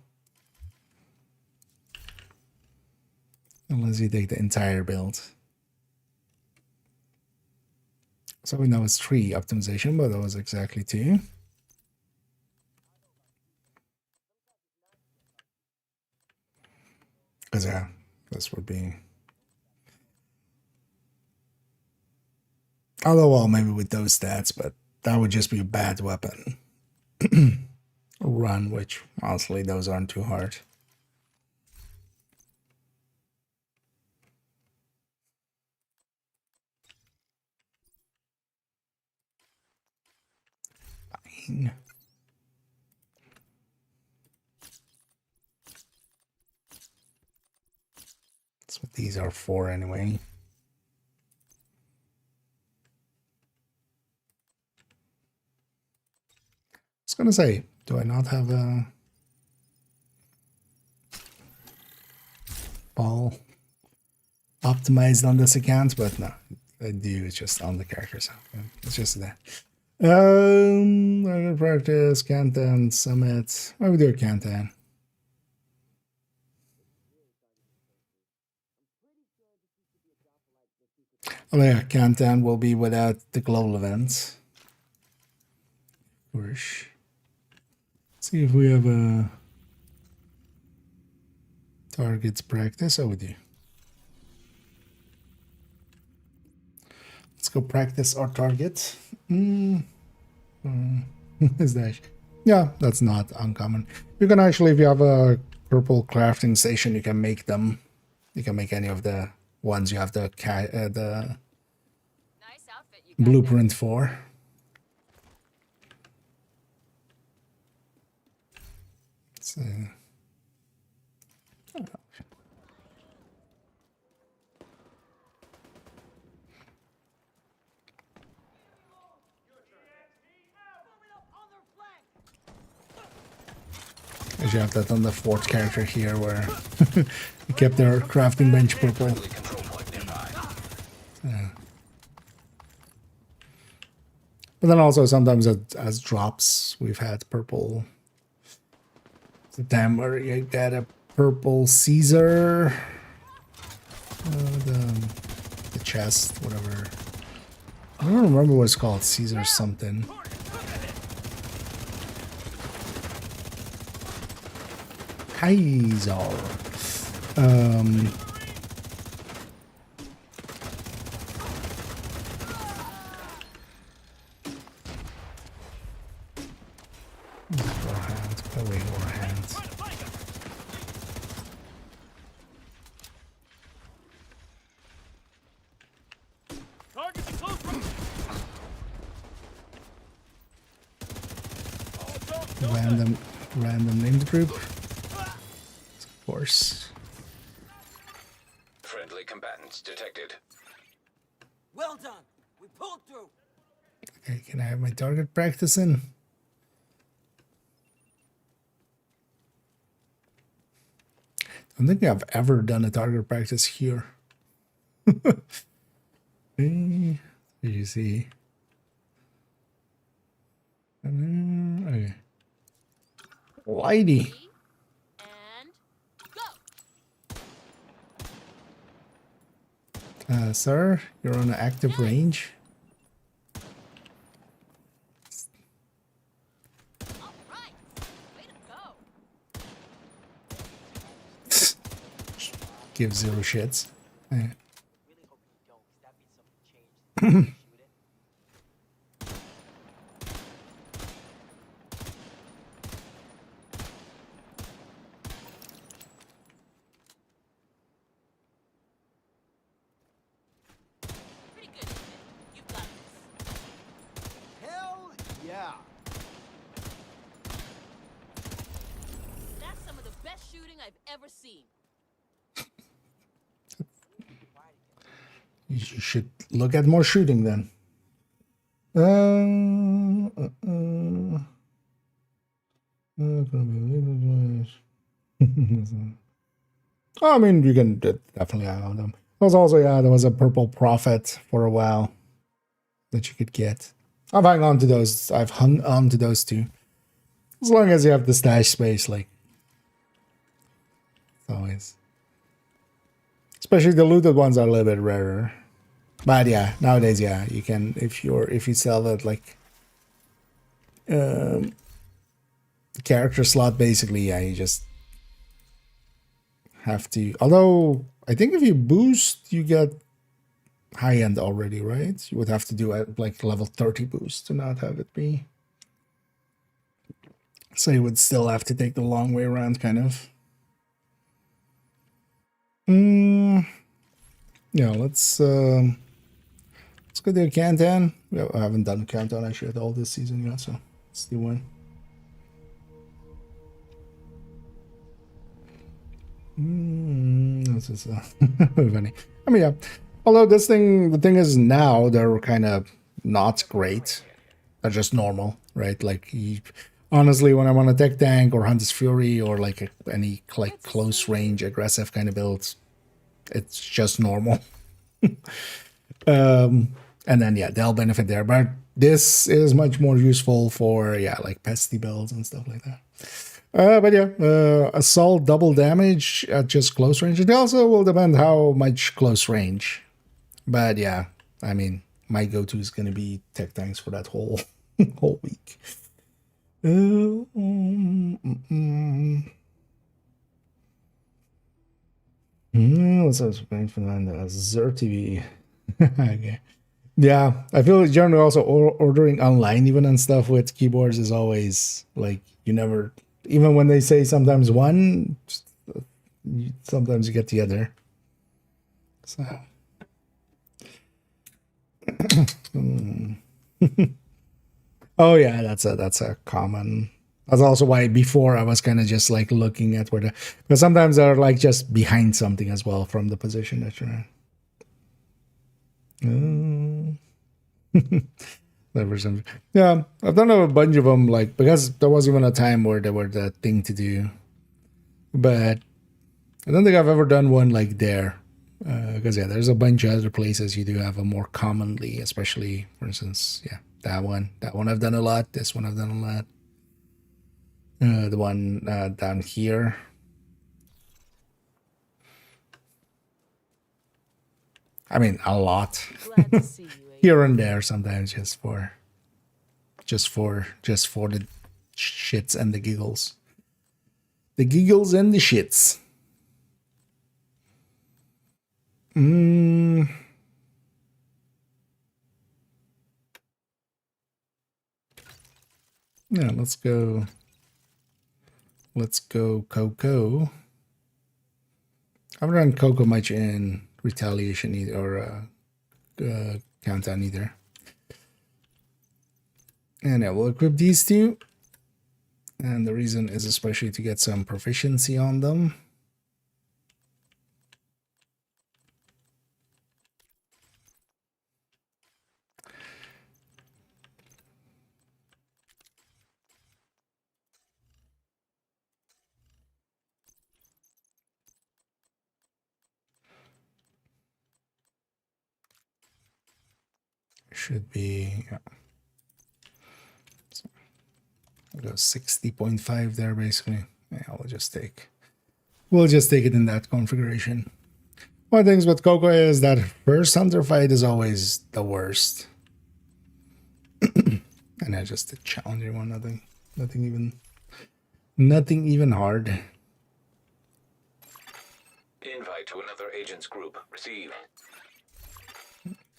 Unless you take the entire build. So we know it's 3 optimization, but that was exactly 2. Because yeah, this would be. Although, well, maybe with those stats, but that would just be a bad weapon. Run, which honestly, those aren't too hard. Fine. That's what these are for anyway. I was gonna say, do I not have a ball optimized on this account? But no, I do. It's just on the character, so it's just that. Practice, Kantan, Summit. Why we do a Kantan? Oh yeah, Kantan will be without the global events. Of course. See if we have a targets practice. Oh, we do. Let's go practice our target. Is that? Yeah, that's not uncommon. You can actually, if you have a purple crafting station, you can make them. You can make any of the ones you have the Nice outfit you got blueprint for. So, you have that on the 4th character here where we kept their crafting bench purple. But then also sometimes as drops, we've had purple. The time where you get a purple Caesar. The chest, whatever. I don't remember what it's called. Caesar something. Kaiser. Warhands, away Warhands. Random named group. Of course. Friendly combatants detected. Well done. We pulled through. Okay, can I have my target practice in? I don't think I've ever done a target practice here. Did you see? Okay. Lighty. And go. Sir, you're on an active range. All right. Way to go. Give 0 shits. Yeah. Really hope you don't, 'cause that means something changed. Shoot it. Pretty good, Smith. You've got this. Hell yeah. That's some of the best shooting I've ever seen. You should look at more shooting then. I mean, you can definitely eye on them. There was also, yeah, there was a purple prophet for a while that you could get. I've hung on to those. I've hung on to those two. As long as you have the stash space, like always. Especially the looted ones are a little bit rarer. But yeah, nowadays, yeah, you can if you sell that like character slot, basically, yeah, you just have to. Although I think if you boost, you get high end already, right? You would have to do a like level 30 boost to not have it be. So you would still have to take the long way around, kind of. Yeah, let's go do a countdown. I haven't done a countdown actually at all this season yet, so let's do one. This is funny. I mean, yeah. Although the thing is now they're kind of not great. They're just normal, right? Like, honestly, when I want to tech tank or Hunter's Fury or like any like close range aggressive kind of builds, it's just normal. And then yeah, they'll benefit there. But this is much more useful for like pesty builds and stuff like that. But yeah, assault double damage at just close range. It also will depend how much close range. But yeah, I mean, my go-to is going to be tech tanks for that whole week. What's up, Fernando? Zer TV. Okay. Yeah, I feel generally also ordering online even and stuff with keyboards is always like you never, even when they say sometimes one, sometimes you get the other. So. Oh yeah, that's a common. That's also why before I was kind of just like looking at where because sometimes they're like just behind something as well from the position that you're in. Yeah, I've done a bunch of them, like because there was even a time where they were the thing to do, but I don't think I've ever done one like there. Because yeah, there's a bunch of other places you do have them more commonly, especially for instance, yeah, that one I've done a lot. This one I've done a lot. The one down here. I mean, a lot. Glad to see you. Here and there, sometimes just for the shits and the giggles. The giggles and the shits. Yeah, let's go Coco. I haven't run Coco much in Retaliation either, or Countdown either. And yeah, we'll equip these two. And the reason is especially to get some proficiency on them. Should be, yeah. So I'll go 60.5 there basically. Yeah, we'll just take it in that configuration. One of the things with Coco is that first hunter fight is always the worst. And that's just a challenging one, nothing even hard. Invite to another agent's group. Receive.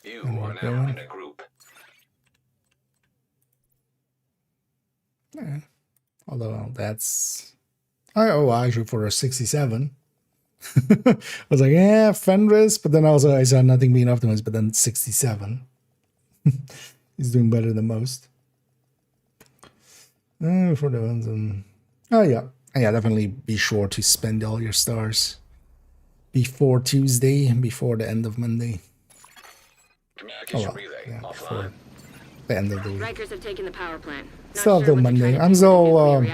You are now in a group. Yeah. Although that's actually for a 67. I was like, yeah, Fenris, but then also I saw nothing being optimized, but then 67. He's doing better than most. For the ones and yeah, definitely be sure to spend all your stars before Tuesday, before the end of Monday. Communication relay offline. The end of the week. Rikers have taken the power plant. Still till Monday. I'm still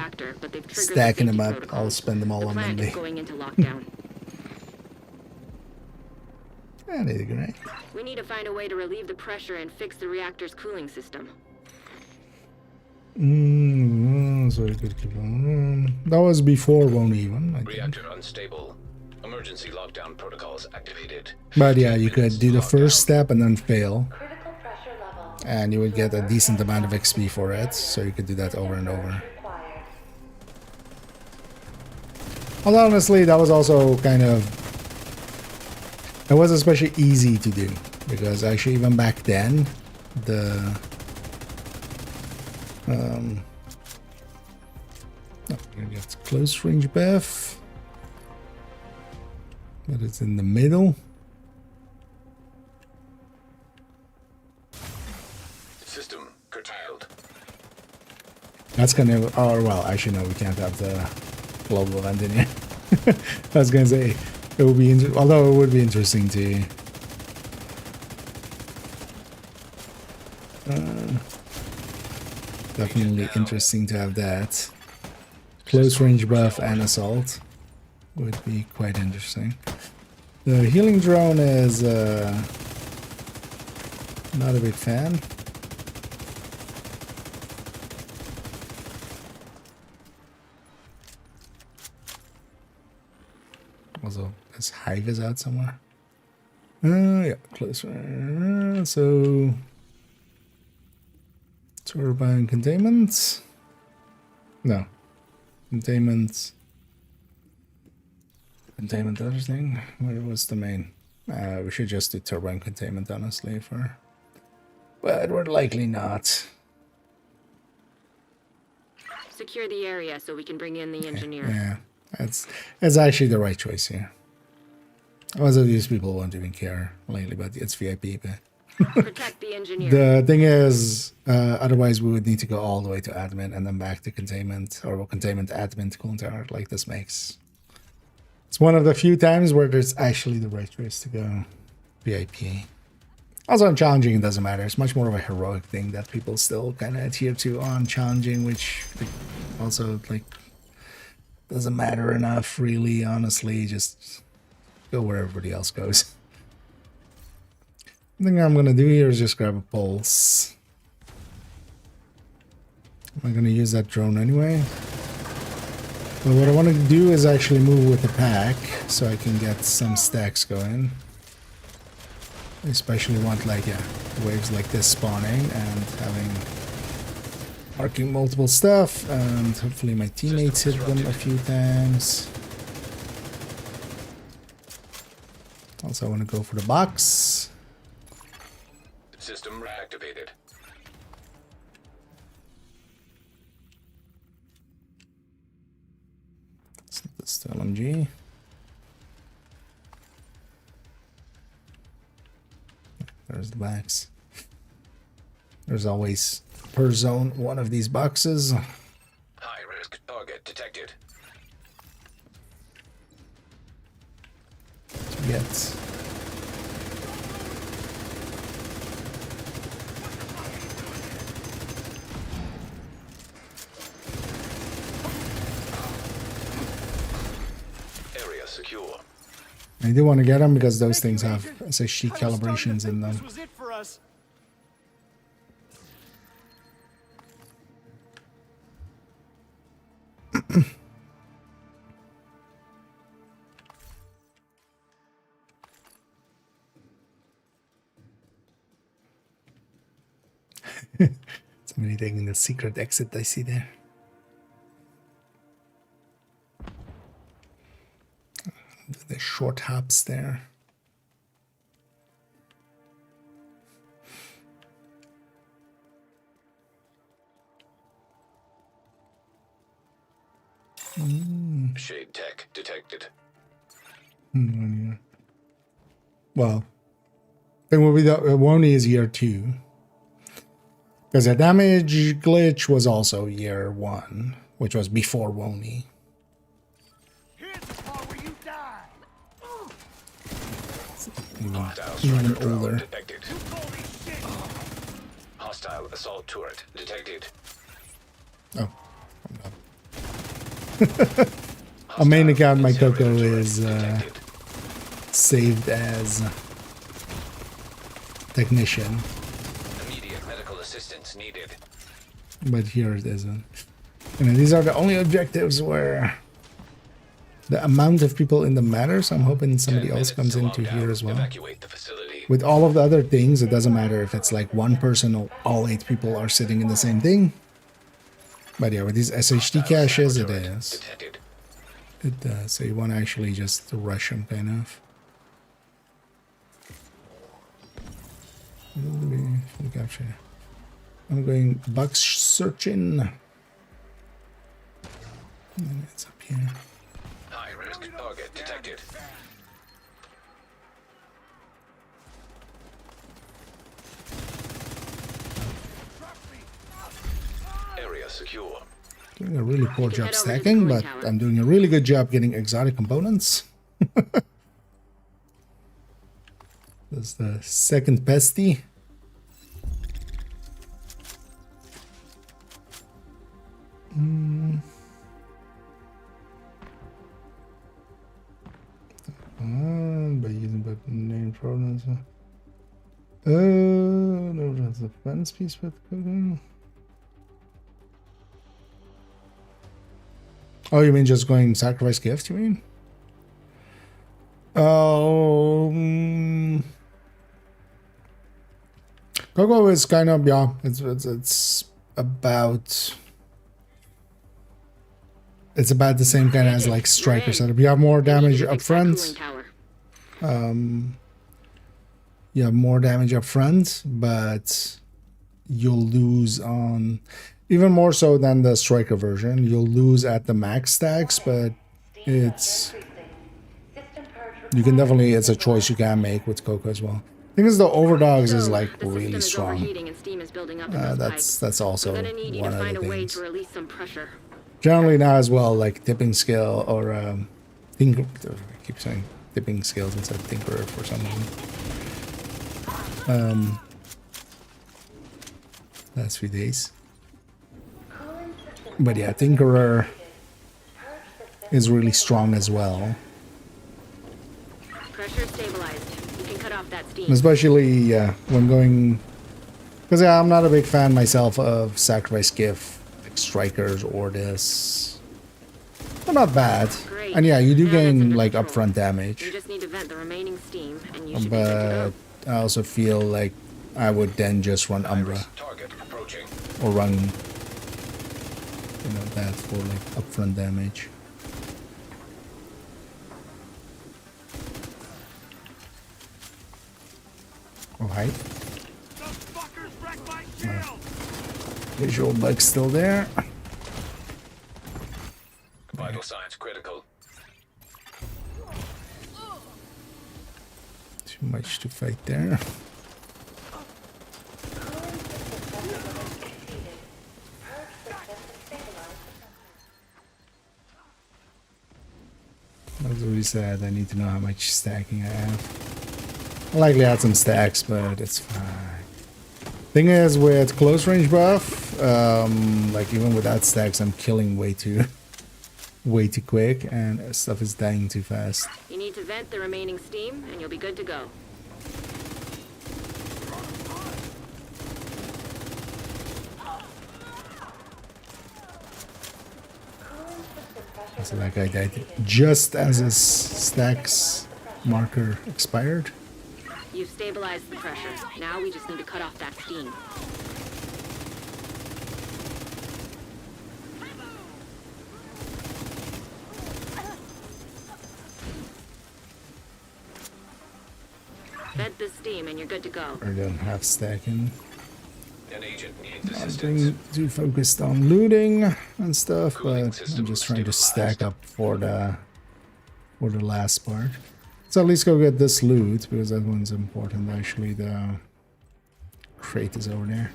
stacking them up. I'll spend them all on Monday. Going into lockdown. Yeah, they did great. We need to find a way to relieve the pressure and fix the reactor's cooling system. So we could keep on. That was before won't even. I think. Reactor unstable. Emergency lockdown protocols activated. But yeah, you could do the first step and then fail, Critical pressure level. and you would get a decent amount of XP for it. So you could do that over and over. Required. Although honestly, that was also kind of. It was especially easy to do because actually even back then, the oh, we're gonna get close range buff, but it's in the middle. System curtailed. That's gonna. Oh well, actually no, we can't have the global event in here. I was gonna say it would be, although it would be interesting to. Definitely interesting to have that. Close range buff and assault would be quite interesting. The healing drone is not a big fan. Also, this hive is out somewhere. Yeah, close. So turbine containment. No. Containment. Containment everything. Where was the main? We should just do turbine containment, honestly, for. But we're likely not. Secure the area so we can bring in the engineer. Yeah, that's actually the right choice here. Most of these people won't even care lately, but it's VIP. But Protect the engineer. the thing is, otherwise we would need to go all the way to admin and then back to containment, or containment admin to counter. Like this makes. It's one of the few times where there's actually the right choice to go VIP. Also on challenging, it doesn't matter. It's much more of a heroic thing that people still kind of adhere to on challenging, which also like doesn't matter enough, really. Honestly, just go where everybody else goes. The thing I'm gonna do here is just grab a pulse. I'm gonna use that drone anyway. But what I want to do is actually move with the pack so I can get some stacks going. I especially want like waves like this spawning and having marking multiple stuff, and hopefully my teammates hit them a few times. Also, I want to go for the box. System reactivated. It's the LMG. There's the box. There's always, per zone, one of these boxes. High-risk target detected. To get. Area secure. I do want to get them because those things have SSG calibrations in them. This was it for us. Somebody taking the secret exit I see there. The short hops there. Shade tech detected. Well, it will be the Woni is year 2. Because the damage glitch was also year 1, which was before Woni. Here's the part where you die. Even older. Detected. Hostile assault turret detected. Oh. A main account, my Coco is saved as technician. Immediate medical assistance needed. but here it isn't. And these are the only objectives where the amount of people in them matters. I'm hoping somebody else comes into here as well. Evacuate the facility. With all of the other things, it doesn't matter if it's like one person or all 8 people are sitting in the same thing. But yeah, with these SHD caches, it is. Detected. It does. So you want to actually just rush them, kind of. Capture. I'm going box searching. And it's up here. High risk target detected. Area secure. Doing a really poor job head over to the stacking, cooling but tower. I'm doing a really good job getting exotic components. That's the second pesty. By using but name problems. No, that's a fence piece with cooking. Oh, you mean just going sacrifice gift, you mean? Coco is kind of, yeah, it's about the same kind as like striker setup. You have more damage up front. You have more damage up front, but you'll lose on, even more so than the striker version, you'll lose at the max stacks, but it's, you can definitely, it's a choice you can make with Coco as well. I think it's the overdogs is like really strong. That's also one of the things. Generally now as well, like tipping skill or tinker, I keep saying tipping skills instead of tinkerer for some reason. Last few days. But yeah, tinkerer is really strong as well. Pressure stabilized. You can cut off that steam. Especially when going, because yeah, I'm not a big fan myself of sacrifice gift, like strikers or this. They're not bad. Great. And yeah, you do Now that's gain under like control. upfront You damage. just need to vent the remaining steam, and you should be good to But go. I also feel like I would then just run Umbra Target approaching. or run, that for like upfront damage. Oh, hi. Visual bug's still there. Vital signs critical. Too much to fight there. That's really sad. I need to know how much stacking I have. I'll likely add some stacks, but it's fine. Thing is, with close range buff, like even without stacks, I'm killing way too quick, and stuff is dying too fast. You need to vent the remaining steam, and you'll be good to go. So that guy died just as his stacks marker expired. You've stabilized the pressure. Now we just need to cut off that steam. Vent the steam and you're good to go. I don't have stacking. An agent needs I'm assistance. being too focused on looting and stuff, Cooling but system I'm just trying to stabilized. stack up for the last part. So at least go get this loot, because that one's important. Actually, the crate is over there.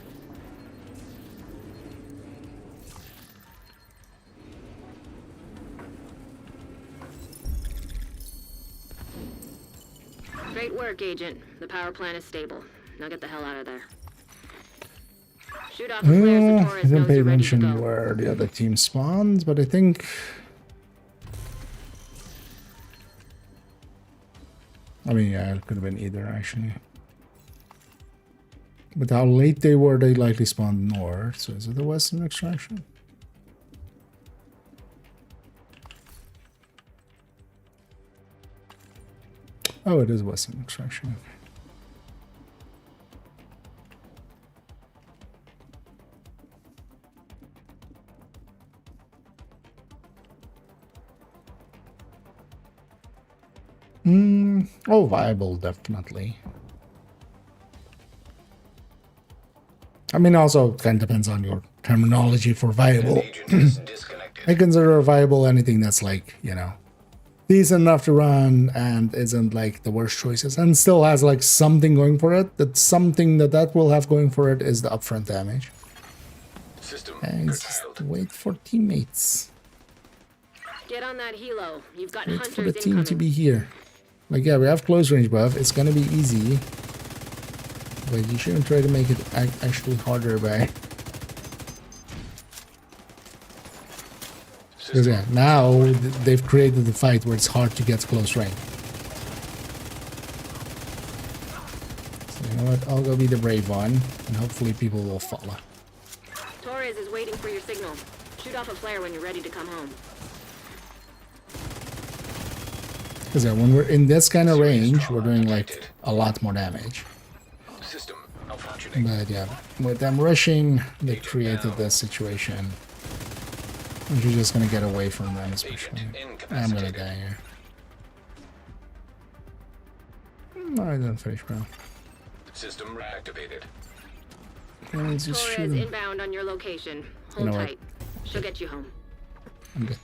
Great work, Agent. The power plant is stable. Now get the hell out of there. Shoot off the flares I to Torres didn't knows pay you're ready to attention go. where the other team spawns, but I think... I mean, yeah, it could have been either, actually. With how late they were, they likely spawned north. So is it the western extraction? Oh, it is western extraction. Oh, viable, definitely. I mean, also kind of depends on your terminology for viable. I consider viable anything that's like, you know, decent enough to run and isn't like the worst choices and still has like something going for it. That something that will have going for it is the upfront damage. And just wait for teammates. Get on that helo. You've got Wait hunters for the team incoming. to be here. Like, yeah, we have close range buff. It's gonna be easy. But you shouldn't try to make it actually harder by... Because, yeah, now they've created the fight where it's hard to get close range. So, you know what? I'll go be the brave one. And hopefully people will follow. Torres is waiting for your signal. Shoot off a flare when you're ready to come home. Because yeah, when we're in this kind of range, we're doing like a lot more damage. But yeah, with them rushing, they created this situation. And you're just gonna get away from them, especially. I'm gonna die here. No, I didn't finish, bro. System reactivated. Let's just shoot Torres him. inbound on your location. Hold You know what? tight. She'll get you home. I'm good.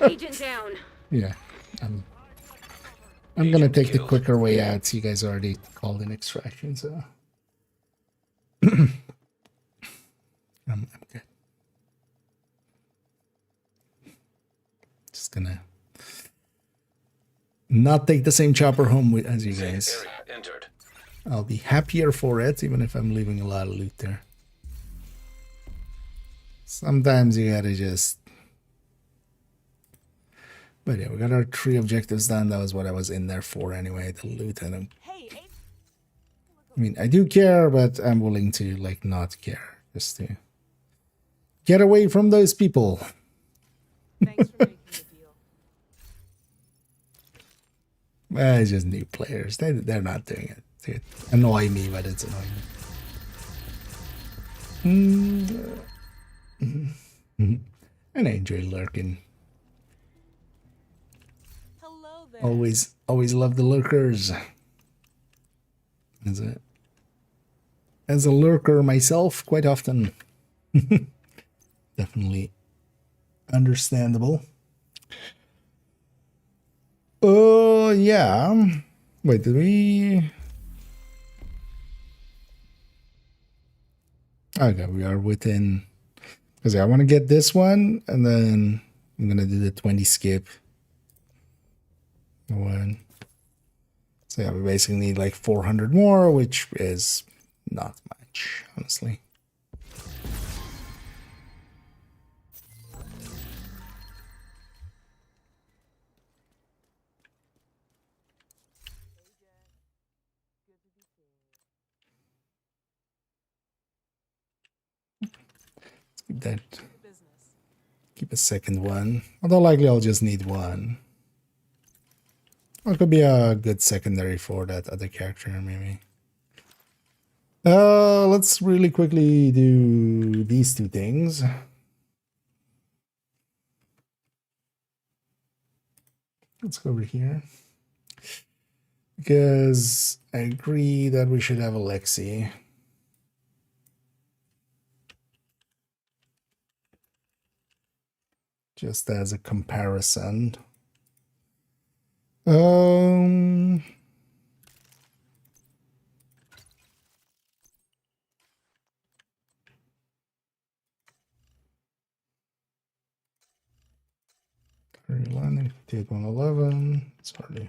Agent down. Yeah, I'm gonna take the quicker way out. You guys already called in extraction, so I'm good. Just gonna not take the same chopper home with as you guys. I'll be happier for it, even if I'm leaving a lot of loot there. Sometimes you gotta just... But yeah, we got our 3 objectives done. That was what I was in there for anyway, the loot. And I mean, I do care, but I'm willing to like not care, just to get away from those people. Thanks for making the deal. It's just new players. They're not doing it. They annoy me, but it's annoying. And I enjoy lurking. Hello there. Always love the lurkers. As a lurker myself, quite often. Definitely understandable. Oh, yeah. Wait, did we... Okay, we are within... Because I want to get this one, and then I'm going to do the 20 skip. One. So yeah, we basically need like 400 more, which is not much, honestly. Keep that. Keep a second one. Although likely I'll just need one. Or it could be a good secondary for that other character, maybe. Let's really quickly do these 2 things. Let's go over here. Because I agree that we should have Alexei. Just as a comparison. Landing, take 111. It's hardly.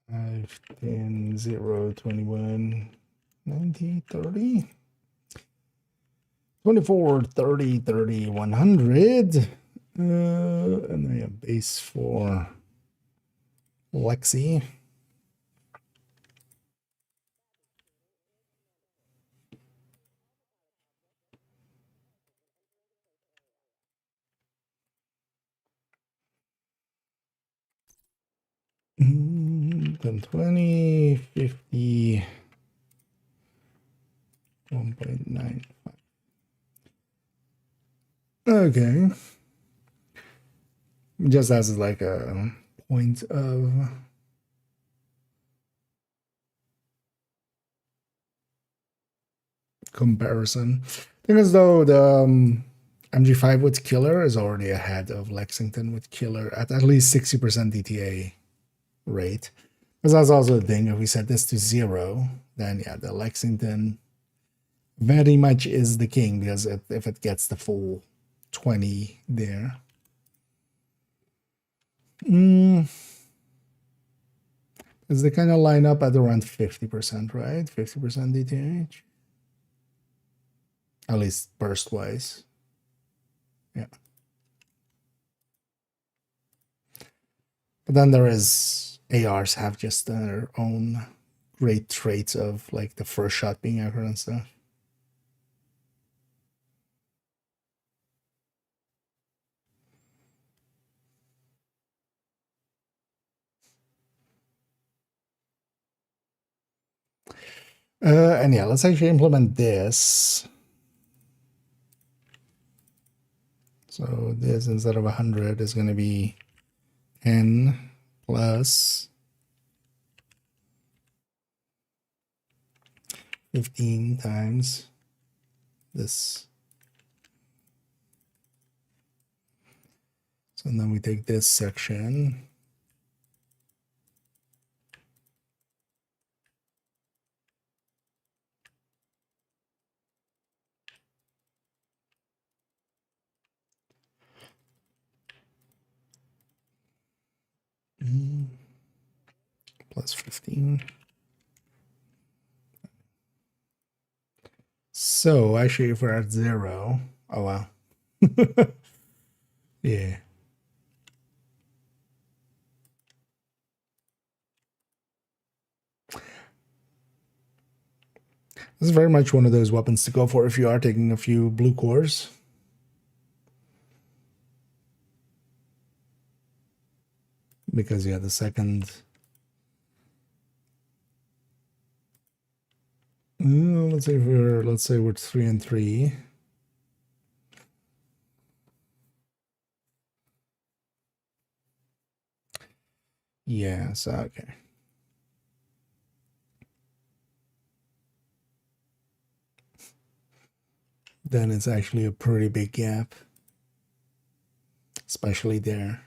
Five, 10, 0, 21. 90, 30. 24, 30, 30, 100. And I have base for Lexi. Then 20, 50, 1.95. Okay. Just as like a point of comparison. I think as though the MG5 with Killer is already ahead of Lexington with Killer at least 60% DTA rate. Because that's also the thing, if we set this to 0, then yeah, the Lexington very much is the king, because if it gets the full 20 there. Because they kind of line up at around 50%, right? 50% DTH. At least burst-wise. Yeah. But then there is... ARs have just their own great traits of, like, the first shot being accurate and stuff. And yeah, let's actually implement this. So this, instead of 100, is going to be n plus 15 times this. So then we take this section. Plus 15. So actually, if we're at 0, oh wow. Yeah. This is very much one of those weapons to go for if you are taking a few blue cores. Because yeah, the second... let's say we're 3 and 3. Yeah, so okay. Then it's actually a pretty big gap. Especially there.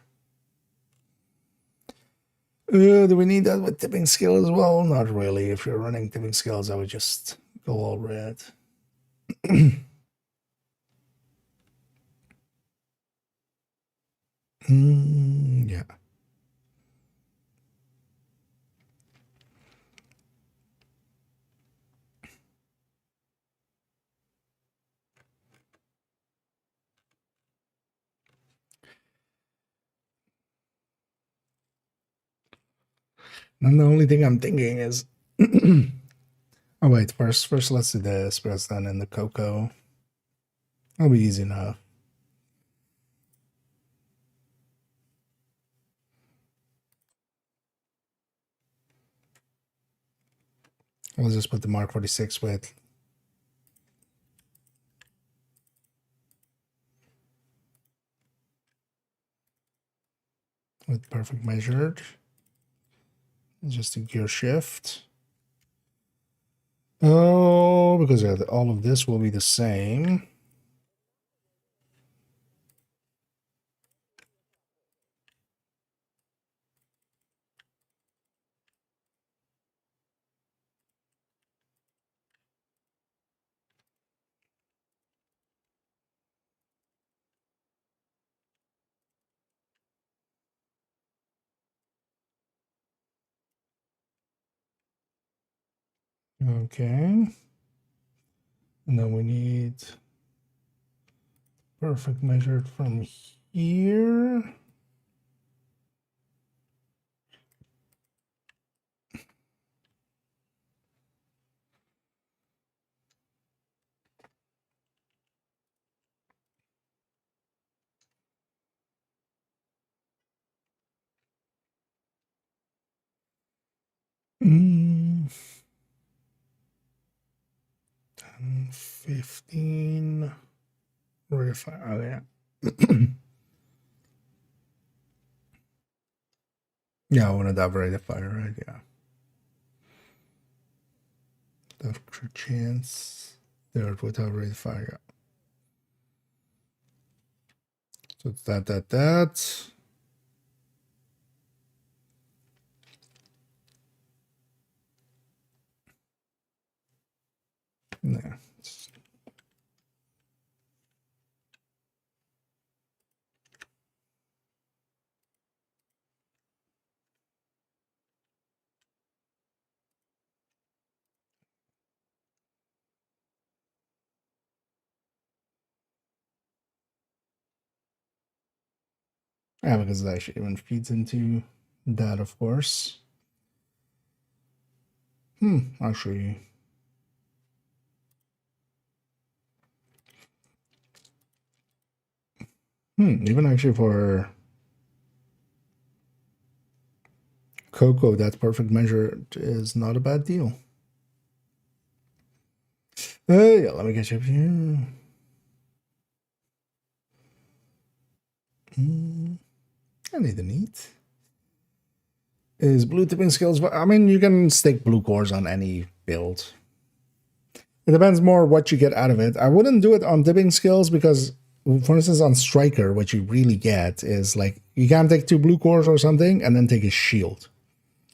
Do we need that with tipping skill as well? Not really. If you're running tipping skills, I would just go all red. Yeah. And the only thing I'm thinking is... oh, wait. First let's do this. Press that in the Cocoa. That'll be easy enough. We'll just put the Mark 46 with perfect measured. Just a gear shift. Oh, because all of this will be the same. Okay. And then we need perfect measured from here. Mm. 10, 15. Oh, yeah. Yeah, I wanted that rate of fire, right? Yeah. After chance. Third without rate of fire. So it's that. No. Yeah, because it actually even feeds into that, of course. Actually. Even actually for cocoa, that perfect measure is not a bad deal. Yeah, let me get you up here. I need the neat. Is blue tipping skills? I mean, you can stick blue cores on any build. It depends more what you get out of it. I wouldn't do it on tipping skills because, for instance, on striker, what you really get is like you can take 2 blue cores or something and then take a shield.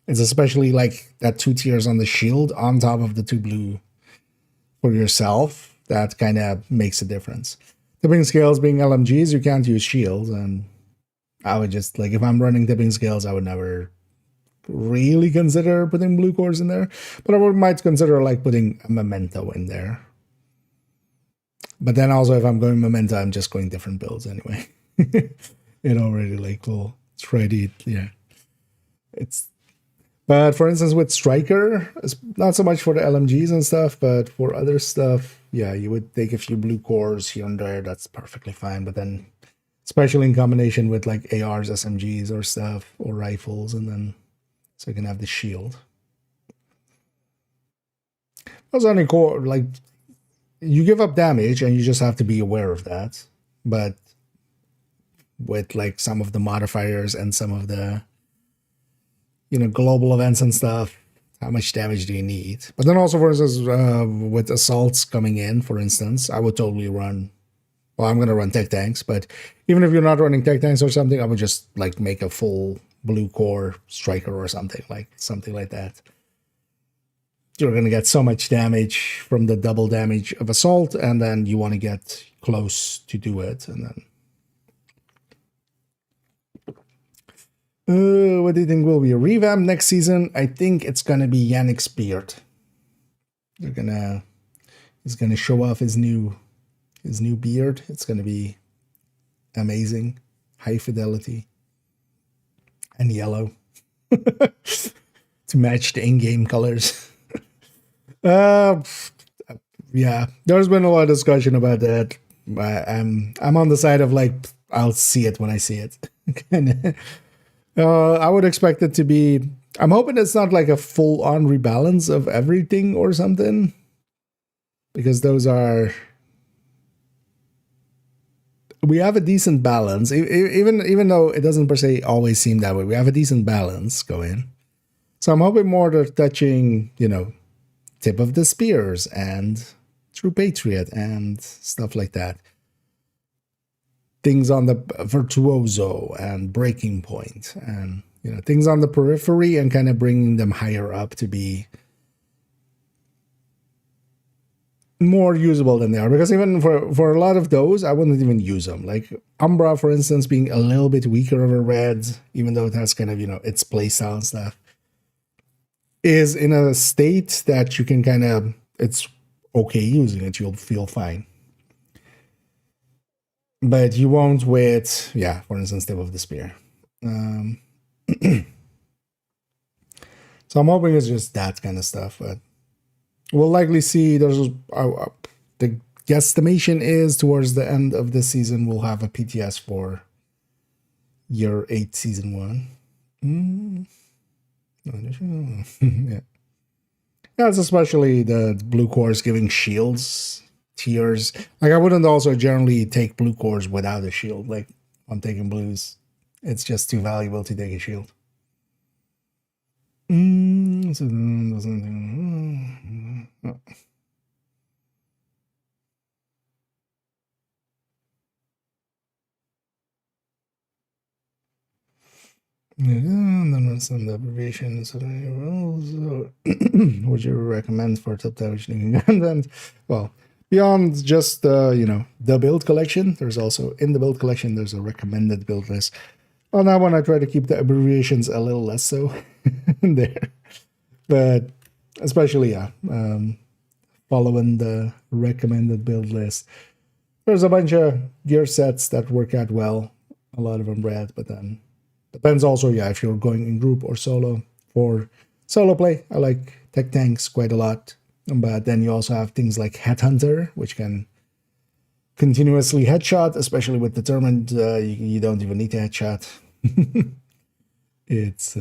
It's especially like that 2 tiers on the shield on top of the 2 blue for yourself. That kind of makes a difference. Tipping scales being LMGs, you can't use shields, and I would just like if I'm running tipping scales, I would never really consider putting blue cores in there, but I might consider like putting a memento in there. But then also if I'm going memento, I'm just going different builds anyway. It already like well, it's ready, yeah. But for instance with striker, it's not so much for the LMGs and stuff, but for other stuff, yeah, you would take a few blue cores here and there. That's perfectly fine. But then, especially in combination with like ARs, SMGs, or stuff, or rifles, and then so you can have the shield. That's only core, like, you give up damage and you just have to be aware of that. But with like some of the modifiers and some of the, you know, global events and stuff, how much damage do you need? But then also, for instance, with assaults coming in, for instance, I would totally run, well, I'm going to run tech tanks, but even if you're not running tech tanks or something, I would just like make a full blue core striker or something like that. You're going to get so much damage from the double damage of assault, and then you want to get close to do it, and then what do you think will be a revamp next season? I think it's going to be Yannick's beard. He's going to show off his new beard. It's going to be amazing, high fidelity, and yellow to match the in-game colors. Yeah, there's been a lot of discussion about that. I'm on the side of like I'll see it when I see it. I would expect it to be. I'm hoping it's not like a full-on rebalance of everything or something, because those are. We have a decent balance, even though it doesn't per se always seem that way. We have a decent balance going. So I'm hoping more they're touching, you know, tip of the spears and True Patriot and stuff like that. Things on the virtuoso and breaking point, and you know, things on the periphery, and kind of bringing them higher up to be more usable than they are. Because even for a lot of those, I wouldn't even use them. Like Umbra, for instance, being a little bit weaker of a red, even though it has kind of, you know, its playstyle and stuff. is in a state that you can kind of, it's okay using it, you'll feel fine. But you won't with, yeah, for instance, Tip of the Spear. So I'm hoping it's just that kind of stuff, but we'll likely see. There's the guesstimation is towards the end of this season we'll have a PTS for year 8, season 1. Yeah. Yeah, it's especially the blue cores giving shields, tiers. Like, I wouldn't also generally take blue cores without a shield. Like, I'm taking blues. It's just too valuable to take a shield. Then some abbreviations. Would you recommend for top damage content? Well, beyond just the build collection, there's also in the build collection there's a recommended build list. On that one, I try to keep the abbreviations a little less so there, but especially following the recommended build list. There's a bunch of gear sets that work out well. A lot of them red, but then depends also, if you're going in group or solo. For solo play, I like tech tanks quite a lot. But then you also have things like Headhunter, which can continuously headshot, especially with Determined. You don't even need to headshot. It's...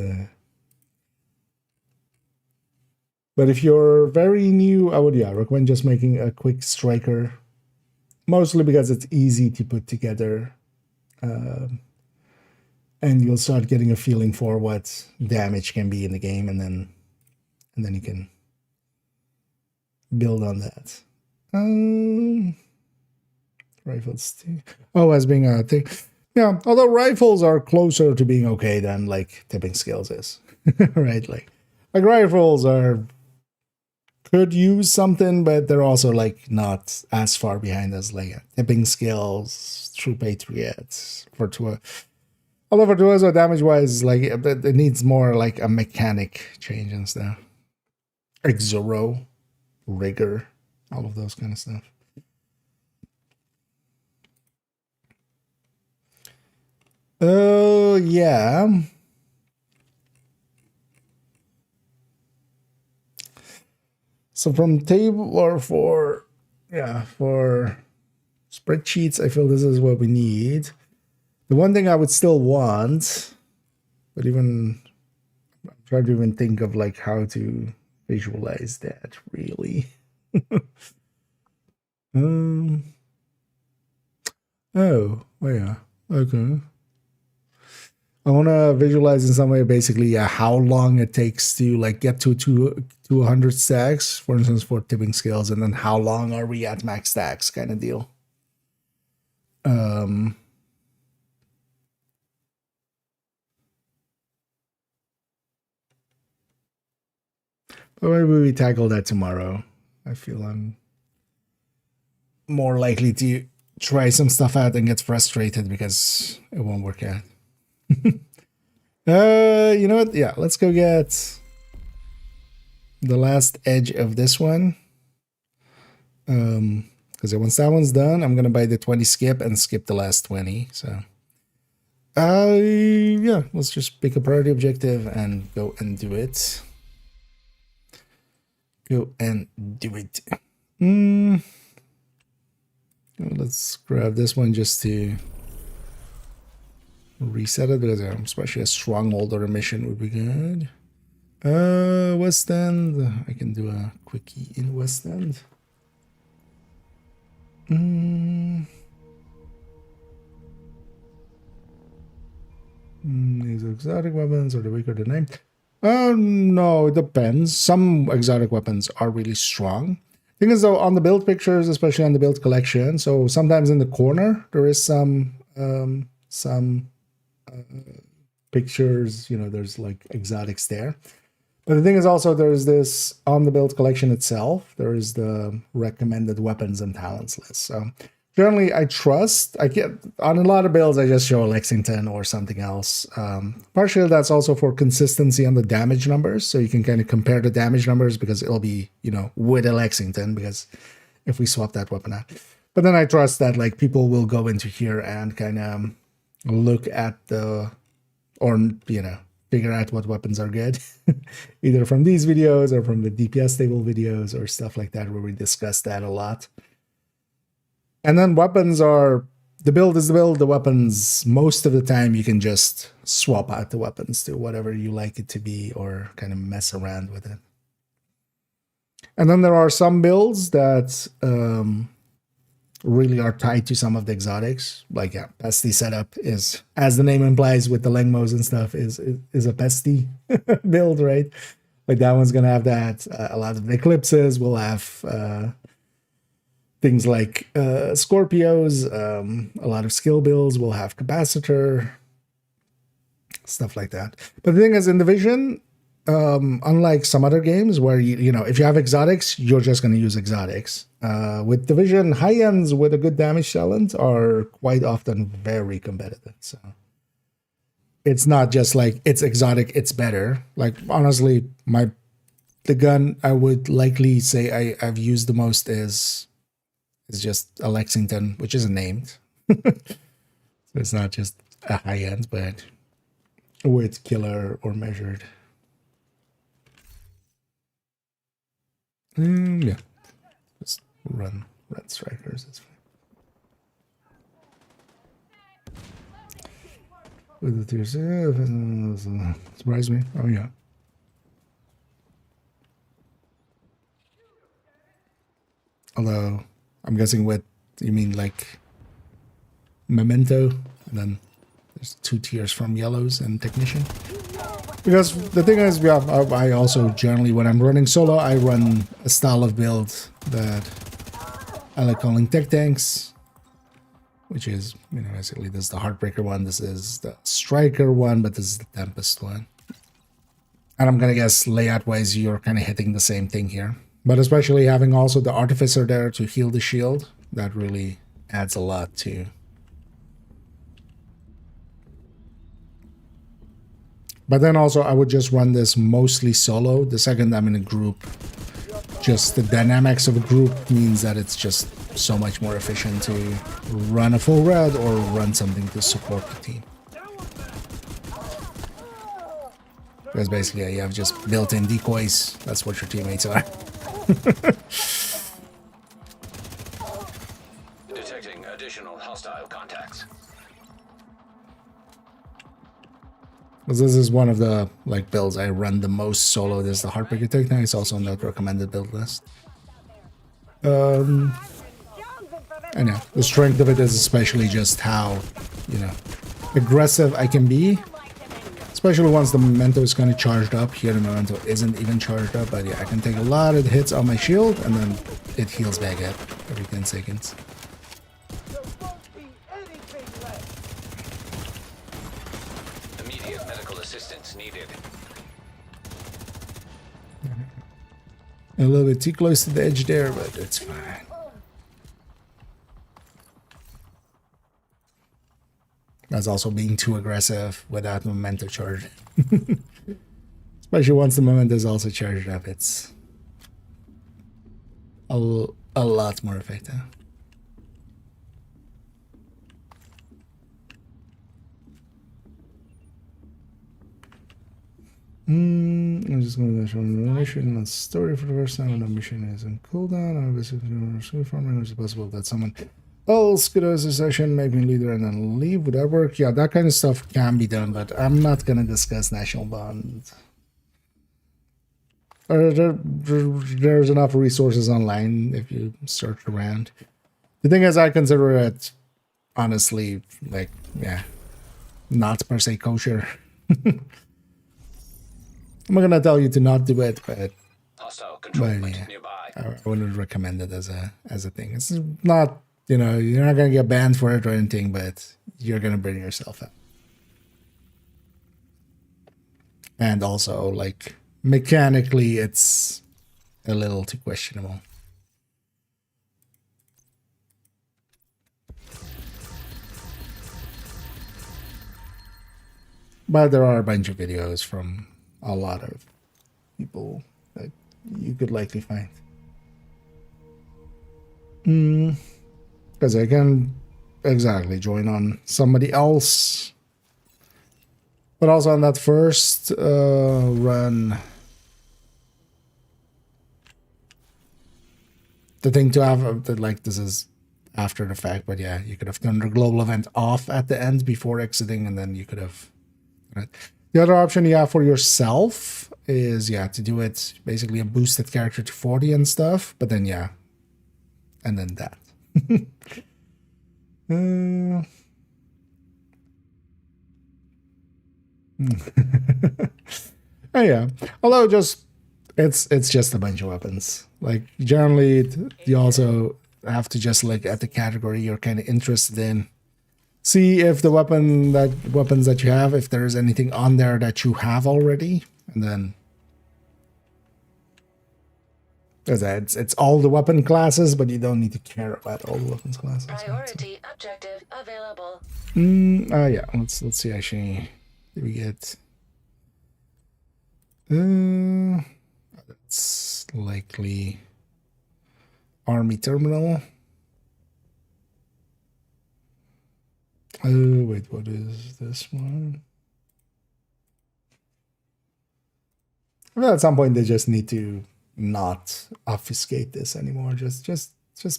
But if you're very new, I would recommend just making a quick striker. Mostly because it's easy to put together. And you'll start getting a feeling for what damage can be in the game, and then you can build on that. Rifles too. Oh, as being a thing. Yeah, although rifles are closer to being okay than like tipping skills is. Right? Like rifles could use something, but they're also like not as far behind as like tipping skills, True Patriots, Virtua. Although Virtuoso damage-wise, like it needs more like a mechanic change and stuff. Like Zoro, Rigor, all of those kind of stuff. Oh, yeah. So from table or for spreadsheets, I feel this is what we need. The one thing I would still want, but I'm trying to even think of like how to visualize that really. Oh yeah, okay. I want to visualize in some way basically how long it takes to like get to 100 stacks, for instance, for tipping skills, and then how long are we at max stacks kind of deal. But maybe we tackle that tomorrow. I feel I'm more likely to try some stuff out and get frustrated because it won't work out. You know what? Yeah, let's go get the last edge of this one. Because once that one's done, I'm gonna buy the 20 skip and skip the last 20. So yeah, let's just pick a priority objective and go and do it. Go and do it. Let's grab this one just to reset it, because especially a stronghold or a mission would be good. West End. I can do a quickie in West End. These exotic weapons are the weaker the name. No, it depends. Some exotic weapons are really strong. Thing is though, on the build pictures, especially on the build collection, so sometimes in the corner there is some pictures, there's like exotics there. But the thing is also there's this on the build collection itself, there is the recommended weapons and talents list. So generally I trust. I get on a lot of builds I just show a Lexington or something else. Partially that's also for consistency on the damage numbers, so you can kind of compare the damage numbers because it'll be, you know, with a Lexington, because if we swap that weapon out. But then I trust that like people will go into here and kind of look at the, or you know, figure out what weapons are good, either from these videos or from the DPS table videos or stuff like that, where we discuss that a lot. And then weapons are, the build is the build. The weapons, most of the time you can just swap out the weapons to whatever you like it to be, or kind of mess around with it. And then there are some builds that really are tied to some of the exotics. Like, yeah, pesty setup is, as the name implies with the Lengmos and stuff, is a pesty build, right? Like that one's gonna have that. A lot of the eclipses will have things like Scorpios. A lot of skill builds will have capacitor, stuff like that. But the thing is, in Division, unlike some other games where you know, if you have exotics, you're just going to use exotics. With Division, high ends with a good damage talent are quite often very competitive. So it's not just like it's exotic, it's better. Like honestly, the gun I would likely say I've used the most is just a Lexington, which isn't named. So it's not just a high end, but with killer or measured. Yeah, just run strikers. That's fine. With the tiers, surprise me. Oh yeah. Although I'm guessing what you mean, like Memento, and then there's 2 tiers from yellows and technician. Because the thing is, yeah, I also generally, when I'm running solo, I run a style of build that I like calling tech tanks, which is, you know, basically this is the Heartbreaker one, this is the Striker one, but this is the Tempest one. And I'm gonna guess layout-wise, you're kind of hitting the same thing here. But especially having also the Artificer there to heal the shield, that really adds a lot to. But then also I would just run this mostly solo. The second I'm in a group, just the dynamics of a group means that it's just so much more efficient to run a full red or run something to support the team. Because basically you have just built-in decoys. That's what your teammates are. Detecting additional hostile contacts. Because this is one of the like builds I run the most solo. This is the Heartbreaker Technique. It's also on the recommended build list. And yeah, the strength of it is especially just how, you know, aggressive I can be. Especially once the Memento is kind of charged up. Here the Memento isn't even charged up, but yeah, I can take a lot of hits on my shield and then it heals back up every 10 seconds. Immediate medical assistance needed. A little bit too close to the edge there, but it's fine. That's also being too aggressive without Memento charge. Especially once the Memento is also charged up, it's a lot more effective. I'm just going to show a mission, not story for the first time. When a mission is in cooldown, I'm basically farming. It's possible that someone else could host a session, make me leader, and then leave. Would that work? Yeah, that kind of stuff can be done, but I'm not going to discuss National Bond. There's enough resources online if you search around. The thing is, I consider it, honestly, like, yeah, not per se kosher. I'm not gonna tell you to not do it, but yeah, I wouldn't recommend it as a thing. It's not, you know, you're not gonna get banned for it or anything, but you're gonna burn yourself out. And also, like, mechanically, it's a little too questionable. But there are a bunch of videos from a lot of people that you could likely find. Because I can exactly join on somebody else. But also on that first run, the thing to have, like this is after the fact, but yeah, you could have turned the global event off at the end before exiting, and then you could have. Right. The other option you have for yourself is, yeah, to do it basically a boosted character to 40 and stuff, but then yeah, and then that. Oh, yeah, although just it's just a bunch of weapons. Like generally, you also have to just look at the category you're kind of interested in. See if the weapons that you have, if there's anything on there that you have already, and then it's all the weapon classes, but you don't need to care about all the weapons classes. Priority objective available. Yeah. Let's see. Actually, did we get? That's likely army terminal. Oh, wait, what is this one? I mean, at some point they just need to not obfuscate this anymore. Just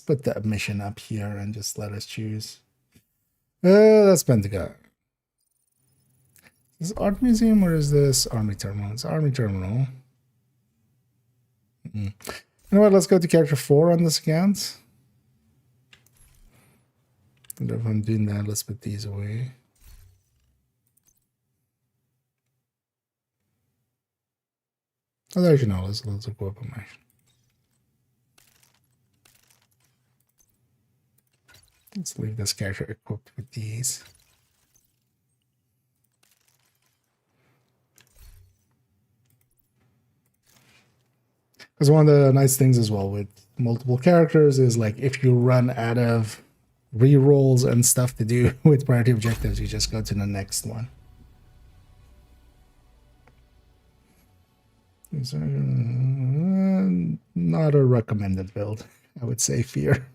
put the mission up here and just let us choose. That's Pentagon. Is this Art Museum or is this Army Terminal? It's Army Terminal. You know what? Let's go to character 4 on this account. And if I'm doing that, let's put these away. Although, you know, let's go up on my. Let's leave this character equipped with these. Because one of the nice things as well with multiple characters is like if you run out of rerolls and stuff to do with priority objectives, you just go to the next one. Not a recommended build, I would say. Fear.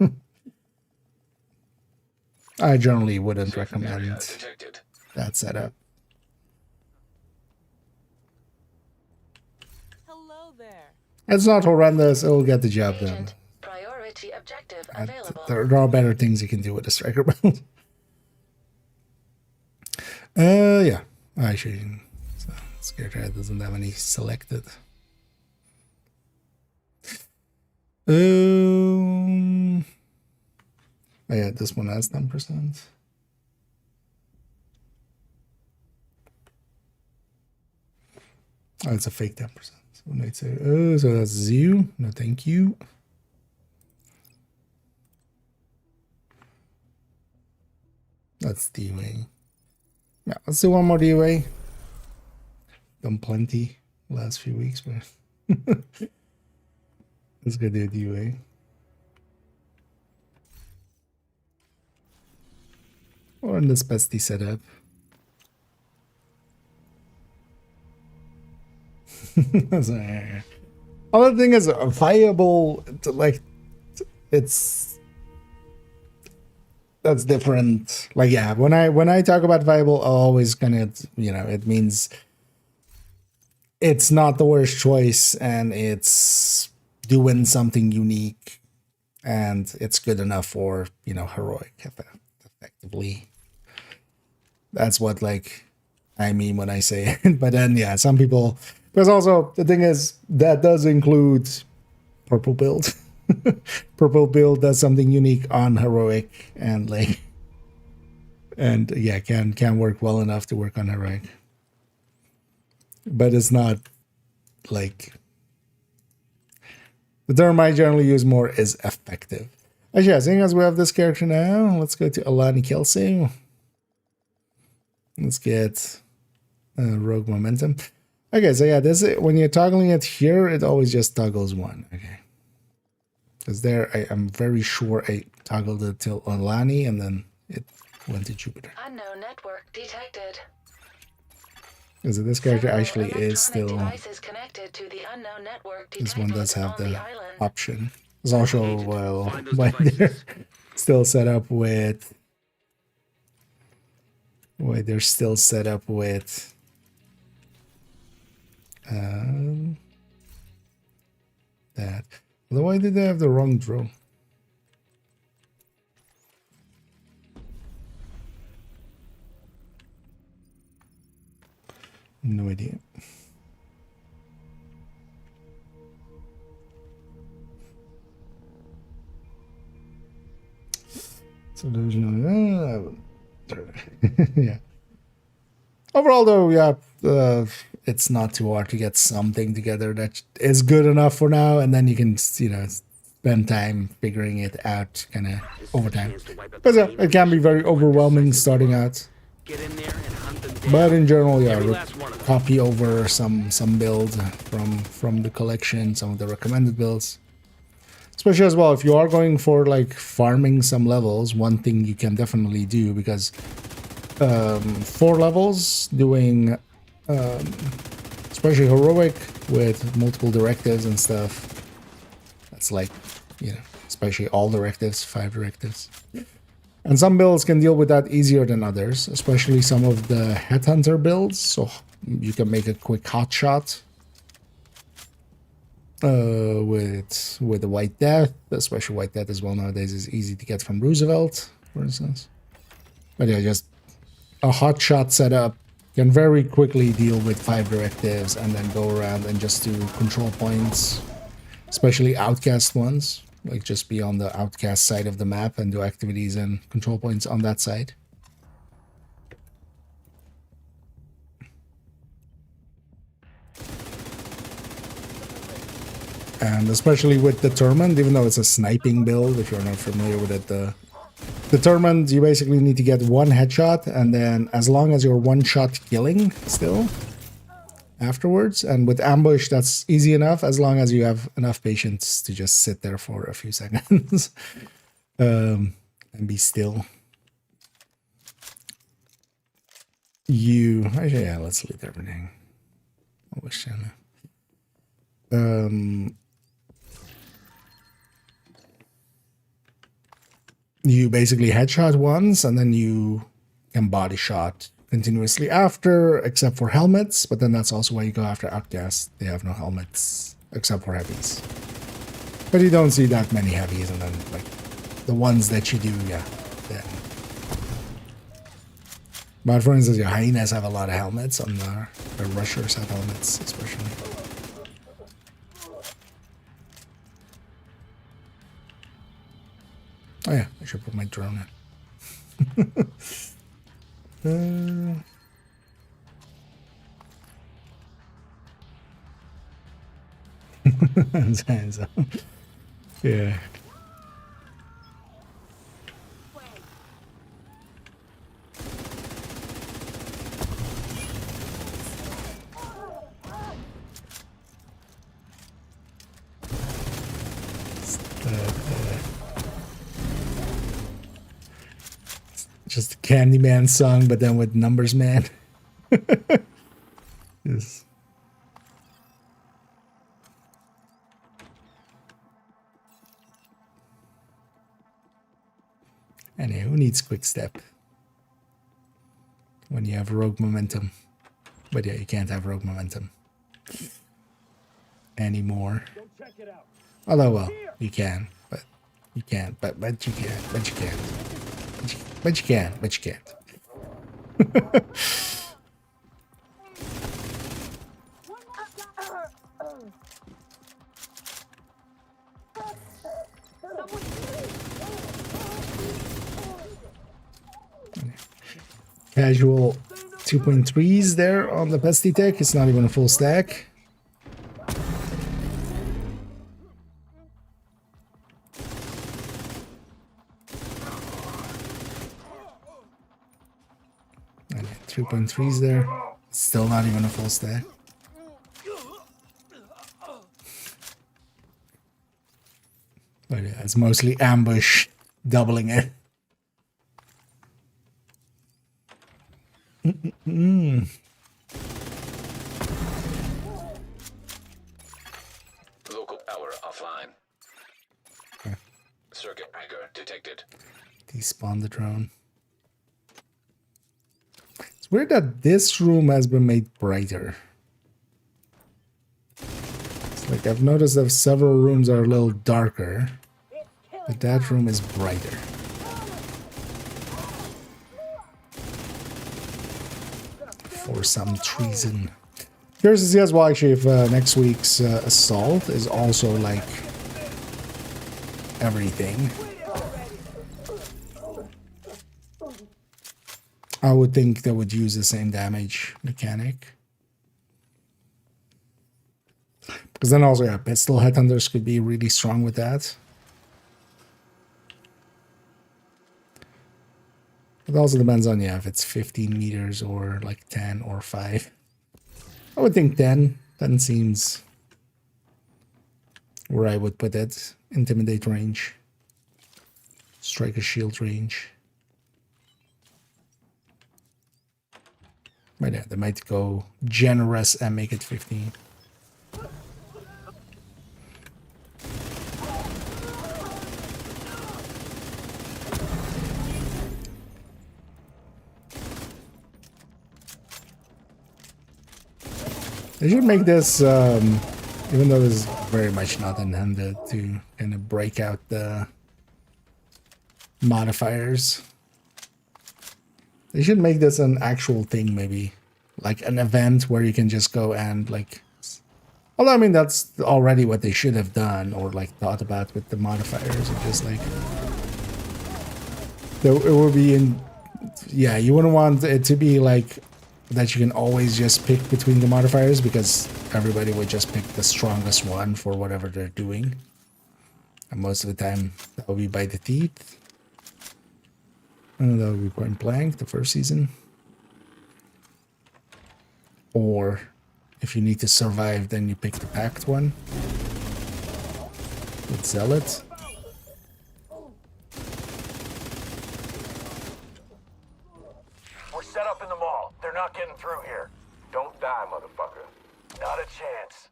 I generally wouldn't recommend that setup. Hello there. It's not horrendous. It'll get the job done. Priority objective available. There are better things you can do with a striker build. Yeah. Actually, so this character doesn't have any selected. Oh yeah, this one has 10%. Oh, it's a fake 10%. So when they say, oh, so that's Zoo. No, thank you. That's DUA. Yeah, let's do one more DUA. Done plenty last few weeks, but let's go do a DUA. Or in this bestie setup. Other thing is viable, like it's that's different. Like yeah, when I talk about viable, I'll always kind of, you know, it means it's not the worst choice and it's doing something unique and it's good enough for, you know, heroic effectively. That's what like I mean when I say it. But then yeah, some people, because also the thing is that does include purple build. Purple build does something unique on heroic and like, and yeah, can work well enough to work on heroic. But it's not like the term I generally use more is effective. Actually, yeah, seeing as we have this character now, let's go to Alani Kelsey. Let's get rogue momentum. Okay, so yeah, this is, when you're toggling it here, it always just toggles one. Okay. Because there, I am very sure I toggled it till Alani and then it went to Jupiter. Unknown network detected. Because this character Several actually is electronic still. devices connected to the unknown network This one does have on the the island. option. There's also Agent, find those why they're devices. still set up with. Why they're still set up with. That. Although why did they have the wrong draw? No idea. So there's no. Yeah. Overall, though, yeah, it's not too hard to get something together that is good enough for now, and then you can, spend time figuring it out, kind of over time. Because it can be very overwhelming starting out. Get in there and hunt them down. But in general, yeah, Every last one of them. copy over some builds from the collection, some of the recommended builds. Especially as well, if you are going for like farming some levels, one thing you can definitely do, because 4 levels doing especially heroic with multiple directives and stuff, that's like, especially all directives, 5 directives. And some builds can deal with that easier than others, especially some of the headhunter builds, so you can make a quick hot shot with the White Death. Especially White Death as well nowadays is easy to get from Roosevelt, for instance. But yeah, just a hot shot setup can very quickly deal with 5 directives and then go around and just do control points, especially outcast ones. Like just be on the outcast side of the map and do activities and control points on that side. And especially with Determined, even though it's a sniping build, if you're not familiar with it, Determined, you basically need to get 1 headshot, and then as long as you're 1-shot killing still afterwards, and with ambush, that's easy enough as long as you have enough patience to just sit there for a few seconds and be still. Actually, yeah, let's delete everything. You basically headshot once, and then you can body shot continuously after, except for helmets, but then that's also why you go after outcasts. They have no helmets, except for heavies. But you don't see that many heavies, and then, like, the ones that you do, yeah, then. But for instance, your hyenas have a lot of helmets, and the rushers have helmets, especially. Oh yeah, I should put my drone in. Yeah. Just a Candyman song, but then with Numbers Man. Yes. Anyway, who needs quick step when you have rogue momentum? But yeah, you can't have rogue momentum anymore. Although, well, you can, but you can't. But you can. But you can't. But you can. But you can't. Casual 2.3s there on the Pesty Tech. It's not even a full stack. And 3.3s there. Still not even a full stack. But yeah, it's mostly ambush, doubling it. spawn the drone. It's weird that this room has been made brighter. It's like I've noticed that several rooms are a little darker, but that room is brighter. For some treason. Curious to see as well actually if next week's assault is also like everything. I would think they would use the same damage mechanic. Because then also, yeah, pistol headhunters could be really strong with that. It also depends on, yeah, if it's 15 meters or like 10 or 5. I would think 10. 10 seems where I would put it. Intimidate range. Strike a shield range. But yeah, they might go generous and make it 15. They should make this, even though this is very much not intended to kind of break out the modifiers. They should make this an actual thing, maybe. Like an event where you can just go and like... Although, I mean, that's already what they should have done or like thought about with the modifiers. It's just like... It would be in... Yeah, you wouldn't want it to be like... that you can always just pick between the modifiers because everybody would just pick the strongest one for whatever they're doing. And most of the time, that will be by the teeth. And that would be point blank, the first season. Or if you need to survive, then you pick the packed one. With Zealot. We're set up in the mall. They're not getting through here. Don't die, motherfucker. Not a chance.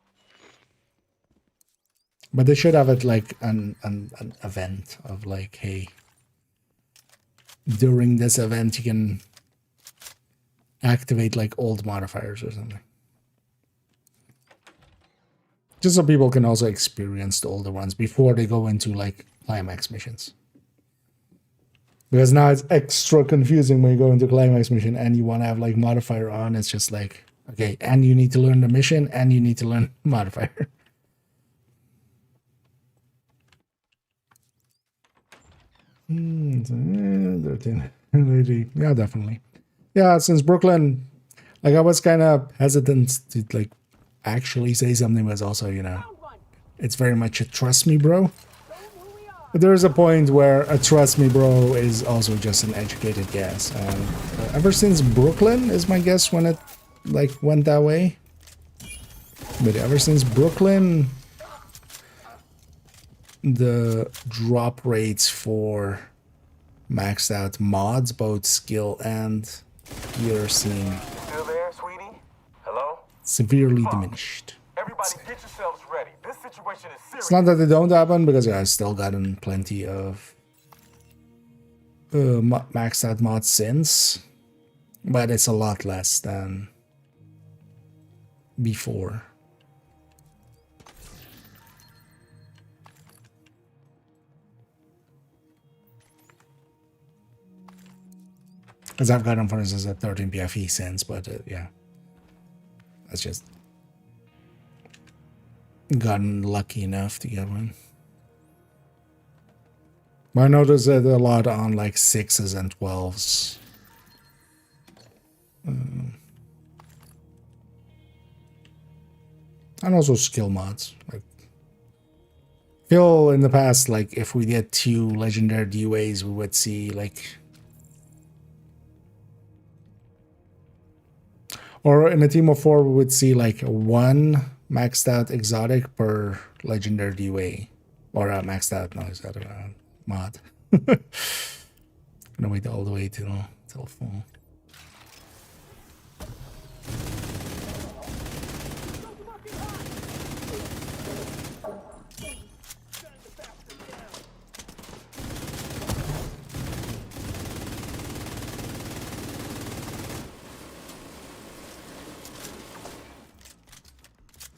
But they should have it like an event of like, hey, during this event you can activate like old modifiers or something. Just so people can also experience the older ones before they go into like climax missions. Because now it's extra confusing when you go into climax mission and you want to have like modifier on. It's just like, okay, and you need to learn the mission and you need to learn modifier. Yeah, definitely. Yeah, since Brooklyn, like I was kind of hesitant to like actually say something, but also, you know, it's very much a trust me bro. But there is a point where a trust me bro is also just an educated guess. And ever since Brooklyn is my guess when it like went that way. But ever since Brooklyn, the drop rates for maxed out mods, both skill and gear, seem Still there, sweetie? Hello? severely diminished. Everybody get yourselves ready. This situation is serious. It's not that they don't happen, because I've still gotten plenty of maxed out mods since, but it's a lot less than before. Because I've gotten, for instance, a 13 PFE since, but yeah, that's just gotten lucky enough to get one. But I noticed that a lot on like 6s and 12s. And also skill mods. Like, feel in the past, like if we get 2 legendary DUAs, we would see like, or in a team of 4, we would see like 1 maxed out exotic per legendary DUA. Or maxed out, no, is that a mod? Gonna wait all the way till full.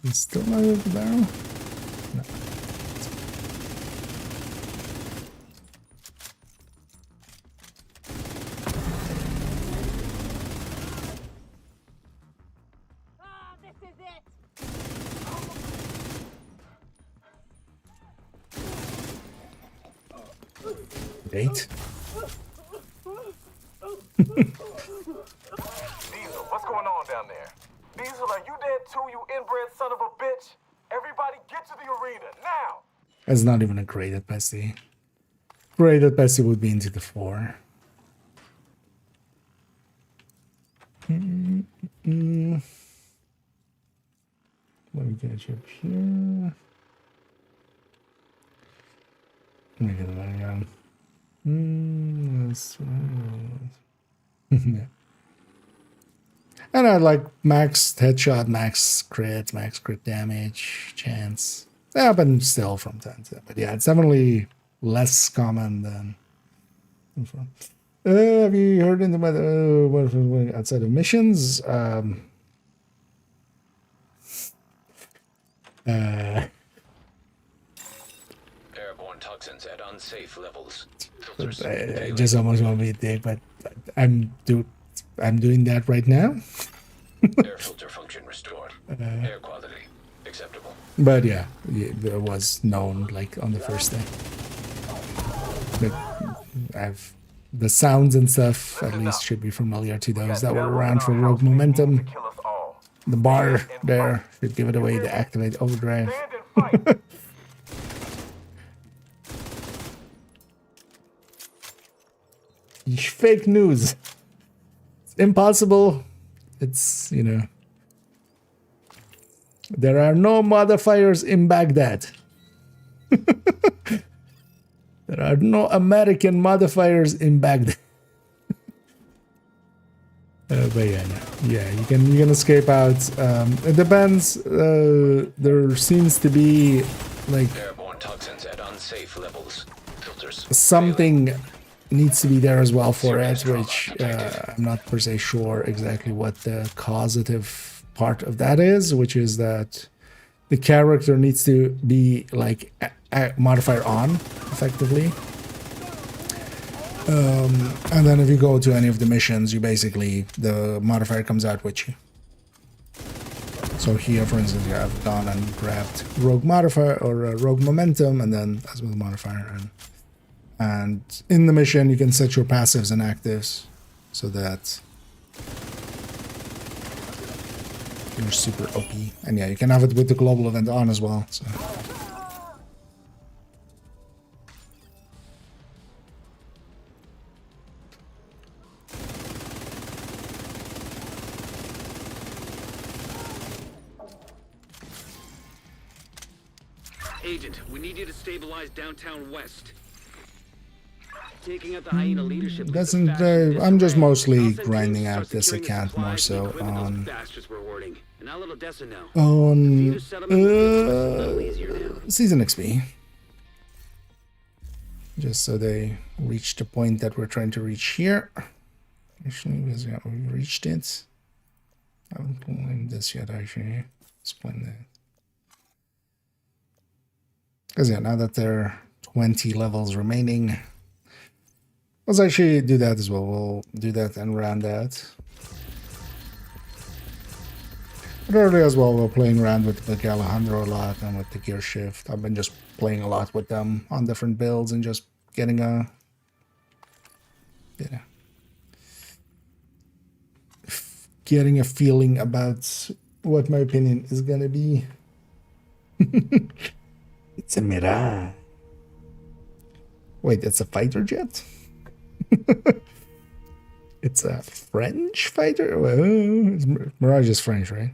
He's still not at the barrel? No. This is it. Wait. Diesel, what's going on down there? Diesel, are you dead too, you inbred son of a bitch? Everybody get to the arena, now! That's not even a graded Bessie. Graded Bessie would be into the 4. Let me get you up here. Let me get the back on. That's yeah. And I like max headshot, max crit damage, chance. They happen still from time to time. But yeah, it's definitely less common than before. Have you heard anything about outside of missions? Airborne toxins at unsafe levels. I just almost want to be a dick, but I'm doing that right now. Air filter function restored. Air quality acceptable. But yeah, it was known like on the first day. But the sounds and stuff at least should be familiar to those that were around for Rogue Momentum. The bar there should give it away to activate overdrive. Fake news. It's impossible. It's, you know. There are no modifiers in Baghdad. There are no American modifiers in Baghdad. But yeah, no. Yeah, you can escape out. It depends. There seems to be like airborne toxins at unsafe levels. Filters. Something needs to be there as well for it, which I'm not per se sure exactly what the causative part of that is, which is that the character needs to be like a modifier on, effectively. And then if you go to any of the missions, you basically, the modifier comes out with you. So here, for instance, I've gone and grabbed Rogue Modifier or Rogue Momentum, and then as well the modifier. And in the mission, you can set your passives and actives so that you're super OP. And yeah, you can have it with the global event on as well. So. Agent, we need you to stabilize downtown west. Taking out the hyena leadership. Doesn't I'm just mostly grinding out this account more so on Season XP. Just so they reach the point that we're trying to reach here. Actually, because yeah, we reached it. I haven't claimed this yet, actually. Explain that. Because yeah, now that there are 20 levels remaining, let's actually do that as well. We'll do that and round that. But earlier as well, we're playing around with the Alejandro a lot and with the gear shift. I've been just playing a lot with them on different builds and just getting a, feeling about what my opinion is gonna be. It's a mirage. Wait, it's a fighter jet? It's a French fighter? Well, Mirage is French, right?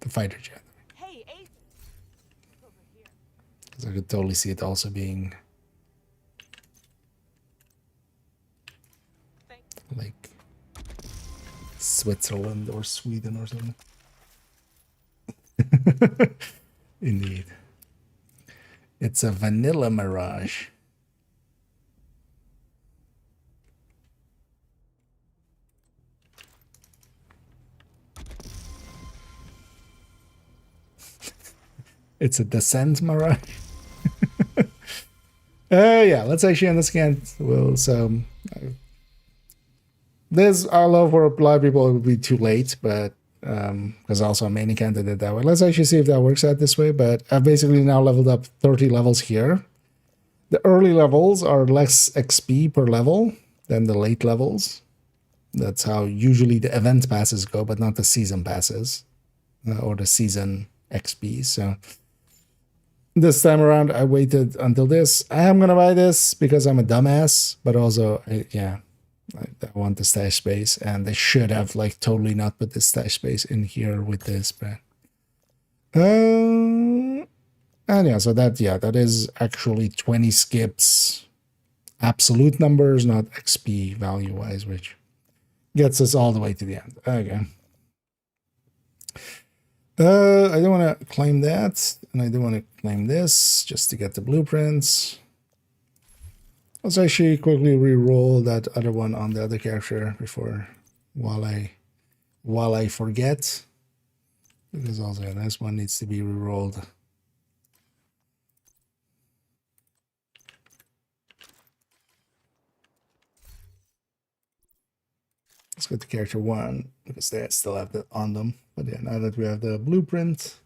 The fighter jet. Hey, Ace. Over here. Because I could totally see it also being like Switzerland or Sweden or something. Indeed. It's a vanilla Mirage. It's a descent mirage. Yeah, let's actually end the scan. Well, so this I love for a lot of people it would be too late, but because also a main candidate that way. Let's actually see if that works out this way. But I've basically now leveled up 30 levels here. The early levels are less XP per level than the late levels. That's how usually the event passes go, but not the season passes or the season XP. So this time around, I waited until this. I am going to buy this because I'm a dumbass, but also, I want the stash space, and they should have like totally not put the stash space in here with this, but and yeah, so that is actually 20 skips, absolute numbers, not XP value wise, which gets us all the way to the end. Okay. I don't want to claim that, and I don't want to claim this just to get the blueprints. Let's actually quickly re-roll that other one on the other character while I forget, because also this one needs to be re-rolled. Let's go to character 1 because they still have that on them. But yeah, now that we have the blueprint,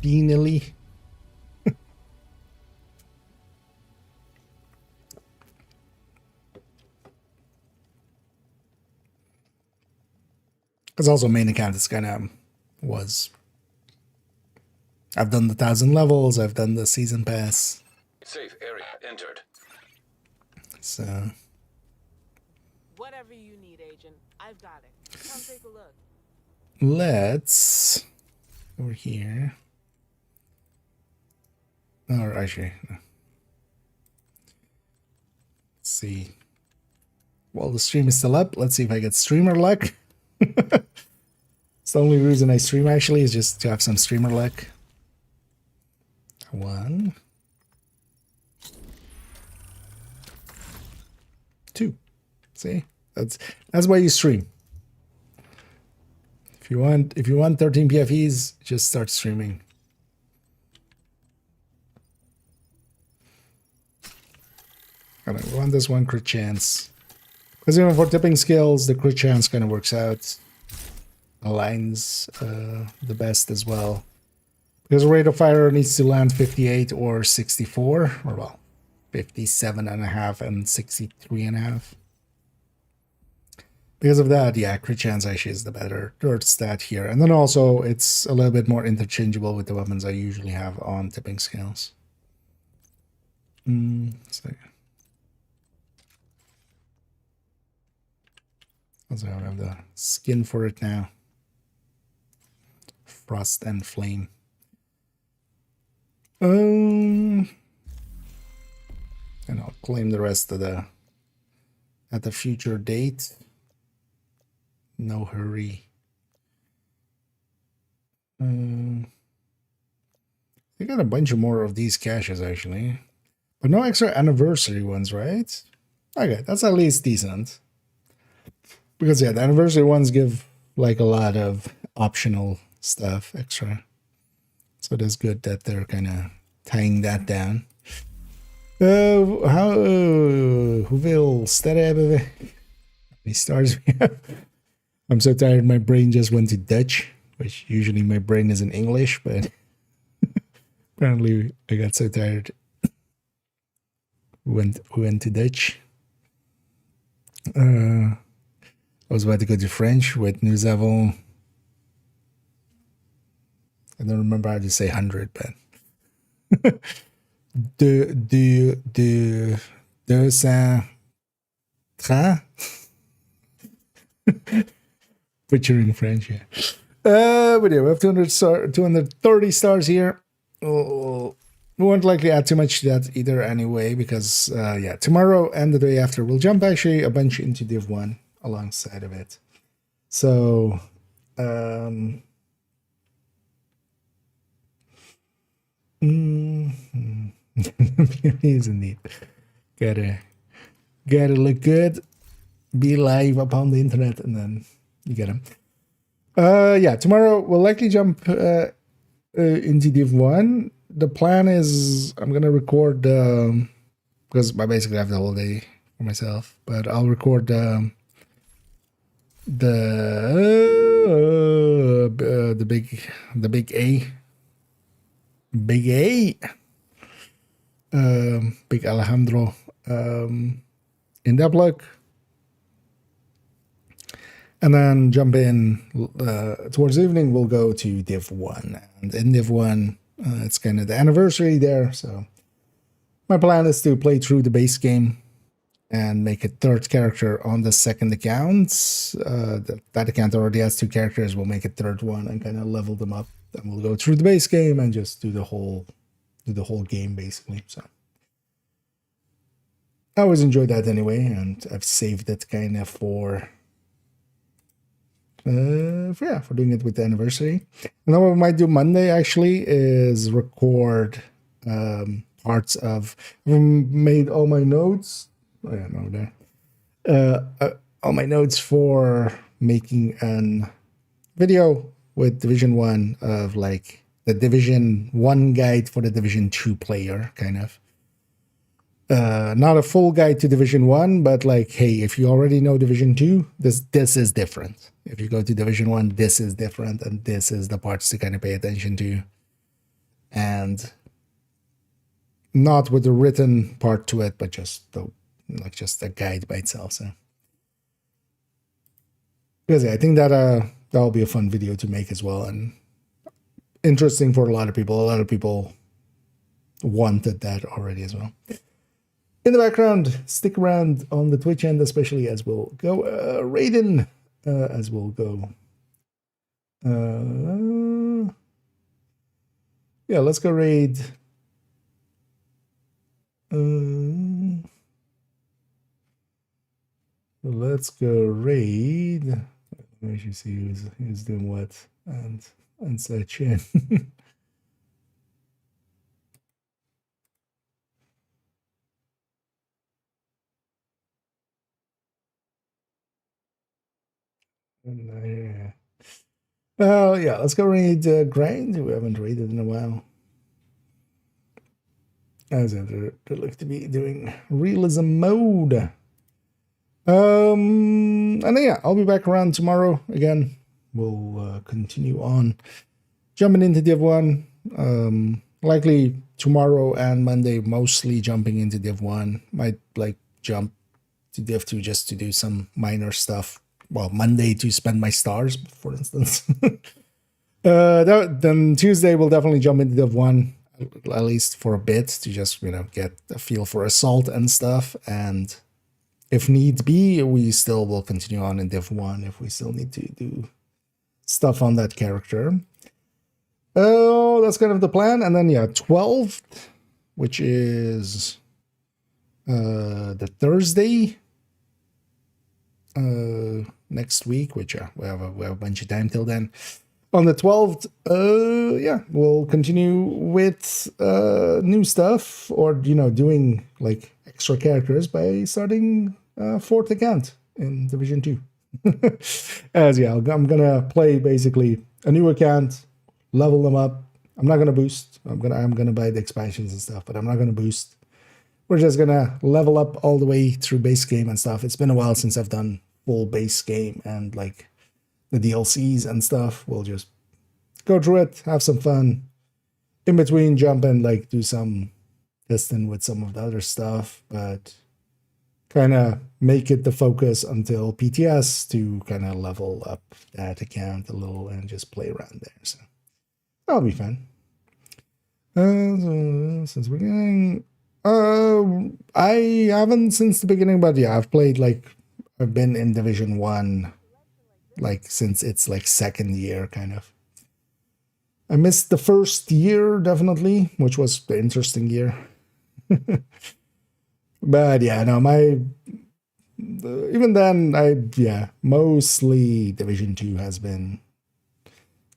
Beanily. Because also main account is kind of was. I've done the 1,000 levels. I've done the season pass. Safe area entered. So. Whatever you need, Agent. I've got it. Come take a look. Let's over here. Or actually, no. Let's see. Well, the stream is still up. Let's see if I get streamer luck. It's the only reason I stream actually is just to have some streamer luck. 1, 2. See, that's why you stream. If you want 13 PFEs, just start streaming. I want this one crit chance. Because even for tipping skills, the crit chance kind of works out. Aligns the best as well. Because rate of fire needs to land 58 or 64. Or well, 57.5 and 63.5. Because of that, yeah, crit chance actually is the better third stat here. And then also, it's a little bit more interchangeable with the weapons I usually have on tipping scales. So also, I have the skin for it now. Frost and Flame. And I'll claim the rest of the at the future date. No hurry. I got a bunch of more of these caches actually, but no extra anniversary ones, right? Okay, that's at least decent. Because yeah, the anniversary ones give like a lot of optional stuff extra. So it is good that they're kind of tying that down. Hoeveel sterren hebben we? How many stars we have? I'm so tired my brain just went to Dutch, which usually my brain is in English, but apparently I got so tired. We went to Dutch. I was about to go to French with Nous avons. I don't remember how to say 100, but 200 trains. Butchering French, yeah. But yeah, we have 230 stars here. Oh, we won't likely add too much to that either anyway, because yeah, tomorrow and the day after we'll jump actually a bunch into Div 1 alongside of it. So is indeed gotta look good, be live upon the internet, and then you get them. Yeah, tomorrow we'll likely jump into Div 1. The plan is I'm gonna record because I basically have the whole day for myself, but I'll record the big Alejandro in Deplock, and then jump in towards evening. We'll go to Div 1, and in Div 1 it's kind of the anniversary there, so my plan is to play through the base game and make a third character on the second account. That account already has 2 characters. We'll make a third one and kind of level them up. Then we'll go through the base game and just do the whole game basically. So I always enjoy that anyway, and I've saved it kind of for doing it with the anniversary. And then what we might do Monday actually is record parts of. I've made all my notes. Oh yeah, no, there. All my notes for making an video with Division 1 of like the Division 1 guide for the Division 2 player, kind of. Not a full guide to Division 1, but like, hey, if you already know Division 2, this is different. If you go to Division 1, this is different, and this is the parts to kind of pay attention to. And not with the written part to it, but just a guide by itself. So because I think that that'll be a fun video to make as well, and interesting for a lot of people. A lot of people wanted that already as well. In the background, stick around on the Twitch end, especially as we'll go Raiden, as we'll go. Yeah, let's go raid. Let's go raid. Let me actually see who's doing what and such. Yeah. Yeah. Yeah, let's go raid Grind. We haven't raided in a while. As they look to be doing realism mode. And then, yeah, I'll be back around tomorrow again. We'll continue on jumping into Div 1. Likely tomorrow and Monday, mostly jumping into Div 1. Might like jump to Div 2 just to do some minor stuff. Well, Monday to spend my stars, for instance. Then Tuesday we'll definitely jump into Div 1, at least for a bit, to just, get a feel for assault and stuff. And if need be, we still will continue on in Div 1 if we still need to do stuff on that character. Oh, that's kind of the plan. And then, yeah, 12th, which is the Thursday next week, which we have a bunch of time till then. On the 12th, yeah, we'll continue with new stuff, or doing like extra characters by starting 4th account in Division 2. As yeah, I'm gonna play basically a new account, level them up. I'm not gonna boost. I'm gonna buy the expansions and stuff, but I'm not gonna boost. We're just gonna level up all the way through base game and stuff. It's been a while since I've done full base game and like the DLCs and stuff. We'll just go through it, have some fun. In between, jump and like do some testing with some of the other stuff, but kind of make it the focus until PTS to kind of level up that account a little and just play around there. So that'll be fun. So, since beginning, I haven't since the beginning, but yeah, I've been in Division 1 like since it's like second year kind of. I missed the first year definitely, which was the interesting year. But yeah, no, even then, mostly Division 2 has been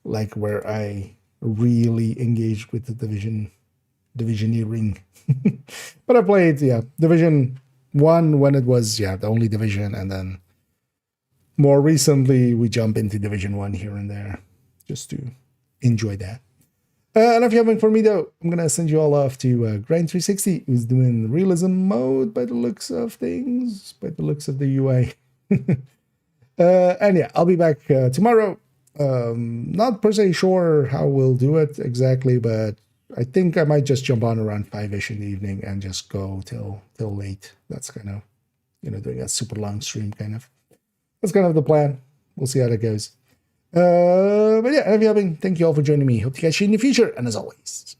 like where I really engaged with the divisioneering. But I played, Division 1 when it was, the only division, and then more recently, we jump into Division 1 here and there just to enjoy that. Enough yapping for me, though. I'm going to send you all off to Grind360, who's doing realism mode by the looks of things, by the looks of the UI. And yeah, I'll be back tomorrow. Not per se sure how we'll do it exactly, but I think I might just jump on around 5-ish in the evening and just go till late. That's kind of, doing a super long stream kind of. That's kind of the plan. We'll see how that goes. But yeah, thank you all for joining me. Hope to catch you in the future. And as always,